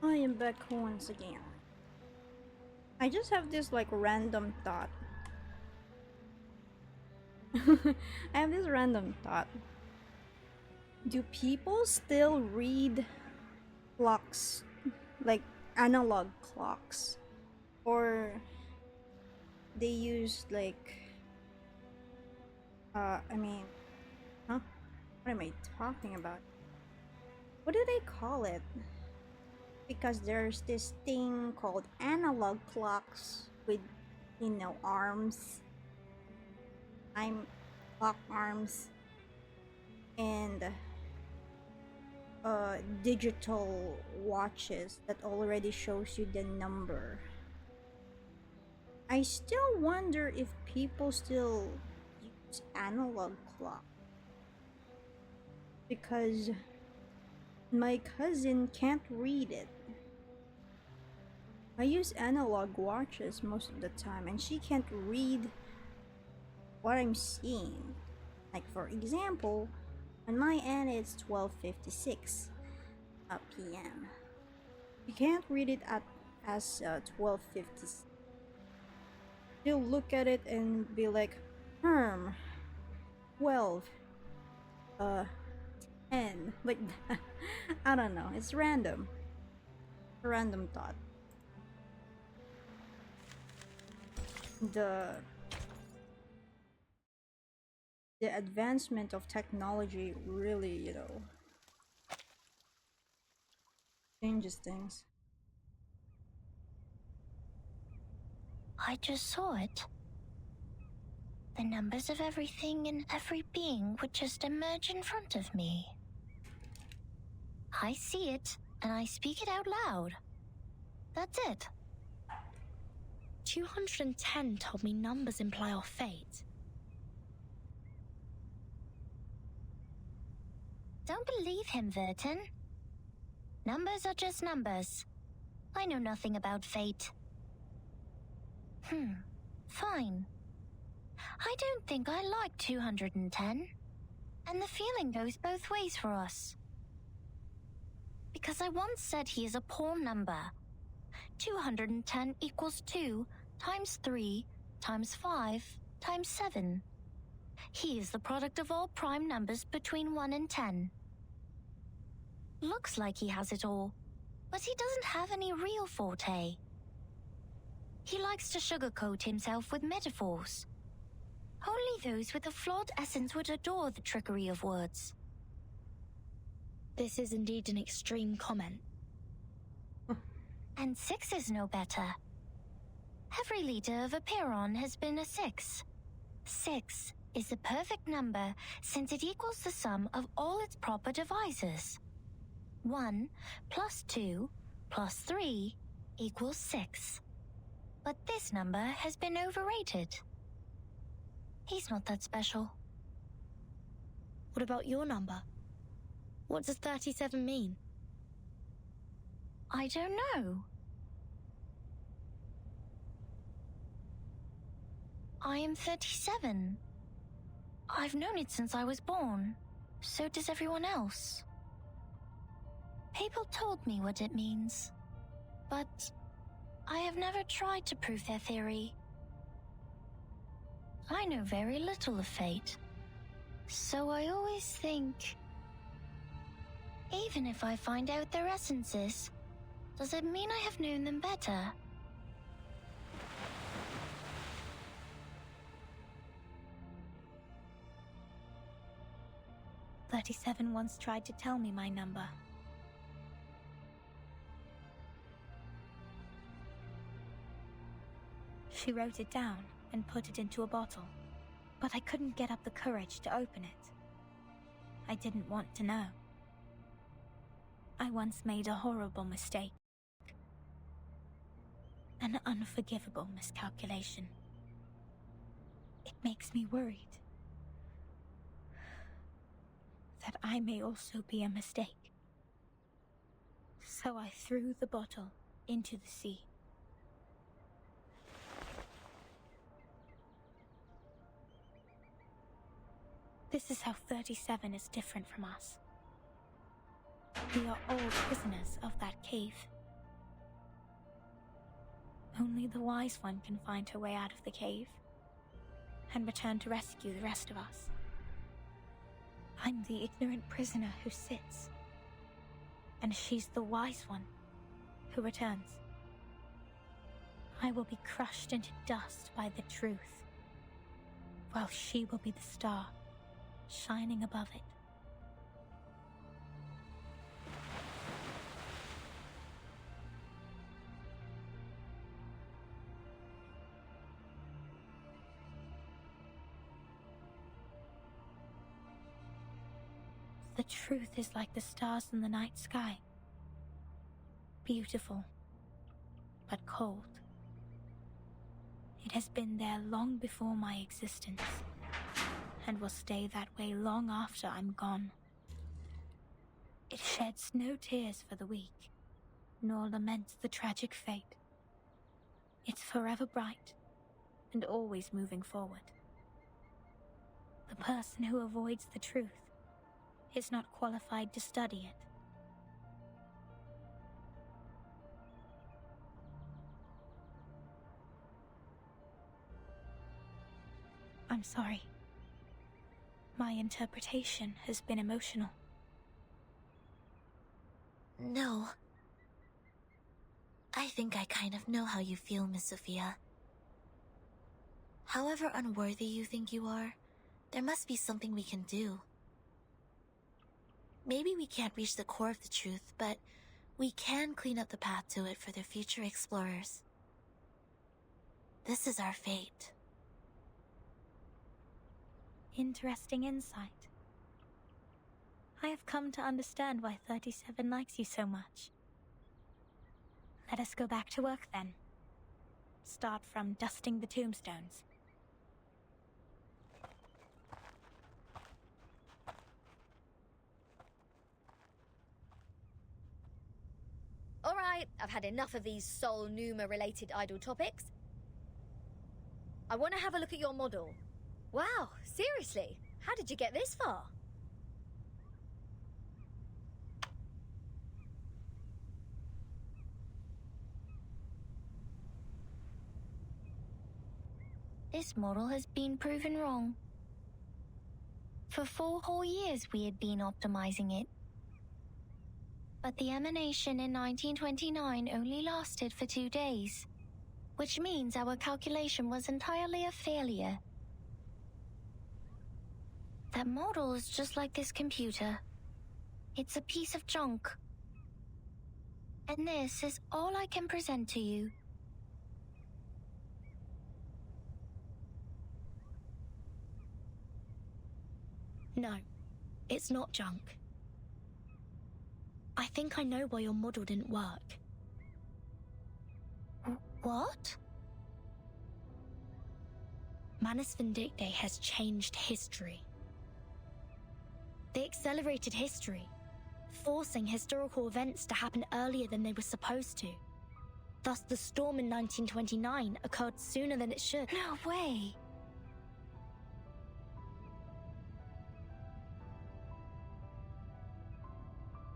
I am back once again. I just have this like random thought. I have this random thought. Do people still read clocks, like analog clocks? Or they use like, I mean, huh? What am I talking about? What do they call it? Because there's this thing called analog clocks with, you know, arms. I'm clock arms. And digital watches that already shows you the number. I still wonder if people still use analog clock. Because my cousin can't read it. I use analog watches most of the time and she can't read what I'm seeing. Like for example, on my end it's 12:56 p.m. You can't read it as 12:56. You'll look at it and be like, 12, 10, like that. I don't know, it's random. A random thought. The advancement of technology really, you know, changes things. I just saw it. the numbers of everything and every being would just emerge in front of me. I see it, and I speak it out loud. That's it. 210 told me numbers imply our fate. Don't believe him, Verton. Numbers are just numbers. I know nothing about fate. Fine. I don't think I like 210. And the feeling goes both ways for us. Because I once said he is a poor number. 210 equals 2 times 3 times 5 times 7. He is the product of all prime numbers between 1 and 10. Looks like he has it all, but he doesn't have any real forte. He likes to sugarcoat himself with metaphors. Only those with a flawed essence would adore the trickery of words. This is indeed an extreme comment. And 6 is no better. Every leader of a Piron has been a 6. 6 is the perfect number since it equals the sum of all its proper divisors. 1 plus 2 plus 3 equals 6. But this number has been overrated. He's not that special. What about your number? What does 37 mean? I don't know. I am 37. I've known it since I was born. So does everyone else. People told me what it means. But I have never tried to prove their theory. I know very little of fate. So I always think, even if I find out their essences, does it mean I have known them better? "37 once tried to tell me my number. She wrote it down and put it into a bottle, but I couldn't get up the courage to open it. I didn't want to know. I once made a horrible mistake. An unforgivable miscalculation. It makes me worried that I may also be a mistake. So I threw the bottle into the sea. This is how 37 is different from us. We are all prisoners of that cave. Only the wise one can find her way out of the cave and return to rescue the rest of us. I'm the ignorant prisoner who sits, and she's the wise one who returns. I will be crushed into dust by the truth, while she will be the star shining above it. The truth is like the stars in the night sky. Beautiful, but cold. It has been there long before my existence, and will stay that way long after I'm gone. It sheds no tears for the weak, nor laments the tragic fate. It's forever bright, and always moving forward. The person who avoids the truth is not qualified to study it. I'm sorry. My interpretation has been emotional. No. I think I kind of know how you feel, Miss Sophia. However unworthy you think you are, there must be something we can do. Maybe we can't reach the core of the truth, but we can clean up the path to it for the future explorers. This is our fate. Interesting insight. I have come to understand why 37 likes you so much. Let us go back to work then. Start from dusting the tombstones. Alright, I've had enough of these Sol Numa related idle topics. I want to have a look at your model. Wow, seriously, how did you get this far? This model has been proven wrong. For 4 whole years we had been optimizing it. But the emanation in 1929 only lasted for 2 days, which means our calculation was entirely a failure. That model is just like this computer. It's a piece of junk. And this is all I can present to you. No, it's not junk. I think I know why your model didn't work. What? Manus Vindictae has changed history. They accelerated history, forcing historical events to happen earlier than they were supposed to. Thus, the storm in 1929 occurred sooner than it should. No way!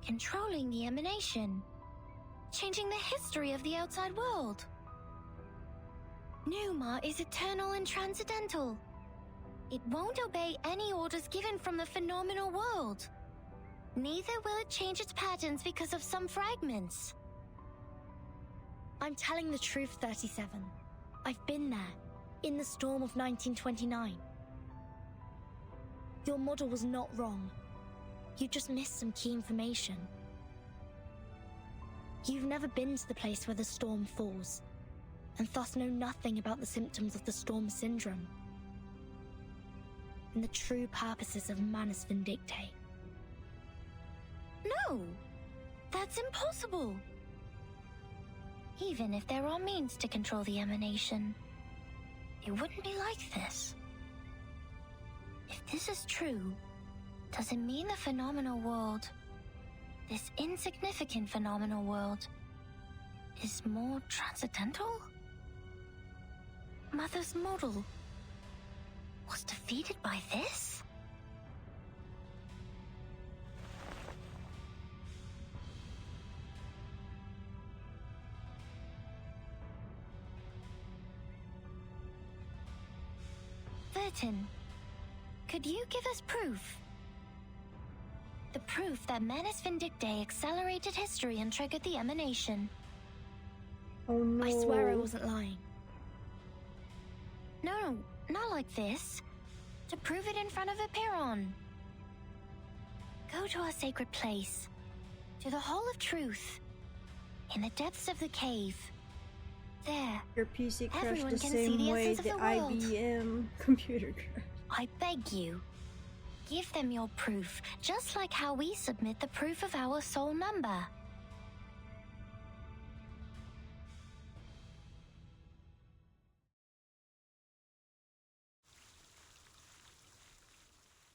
Controlling the emanation. Changing the history of the outside world. Numa is eternal and transcendental. It won't obey any orders given from the phenomenal world. Neither will it change its patterns because of some fragments. I'm telling the truth, 37. I've been there, in the storm of 1929. Your model was not wrong. You just missed some key information. You've never been to the place where the storm falls, and thus know nothing about the symptoms of the storm syndrome and the true purposes of Manus Vindictae. No! That's impossible! Even if there are means to control the emanation, it wouldn't be like this. If this is true, does it mean the phenomenal world, this insignificant phenomenal world, is more transcendental? Mother's model was defeated by this? Vertin, could you give us proof? The proof that Manus Vindictae accelerated history and triggered the emanation. Oh no. I swear I wasn't lying. No, not like this. To prove it in front of a Piron. Go to our sacred place. To the Hall of Truth. In the depths of the cave. There. Your PC crashed everyone the can see same the way essence the of the world. IBM computer crashed. I beg you. Give them your proof, just like how we submit the proof of our soul number.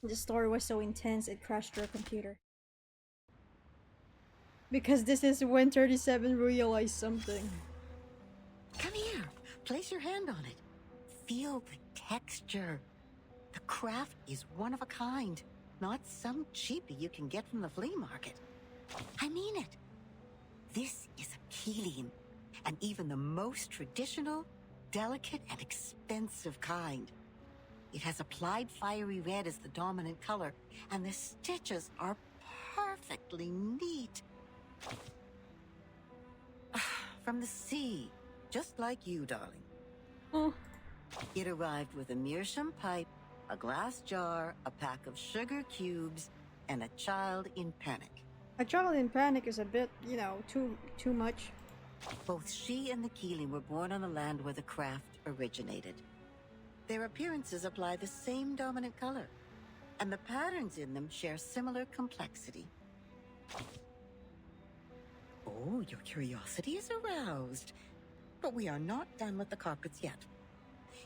The story was so intense it crashed your computer. Because this is when 37 realized something. Come here. Place your hand on it. Feel the texture. The craft is one of a kind. Not some cheapie you can get from the flea market. I mean it. This is a keelim, and even the most traditional, delicate, and expensive kind. It has applied fiery red as the dominant color, and the stitches are perfectly neat. From the sea, just like you, darling. Oh. It arrived with a meerschaum pipe, a glass jar, a pack of sugar cubes, and a child in panic. A child in panic is a bit, you know, too much. Both she and the Keeling were born on the land where the craft originated. Their appearances apply the same dominant color, and the patterns in them share similar complexity. Oh, your curiosity is aroused. But we are not done with the carpets yet.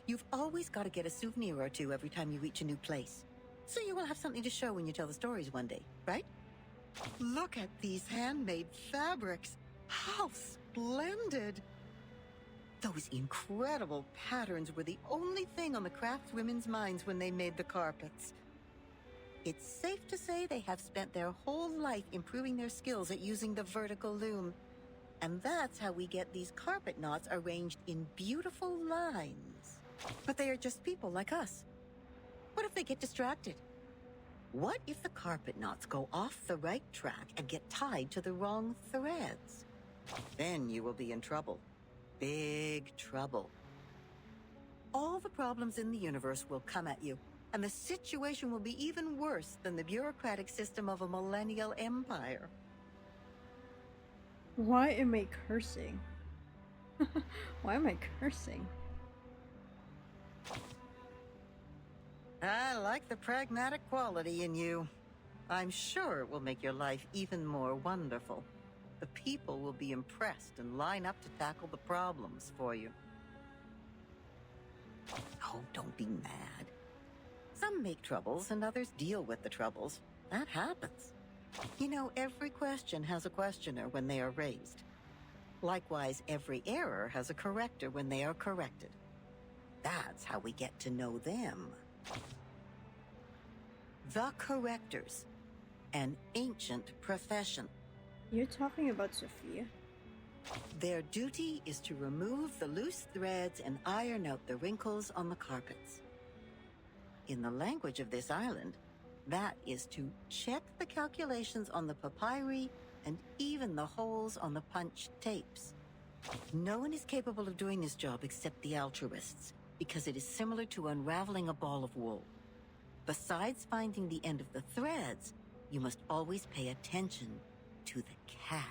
You've always got to get a souvenir or two every time you reach a new place. So you will have something to show when you tell the stories one day, right? Look at these handmade fabrics. How splendid! Those incredible patterns were the only thing on the craftswomen's minds when they made the carpets. It's safe to say they have spent their whole life improving their skills at using the vertical loom. And that's how we get these carpet knots arranged in beautiful lines. But they are just people like us. What if they get distracted? What if the carpet knots go off the right track and get tied to the wrong threads? Then you will be in trouble. Big trouble. All the problems in the universe will come at you, and the situation will be even worse than the bureaucratic system of a millennial empire. Why am I cursing? Why am I cursing? I like the pragmatic quality in you. I'm sure it will make your life even more wonderful. The people will be impressed and line up to tackle the problems for you. Oh, don't be mad. Some make troubles and others deal with the troubles. That happens. You know, every question has a questioner when they are raised. Likewise, every error has a corrector when they are corrected. That's how we get to know them. The correctors, an ancient profession. You're talking about Sophia? Their duty is to remove the loose threads and iron out the wrinkles on the carpets. In the language of this island, that is to check the calculations on the papyri and even the holes on the punched tapes. No one is capable of doing this job except the altruists, because it is similar to unraveling a ball of wool. Besides finding the end of the threads, you must always pay attention to the cats.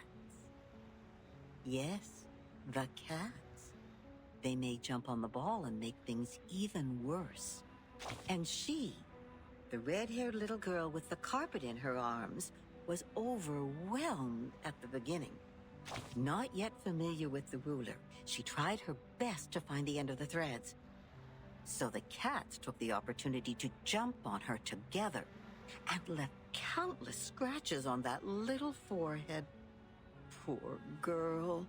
Yes, the cats. They may jump on the ball and make things even worse. And she, the red-haired little girl with the carpet in her arms, was overwhelmed at the beginning. Not yet familiar with the ruler, she tried her best to find the end of the threads. So the cats took the opportunity to jump on her together and left countless scratches on that little forehead. Poor girl.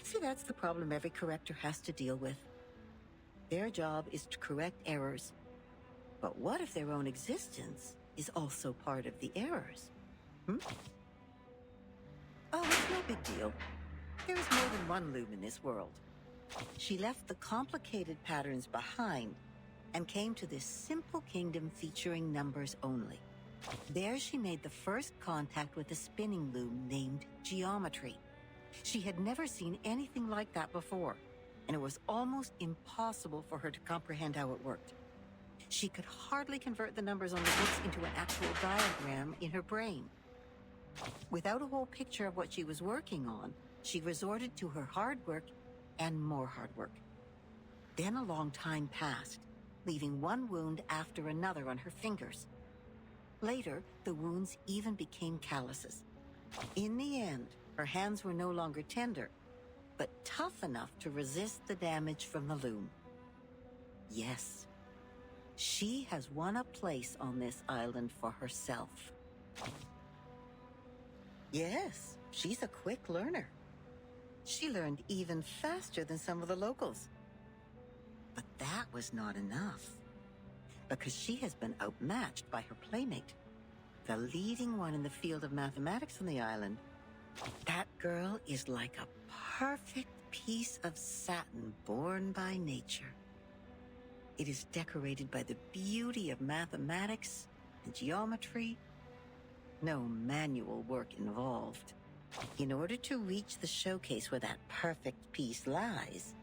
See, that's the problem every corrector has to deal with. Their job is to correct errors. But what if their own existence is also part of the errors? Oh, it's no big deal. There is more than one loom in this world. She left the complicated patterns behind and came to this simple kingdom featuring numbers only. There she made the first contact with a spinning loom named geometry. She had never seen anything like that before, and it was almost impossible for her to comprehend how it worked. She could hardly convert the numbers on the books into an actual diagram in her brain. Without a whole picture of what she was working on, she resorted to her hard work and more hard work. Then a long time passed, leaving one wound after another on her fingers. Later, the wounds even became calluses. In the end, her hands were no longer tender, but tough enough to resist the damage from the loom. Yes, she has won a place on this island for herself. Yes, she's a quick learner. She learned even faster than some of the locals. But that was not enough, because she has been outmatched by her playmate, the leading one in the field of mathematics on the island. That girl is like a perfect piece of satin born by nature. It is decorated by the beauty of mathematics and geometry. No manual work involved. In order to reach the showcase where that perfect piece lies,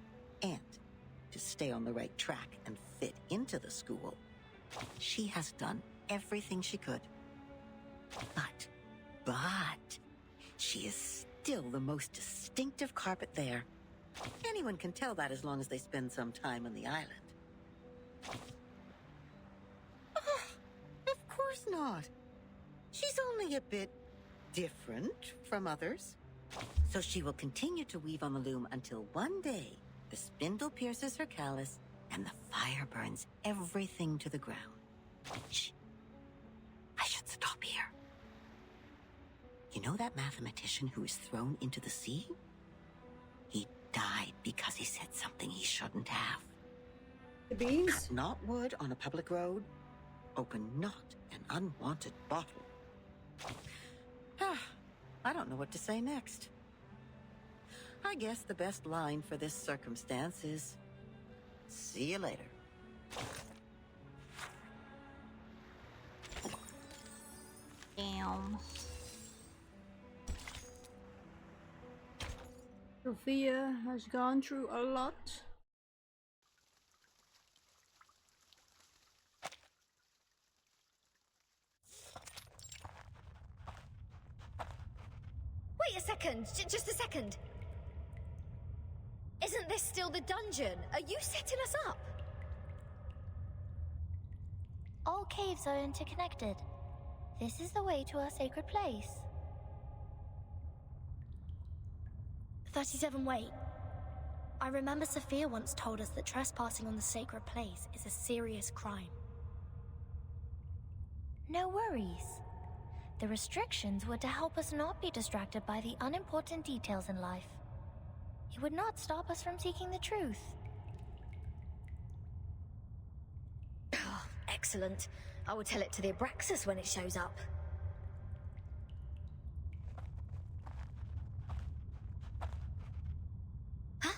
and to stay on the right track and fit into the school, she has done everything she could. But, she is still the most distinctive carpet there. Anyone can tell that as long as they spend some time on the island. course not. She's only a bit different from others. So she will continue to weave on the loom until one day the spindle pierces her callus and the fire burns everything to the ground. Shh. I should stop here. You know that mathematician who was thrown into the sea? He died because he said something he shouldn't have. The beans? Cut not wood on a public road. Open not an unwanted bottle. I don't know what to say next. I guess the best line for this circumstance is, see you later. Damn. Sophia has gone through a lot. Wait a second, just a second. Isn't this still the dungeon? Are you setting us up? All caves are interconnected. This is the way to our sacred place. 37, wait. I remember Sophia once told us that trespassing on the sacred place is a serious crime. No worries. The restrictions were to help us not be distracted by the unimportant details in life. It would not stop us from seeking the truth. Oh, excellent. I will tell it to the Abraxas when it shows up. Huh?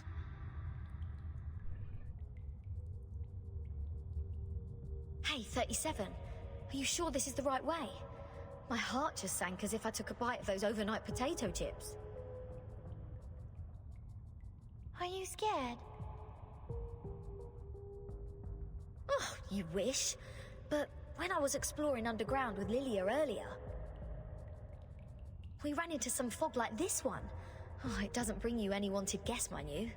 Hey, 37. Are you sure this is the right way? My heart just sank as if I took a bite of those overnight potato chips. Are you scared? Oh, you wish. But when I was exploring underground with Lilia earlier, we ran into some fog like this one. Oh, it doesn't bring you any wanted guests, mind you.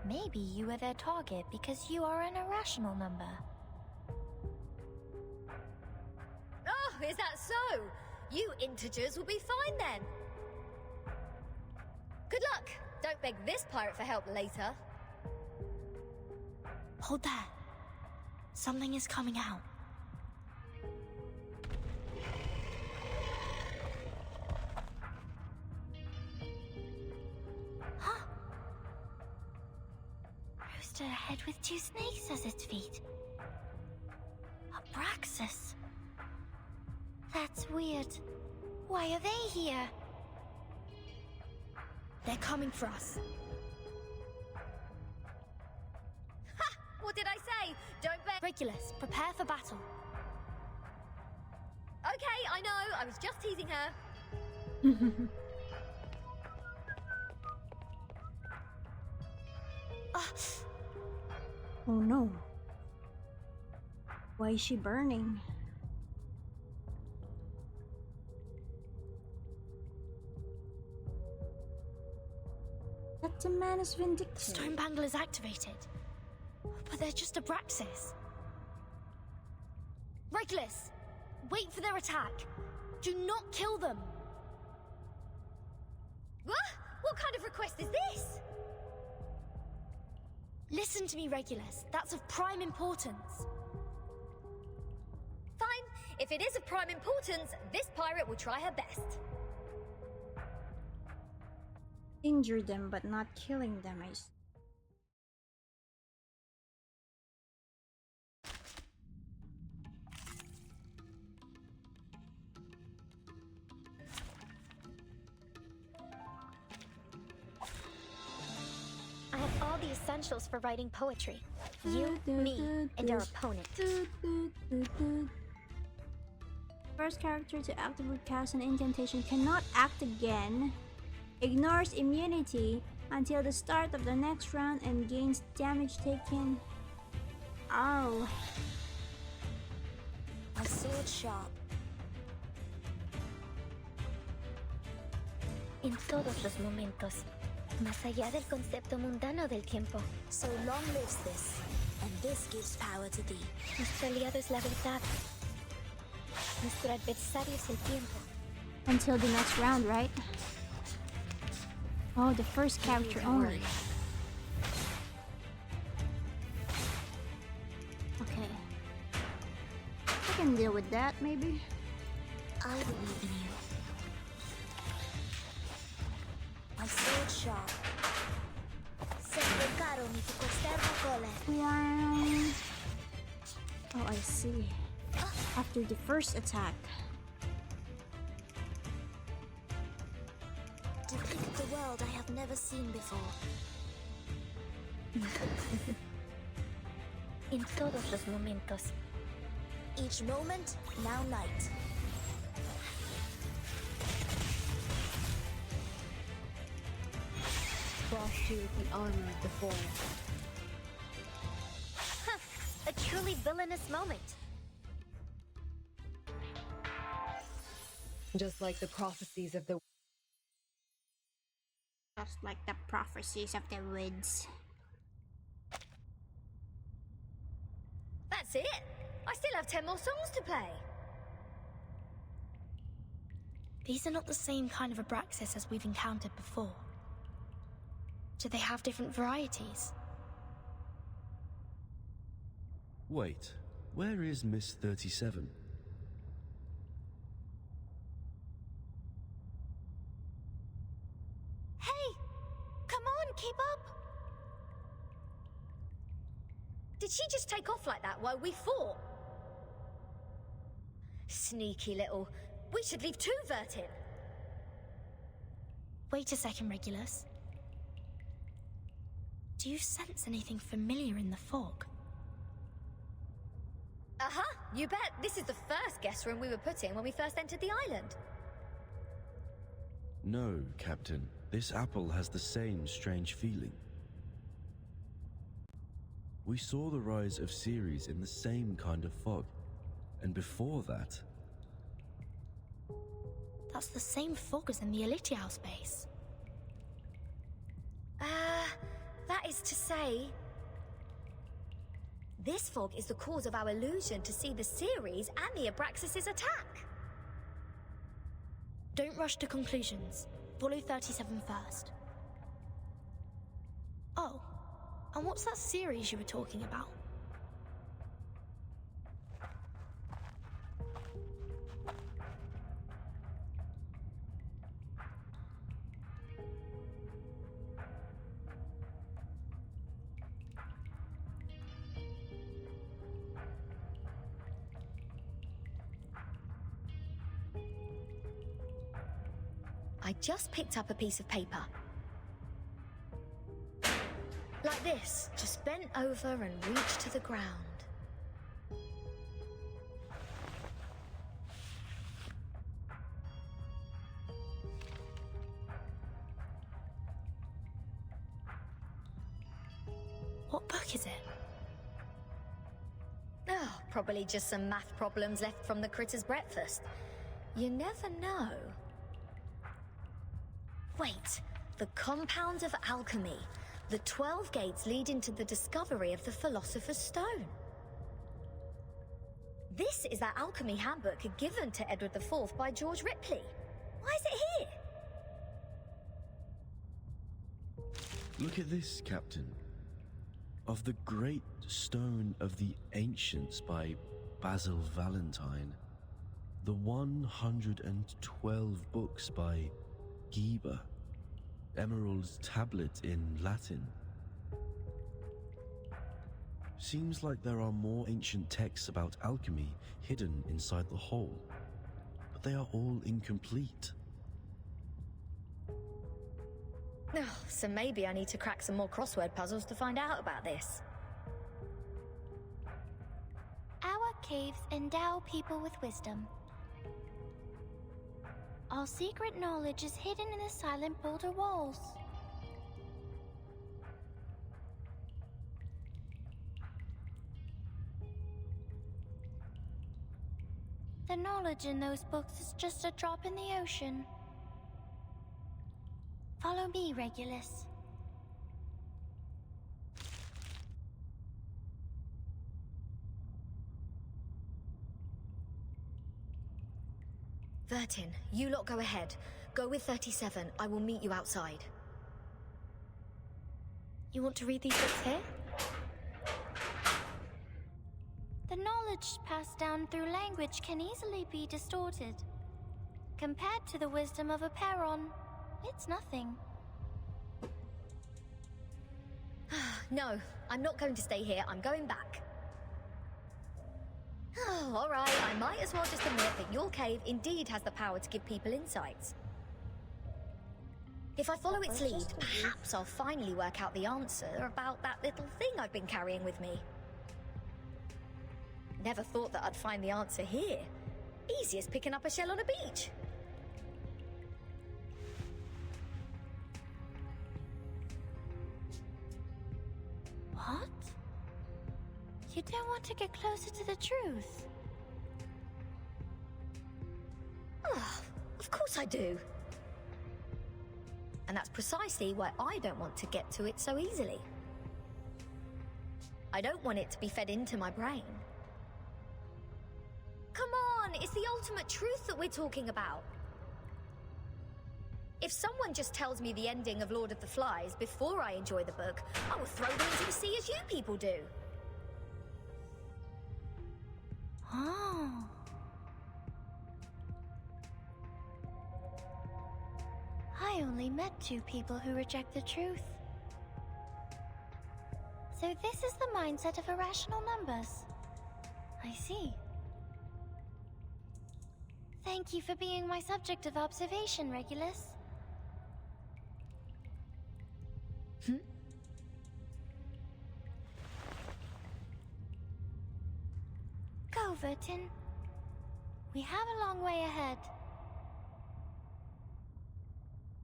Maybe you were their target because you are an irrational number. Oh, is that so? You integers will be fine then. Good luck. Don't beg this pirate for help later. Hold there. Something is coming out. Huh? Roosted a head with two snakes as its feet. Abraxas. That's weird. Why are they here? They're coming for us. Ha! What did I say? Don't beg. Regulus, prepare for battle. Okay, I know. I was just teasing her. Oh no. Why is she burning? That man is vindictive. Stone Bangle is activated. But they're just Abraxas. Regulus, wait for their attack. Do not kill them. What kind of request is this? Listen to me, Regulus. That's of prime importance. Fine. If it is of prime importance, this pirate will try her best. Injure them, but not killing them. I have all the essentials for writing poetry. You, me, and our opponent. First character to actively cast an incantation cannot act again. Ignores immunity until the start of the next round and gains damage taken. Oh. A sword sharp. En todos los momentos, más allá del concepto mundano del tiempo. So long lives this, And this gives power to thee. Nuestro aliado es la verdad. Nuestro adversario es el tiempo. Until the next round, right? Oh, the first capture only. Okay. I can deal with that, maybe. I believe in you. My sword sharp. Sempre caro mi fu costerno cole. Wow. Oh, I see. After the first attack. Depict the world I have never seen before. En todos los momentos. Each moment, now night. Frost you with the armor of the forest. A truly villainous moment. Just like the prophecies of the Just like the prophecies of the woods. That's it. I still have 10 more songs to play. These are not the same kind of Abraxas as we've encountered before. Do they have different varieties? Wait, where is Miss 37? Hey! Come on, keep up! Did she just take off like that while we fought? Sneaky little... We should leave two Vert in. Wait a second, Regulus. Do you sense anything familiar in the fog? Uh-huh, you bet. This is the first guest room we were put in when we first entered the island. No, Captain. This apple has the same strange feeling. We saw the rise of Ceres in the same kind of fog. And before that... That's the same fog as in the Elitial space. That is to say... This fog is the cause of our illusion to see the Ceres and the Abraxas' attack. Don't rush to conclusions. Follow 37 first. Oh, and what's that series you were talking about? I just picked up a piece of paper. Like this, just bent over and reached to the ground. What book is it? Oh, probably just some math problems left from the critter's breakfast. You never know. Wait, the compound of alchemy. The 12 gates leading to the discovery of the Philosopher's Stone. This is that alchemy handbook given to Edward IV by George Ripley. Why is it here? Look at this, Captain. Of the Great Stone of the Ancients by Basil Valentine. The 112 books by Geber. Emerald's tablet in Latin. Seems like there are more ancient texts about alchemy hidden inside the whole, but they are all incomplete. Oh, so maybe I need to crack some more crossword puzzles to find out about this. Our caves endow people with wisdom. Our secret knowledge is hidden in the silent boulder walls. The knowledge in those books is just a drop in the ocean. Follow me, Regulus. Vertin, you lot go ahead. Go with 37. I will meet you outside. You want to read these books here? The knowledge passed down through language can easily be distorted. Compared to the wisdom of a Perron, it's nothing. No, I'm not going to stay here. I'm going back. Oh, all right. I might as well just admit that your cave indeed has the power to give people insights. If I follow its lead, perhaps I'll finally work out the answer about that little thing I've been carrying with me. Never thought that I'd find the answer here. Easy as picking up a shell on a beach. What? You don't want to get closer to the truth? Oh, of course I do. And that's precisely why I don't want to get to it so easily. I don't want it to be fed into my brain. Come on, it's the ultimate truth that we're talking about. If someone just tells me the ending of Lord of the Flies before I enjoy the book, I will throw them into the sea as you people do. Oh. I only met 2 people who reject the truth. So this is the mindset of irrational numbers. I see. Thank you for being my subject of observation, Regulus. Go, Vertin. We have a long way ahead.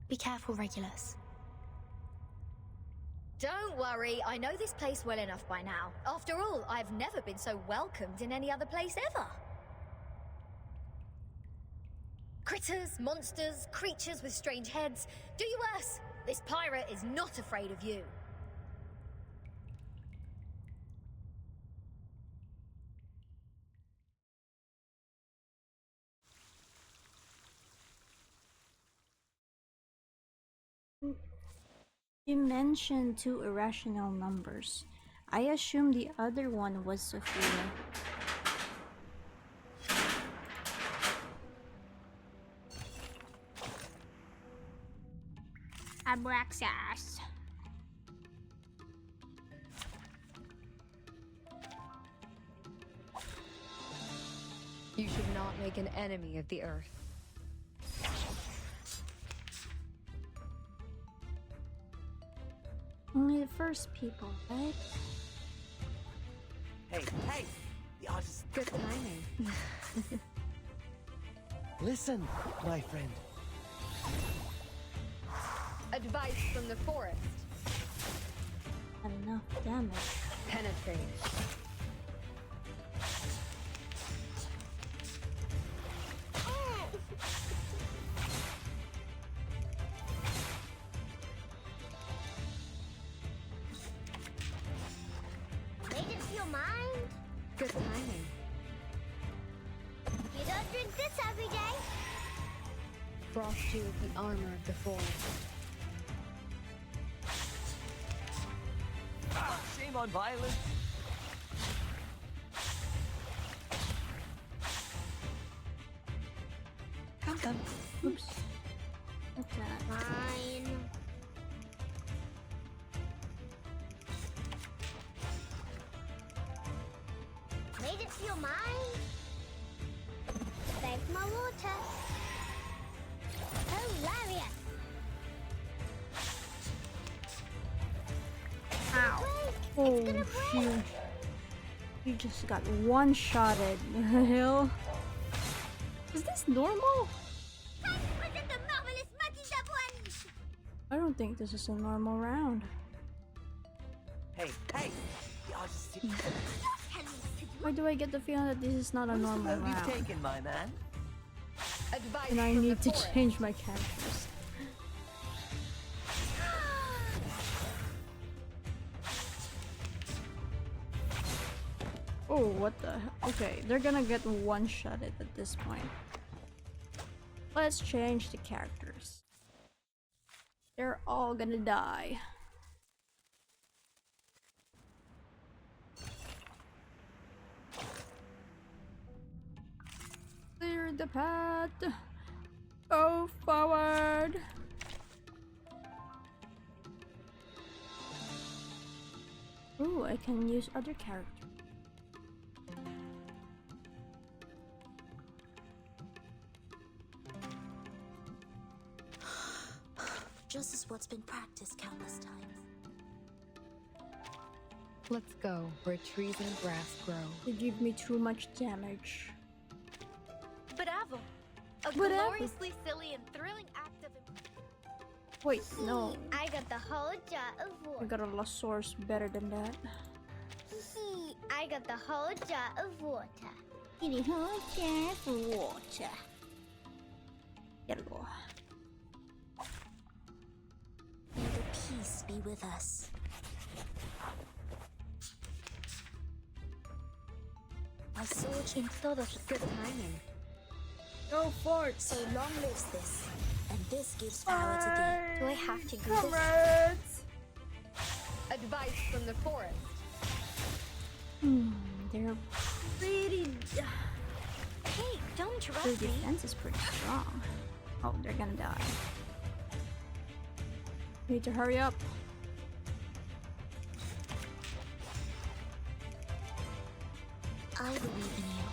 Be careful, Regulus. Don't worry, I know this place well enough by now. After all, I've never been so welcomed in any other place ever. Critters, monsters, creatures with strange heads. Do you worse. This pirate is not afraid of you. You mentioned 2 irrational numbers. I assume the other one was Sophia. Abraxas. You should not make an enemy of the Earth. Only the first people, right? Hey, hey! The artist. Good timing. Listen, my friend. Advice from the forest. Enough damage. Penetrate. Made it feel mine? Good timing. You don't drink this every day. Frost you with the armor of the forest. Shame on violence. Come. Oops. What's that? Fine. Made it feel mine? Beg my water. Hilarious. Ow. Oh, shoot. You just got one-shotted. The hell? Is this normal? I don't think this is a normal round. Hey, hey! The artist. Why do I get the feeling that this is not a normal What have round? you taken, my man? Advice And I from need the to forest. change my characters. Oh, what the hell? Okay, they're gonna get one-shotted at this point. Let's change the characters. They're all gonna die. Clear the path. Go forward. Ooh, I can use other characters. Just as what's been practiced countless times. Let's go where trees and grass grow. They give me too much damage. Bravo! A Bravo. gloriously silly and thrilling act of... Wait, no. I got the whole jar of I water. got a Losaurus better than that. I got the whole jar of water. Get a whole jar of water. Yellow. May the peace be with us. My sword in todos. Good timing. Go for it. So long lives this, and this gives power to thee. Do I have to do this? Comrades! Advice from the forest. They're pretty... Hey, don't interrupt Their me. defense is pretty strong. Oh, they're gonna die. Need to hurry up. I believe in you.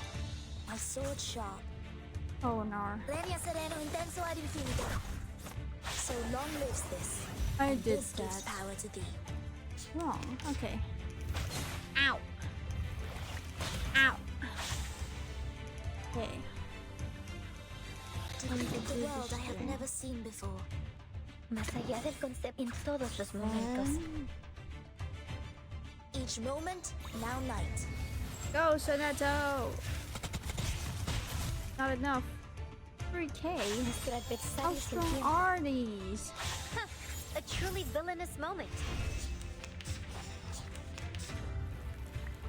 My sword sharp. Oh no. Lenia sereno intenso ad infinito. So long lives this. I and did this gives that. power to thee. Wrong. Okay. Ow. Ow. Okay. To depict the world I have never seen before. Más allá del concepto en todos los momentos. Each moment, now night. Go, Sonato! Not enough. 3K? How strong are these? A truly villainous moment.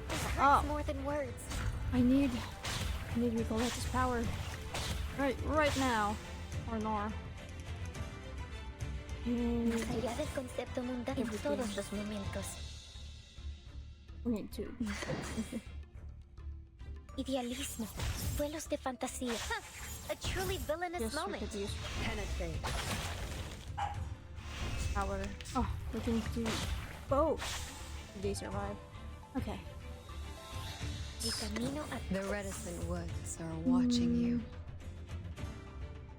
This hurts more than words. I need Ricoletta's power. Right now. Or Nor. Más allá del concepto mundano en todos los momentos. We need to. Idealismo, vuelos de fantasía. A truly villainous Yes, we moment. could use Penetrate. power. Oh, we can do both. If they survive. Okay. The reticent woods are watching you.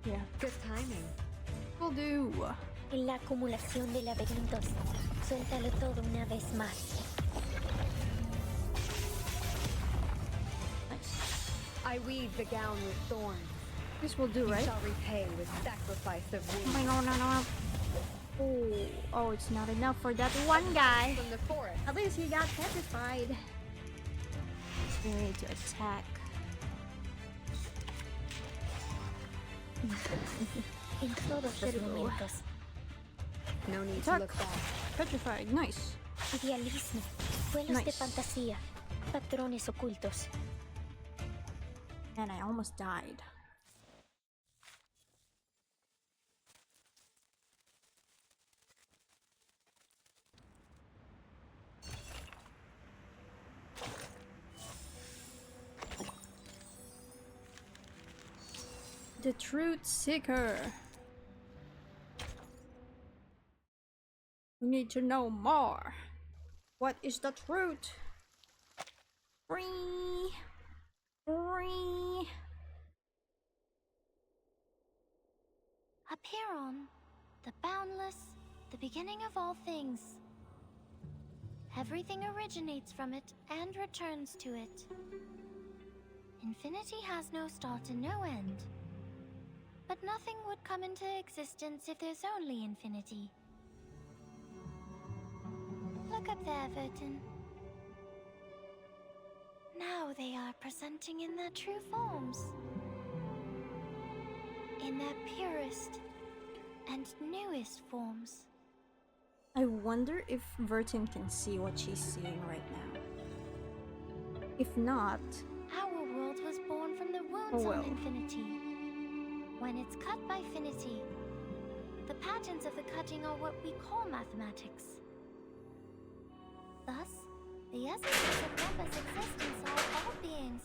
Yeah. Good timing. Will do. En la acumulación de laberintos, suéltalo todo una vez más. I weave the gown with thorns. This will do, You right? shall repay with sacrifice of wounds. No. Oh, it's not enough for that one guy. From the forest. At least he got petrified. We need to attack. En todos los momentos. No need Attack. to look back. Petrified. Nice. Idealismo, vuelos de Nice. fantasía, patrones ocultos. And I almost died. The Truth Seeker. We need to know more. What is the truth? Free. Apeiron, the boundless, the beginning of all things. Everything originates from it and returns to it. Infinity has no start and no end. But nothing would come into existence if there's only infinity. Look up there, Vertin. Now they are presenting in their true forms. In their purest and newest forms. I wonder if Vertin can see what she's seeing right now. If not, Our world was born from the wounds Oh well. of infinity. when it's cut by finity. The patterns of the cutting are what we call mathematics. Thus, the essences of numbers exist inside all beings,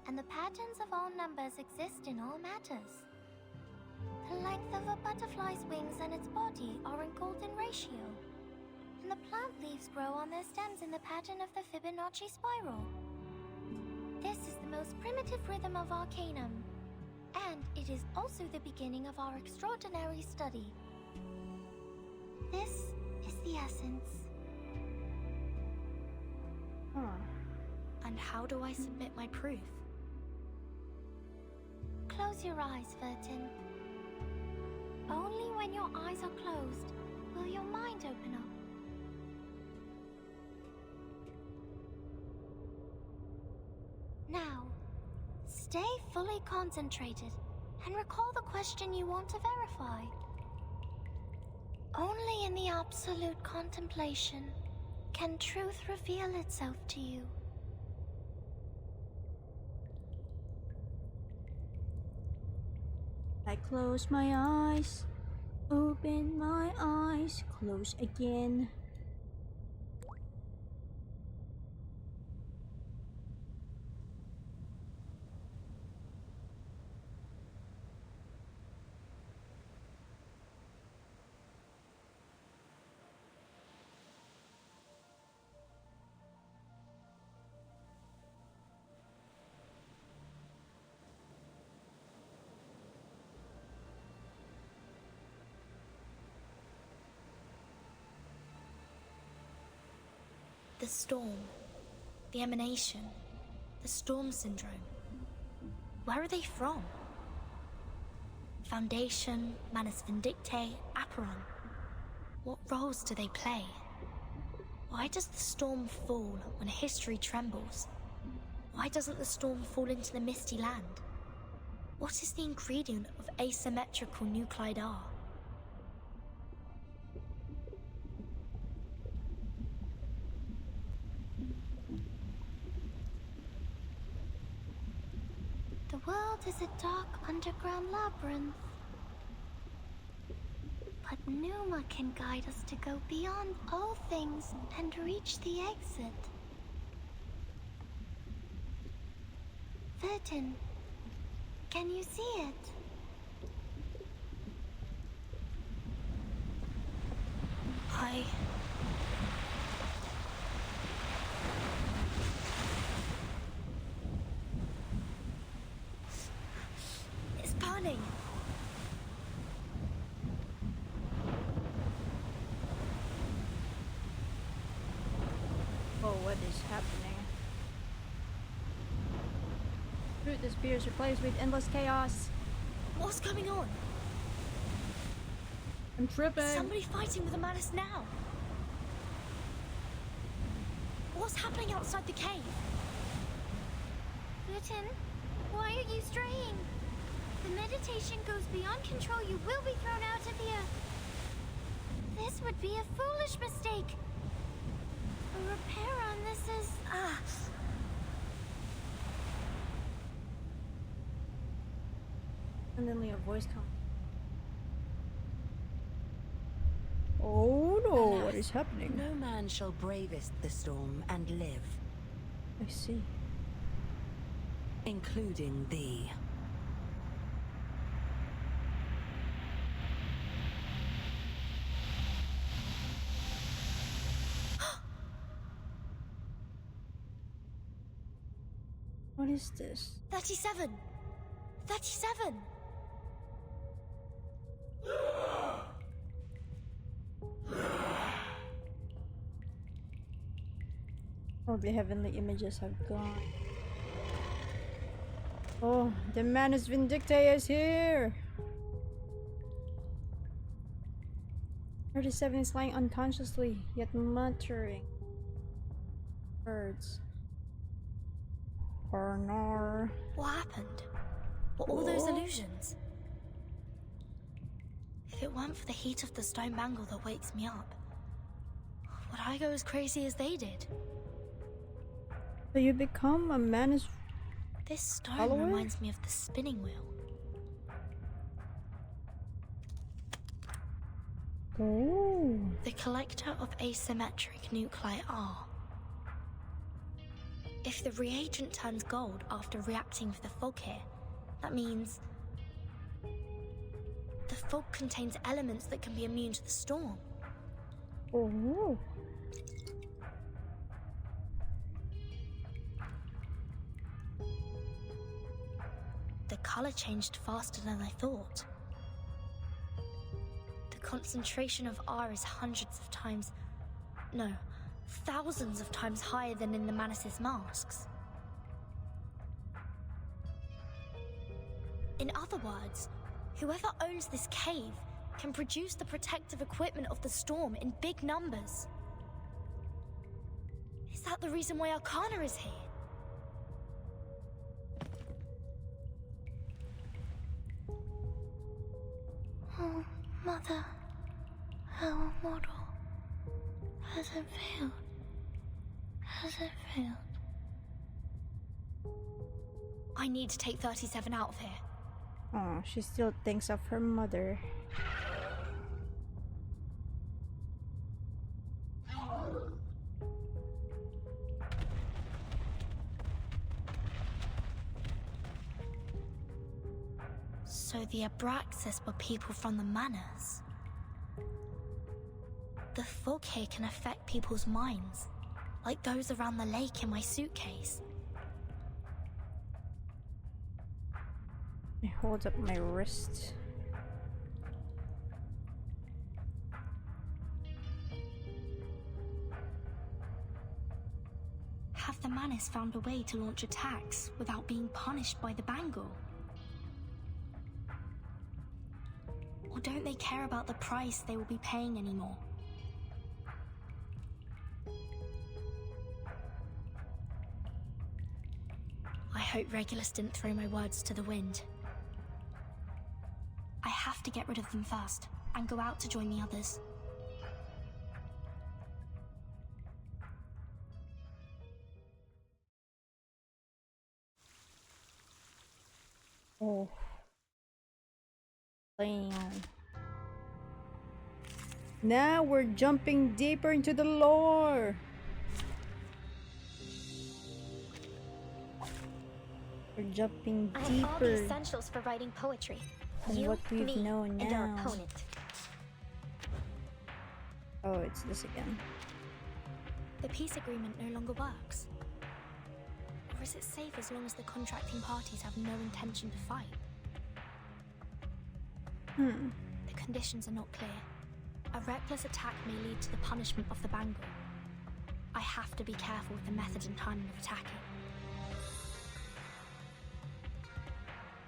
and the patterns of all numbers exist in all matters. The length of a butterfly's wings and its body are in golden ratio, and the plant leaves grow on their stems in the pattern of the Fibonacci spiral. This is the most primitive rhythm of Arcanum, and it is also the beginning of our extraordinary study. This is the essence. And how do I submit my proof? Close your eyes, Vertin. Only when your eyes are closed will your mind open up. Now, stay fully concentrated and recall the question you want to verify. Only in the absolute contemplation can truth reveal itself to you. I close my eyes, open my eyes, close again. The storm, the emanation, the storm syndrome. Where are they from? Foundation, Manus Vindictae, Aperon. What roles do they play? Why does the storm fall when history trembles? Why doesn't the storm fall into the misty land? What is the ingredient of asymmetrical nuclide R? The world is a dark underground labyrinth. But Numa can guide us to go beyond all things and reach the exit. Vertin, can you see it? It's burning. Oh, what is happening? Truth disappears, replaced with endless chaos. What's going on? I'm tripping. Is somebody fighting with a Manus now? What's happening outside the cave? Vertin, why are you straying? The meditation goes beyond control. You will be thrown out of here. This would be a foolish mistake. A repair on this is... And then a voice comes. Oh no, Alas, what is happening? No man shall bravest the storm and live. I see. Including thee. What is this? 37! 37! Oh, the heavenly images have gone. Oh, the Manus Vindictae is here! 37 is lying unconsciously, yet muttering words. Barnar. What happened? What all those illusions? If it weren't for the heat of the stone bangle that wakes me up, would I go as crazy as they did? So you become a Manus This stone follower? reminds me of the spinning wheel. Oh. The collector of asymmetric nuclei are. If the reagent turns gold after reacting with the fog here, that means the fog contains elements that can be immune to the storm. Oh. The color changed faster than I thought. The concentration of R is hundreds of times, no, thousands of times higher than in the Manus' masks. In other words, whoever owns this cave can produce the protective equipment of the storm in big numbers. Is that the reason why Arcana is here? Oh, Mother, our model. Has it failed? Has it failed? I need to take 37 out of here. Oh, she still thinks of her mother. So the Abraxas were people from the Manors. The fog here can affect people's minds, like those around the lake in my suitcase. I hold up my wrist. Have the Manors found a way to launch attacks without being punished by the Bangle? Or don't they care about the price they will be paying anymore? I hope Regulus didn't throw my words to the wind. I have to get rid of them first, and go out to join the others. Oh. Damn. Now we're jumping deeper into the lore. We're jumping I have all the deeper essentials for writing poetry. than You, what we've me, known and our now. opponent. Oh, it's this again. The peace agreement no longer works. Or is it safe as long as the contracting parties have no intention to fight? The conditions are not clear. A reckless attack may lead to the punishment of the Bangle. I have to be careful with the method and timing of attacking.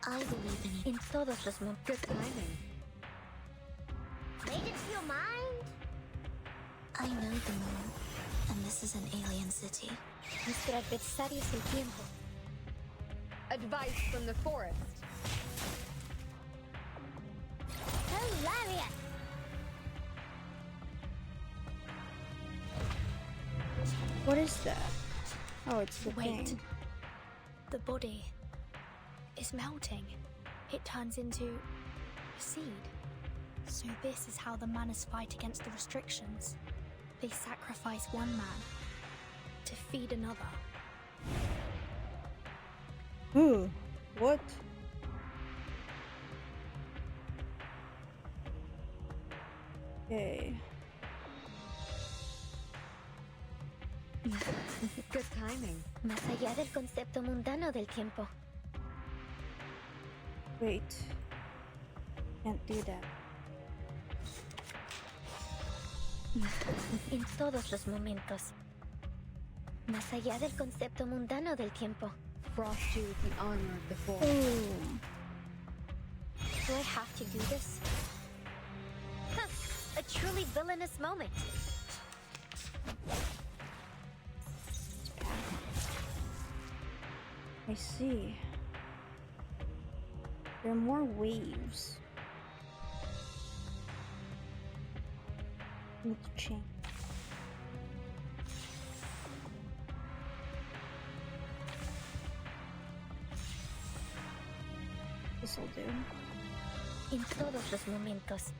I believe in you. In todos los momentos. Good timing. Made it to your mind? I know the moon, and this is an alien city. Nuestro adversario es el tiempo. Advice from the forest. Hilarious! What is that? Oh, it's the Wait. thing. The body is melting. It turns into a seed. So this is how the Manors fight against the restrictions. They sacrifice one man to feed another. Ooh, what? Okay. Good timing. Más allá del concepto mundano del tiempo. Wait. Can't do that. En todos los momentos. Más allá del concepto mundano del tiempo. Frost you with the armor of the forest. Ooh. Do I have to do this? Huh, a truly villainous moment. I see. There are more waves. Need to change. This'll do. En todos los momentos.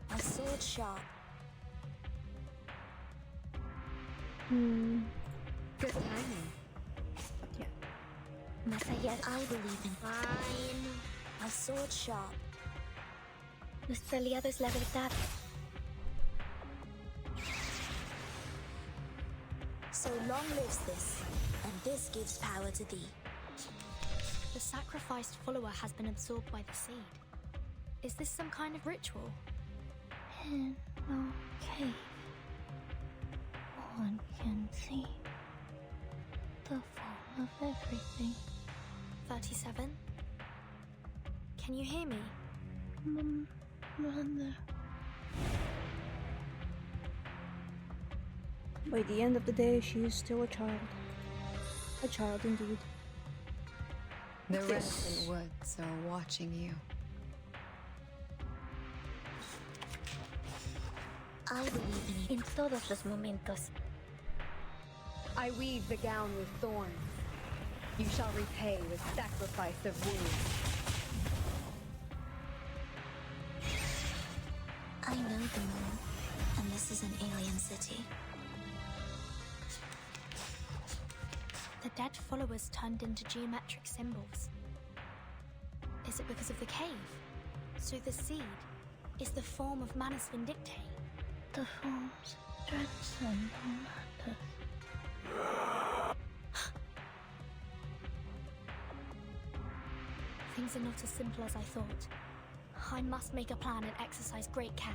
My sword sharp. Good timing. Más allá, I believe in. Fine. My sword sharp. Nuestro aliado es la verdad. So long lives this, and this gives power to thee. The sacrificed follower has been absorbed by the seed. Is this some kind of ritual? In no cave, one can see the fall of everything. 37? Can you hear me? Mother. By the end of the day, she is still a child. A child indeed. The resident woods are watching you. I believe in todos los momentos. I weave the gown with thorns. You shall repay with sacrifice of wounds. I know the moon, and this is an alien city. The dead followers turned into geometric symbols. Is it because of the cave? So the seed is the form of Manus Vindictae. The forms transcend all matter. Things are not as simple as I thought. I must make a plan and exercise great care.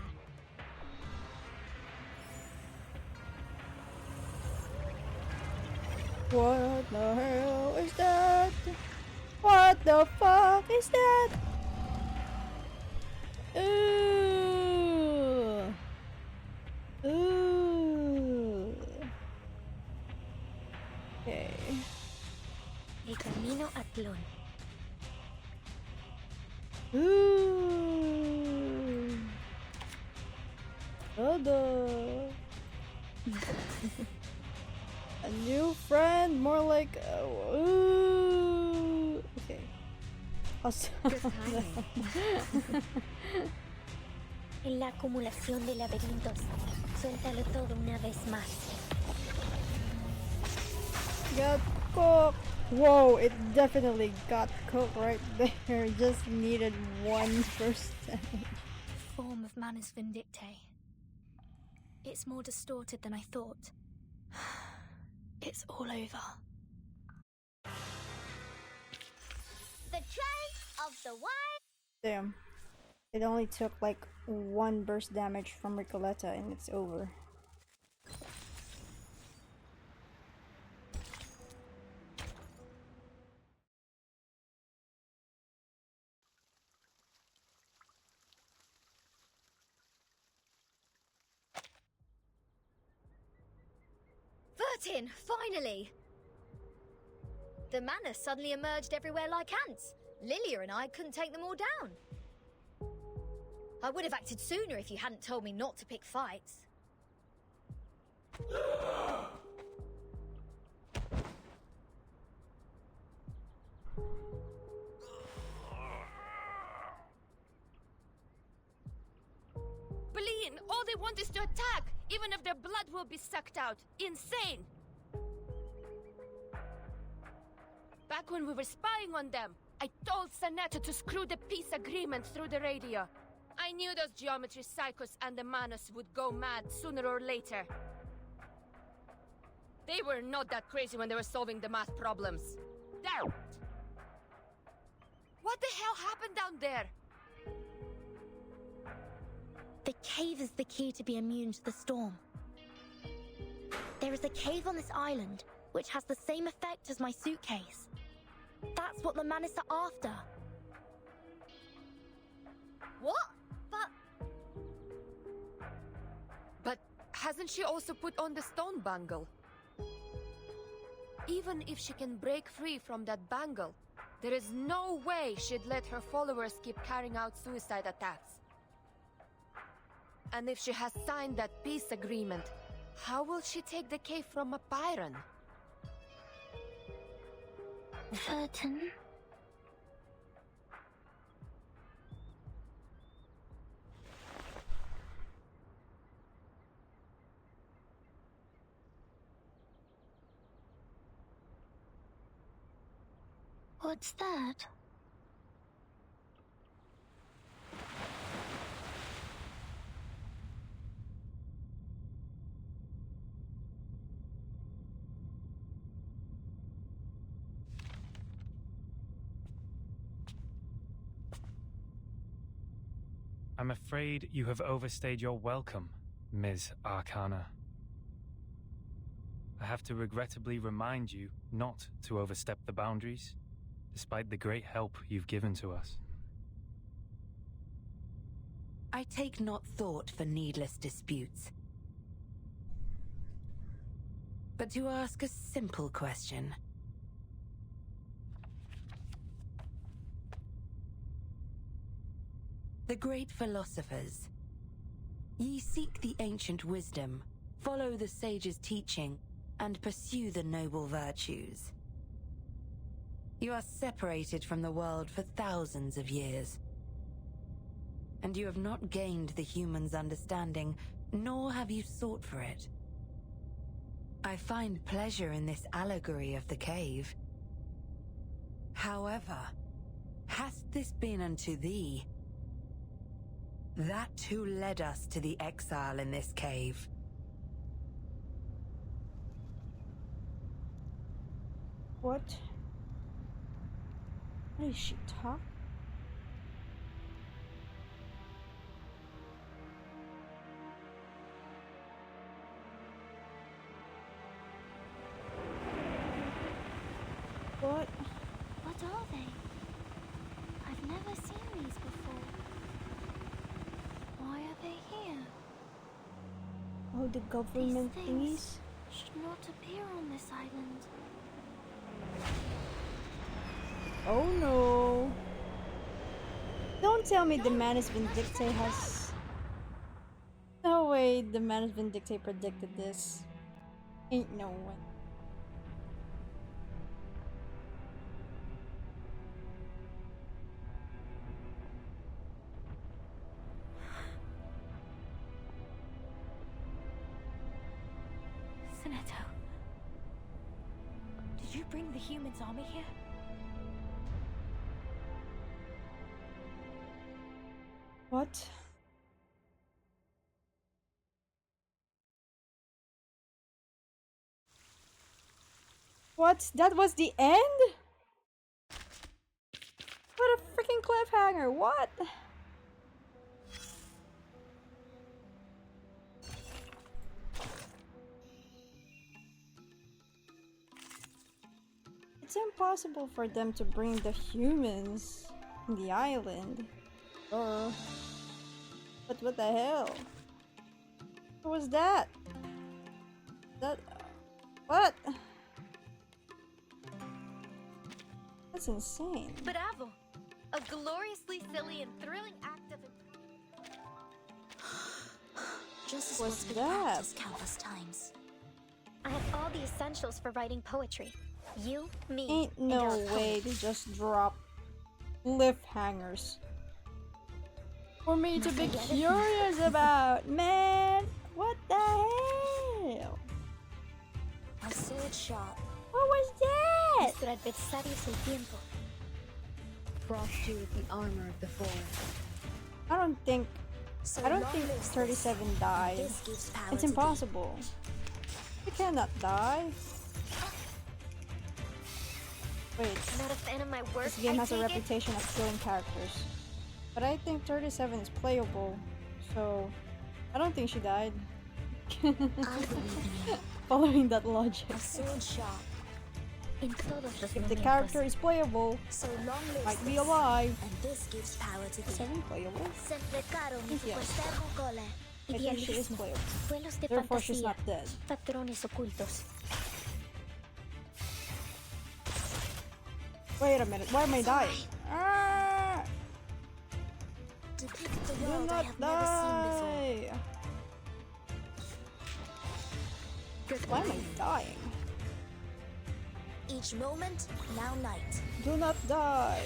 What the hell is that? What the fuck is that? Ooh. Ooh. Okay. El camino a Tlon. Ooh. Other. A new friend, more like ooh. Okay. En la acumulación de laberintos, suéltalo todo una vez más. Got cooked. Whoa, it definitely got cooked right there. Just needed 1%. Form of Manus Vindictae. It's more distorted than I thought. It's all over. The train of the wild. Damn. It only took like 1 burst damage from Ricoletta and it's over. Vertin, finally! The manor suddenly emerged everywhere like ants. Lilia and I couldn't take them all down. I would have acted sooner if you hadn't told me not to pick fights. Bleen, all they want is to attack, even if their blood will be sucked out. Insane! Back when we were spying on them, I told Sanetta to screw the peace agreement through the radio. I knew those geometry psychos and the Manus would go mad sooner or later. They were not that crazy when they were solving the math problems. There! What the hell happened down there? The cave is the key to be immune to the storm. There is a cave on this island, which has the same effect as my suitcase. That's what the Manus are after. What? But hasn't she also put on the stone bangle? Even if she can break free from that bangle, there is no way she'd let her followers keep carrying out suicide attacks. And if she has signed that peace agreement, how will she take the cave from a Byron? Vertin. What's that? I'm afraid you have overstayed your welcome, Ms. Arcana. I have to regrettably remind you not to overstep the boundaries, despite the great help you've given to us. I take not thought for needless disputes. But to ask a simple question. The great philosophers. Ye seek the ancient wisdom, follow the sage's teaching, and pursue the noble virtues. You are separated from the world for thousands of years. And you have not gained the human's understanding, nor have you sought for it. I find pleasure in this allegory of the cave. However, hast this been unto thee? That who led us to the exile in this cave. What? What is she talking? What? What are they? I've never seen these before. Why are they here? Oh, the government These thingies? things should not appear on this island. Oh no. Don't tell me the Manus Vindictae has... No way the Manus Vindictae predicted this. Ain't no way. Sinetto, did you bring the humans' army here? What? What? That was the end? What a freaking cliffhanger! What? It's impossible for them to bring the humans in the island. But what the hell? What was that? What? That's insane. Bravo! A gloriously silly and thrilling act of... Just as What's what's been that? practiced countless times. I have all the essentials for writing poetry. You, me, Ain't and no our way poet. they just drop cliffhangers for me to be Nothing yet. curious about, man. What the hell? A sword sharp. What was that? Nuestro adversario es el tiempo. Frost you with the armor of the forest. I don't think So 37 died. This gives power It's to impossible. He cannot die. Wait, Not a fan of my work. this game I has a take it? reputation of killing characters. But I think 37 is playable, so I don't think she died. I believe in you. Following that logic. A sword sharp. In todos los If the momentos. character is playable, So long live might be this. alive. And this gives power to Is thee. Evan playable? Sempre caro mi Yes. supersterno cole. I think she is Idealismo. playable. Vuelos de Therefore, she's fantasía. not dead. Patrones ocultos. Wait a minute, why am I dying? Ah! Depict the Do world I not have never seen before. die! Why am I dying? Each moment, now night. Do not die!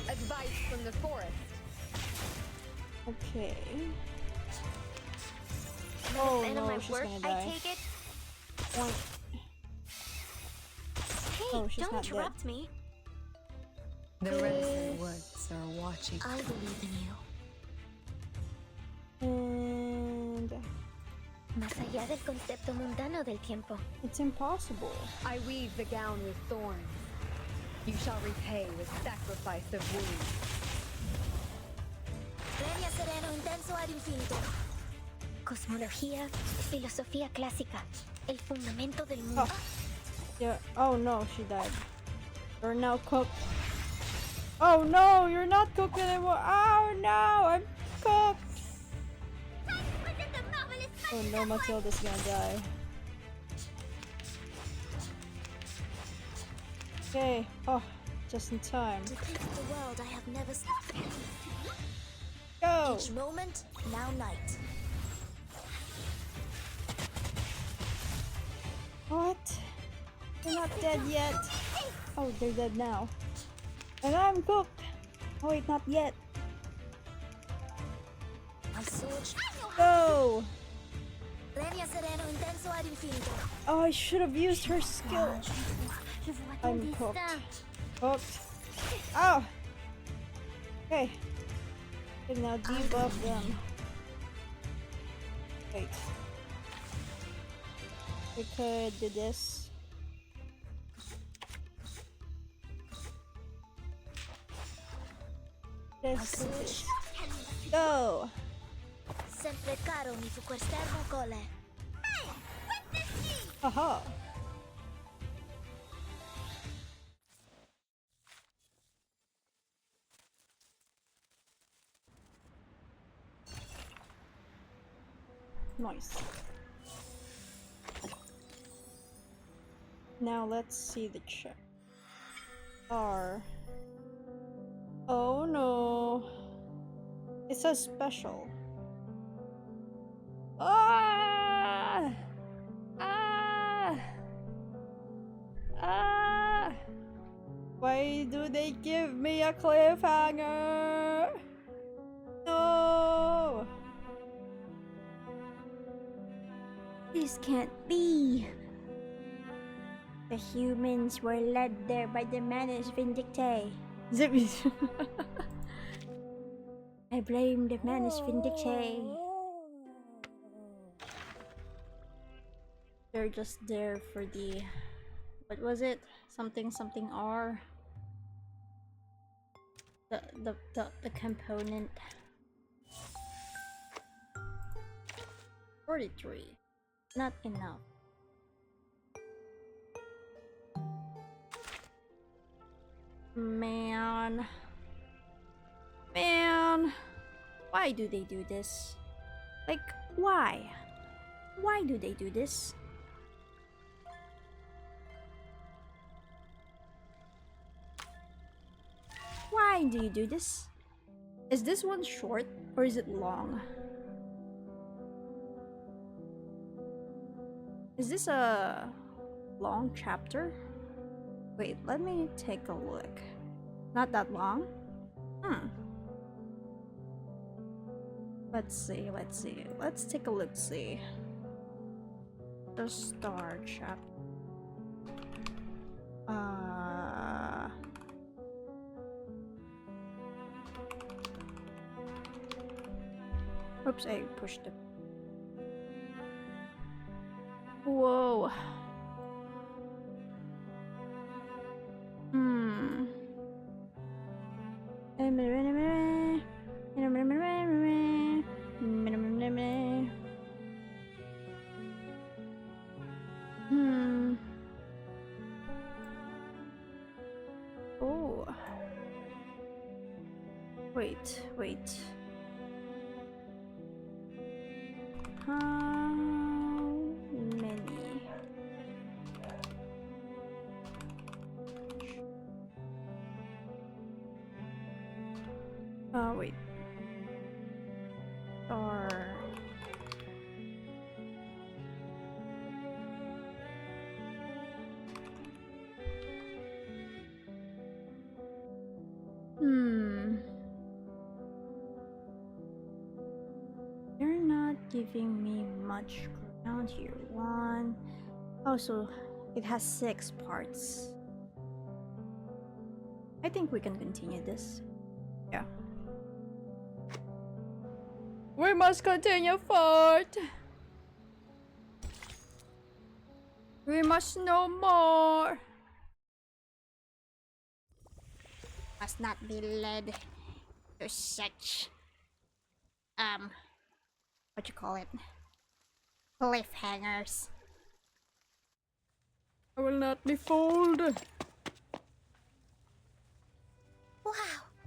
Advice from the forest. Okay. Not Oh a fan of no, my she's work. gonna I die. take it. Point. Oh, she's don't not dead. interrupt me. The reticent woods are watching. I believe in you. And Más allá del concepto mundano del tiempo. it's impossible. I weave the gown with thorns. You shall repay with sacrifice of wounds. Premio sereno intenso ad infinito. Cosmología, filosofía clásica, el fundamento del mundo. Yeah. Oh no, she died. You're now cooked. Oh no, you're not cooked anymore. Oh no, I'm cooked. Oh no, Matilda's gonna die. Okay. Oh, just in time. To think of the world I have never seen. Go. Each moment, now night. What? They're not dead yet. Oh, they're dead now. And I'm cooked. Oh wait, not yet. My sword. Go. Premio sereno intenso ad infinito. Oh, I should have used her skill. I'm cooked. Cooked. Oh. Okay. Okay, now debuff them. Wait. We could do this. This. Go. Sempre caro mi fu quest'ermo cole. Haha. Nice. Now let's see the check. R. Oh no. It says special. Ah! Ah! Ah! Why do they give me a cliffhanger? No! This can't be. The humans were led there by the Manus Vindictae. I blame the Manus Vindictae. They're just there for the... What was it? Something something R. The component. 43. Not enough. Man. Man. Why do they do this? Like, why? Why do they do this? Why do you do this? Is this one short or is it long? Is this a long chapter? Wait, let me take a look. Not that long? Let's see. Let's take a look, see. The Star chapter. Oops, I pushed it. Whoa. Oh. Wait. How many? Oh, wait. Or... You're not giving me much ground here. One. Oh, so it has 6 parts. I think we can continue this. Yeah. We must continue forward. We must know more. Must not be led to such what you call it? Cliffhangers. I will not be fooled. Wow.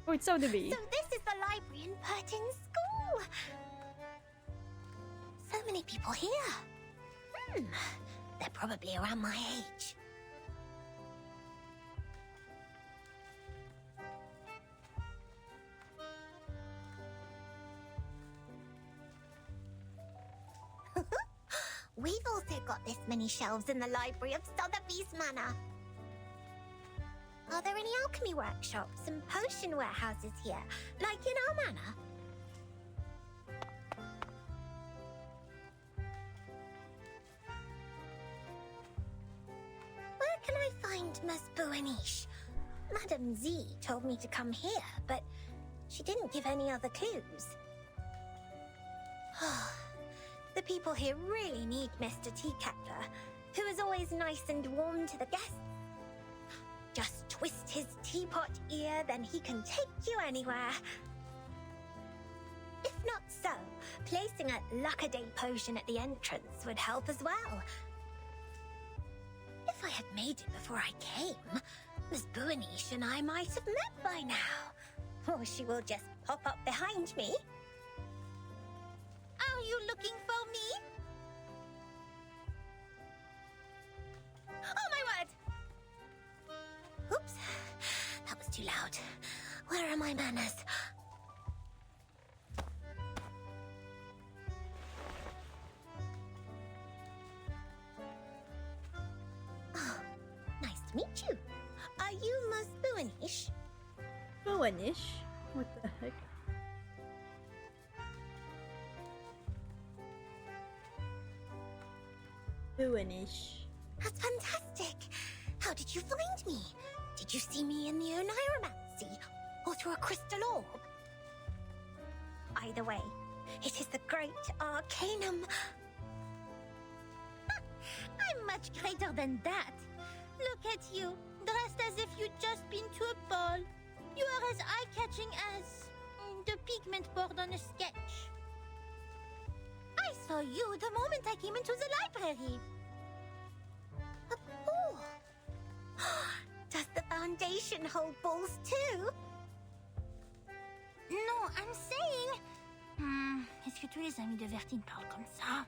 Oh, it's so to be. So this is the library in Burton School. So many people here. They're probably around my age. We've also got this many shelves in the library of Sotheby's Manor. Are there any alchemy workshops and potion warehouses here, like in our manor? Where can I find Miss Buanish? Madame Z told me to come here, but she didn't give any other clues. The people here really need Mr. Timekeeper, who is always nice and warm to the guests. Just twist his teapot ear, then he can take you anywhere. If not so, placing a luck-a-day potion at the entrance would help as well. If I had made it before I came, Miss Buanish and I might have met by now. Or she will just pop up behind me. Are you looking for me? Oh my word! Oops, that was too loud. Where are my manners? Oh, nice to meet you. Are you Miss Buanish? Buanish? What the heck? Buanish. That's fantastic. How did you find me? Did you see me in the Oneiromancy or through a crystal orb? Either way, it is the great Arcanum. I'm much greater than that. Look at you, dressed as if you'd just been to a ball. You are as eye-catching as the pigment board on a sketch. I saw you the moment I came into the library. A ball? Does the Foundation hold balls too? Non, I'm saying... Est-ce que tous les amis de Vertine parlent comme ça?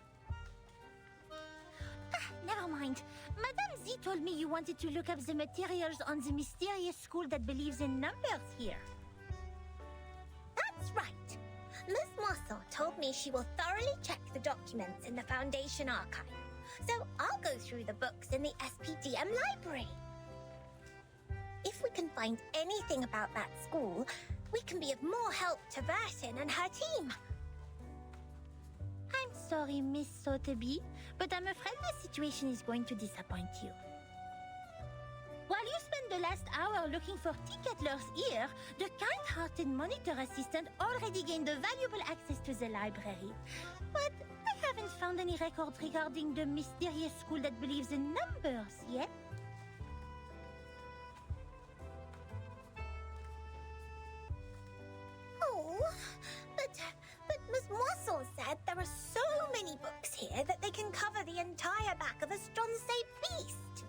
Never mind. Madame Z told me you wanted to look up the materials on the mysterious school that believes in numbers here. That's right. Miss Mossel told me she will thoroughly check the documents in the Foundation archive. So I'll go through the books in the SPDM library. If we can find anything about that school, we can be of more help to Vertin and her team. I'm sorry, Miss Sotheby, but I'm afraid the situation is going to disappoint you. While you spend the last hour looking for Ticketler's ear, the kind-hearted monitor assistant already gained valuable access to the library. But I haven't found any records regarding the mysterious school that believes in numbers yet. Oh, but Miss Mossel said there are so many books here that they can cover the entire back of a Stronsay beast.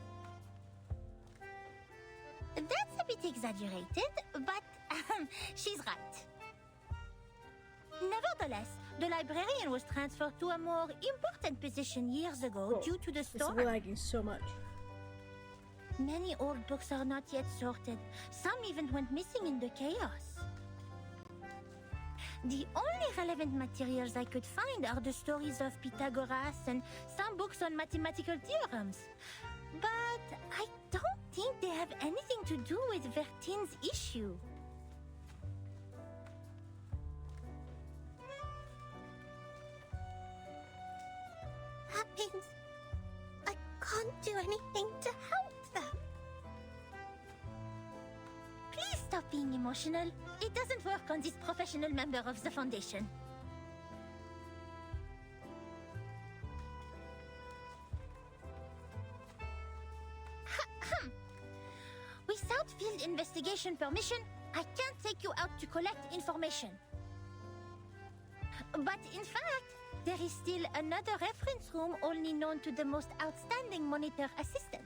That's a bit exaggerated, but she's right. Nevertheless, the librarian was transferred to a more important position years ago due to the storm. It's lagging so much. Many old books are not yet sorted. Some even went missing in the chaos. The only relevant materials I could find are the stories of Pythagoras and some books on mathematical theorems. But I don't think they have anything to do with Vertin's issue. That means I can't do anything to help them. Please getting emotional. It doesn't work on this professional member of the Foundation. Without field investigation permission, I can't take you out to collect information. But in fact, there is still another reference room only known to the most outstanding monitor assistant.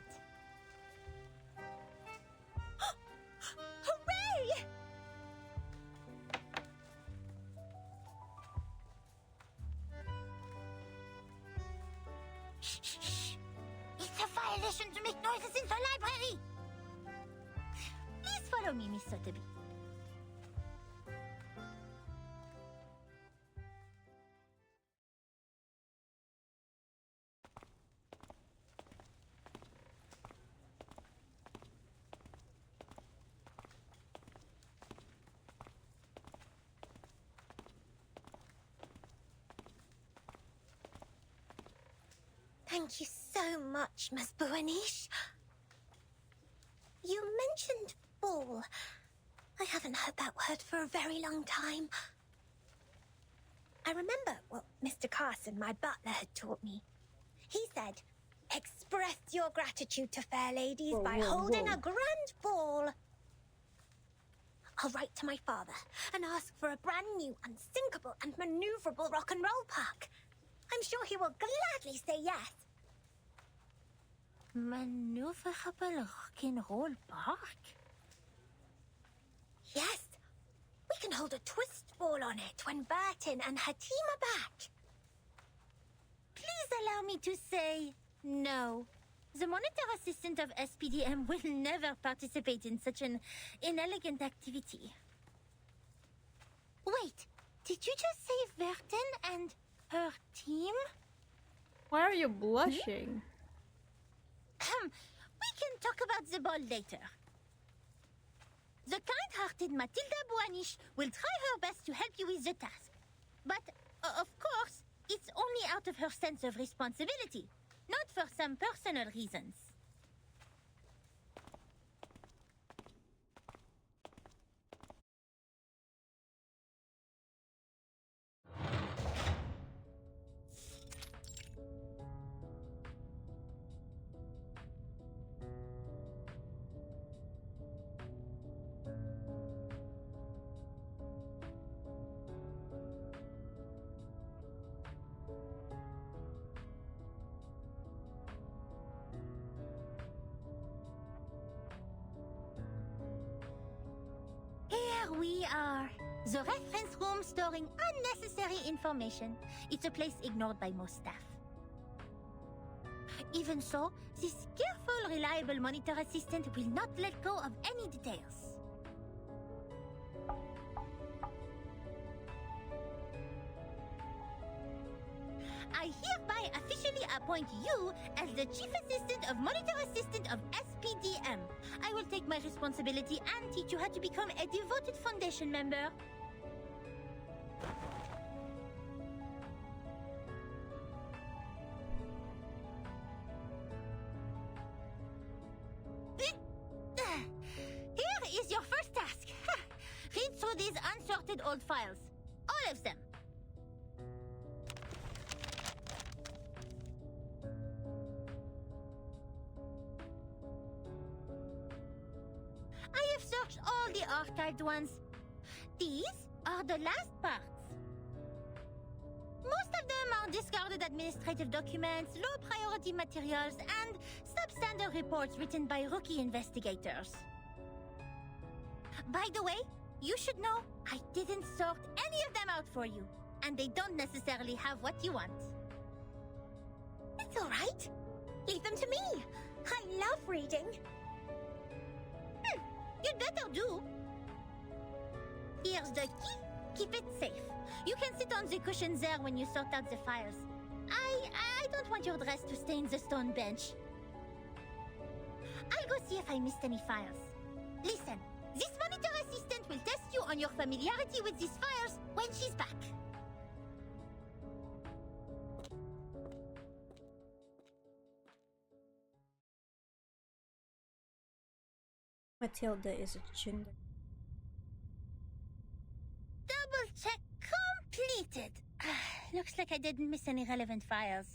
Hooray! Shh, shh, shh. It's a violation to make noises in the library. Please follow me, Miss Sotheby. Thank you so much, Miss Buanish. You mentioned ball. I haven't heard that word for a very long time. I remember what Mr. Carson, my butler, had taught me. He said, express your gratitude to fair ladies by holding a grand ball. I'll write to my father and ask for a brand new, unsinkable and maneuverable rock and roll park. I'm sure he will gladly say yes. Maneuverable rock and roll park? Yes. We can hold a twist ball on it when Burton and her team are back. Please allow me to say no. The monitor assistant of SPDM will never participate in such an inelegant activity. Wait, did you just say Verton and her team? Why are you blushing? We can talk about the ball later. The kind-hearted Matilda Buanish will try her best to help you with the task. But, of course, it's only out of her sense of responsibility, not for some personal reasons. Here we are. The reference room storing unnecessary information. It's a place ignored by most staff. Even so, this careful, reliable monitor assistant will not let go of any details. I hereby officially appoint you as the Chief Assistant of Monitor Assistant of SPDM. I will take my responsibility and teach you how to become a devoted Foundation member. Here is your first task. Read through these unsorted old files. All of them. I have searched all the archived ones. These are the last parts. Most of them are discarded administrative documents, low-priority materials, and substandard reports written by rookie investigators. By the way, you should know I didn't sort any of them out for you, and they don't necessarily have what you want. It's all right. Leave them to me. I love reading. You'd better do. Here's the key. Keep it safe. You can sit on the cushion there when you sort out the files. I don't want your dress to stain the stone bench. I'll go see if I missed any files. Listen, this monitor assistant will test you on your familiarity with these files when she's back. Matilda is a gender. Double check completed. Looks like I didn't miss any relevant files.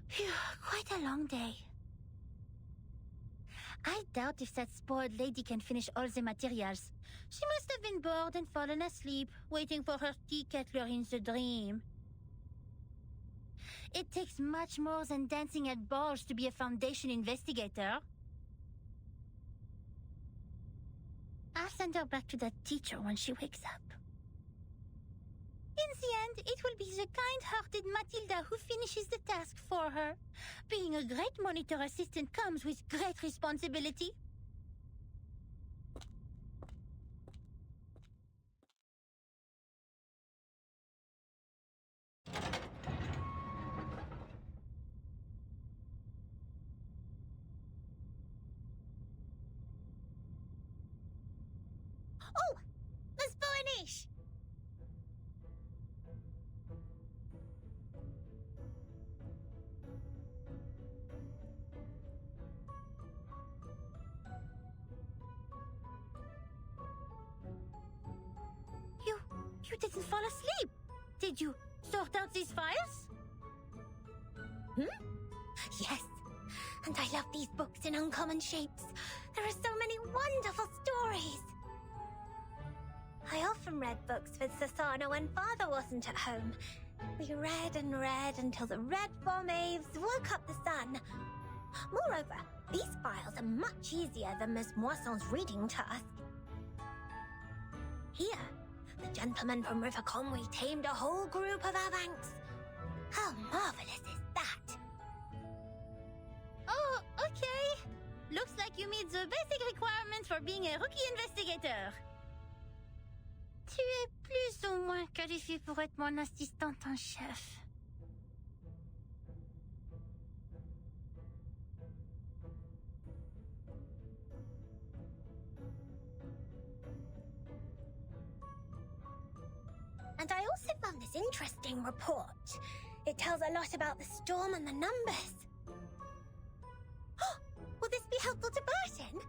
Phew, quite a long day. I doubt if that spoiled lady can finish all the materials. She must have been bored and fallen asleep, waiting for her tea kettler in the dream. It takes much more than dancing at balls to be a Foundation investigator. I'll send her back to that teacher when she wakes up. In the end, it will be the kind-hearted Matilda who finishes the task for her. Being a great monitor assistant comes with great responsibility. Oh! The Spanish! You didn't fall asleep. Did you sort out these files? Yes, and I love these books in uncommon shapes. There are so many wonderful stories. I often read books with Sasana when Father wasn't at home. We read and read until the red waves woke up the sun. Moreover, these files are much easier than Miss Moisson's reading task. Here, the gentleman from River Conway tamed a whole group of Avanks. How marvelous is that? Oh, okay. Looks like you meet the basic requirements for being a rookie investigator. Tu es plus ou moins qualifié pour être mon assistante en chef. And I also found this interesting report. It tells a lot about the storm and the numbers. Will this be helpful to Burton?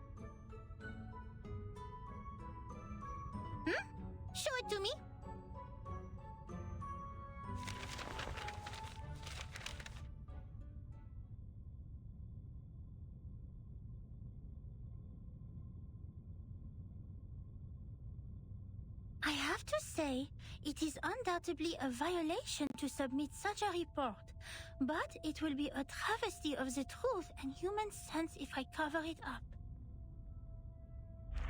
Show it to me. I have to say, it is undoubtedly a violation to submit such a report, but it will be a travesty of the truth and human sense if I cover it up.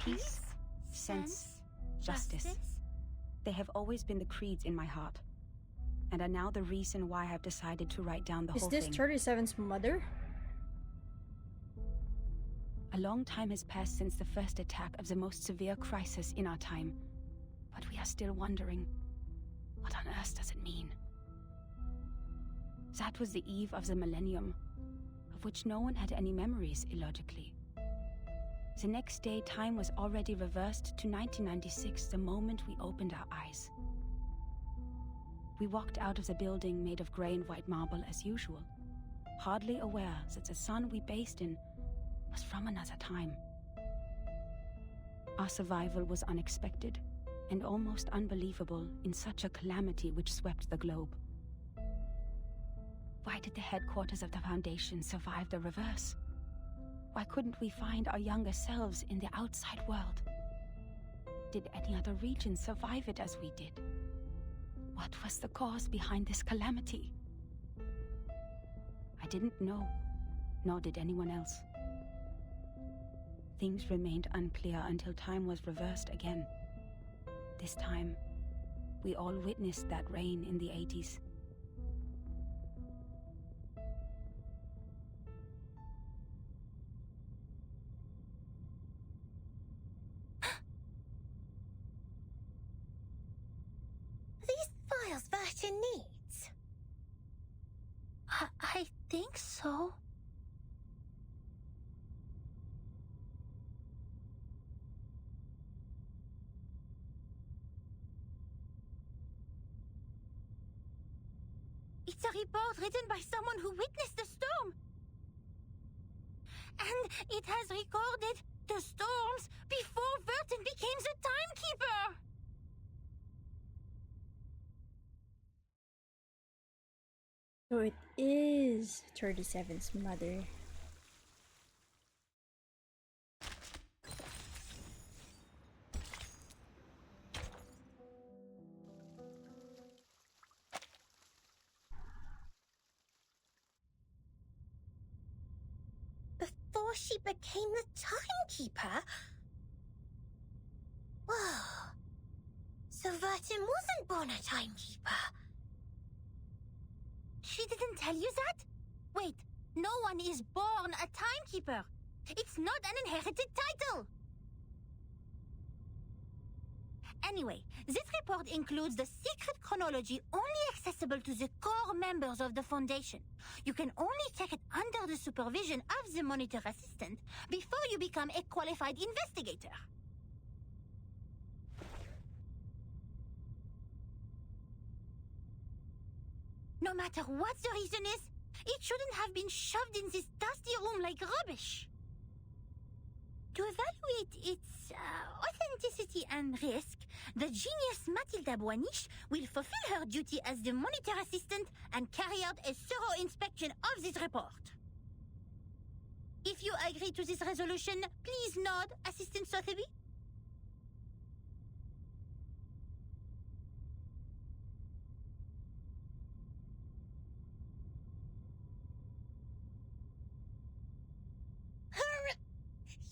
Peace, sense, justice. They have always been the creeds in my heart, and are now the reason why I've decided to write down the whole thing. Is this 37's mother? A long time has passed since the first attack of the most severe crisis in our time, but we are still wondering, what on earth does it mean? That was the eve of the millennium, of which no one had any memories, illogically. The next day, time was already reversed to 1996, the moment we opened our eyes. We walked out of the building made of grey and white marble as usual, hardly aware that the sun we bathed in was from another time. Our survival was unexpected and almost unbelievable in such a calamity which swept the globe. Why did the headquarters of the Foundation survive the reverse? Why couldn't we find our younger selves in the outside world? Did any other region survive it as we did? What was the cause behind this calamity? I didn't know, nor did anyone else. Things remained unclear until time was reversed again. This time, we all witnessed that reign in the 80s. Burton needs? I think so. It's a report written by someone who witnessed the storm. And it has recorded the storms before Burton became the Timekeeper. So it is 37's mother. Before she became the Timekeeper? Whoa. So Vertin wasn't born a Timekeeper. She didn't tell you that? Wait, no one is born a Timekeeper. It's not an inherited title. Anyway, this report includes the secret chronology only accessible to the core members of the Foundation. You can only check it under the supervision of the monitor assistant before you become a qualified investigator. No matter what the reason is, it shouldn't have been shoved in this dusty room like rubbish. To evaluate its authenticity and risk, the genius Matilda Boiniche will fulfill her duty as the monitor assistant and carry out a thorough inspection of this report. If you agree to this resolution, please nod, Assistant Sotheby.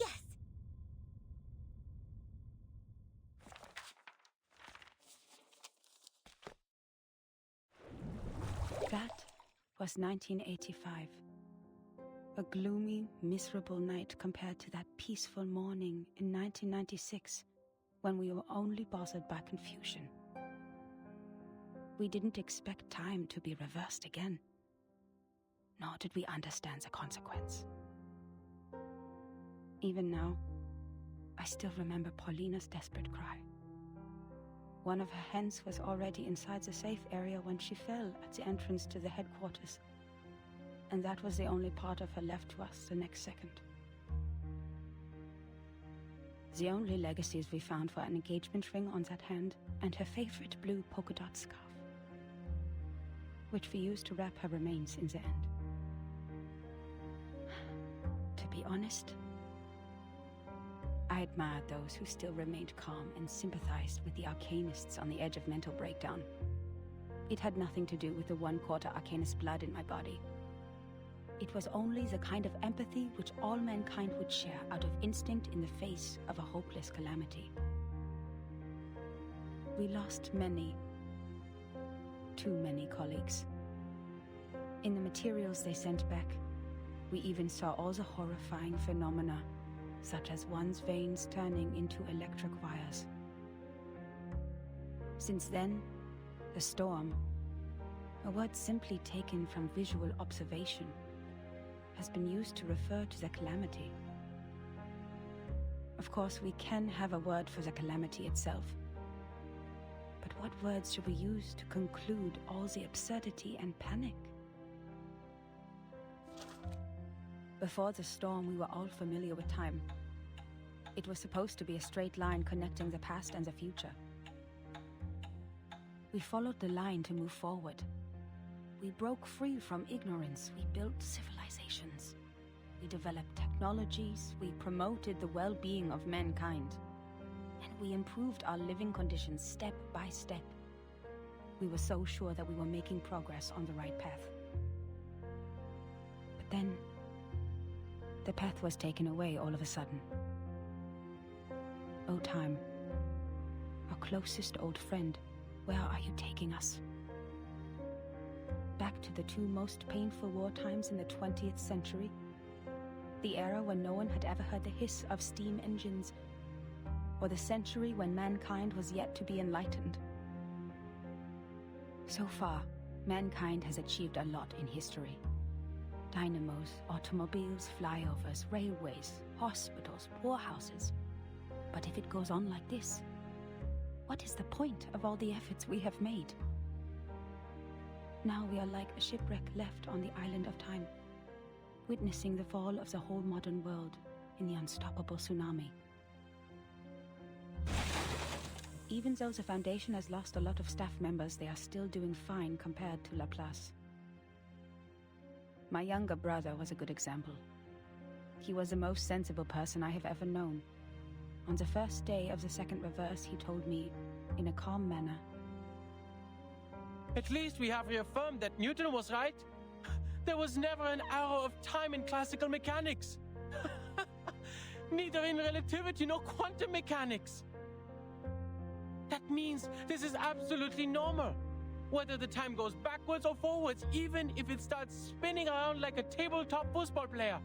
Yes. That was 1985. A gloomy, miserable night compared to that peaceful morning in 1996, when we were only bothered by confusion. We didn't expect time to be reversed again, nor did we understand the consequence. Even now, I still remember Paulina's desperate cry. One of her hens was already inside the safe area when she fell at the entrance to the headquarters, and that was the only part of her left to us the next second. The only legacies we found were an engagement ring on that hand and her favorite blue polka dot scarf, which we used to wrap her remains in the end. To be honest, I admired those who still remained calm and sympathized with the arcanists on the edge of mental breakdown. It had nothing to do with the 1/4 arcanist blood in my body. It was only the kind of empathy which all mankind would share out of instinct in the face of a hopeless calamity. We lost many, too many colleagues. In the materials they sent back, we even saw all the horrifying phenomena, such as one's veins turning into electric wires. Since then, the storm, a word simply taken from visual observation, has been used to refer to the calamity. Of course, we can have a word for the calamity itself. But what words should we use to conclude all the absurdity and panic? Before the storm, we were all familiar with time. It was supposed to be a straight line connecting the past and the future. We followed the line to move forward. We broke free from ignorance. We built civilizations. We developed technologies. We promoted the well-being of mankind. And we improved our living conditions step by step. We were so sure that we were making progress on the right path. But then, the path was taken away all of a sudden. Oh, time, our closest old friend, where are you taking us? Back to the two most painful war times in the 20th century? The era when no one had ever heard the hiss of steam engines, or the century when mankind was yet to be enlightened? So far, mankind has achieved a lot in history. Dynamos, automobiles, flyovers, railways, hospitals, poorhouses. But if it goes on like this, what is the point of all the efforts we have made? Now we are like a shipwreck left on the island of time, witnessing the fall of the whole modern world in the unstoppable tsunami. Even though the Foundation has lost a lot of staff members, they are still doing fine compared to Laplace. My younger brother was a good example. He was the most sensible person I have ever known. On the first day of the second reverse, he told me, in a calm manner, At least we have reaffirmed that Newton was right. There was never an arrow of time in classical mechanics. Neither in relativity nor quantum mechanics. That means this is absolutely normal. Whether the time goes backwards or forwards, even if it starts spinning around like a tabletop football player.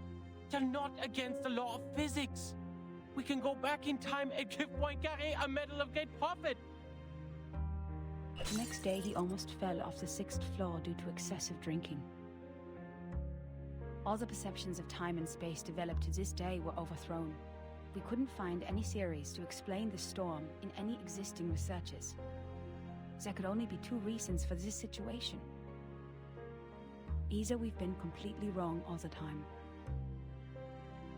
They're not against the law of physics. We can go back in time and give Poincaré a medal of great profit. The next day, he almost fell off the 6th floor due to excessive drinking. All the perceptions of time and space developed to this day were overthrown. We couldn't find any theories to explain the storm in any existing researches. There could only be two reasons for this situation. Either we've been completely wrong all the time,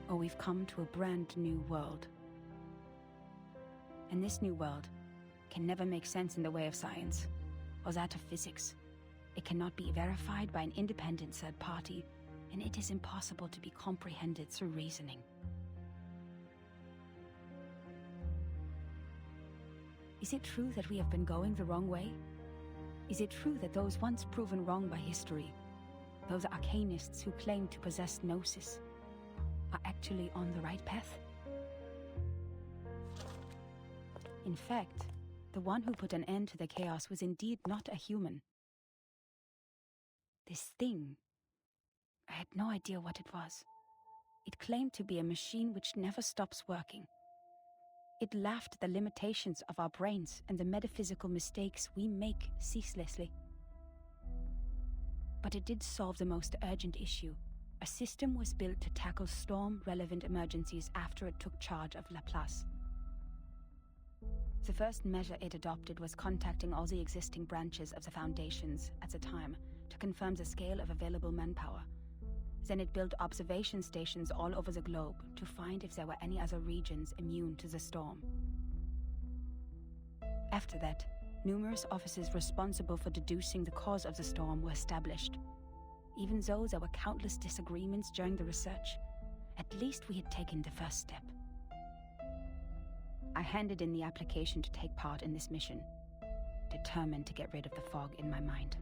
or we've come to a brand new world. And this new world can never make sense in the way of science, or that of physics. It cannot be verified by an independent third party, and it is impossible to be comprehended through reasoning. Is it true that we have been going the wrong way? Is it true that those once proven wrong by history, those arcanists who claim to possess gnosis, are actually on the right path? In fact, the one who put an end to the chaos was indeed not a human. This thing, I had no idea what it was. It claimed to be a machine which never stops working. It laughed at the limitations of our brains and the metaphysical mistakes we make ceaselessly. But it did solve the most urgent issue. A system was built to tackle storm-relevant emergencies after it took charge of Laplace. The first measure it adopted was contacting all the existing branches of the Foundations at the time to confirm the scale of available manpower. Then it built observation stations all over the globe to find if there were any other regions immune to the storm. After that, numerous offices responsible for deducing the cause of the storm were established. Even though there were countless disagreements during the research, at least we had taken the first step. I handed in the application to take part in this mission, determined to get rid of the fog in my mind.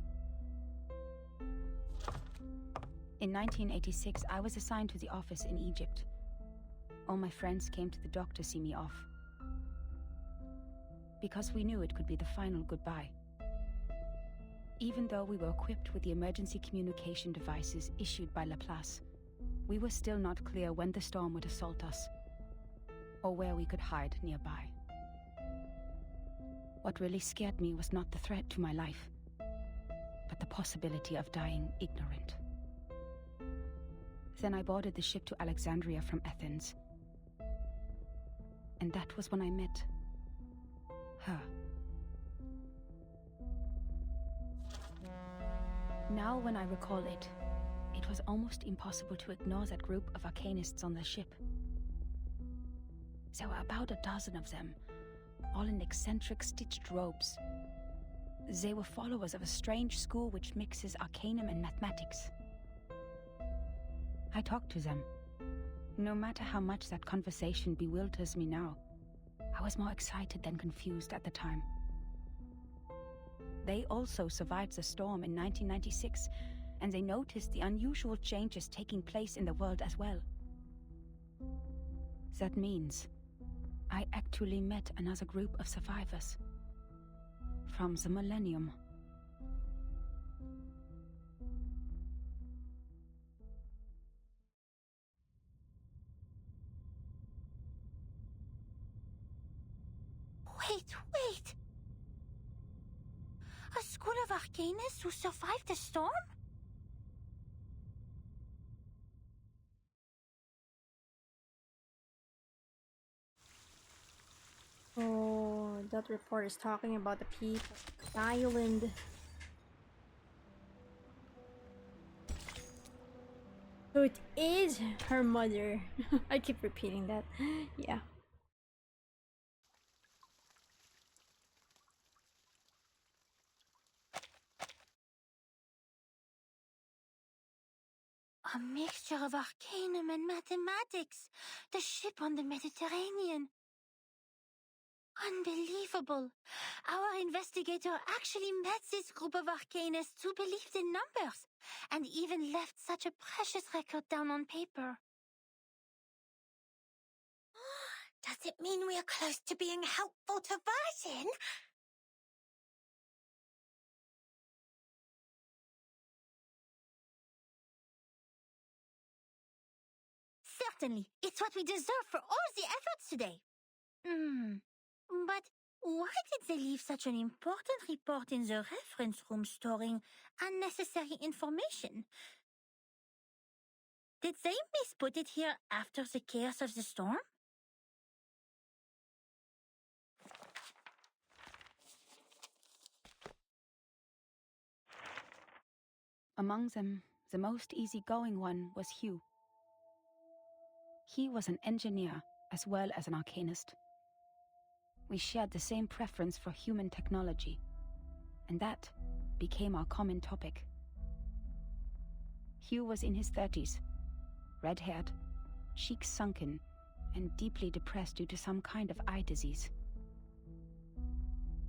In 1986, I was assigned to the office in Egypt. All my friends came to the dock to see me off, because we knew it could be the final goodbye. Even though we were equipped with the emergency communication devices issued by Laplace, we were still not clear when the storm would assault us, or where we could hide nearby. What really scared me was not the threat to my life, but the possibility of dying ignorant. Then I boarded the ship to Alexandria from Athens. And that was when I met her. Now when I recall it, it was almost impossible to ignore that group of arcanists on the ship. There were about a dozen of them, all in eccentric stitched robes. They were followers of a strange school which mixes arcanum and mathematics. I talked to them. No matter how much that conversation bewilders me now, I was more excited than confused at the time. They also survived the storm in 1996, and they noticed the unusual changes taking place in the world as well. That means I actually met another group of survivors from the millennium. Wait! A school of arcanists who survived the storm? Oh, that report is talking about the people of the island. So it is her mother. I keep repeating that. Yeah. A mixture of arcanum and mathematics. The ship on the Mediterranean. Unbelievable. Our investigator actually met this group of arcanists who believed in numbers, and even left such a precious record down on paper. Does it mean we are close to being helpful to Virgin? Certainly. It's what we deserve for all the efforts today. But why did they leave such an important report in the reference room storing unnecessary information? Did they misput it here after the chaos of the storm? Among them, the most easygoing one was Hugh. He was an engineer as well as an arcanist. We shared the same preference for human technology, and that became our common topic. Hugh was in his 30s, red-haired, cheeks sunken, and deeply depressed due to some kind of eye disease.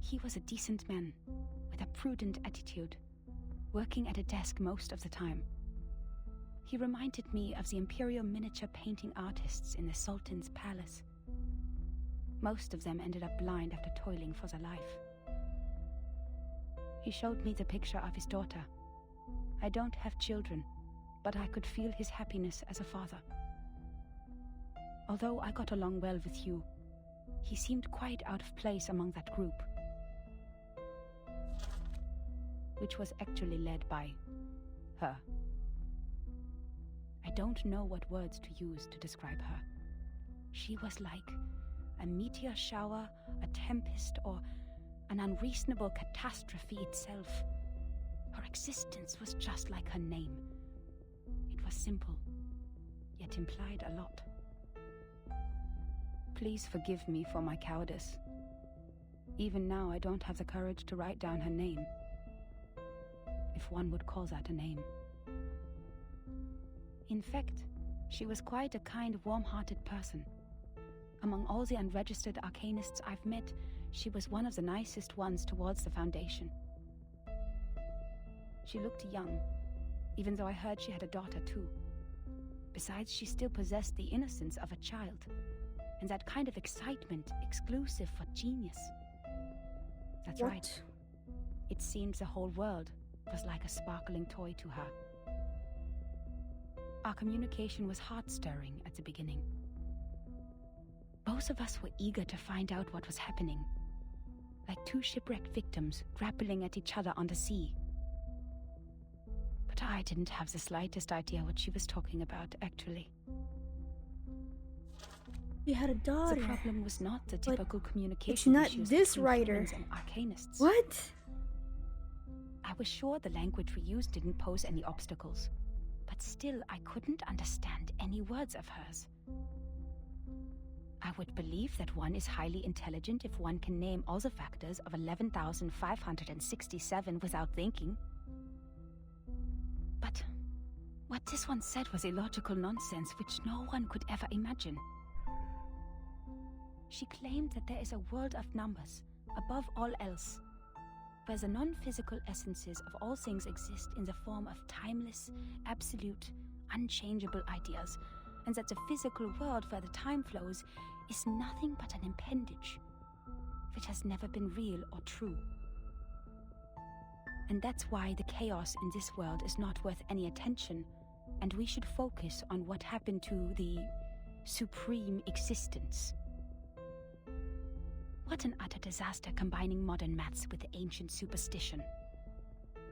He was a decent man, with a prudent attitude, working at a desk most of the time. He reminded me of the imperial miniature painting artists in the Sultan's palace. Most of them ended up blind after toiling for their life. He showed me the picture of his daughter. I don't have children, but I could feel his happiness as a father. Although I got along well with Hugh, he seemed quite out of place among that group, which was actually led by her. I don't know what words to use to describe her. She was like a meteor shower, a tempest, or an unreasonable catastrophe itself. Her existence was just like her name. It was simple, yet implied a lot. Please forgive me for my cowardice. Even now, I don't have the courage to write down her name, if one would call that a name. In fact, she was quite a kind, warm-hearted person. Among all the unregistered arcanists I've met, she was one of the nicest ones towards the Foundation. She looked young, even though I heard she had a daughter too. Besides, she still possessed the innocence of a child, and that kind of excitement exclusive for genius. That's What? right. It seemed the whole world was like a sparkling toy to her. Our communication was heart-stirring at the beginning. Both of us were eager to find out what was happening, like two shipwrecked victims grappling at each other on the sea. But I didn't have the slightest idea what she was talking about, actually. You had a daughter. The problem was not the typical communication it's not issues this between writer. humans and arcanists. What? I was sure the language we used didn't pose any obstacles, but still I couldn't understand any words of hers. I would believe that one is highly intelligent if one can name all the factors of 11,567 without thinking. But what this one said was illogical nonsense which no one could ever imagine. She claimed that there is a world of numbers, above all else, where the non-physical essences of all things exist in the form of timeless, absolute, unchangeable ideas, and that the physical world where the time flows is nothing but an appendage, which has never been real or true. And that's why the chaos in this world is not worth any attention, and we should focus on what happened to the supreme existence. What an utter disaster combining modern maths with ancient superstition.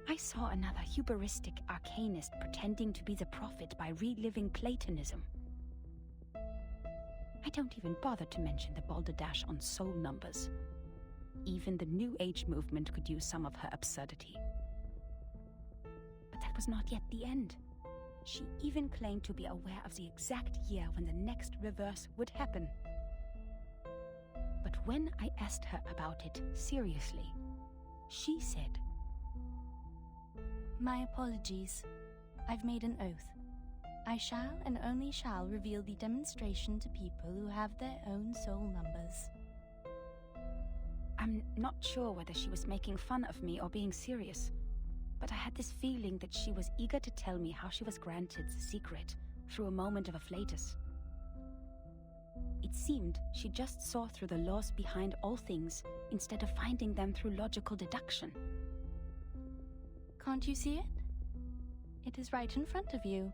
I saw another hubristic arcanist pretending to be the prophet by reliving Platonism. I don't even bother to mention the balderdash on soul numbers. Even the New Age movement could use some of her absurdity. But that was not yet the end. She even claimed to be aware of the exact year when the next reverse would happen. But when I asked her about it seriously, she said, My apologies. I've made an oath. I shall and only shall reveal the demonstration to people who have their own soul numbers. I'm not sure whether she was making fun of me or being serious, but I had this feeling that she was eager to tell me how she was granted the secret through a moment of afflatus. It seemed she just saw through the laws behind all things instead of finding them through logical deduction. Can't you see it? It is right in front of you.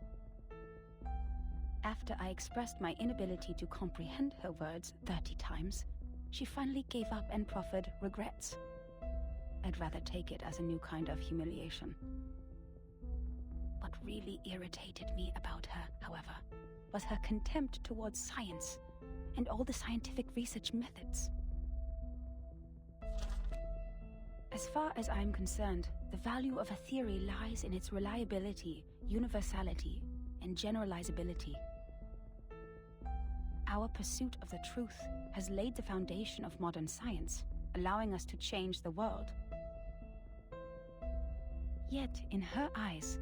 After I expressed my inability to comprehend her words 30 times, she finally gave up and proffered regrets. I'd rather take it as a new kind of humiliation. What really irritated me about her, however, was her contempt towards science and all the scientific research methods. As far as I'm concerned, the value of a theory lies in its reliability, universality, and generalizability. Our pursuit of the truth has laid the foundation of modern science, allowing us to change the world. Yet, in her eyes,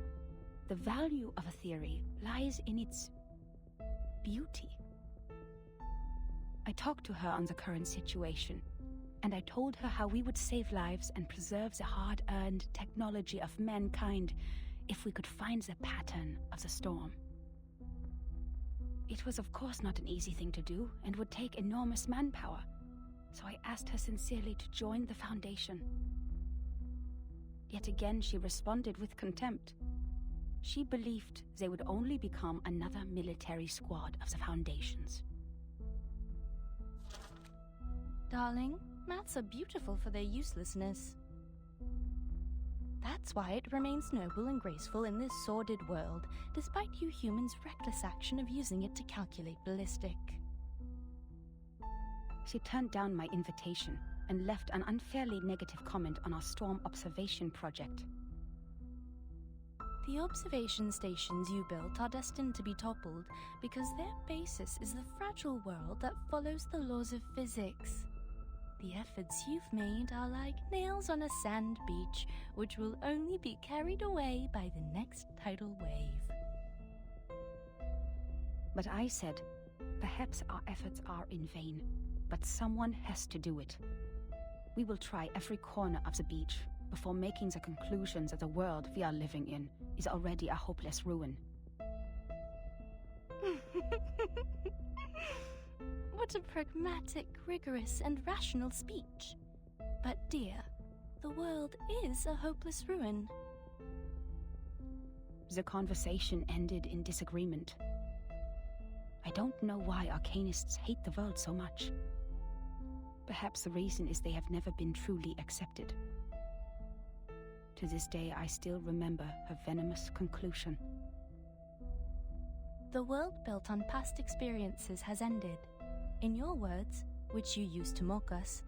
the value of a theory lies in its beauty. I talked to her on the current situation, and I told her how we would save lives and preserve the hard-earned technology of mankind if we could find the pattern of the storm. It was of course not an easy thing to do and would take enormous manpower, so I asked her sincerely to join the Foundation. Yet again she responded with contempt. She believed they would only become another military squad of the Foundation's. Darling, maths are beautiful for their uselessness. That's why it remains noble and graceful in this sordid world, despite you humans' reckless action of using it to calculate ballistic. She turned down my invitation and left an unfairly negative comment on our storm observation project. The observation stations you built are destined to be toppled because their basis is the fragile world that follows the laws of physics. The efforts you've made are like nails on a sand beach, which will only be carried away by the next tidal wave. But I said, perhaps our efforts are in vain, but someone has to do it. We will try every corner of the beach before making the conclusion that the world we are living in is already a hopeless ruin. What a pragmatic, rigorous, and rational speech. But dear, the world is a hopeless ruin. The conversation ended in disagreement. I don't know why arcanists hate the world so much. Perhaps the reason is they have never been truly accepted. To this day, I still remember her venomous conclusion. The world built on past experiences has ended. In your words, which you used to mock us,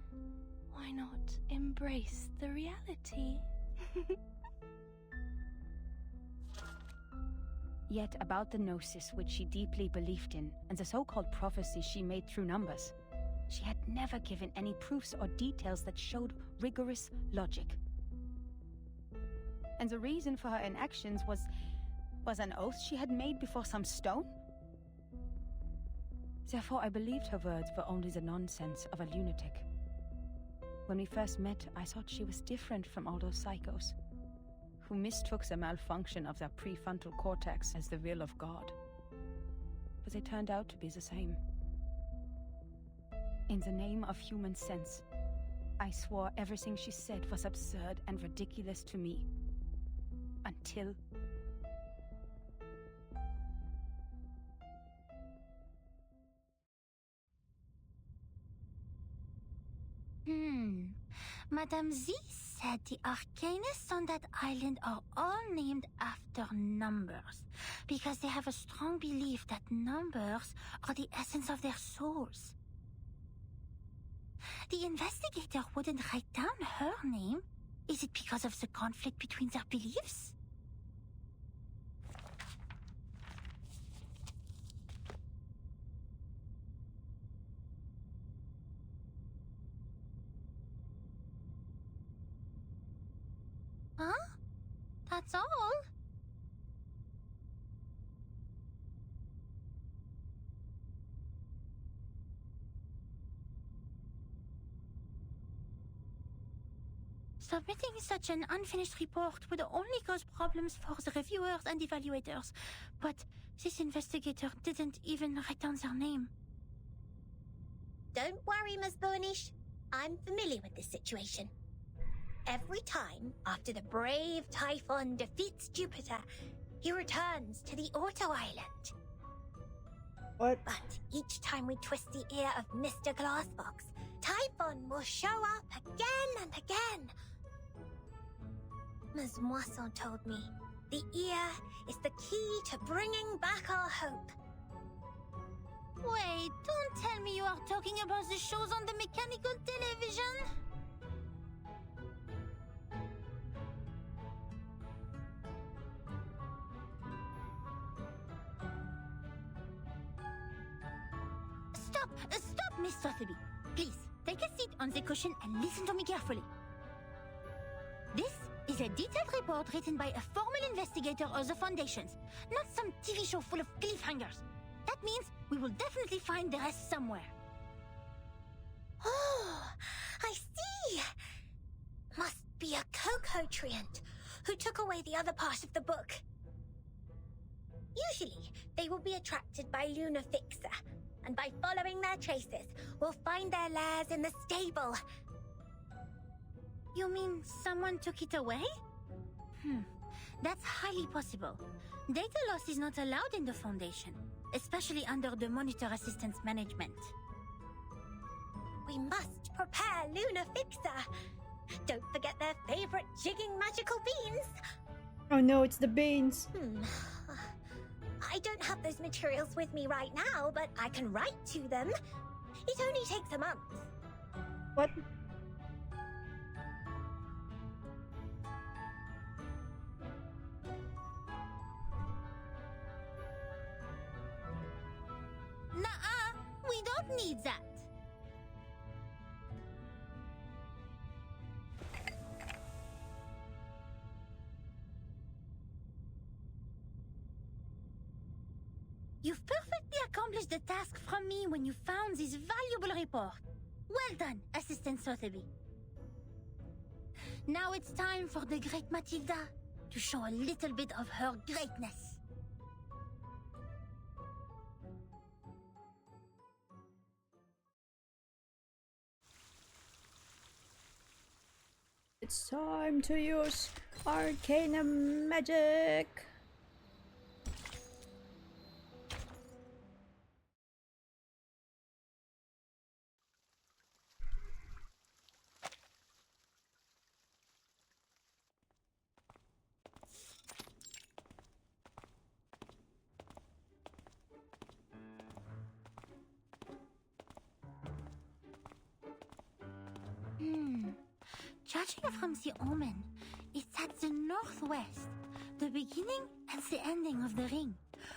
why not embrace the reality? Yet about the gnosis which she deeply believed in, and the so-called prophecies she made through numbers, she had never given any proofs or details that showed rigorous logic. And the reason for her inactions was an oath she had made before some stone? Therefore, I believed her words were only the nonsense of a lunatic. When we first met, I thought she was different from all those psychos, who mistook the malfunction of their prefrontal cortex as the will of God. But they turned out to be the same. In the name of human sense, I swore everything she said was absurd and ridiculous to me. Until... Madame Z said the arcanists on that island are all named after numbers, because they have a strong belief that numbers are the essence of their souls. The investigator wouldn't write down her name. Is it because of the conflict between their beliefs? Huh? That's all? Submitting such an unfinished report would only cause problems for the reviewers and evaluators, but this investigator didn't even write down their name. Don't worry, Ms. Burnish. I'm familiar with this situation. Every time after the brave Typhon defeats Jupiter, he returns to the Auto Island. What? But each time we twist the ear of Mr. Glassbox, Typhon will show up again and again. Ms. Moisson told me the ear is the key to bringing back our hope. Wait, don't tell me you are talking about the shows on the mechanical television? Stop, Miss Sotheby. Please, take a seat on the cushion and listen to me carefully. This is a detailed report written by a formal investigator of the Foundations, not some TV show full of cliffhangers. That means we will definitely find the rest somewhere. Oh, I see. Must be a Coco treant who took away the other part of the book. Usually, they will be attracted by Luna Fixer, and by following their traces, we'll find their lairs in the stable. You mean someone took it away? That's highly possible. Data loss is not allowed in the Foundation, especially under the Monitor Assistance management. We must prepare Luna Fixer. Don't forget their favorite jigging magical beans. Oh no, it's the beans. I don't have those materials with me right now, but I can write to them. It only takes a month. What? Nuh-uh, we don't need that. You've perfectly accomplished the task from me when you found this valuable report. Well done, Assistant Sotheby. Now it's time for the great Matilda to show a little bit of her greatness. It's time to use arcana magic. Judging from the omen, it's at the northwest, the beginning and the ending of the ring,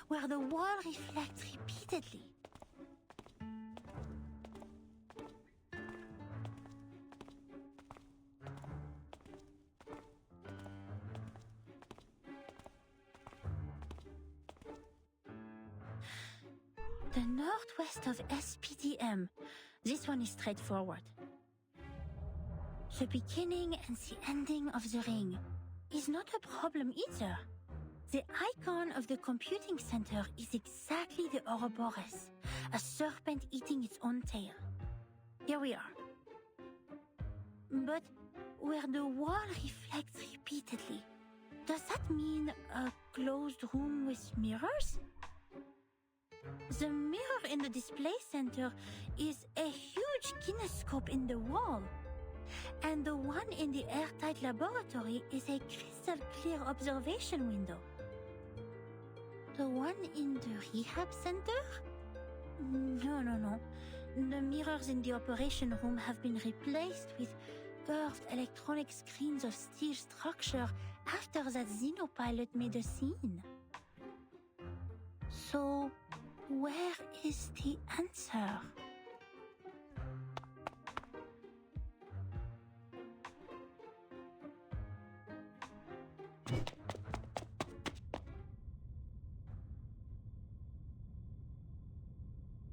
where the wall reflects repeatedly. The northwest of SPDM. This one is straightforward. The beginning and the ending of the ring is not a problem either. The icon of the computing center is exactly the Ouroboros, a serpent eating its own tail. Here we are. But where the wall reflects repeatedly, does that mean a closed room with mirrors? The mirror in the display center is a huge kinescope in the wall. And the one in the airtight laboratory is a crystal clear observation window. The one in the rehab center? No. The mirrors in the operation room have been replaced with curved electronic screens of steel structure after that Xenopilot made a scene. So, where is the answer?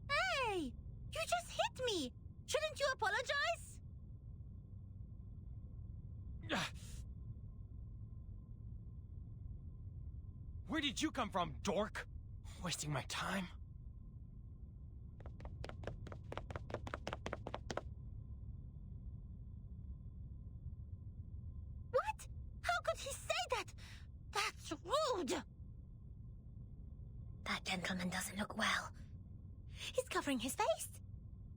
Hey! You just hit me! Shouldn't you apologize? Where did you come from, dork? Wasting my time. What? How could he say that? That's rude! That gentleman doesn't look well. He's covering his face.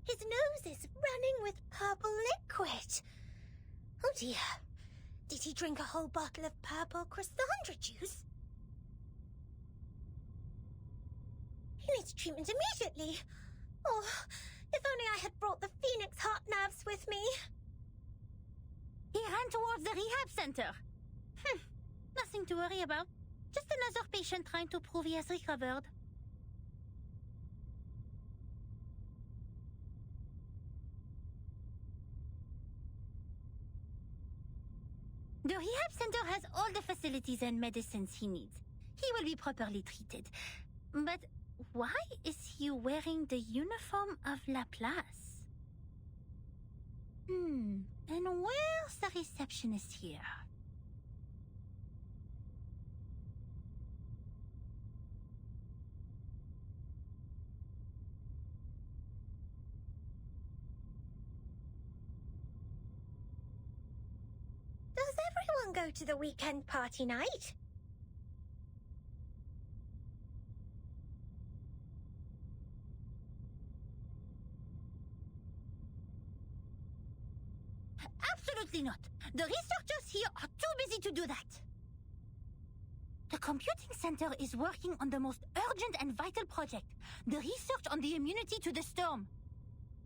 His nose is running with purple liquid. Oh dear. Did he drink a whole bottle of purple Chrysandra juice? He needs treatment immediately. Oh, if only I had brought the Phoenix heart nerves with me. He ran towards the rehab center. Nothing to worry about. Just another patient trying to prove he has recovered. The rehab center has all the facilities and medicines he needs. He will be properly treated. But why is he wearing the uniform of Laplace? And where's the receptionist here? Does everyone go to the weekend party night? Absolutely not. The researchers here are too busy to do that. The computing center is working on the most urgent and vital project, the research on the immunity to the storm.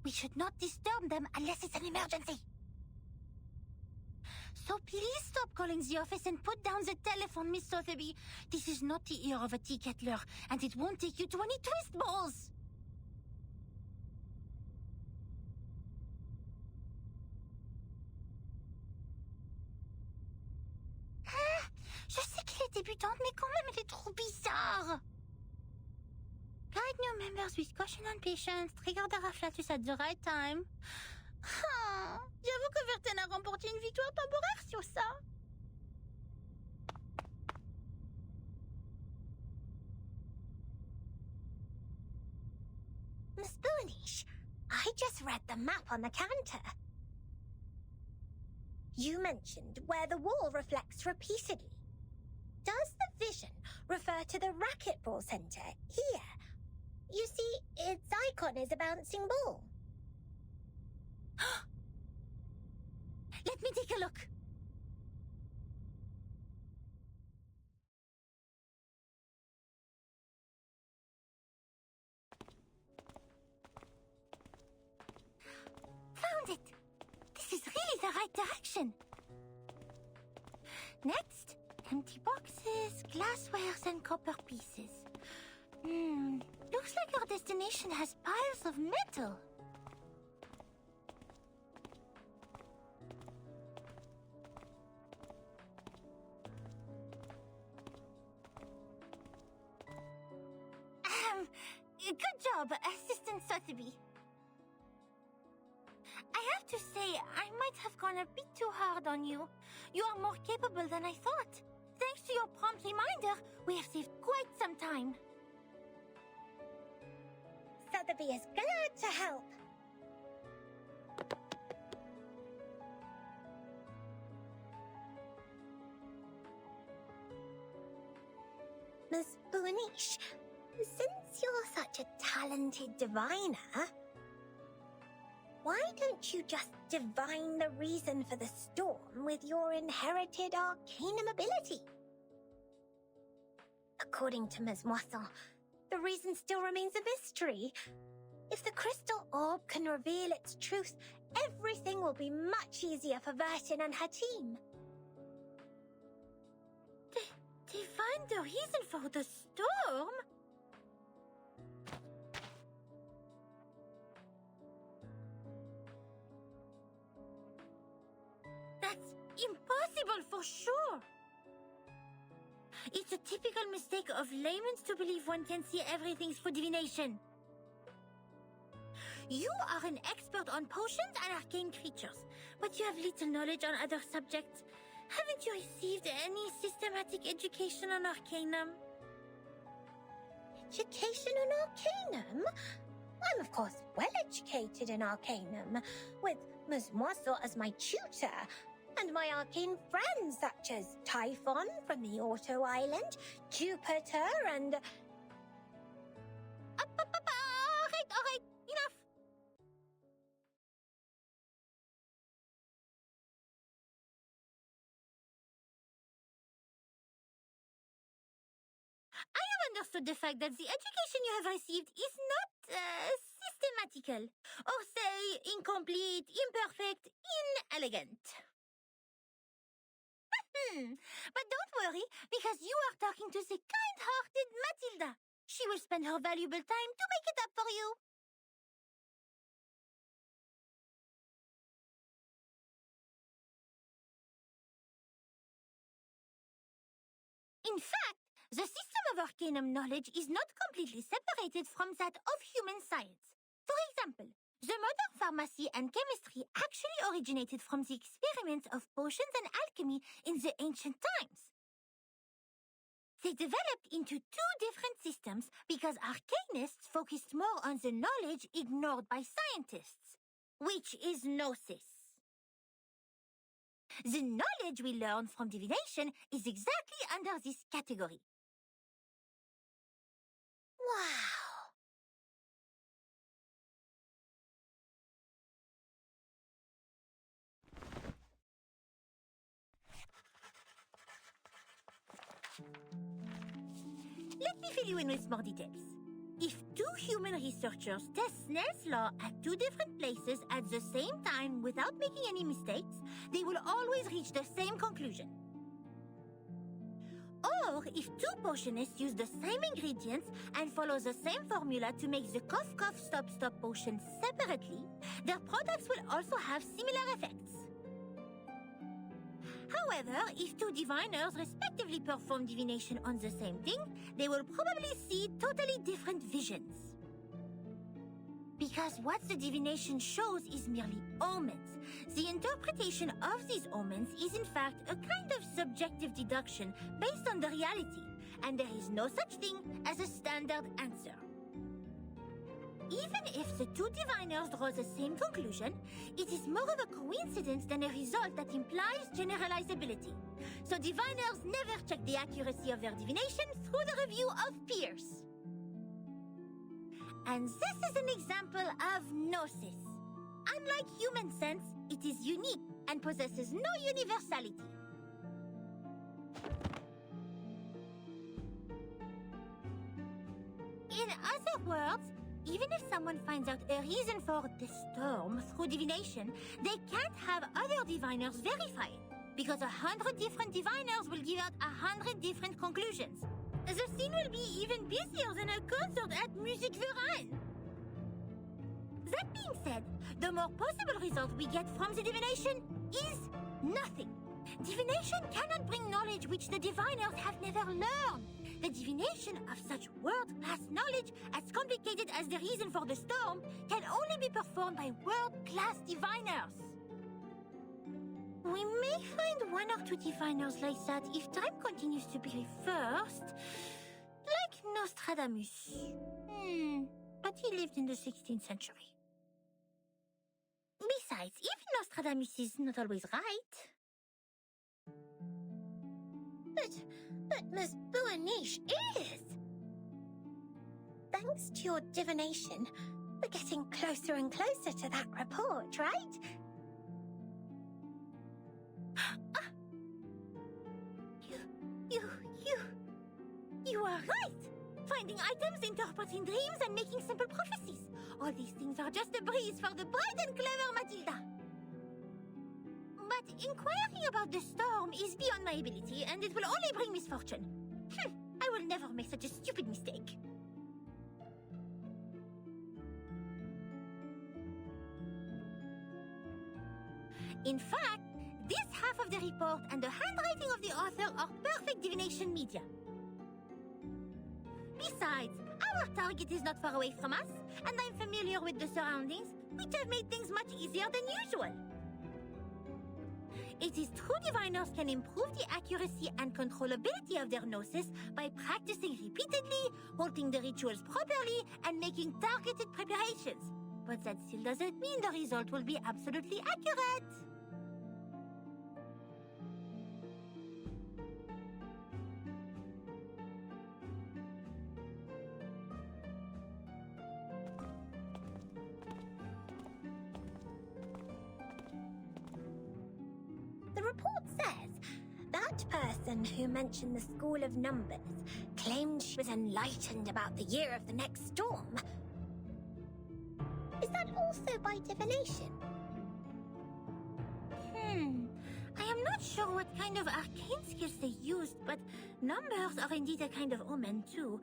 We should not disturb them unless it's an emergency. So please stop calling the office and put down the telephone, Miss Sotheby. This is not the ear of a tea kettler, and it won't take you to any twist balls. Je sais qu'il est débutante, mais quand même, elle est trop bizarre. Guide new members with caution and patience. Trigger the afflatus at the right time. J'avoue que Verten a remporté une victoire temporaire sur ça. Miss Boonish, I just read the map on the counter. You mentioned where the wall reflects repeatedly. Does the vision refer to the racquetball center here? You see, its icon is a bouncing ball. Let me take a look. Found it. This is really the right direction. Next, empty boxes, glasswares, and copper pieces. Looks like our destination has piles of metal. Good job, Assistant Sotheby. I have to say, I might have gone a bit too hard on you. You are more capable than I thought. Thanks to your prompt reminder, we have saved quite some time. Sotheby is glad to help. Miss Boonish, since you're such a talented diviner, why don't you just divine the reason for the storm with your inherited arcanum ability? According to Ms. Moisson, the reason still remains a mystery. If the crystal orb can reveal its truth, everything will be much easier for Vertin and her team. Divine the reason for the storm? That's impossible for sure. It's a typical mistake of laymen to believe one can see everything through divination. You are an expert on potions and arcane creatures, but you have little knowledge on other subjects. Haven't you received any systematic education on Arcanum? Education on Arcanum? I'm of course well educated in Arcanum, with Ms. Moisel as my tutor, and my arcane friends such as Typhon from the Auto Island, Jupiter, and... Alright, enough! I have understood the fact that the education you have received is not systematical, or say incomplete, imperfect, inelegant. But don't worry, because you are talking to the kind-hearted Matilda. She will spend her valuable time to make it up for you. In fact, the system of Arcanum knowledge is not completely separated from that of human science. For example, the modern pharmacy and chemistry actually originated from the experiments of potions and alchemy in the ancient times. They developed into two different systems because arcanists focused more on the knowledge ignored by scientists, which is gnosis. The knowledge we learn from divination is exactly under this category. Wow! Let me fill you in with more details. If two human researchers test Snell's law at two different places at the same time without making any mistakes, they will always reach the same conclusion. Or if two potionists use the same ingredients and follow the same formula to make the cough cough stop stop potion separately, their products will also have similar effects. However, if two diviners respectively perform divination on the same thing, they will probably see totally different visions. Because what the divination shows is merely omens. The interpretation of these omens is in fact a kind of subjective deduction based on the reality, and there is no such thing as a standard answer. Even if the two diviners draw the same conclusion, it is more of a coincidence than a result that implies generalizability. So diviners never check the accuracy of their divination through the review of peers. And this is an example of gnosis. Unlike human sense, it is unique and possesses no universality. In other words, even if someone finds out a reason for the storm through divination, they can't have other diviners verify it, because 100 different diviners will give out 100 different conclusions. The scene will be even busier than a concert at Music Verein. That being said, the more possible result we get from the divination is nothing. Divination cannot bring knowledge which the diviners have never learned. The divination of such world-class knowledge, as complicated as the reason for the storm, can only be performed by world-class diviners. We may find one or two diviners like that if time continues to be reversed. Like Nostradamus. But he lived in the 16th century. Besides, even Nostradamus is not always right. But Miss Buaniche is! Thanks to your divination, we're getting closer and closer to that report, right? You are right! Finding items, interpreting dreams, and making simple prophecies. All these things are just a breeze for the bright and clever Matilda. But inquiring about the storm is beyond my ability, and it will only bring misfortune. I will never make such a stupid mistake. In fact, this half of the report and the handwriting of the author are perfect divination media. Besides, Our target is not far away from us, and I'm familiar with the surroundings, which have made things much easier than usual. It is true diviners can improve the accuracy and controllability of their gnosis by practicing repeatedly, holding the rituals properly, and making targeted preparations. But that still doesn't mean the result will be absolutely accurate. The report says that person who mentioned the School of Numbers claimed she was enlightened about the year of the next storm. Is that also by divination? I am not sure what kind of arcane skills they used, but numbers are indeed a kind of omen too.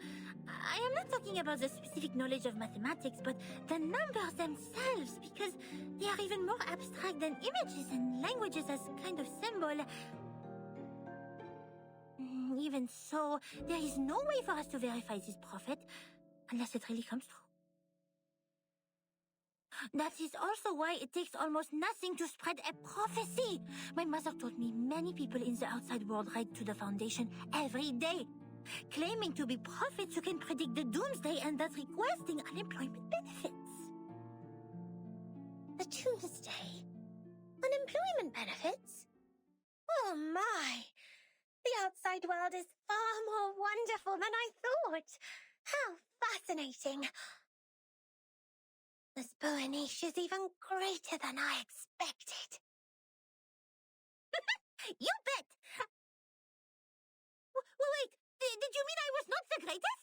I am not talking about the specific knowledge of mathematics, but the numbers themselves, because they are even more abstract than images and languages as kind of symbol. Even so, there is no way for us to verify this prophet, unless it really comes true. That is also why it takes almost nothing to spread a prophecy. My mother told me many people in the outside world write to the Foundation every day, claiming to be prophets who can predict the doomsday and thus requesting unemployment benefits. The doomsday? Unemployment benefits? Oh my! The outside world is far more wonderful than I thought. How fascinating! This Boanish is even greater than I expected. You bet! Wait, did you mean I was not the greatest?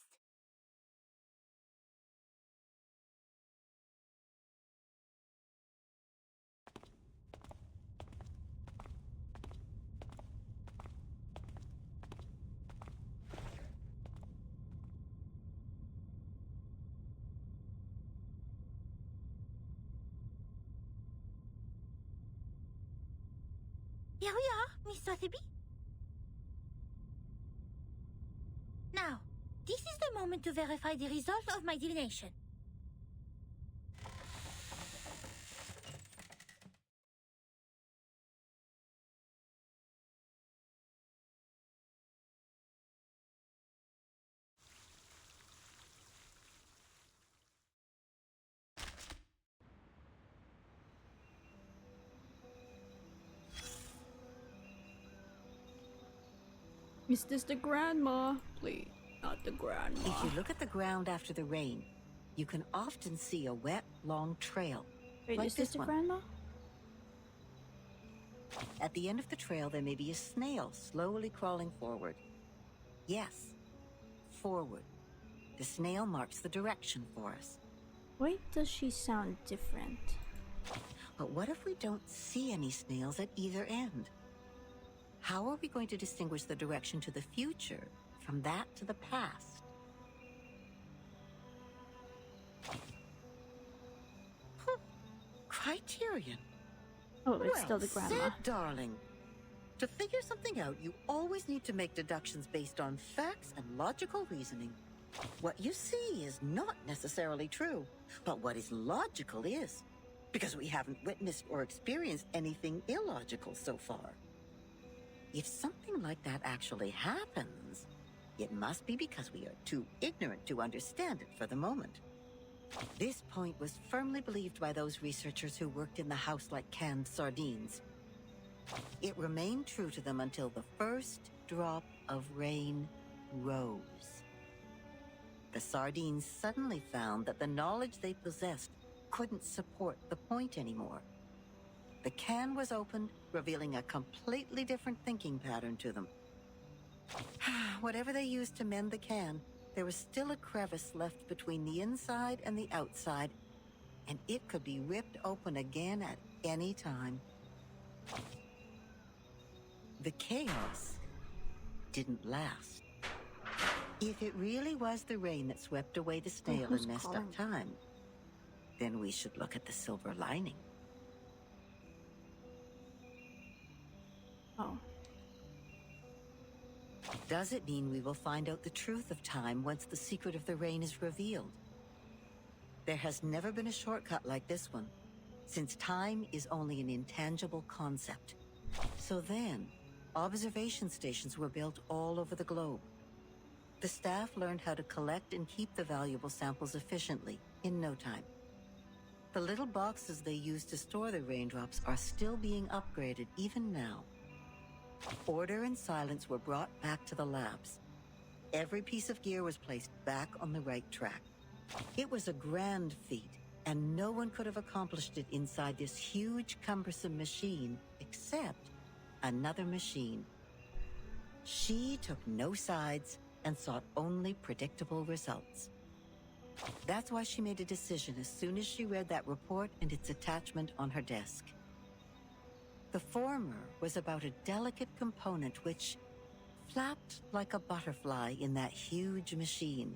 Here we are, Miss Sotheby. Now, this is the moment to verify the result of my divination. Is this the grandma? Please, not the grandma. If you look at the ground after the rain, you can often see a wet, long trail. Wait, like is this this the one. grandma? At the end of the trail, there may be a snail slowly crawling forward. Yes, forward. The snail marks the direction for us. Why does she sound different? But what if we don't see any snails at either end? How are we going to distinguish the direction to the future from that to the past? Criterion. Oh, it's well still the grandma. said, darling. To figure something out, you always need to make deductions based on facts and logical reasoning. What you see is not necessarily true, but what is logical is, because we haven't witnessed or experienced anything illogical so far. If something like that actually happens, it must be because we are too ignorant to understand it for the moment. This point was firmly believed by those researchers who worked in the house like canned sardines. It remained true to them until the first drop of rain rose. The sardines suddenly found that the knowledge they possessed couldn't support the point anymore. The can was opened, revealing a completely different thinking pattern to them. Whatever they used to mend the can, there was still a crevice left between the inside and the outside, and it could be ripped open again at any time. The chaos didn't last. If it really was the rain that swept away the snail and messed up time, then we should look at the silver lining. Oh. Does it mean we will find out the truth of time once the secret of the rain is revealed? There has never been a shortcut like this one, since time is only an intangible concept. So then, observation stations were built all over the globe. The staff learned how to collect and keep the valuable samples efficiently, in no time. The little boxes they used to store the raindrops are still being upgraded even now. Order and silence were brought back to the labs. Every piece of gear was placed back on the right track. It was a grand feat, and no one could have accomplished it inside this huge, cumbersome machine, except another machine. She took no sides and sought only predictable results. That's why she made a decision as soon as she read that report and its attachment on her desk. The former was about a delicate component which flapped like a butterfly in that huge machine.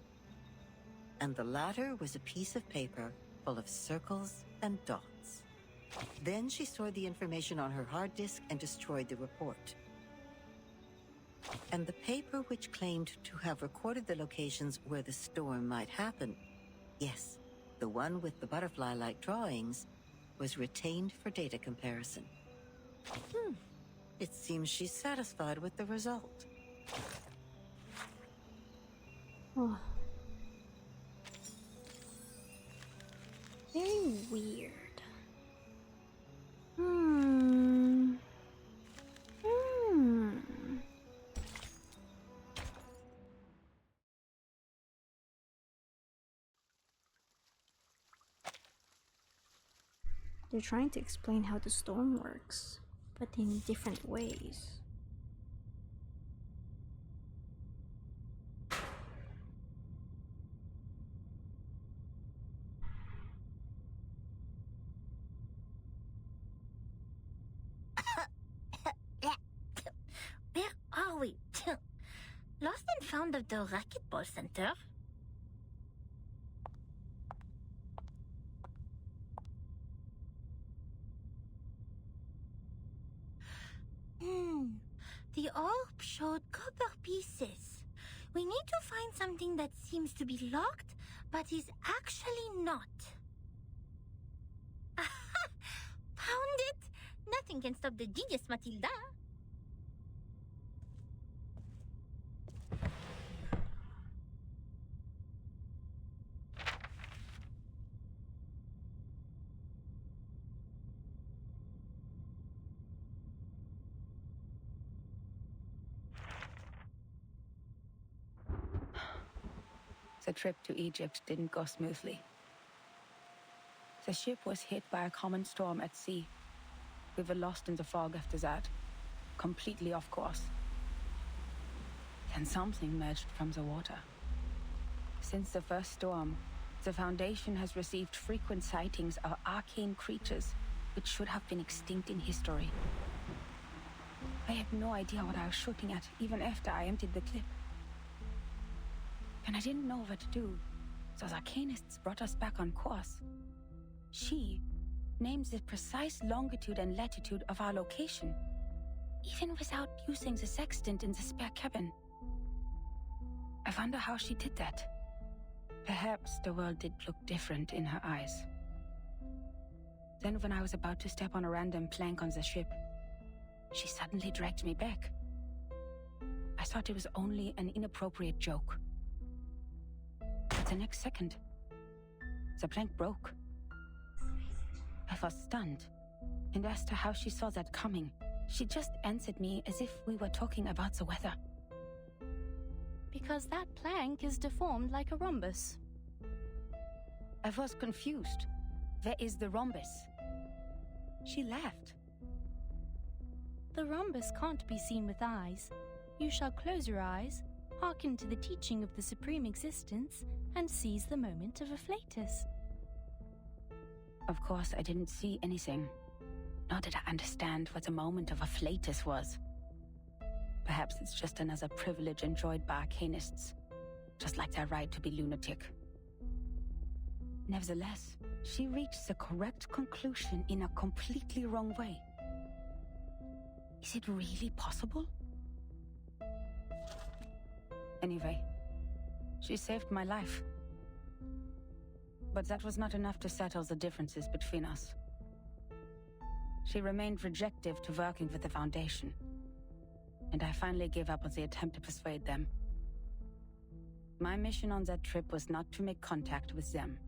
And the latter was a piece of paper full of circles and dots. Then she stored the information on her hard disk and destroyed the report. And the paper which claimed to have recorded the locations where the storm might happen, yes, the one with the butterfly-like drawings, was retained for data comparison. It seems she's satisfied with the result. Oh. Very weird. They're trying to explain how the storm works, but in different ways. Where are we? Lost and found of the racquetball center? The orb showed copper pieces. We need to find something that seems to be locked, but is actually not. Aha! Found it! Nothing can stop the genius, Matilda. The trip to Egypt didn't go smoothly. The ship was hit by a common storm at sea. We were lost in the fog after that, completely off course. Then something emerged from the water. Since the first storm, the Foundation has received frequent sightings of arcane creatures which should have been extinct in history. I had no idea what I was shooting at, even after I emptied the clip. And I didn't know what to do, so the arcanists brought us back on course. She named the precise longitude and latitude of our location, even without using the sextant in the spare cabin. I wonder how she did that. Perhaps the world did look different in her eyes. Then when I was about to step on a random plank on the ship, she suddenly dragged me back. I thought it was only an inappropriate joke. But the next second, the plank broke. I was stunned, and asked her how she saw that coming. She just answered me as if we were talking about the weather. Because that plank is deformed like a rhombus. I was confused. Where is the rhombus? She laughed. The rhombus can't be seen with eyes. You shall close your eyes, hearken to the teaching of the Supreme Existence, and seize the moment of afflatus. Of course, I didn't see anything. Nor did I understand what the moment of afflatus was. Perhaps it's just another privilege enjoyed by arcanists, just like their right to be lunatic. Nevertheless, she reached the correct conclusion in a completely wrong way. Is it really possible? Anyway, she saved my life. But that was not enough to settle the differences between us. She remained rejective to working with the Foundation, and I finally gave up on the attempt to persuade them. My mission on that trip was not to make contact with them.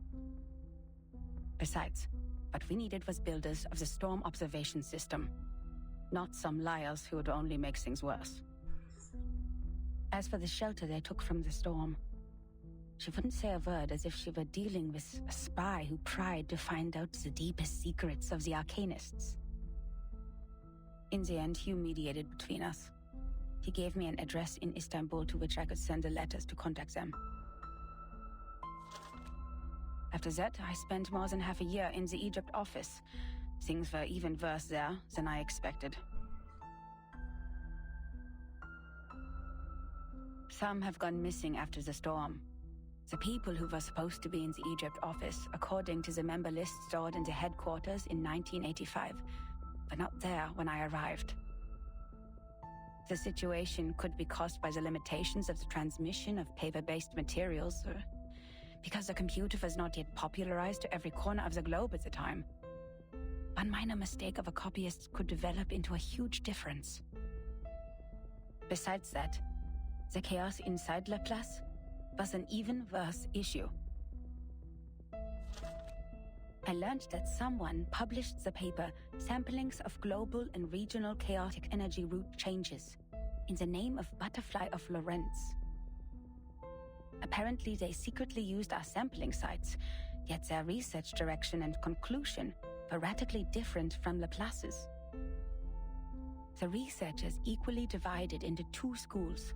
Besides, what we needed was builders of the storm observation system, not some liars who would only make things worse. As for the shelter they took from the storm, she wouldn't say a word, as if she were dealing with a spy who pried to find out the deepest secrets of the Arcanists. In the end, Hugh mediated between us. He gave me an address in Istanbul to which I could send the letters to contact them. After that, I spent more than half a year in the Egypt office. Things were even worse there than I expected. Some have gone missing after the storm. The people who were supposed to be in the Egypt office, according to the member list stored in the headquarters in 1985, were not there when I arrived. The situation could be caused by the limitations of the transmission of paper-based materials, or because the computer was not yet popularized to every corner of the globe at the time. One minor mistake of a copyist could develop into a huge difference. Besides that, the chaos inside Laplace was an even worse issue. I learned that someone published the paper Samplings of Global and Regional Chaotic Energy Route Changes in the name of Butterfly of Lorentz. Apparently they secretly used our sampling sites, yet their research direction and conclusion were radically different from Laplace's. The researchers equally divided into two schools,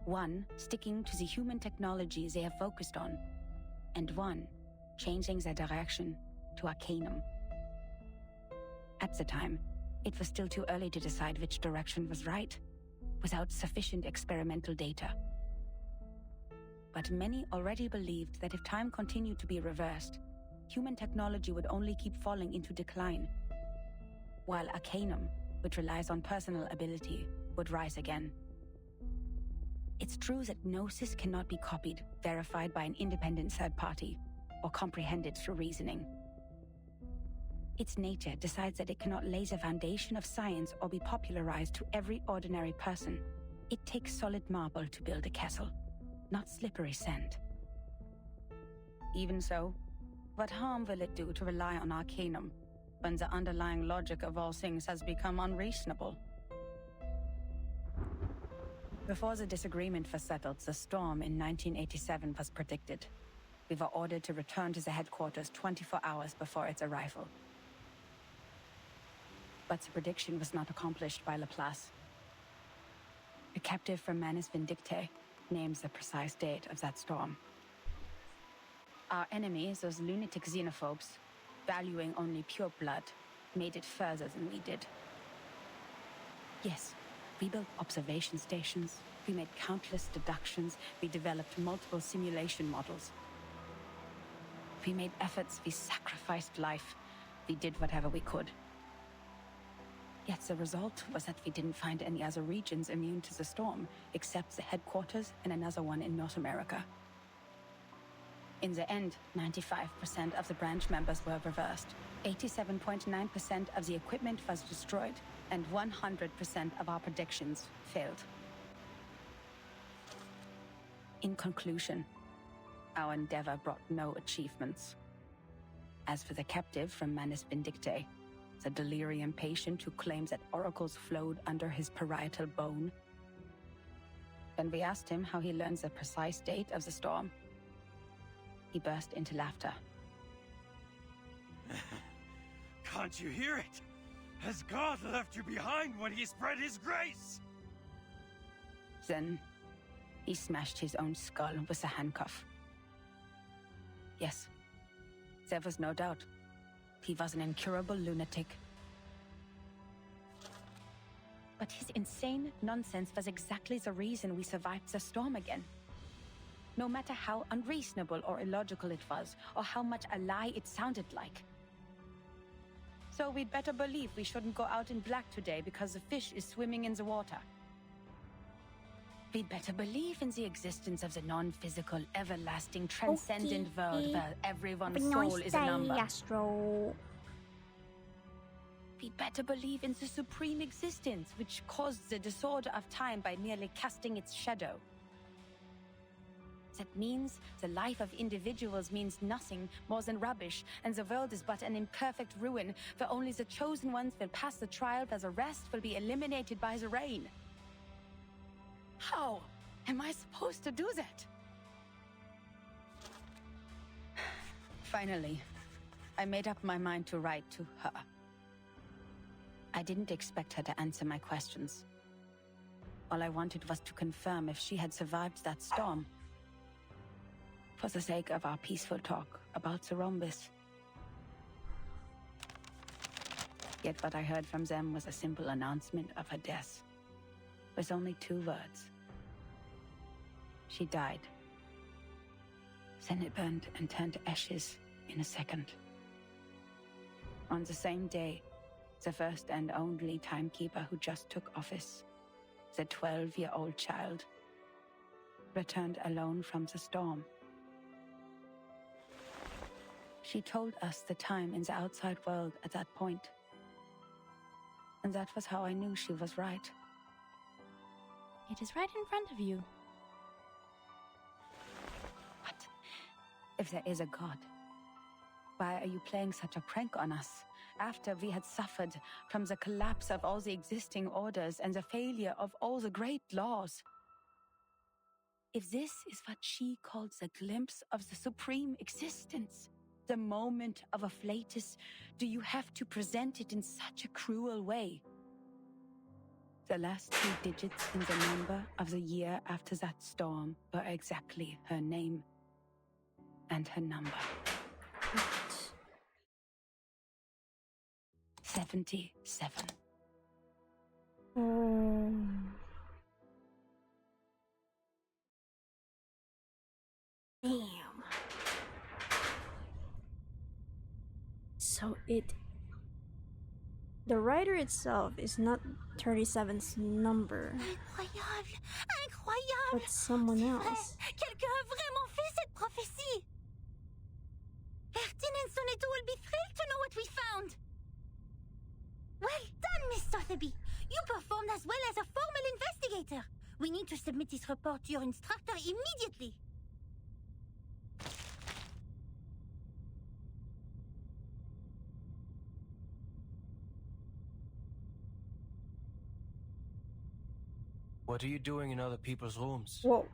one sticking to the human technology they have focused on, and one changing their direction to Arcanum. At the time, it was still too early to decide which direction was right, without sufficient experimental data. But many already believed that if time continued to be reversed, human technology would only keep falling into decline, while Arcanum, which relies on personal ability, would rise again. It's true that Gnosis cannot be copied, verified by an independent third party, or comprehended through reasoning. Its nature decides that it cannot lay the foundation of science or be popularized to every ordinary person. It takes solid marble to build a castle, not slippery sand. Even so, what harm will it do to rely on Arcanum when the underlying logic of all things has become unreasonable? Before the disagreement was settled, the storm in 1987 was predicted. We were ordered to return to the headquarters 24 hours before its arrival. But the prediction was not accomplished by Laplace. A captive from Manus Vindictae names the precise date of that storm. Our enemies, those lunatic xenophobes, valuing only pure blood, made it further than we did. Yes, we built observation stations, we made countless deductions, we developed multiple simulation models. We made efforts, we sacrificed life, we did whatever we could. Yet the result was that we didn't find any other regions immune to the storm, except the headquarters and another one in North America. In the end, 95% of the branch members were reversed, 87.9% of the equipment was destroyed, and 100% of our predictions failed. In conclusion, our endeavor brought no achievements. As for the captive from Manus Vindictae, the delirium patient who claims that oracles flowed under his parietal bone, when we asked him how he learns the precise date of the storm, he burst into laughter. Can't you hear it? Has God left you behind when he spread his grace? Then, he smashed his own skull with a handcuff. Yes, there was no doubt. He was an incurable lunatic. But his insane nonsense was exactly the reason we survived the storm again. No matter how unreasonable or illogical it was, or how much a lie it sounded like. So we'd better believe we shouldn't go out in black today because the fish is swimming in the water. We'd better believe in the existence of the non-physical, everlasting, transcendent world where everyone's soul is a number. Astro. We'd better believe in the supreme existence, which caused the disorder of time by merely casting its shadow. That means the life of individuals means nothing more than rubbish, and the world is but an imperfect ruin, where only the chosen ones will pass the trial, where the rest will be eliminated by the rain. How am I supposed to do that? Finally, I made up my mind to write to her. I didn't expect her to answer my questions. All I wanted was to confirm if she had survived that storm. For the sake of our peaceful talk about the Rhombus. Yet what I heard from them was a simple announcement of her death, with only 2 words. She died. Then it burned and turned to ashes in a second. On the same day, the first and only Timekeeper who just took office, the 12-year-old child, returned alone from the storm. She told us the time in the outside world at that point. And that was how I knew she was right. It is right in front of you. What if there is a god? Why are you playing such a prank on us, after we had suffered from the collapse of all the existing orders and the failure of all the great laws? If this is what she calls a glimpse of the supreme existence, the moment of a flatus, do you have to present it in such a cruel way? The last 2 digits in the number of the year after that storm were exactly her name and her number. 77. Damn. So the writer itself is not 37's number, Incroyable! Incroyable! but someone C'est else. vrai. Quelqu'un a vraiment fait cette prophétie! Ertin and Sonetto will be thrilled to know what we found! Well done, Miss Sotheby! You performed as well as a formal investigator! We need to submit this report to your instructor immediately! What are you doing in other people's rooms? Whoa.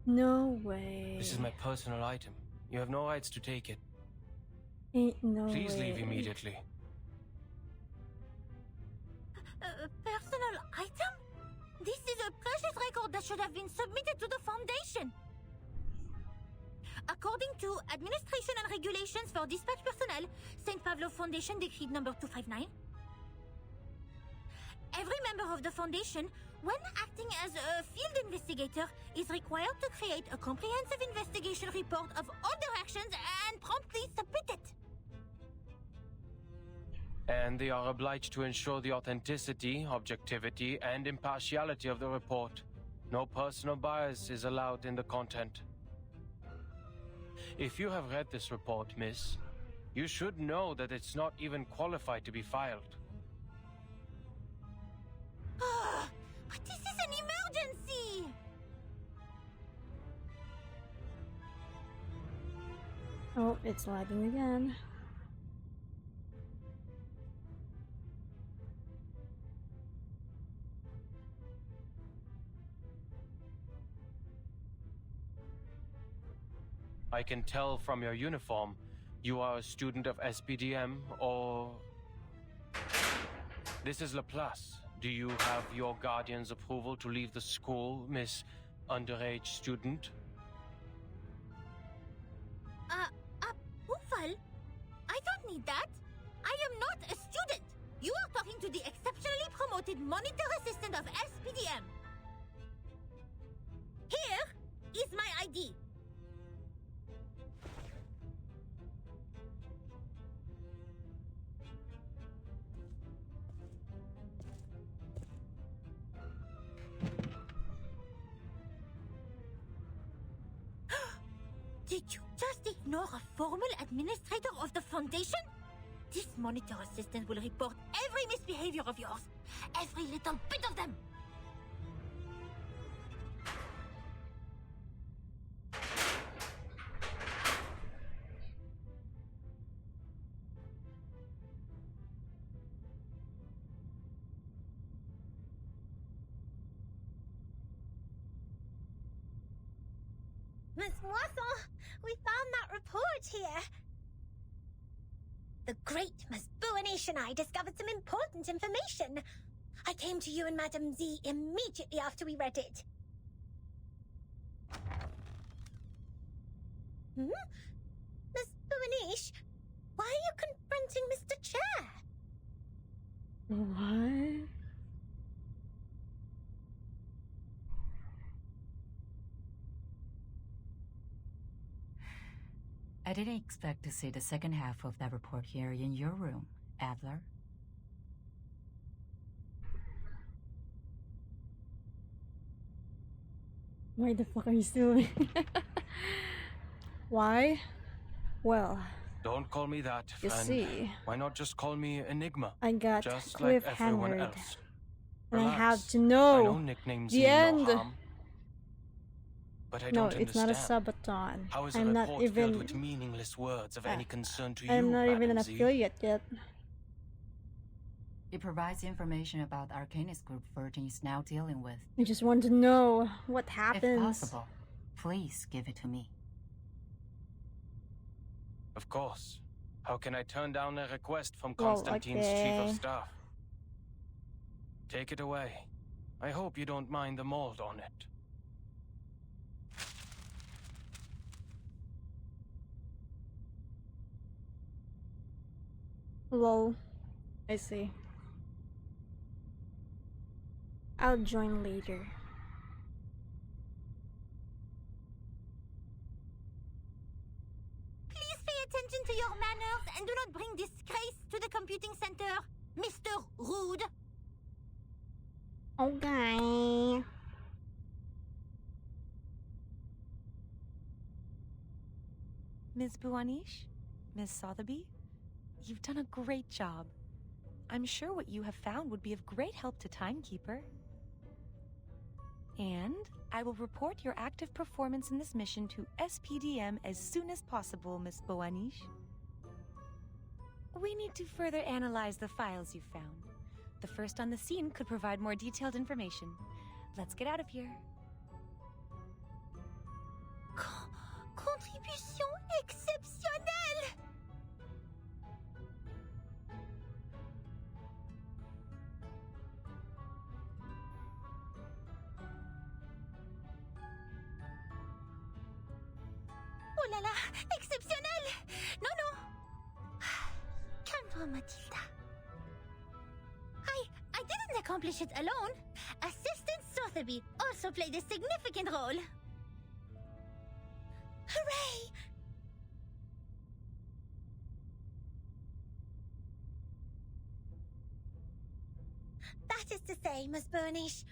No way. This is my personal item. You have no rights to take it. Ain't no Please way. leave immediately. Personal item? This is a precious record that should have been submitted to the Foundation. According to Administration and Regulations for Dispatch Personnel, St. Pavlov Foundation Decree number 259, every member of the Foundation, when acting as a field investigator, is required to create a comprehensive investigation report of all their actions and promptly submit it. And they are obliged to ensure the authenticity, objectivity, and impartiality of the report. No personal bias is allowed in the content. If you have read this report, miss, you should know that it's not even qualified to be filed. But this is an emergency! Oh, it's lagging again. I can tell from your uniform, you are a student of SPDM or... This is Laplace. Do you have your guardian's approval to leave the school, Miss Underage Student? Approval? I don't need that. I am not a student. You are talking to the exceptionally promoted monitor assistant of SPDM. Here is my ID. ignore a formal administrator of the Foundation? This monitor assistant will report every misbehavior of yours. Every little bit of them. Miss Moisson, we found that report here. The great Miss Buanish and I discovered some important information. I came to you and Madame Z immediately after we read it. Miss Buanish, why are you confronting Mr. Chair? What? I didn't expect to see the second half of that report here in your room, Adler. Why the fuck are you doing? Why? Well, Don't call me that, you friend. see, Why not just call me Enigma? I got just like everyone cliffhangered. else. And I Relax. have to I know know nicknames the mean end. no harm. But I No, don't it's not a understand. subathon. How is a I'm not report even. filled with meaningless words of any concern to you, I'm not even an Madame Z? affiliate yet. It provides information about the Arcanist group Virgin is now dealing with. I just want to know what If happens. possible, please give it to me. Of course. How can I turn down a request from Well, Constantine's chief okay. of staff? Take it away. I hope you don't mind the mold on it. Lol. I see. I'll join later. Please pay attention to your manners and do not bring disgrace to the computing center, Mr. Rude. Okay. Ms. Buanish? Ms. Sotheby? You've done a great job. I'm sure what you have found would be of great help to Timekeeper. And I will report your active performance in this mission to SPDM as soon as possible, Ms. Buanish. We need to further analyze the files you found. The first on the scene could provide more detailed information. Let's get out of here. Contribution exceptionnelle! Oh là là, exceptionnel! Non, non! Calme-toi, Mathilda. I didn't accomplish it alone. Assistant Sotheby also played a significant role. Hooray! That is to say, Miss Burnish,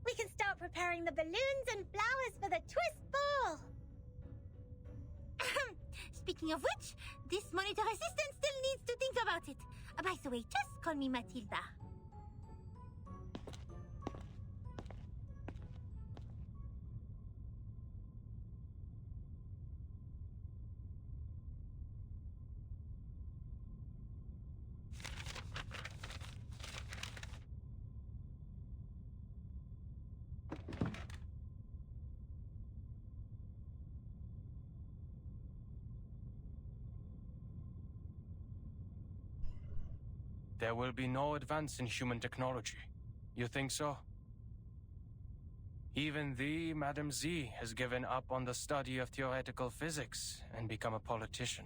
we can start preparing the balloons and flowers for the twist ball. Speaking of which, this monitor assistant still needs to think about it. By the way, just call me Matilda. There will be no advance in human technology. You think so? Even thee, Madame Z, has given up on the study of theoretical physics and become a politician.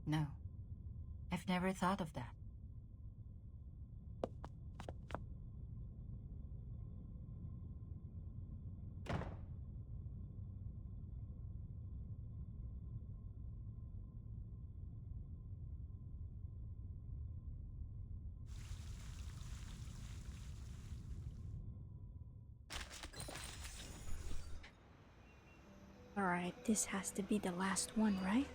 No. I've never thought of that. Alright, this has to be the last one, right?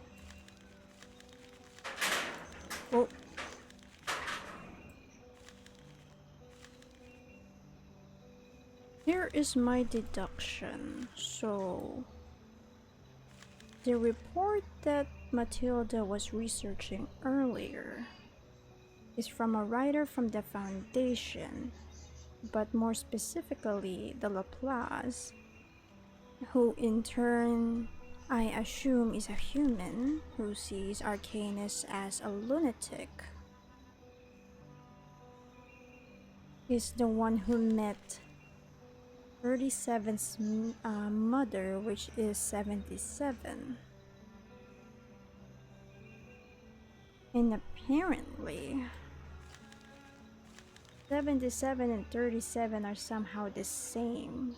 Oh. Here is my deduction. So, the report that Matilda was researching earlier is from a writer from the Foundation, but more specifically the Laplace, who in turn I assume is a human who sees Arcanus as a lunatic. Is the one who met 37's mother, which is 77. And apparently 77 and 37 are somehow the same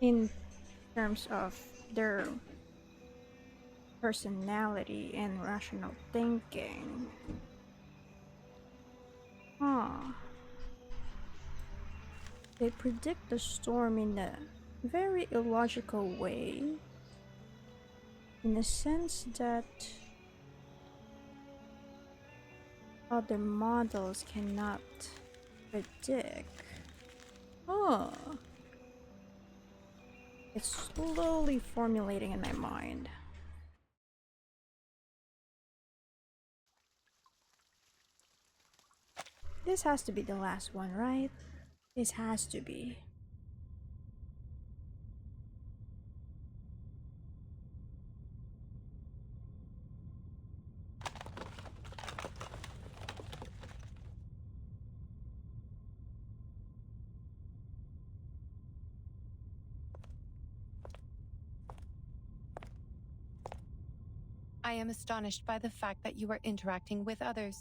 in terms of their personality and rational thinking. They predict the storm in a very illogical way, in the sense that other models cannot predict. It's slowly formulating in my mind. This has to be the last one, right? This has to be. I am astonished by the fact that you are interacting with others.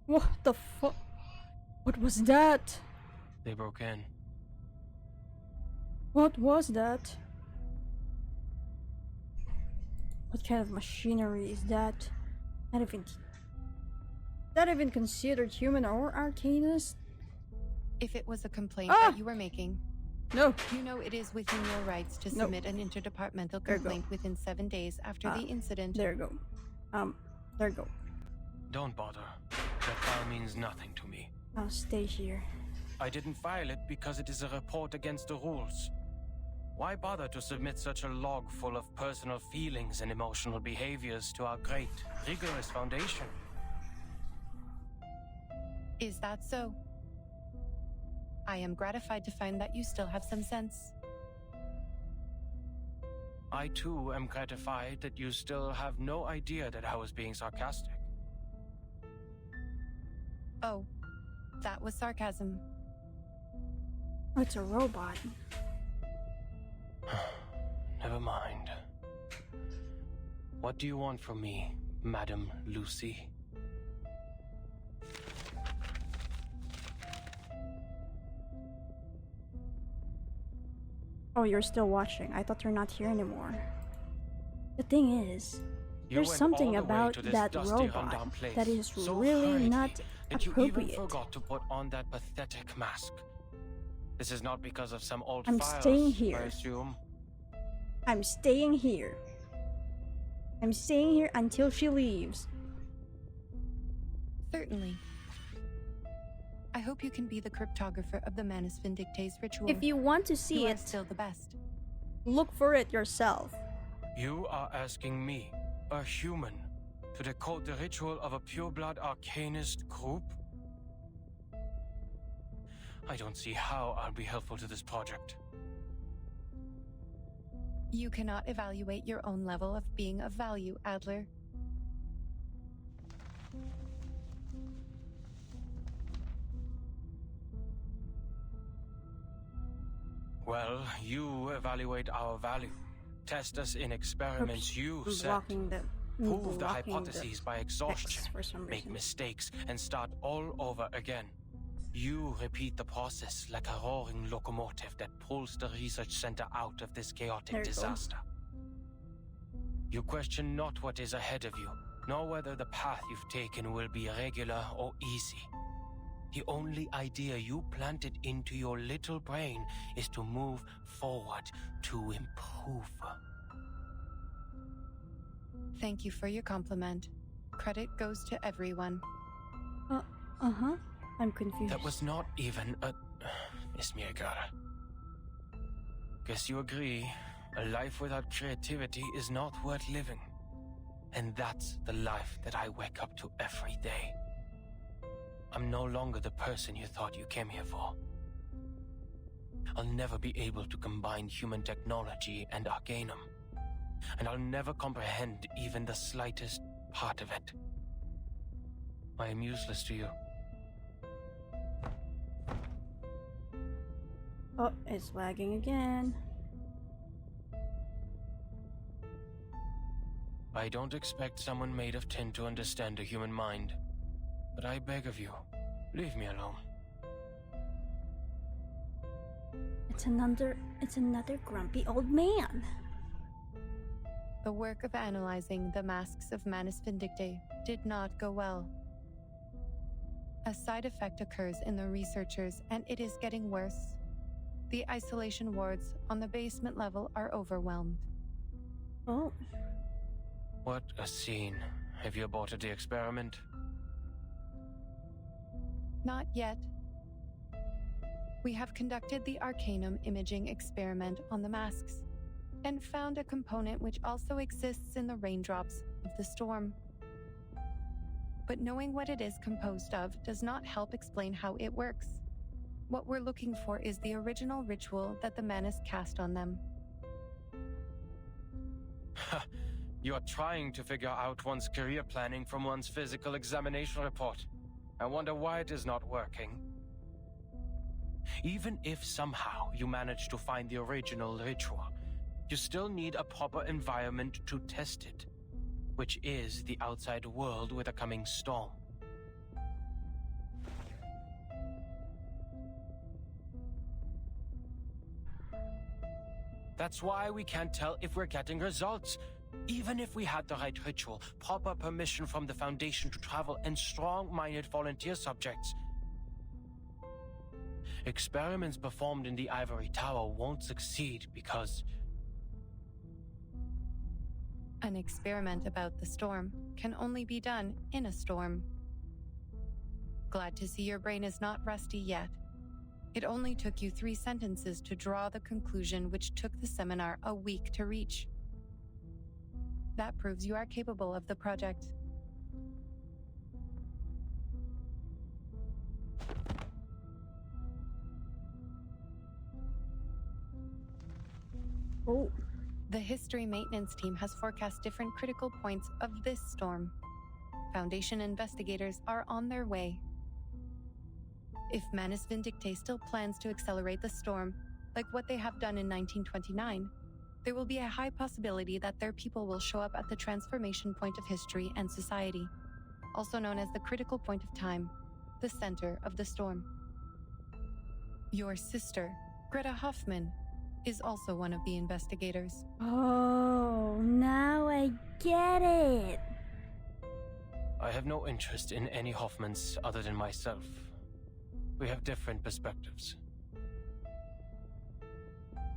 What the fuck? What was that? They broke in. What was that? What kind of machinery is that? Not even considered human or Arcanist? If it was a complaint that you were making, no. You know it is within your rights to submit an interdepartmental complaint within 7 days after the incident. There you go. There you go. Don't bother. That file means nothing to me. I'll stay here. I didn't file it because it is a report against the rules. Why bother to submit such a log full of personal feelings and emotional behaviors to our great, rigorous foundation? Is that so? I am gratified to find that you still have some sense. I too am gratified that you still have no idea that I was being sarcastic. Oh, that was sarcasm. It's a robot. Never mind. What do you want from me, Madam Lucy? Oh, you're still watching. I thought you're not here anymore. The thing is, there's something about that robot that is so really not that appropriate. You even forgot to put on that pathetic mask. This is not because of some old I'm files, staying here. I assume. I'm staying here. I'm staying here until she leaves. Certainly. I hope you can be the cryptographer of the Manus Vindictae's ritual. If you want to see you it, are still the best. Look for it yourself. You are asking me, a human, to decode the ritual of a pureblood arcanist group? I don't see how I'll be helpful to this project. You cannot evaluate your own level of being of value, Adler. Well, you evaluate our value. Test us in experiments you set. Prove the hypotheses by exhaustion. Make mistakes and start all over again. You repeat the process like a roaring locomotive that pulls the research center out of this chaotic disaster. You question not what is ahead of you, nor whether the path you've taken will be regular or easy. The only idea you planted into your little brain is to move forward, to improve. Thank you for your compliment. Credit goes to everyone. Uh-huh. I'm confused. That was not even a... Miss Mirgara. Guess you agree, a life without creativity is not worth living. And that's the life that I wake up to every day. I'm no longer the person you thought you came here for. I'll never be able to combine human technology and Arcanum. And I'll never comprehend even the slightest part of it. I am useless to you. Oh, it's lagging again. I don't expect someone made of tin to understand a human mind. But I beg of you, leave me alone. It's another grumpy old man. The work of analyzing the masks of Manus Vindictae did not go well. A side effect occurs in the researchers, and it is getting worse. The isolation wards on the basement level are overwhelmed. Oh. What a scene. Have you aborted the experiment? Not yet. We have conducted the Arcanum imaging experiment on the masks, and found a component which also exists in the raindrops of the storm. But knowing what it is composed of does not help explain how it works. What we're looking for is the original ritual that the Manus cast on them. You're trying to figure out one's career planning from one's physical examination report. I wonder why it is not working. Even if somehow you manage to find the original ritual, you still need a proper environment to test it, which is the outside world with a coming storm. That's why we can't tell if we're getting results. Even if we had the right ritual, proper permission from the Foundation to travel, and strong-minded volunteer subjects, experiments performed in the Ivory Tower won't succeed because... An experiment about the storm can only be done in a storm. Glad to see your brain is not rusty yet. It only took you 3 sentences to draw the conclusion which took the seminar a week to reach. That proves you are capable of the project. Oh. The history maintenance team has forecast different critical points of this storm. Foundation investigators are on their way. If Manus Vindictae still plans to accelerate the storm, like what they have done in 1929, there will be a high possibility that their people will show up at the transformation point of history and society, also known as the critical point of time, the center of the storm. Your sister, Greta Hoffman, is also one of the investigators. Oh, now I get it. I have no interest in any Hoffmans other than myself. We have different perspectives.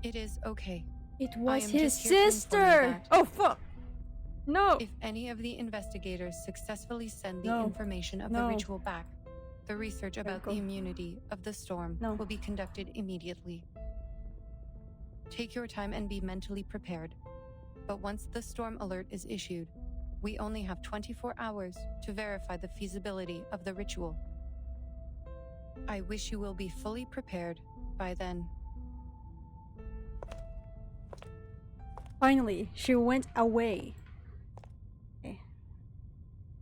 It is okay. It was his sister! Oh, fuck! No! If any of the investigators successfully send the information of the ritual back, the research about the immunity of the storm will be conducted immediately. Take your time and be mentally prepared. But once the storm alert is issued, we only have 24 hours to verify the feasibility of the ritual. I wish you will be fully prepared by then. Finally, she went away. Okay.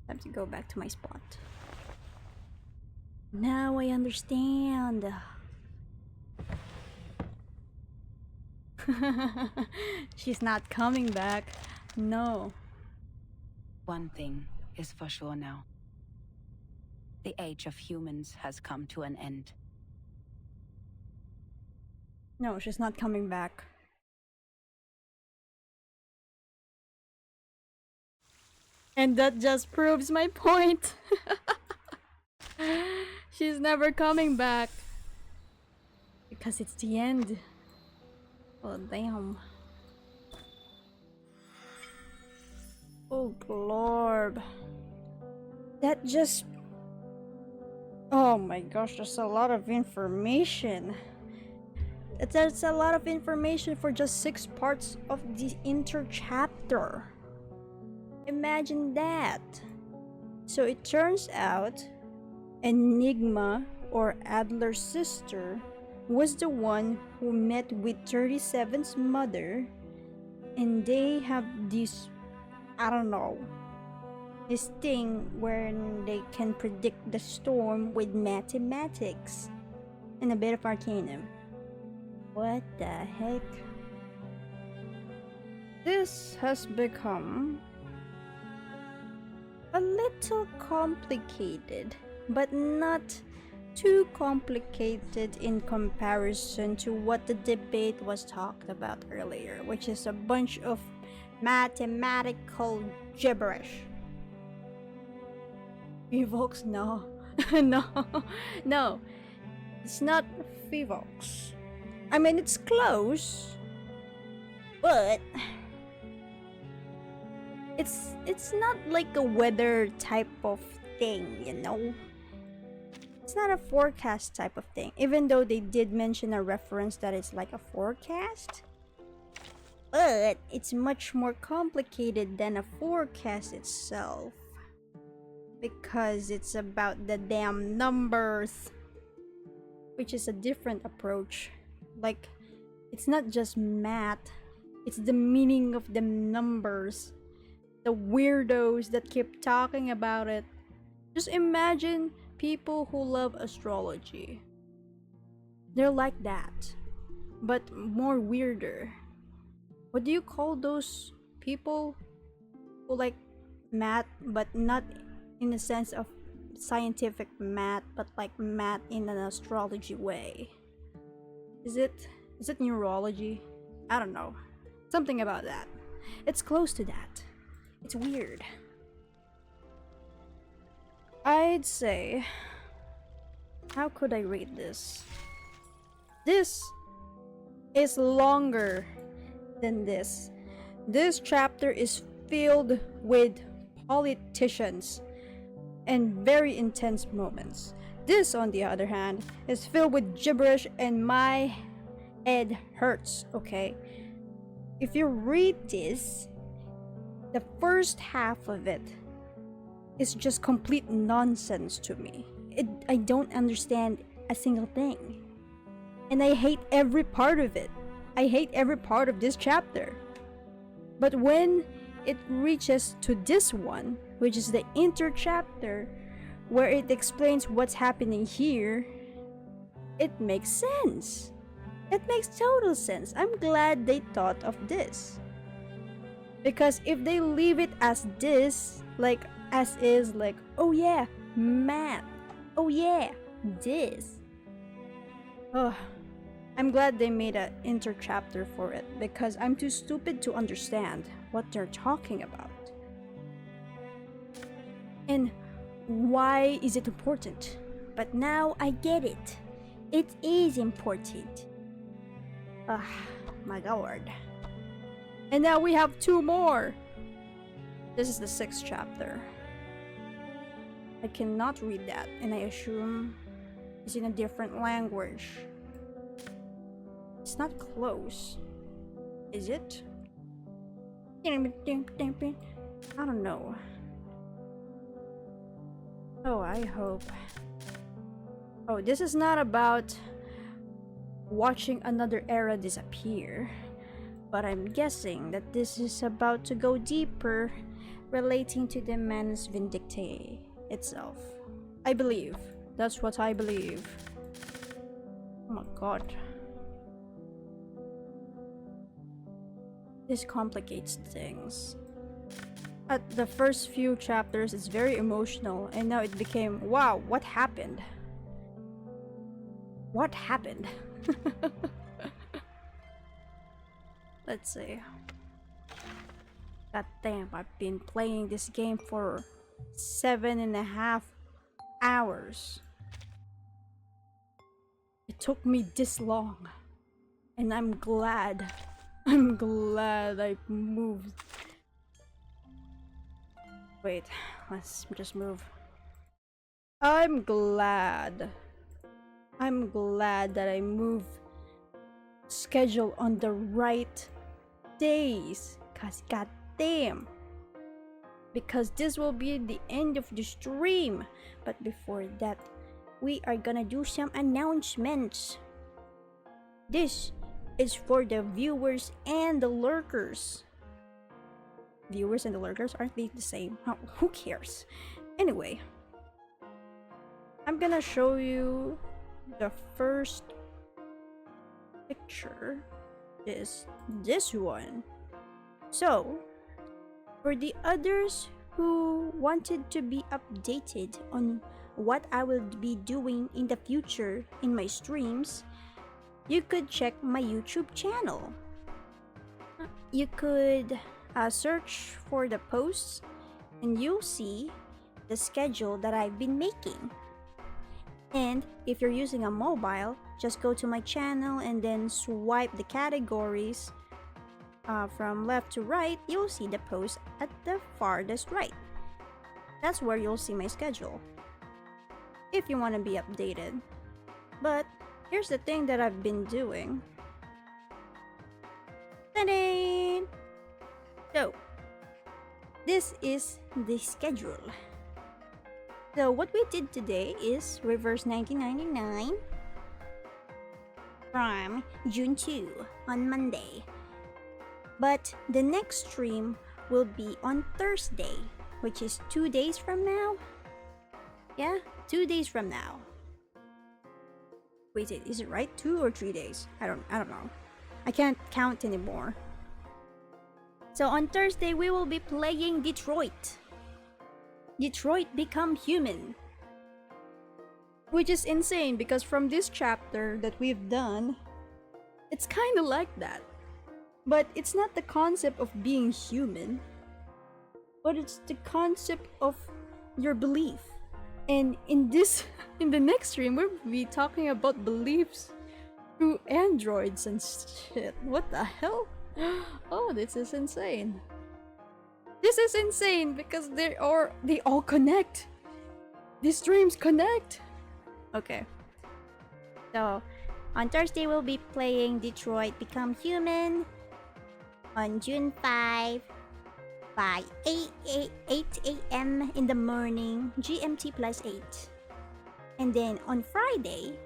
Time to go back to my spot. Now I understand. She's not coming back. No. One thing is for sure now. The age of humans has come to an end. No, she's not coming back. And that just proves my point. She's never coming back. Because it's the end. Oh, damn. Oh, Lord. That just... Oh my gosh, there's a lot of information. There's a lot of information for just 6 parts of the interchapter. Imagine that. So it turns out Enigma, or Adler's sister, was the one who met with 37's mother, and they have this, I don't know, this thing where they can predict the storm with mathematics and a bit of arcanum. What the heck? This has become a little complicated, but not too complicated in comparison to what the debate was talked about earlier, which is a bunch of mathematical gibberish. Evox? No. No. It's not Fivox. I mean, it's close, but it's not like a weather type of thing, you know? It's not a forecast type of thing, even though they did mention a reference that it's like a forecast. But it's much more complicated than a forecast itself, because it's about the damn numbers, which is a different approach. Like, it's not just math, it's the meaning of the numbers. The weirdos that keep talking about it. Just imagine people who love astrology. They're like that, but more weirder. What do you call those people who like math, but not in the sense of scientific math, but like math in an astrology way? Is it neurology? I don't know. Something about that. It's close to that. It's weird. I'd say, how could I rate this? This is longer than this. This chapter is filled with politicians and very intense moments. This, on the other hand, is filled with gibberish and my head hurts, okay? If you read this, the first half of it is just complete nonsense to me. I don't understand a single thing. And I hate every part of it. I hate every part of this chapter. But when it reaches to this one, which is the interchapter, where it explains what's happening here, it makes sense. It makes total sense. I'm glad they thought of this. Because if they leave it as this, like as is, like, oh yeah, math, oh yeah, this. Oh, I'm glad they made an interchapter for it, because I'm too stupid to understand what they're talking about. And why is it important? But now I get it. It is important. Ah, my god. And now we have 2 more. This is the 6th chapter. I cannot read that, and I assume it's in a different language. It's not close. Is it? I don't know. Oh, I hope. Oh, this is not about watching another era disappear, but I'm guessing that this is about to go deeper, relating to the Manus Vindictae itself. I believe. That's what I believe. Oh my god. This complicates things. At the first few chapters, it's very emotional, and now it became, wow, what happened? What happened? Let's see. God damn, I've been playing this game for 7.5 hours. it took me this long. And I'm glad. I'm glad I moved. Wait, let's just move. I'm glad. I'm glad that I moved schedule on the right days. Cause goddamn. Because this will be the end of the stream. But before that, we are gonna do some announcements. This is for the viewers and the lurkers. Viewers and the lurkers, aren't they the same? Who cares? Anyway, I'm gonna show you the first picture is this one. So, for the others who wanted to be updated on what I will be doing in the future in my streams, you could check my YouTube channel. You could search for the posts and you'll see the schedule that I've been making. And if you're using a mobile, just go to my channel and then swipe the categories from left to right. You'll see the post at the farthest right. That's where you'll see my schedule if you want to be updated. But here's the thing that I've been doing. Ta-da! So, this is the schedule. So what we did today is reverse 1999 from June 2 on Monday. But the next stream will be on Thursday, which is 2 days from now. Yeah, 2 days from now. Wait, is it right? 2 or 3 days? I don't know. I can't count anymore. So on Thursday we will be playing Detroit. Detroit Become Human. Which is insane because from this chapter that we've done, it's kind of like that. But it's not the concept of being human, but it's the concept of your belief. And in the next stream, we'll be talking about beliefs through androids and shit. What the hell? Oh, this is insane. This is insane because they all connect. These streams connect. Okay. So, on Thursday we'll be playing Detroit Become Human on June 5 by 8 a.m. in the morning, GMT plus 8. And then on Friday,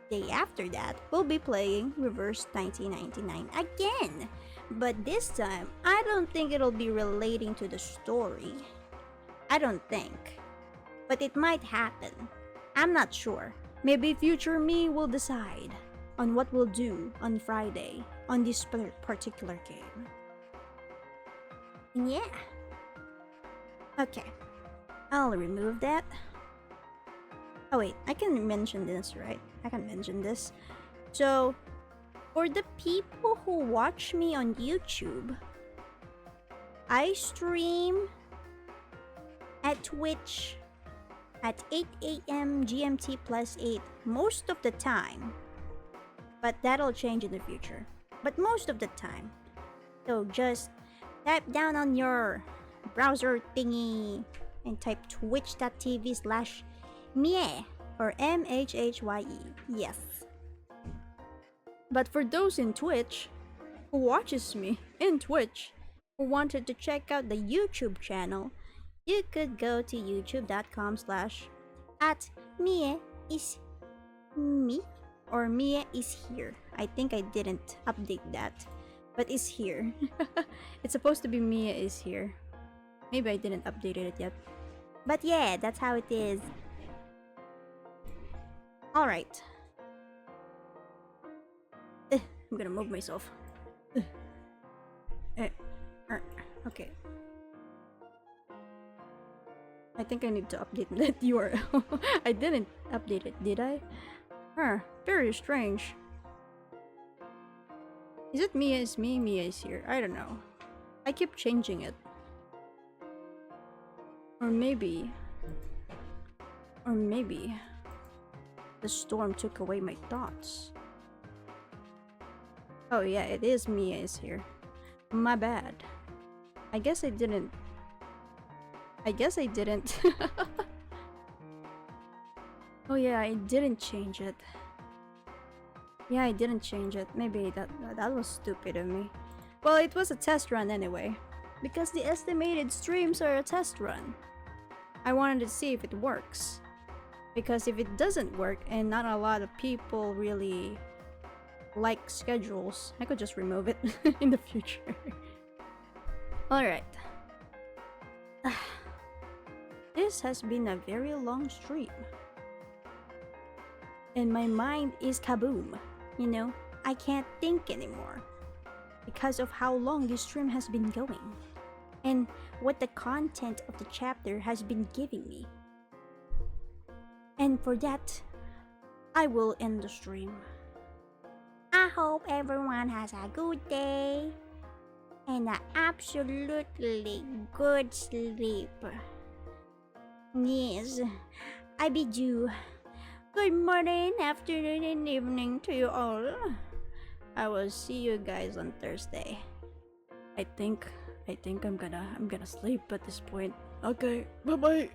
day after that, we'll be playing Reverse 1999 again. But this time, I don't think it'll be relating to the story. I don't think. But it might happen. I'm not sure. Maybe future me will decide on what we'll do on Friday on this particular game. And yeah. Okay. I'll remove that. Oh wait, I can mention this, right? I can mention this. So, for the people who watch me on YouTube, I stream at Twitch at 8 a.m. GMT plus 8 most of the time. But that'll change in the future. But most of the time. So just type down on your browser thingy and type twitch.tv/MhhYe or MhhYe. Yes. But for those in Twitch who watches me in Twitch who wanted to check out the YouTube channel, you could go to youtube.com/@MhhYe or MhhYe is here. I think I didn't update that, but it's here. It's supposed to be MhhYe is here. Maybe I didn't update it yet. But yeah, that's how it is. Alright. I'm gonna move myself. Okay. I think I need to update that URL. I didn't update it, did I? Very strange. Is it MhhYe is me? MhhYe is here. I don't know. I keep changing it. Or maybe. The storm took away my thoughts. Oh yeah, it is MhhYe is here. My bad. I guess I didn't. Oh yeah, I didn't change it. Yeah, I didn't change it. Maybe that was stupid of me. Well, it was a test run anyway. Because the estimated streams are a test run. I wanted to see if it works. Because if it doesn't work and not a lot of people really like schedules, I could just remove it in the future. Alright. This has been a very long stream. And my mind is kaboom. You know, I can't think anymore. Because of how long this stream has been going. And what the content of the chapter has been giving me. And for that, I will end the stream. I hope everyone has a good day and an absolutely good sleep. Yes, I bid you good morning, afternoon, and evening to you all. I will see you guys on Thursday. I think I'm gonna sleep at this point. Okay, bye bye.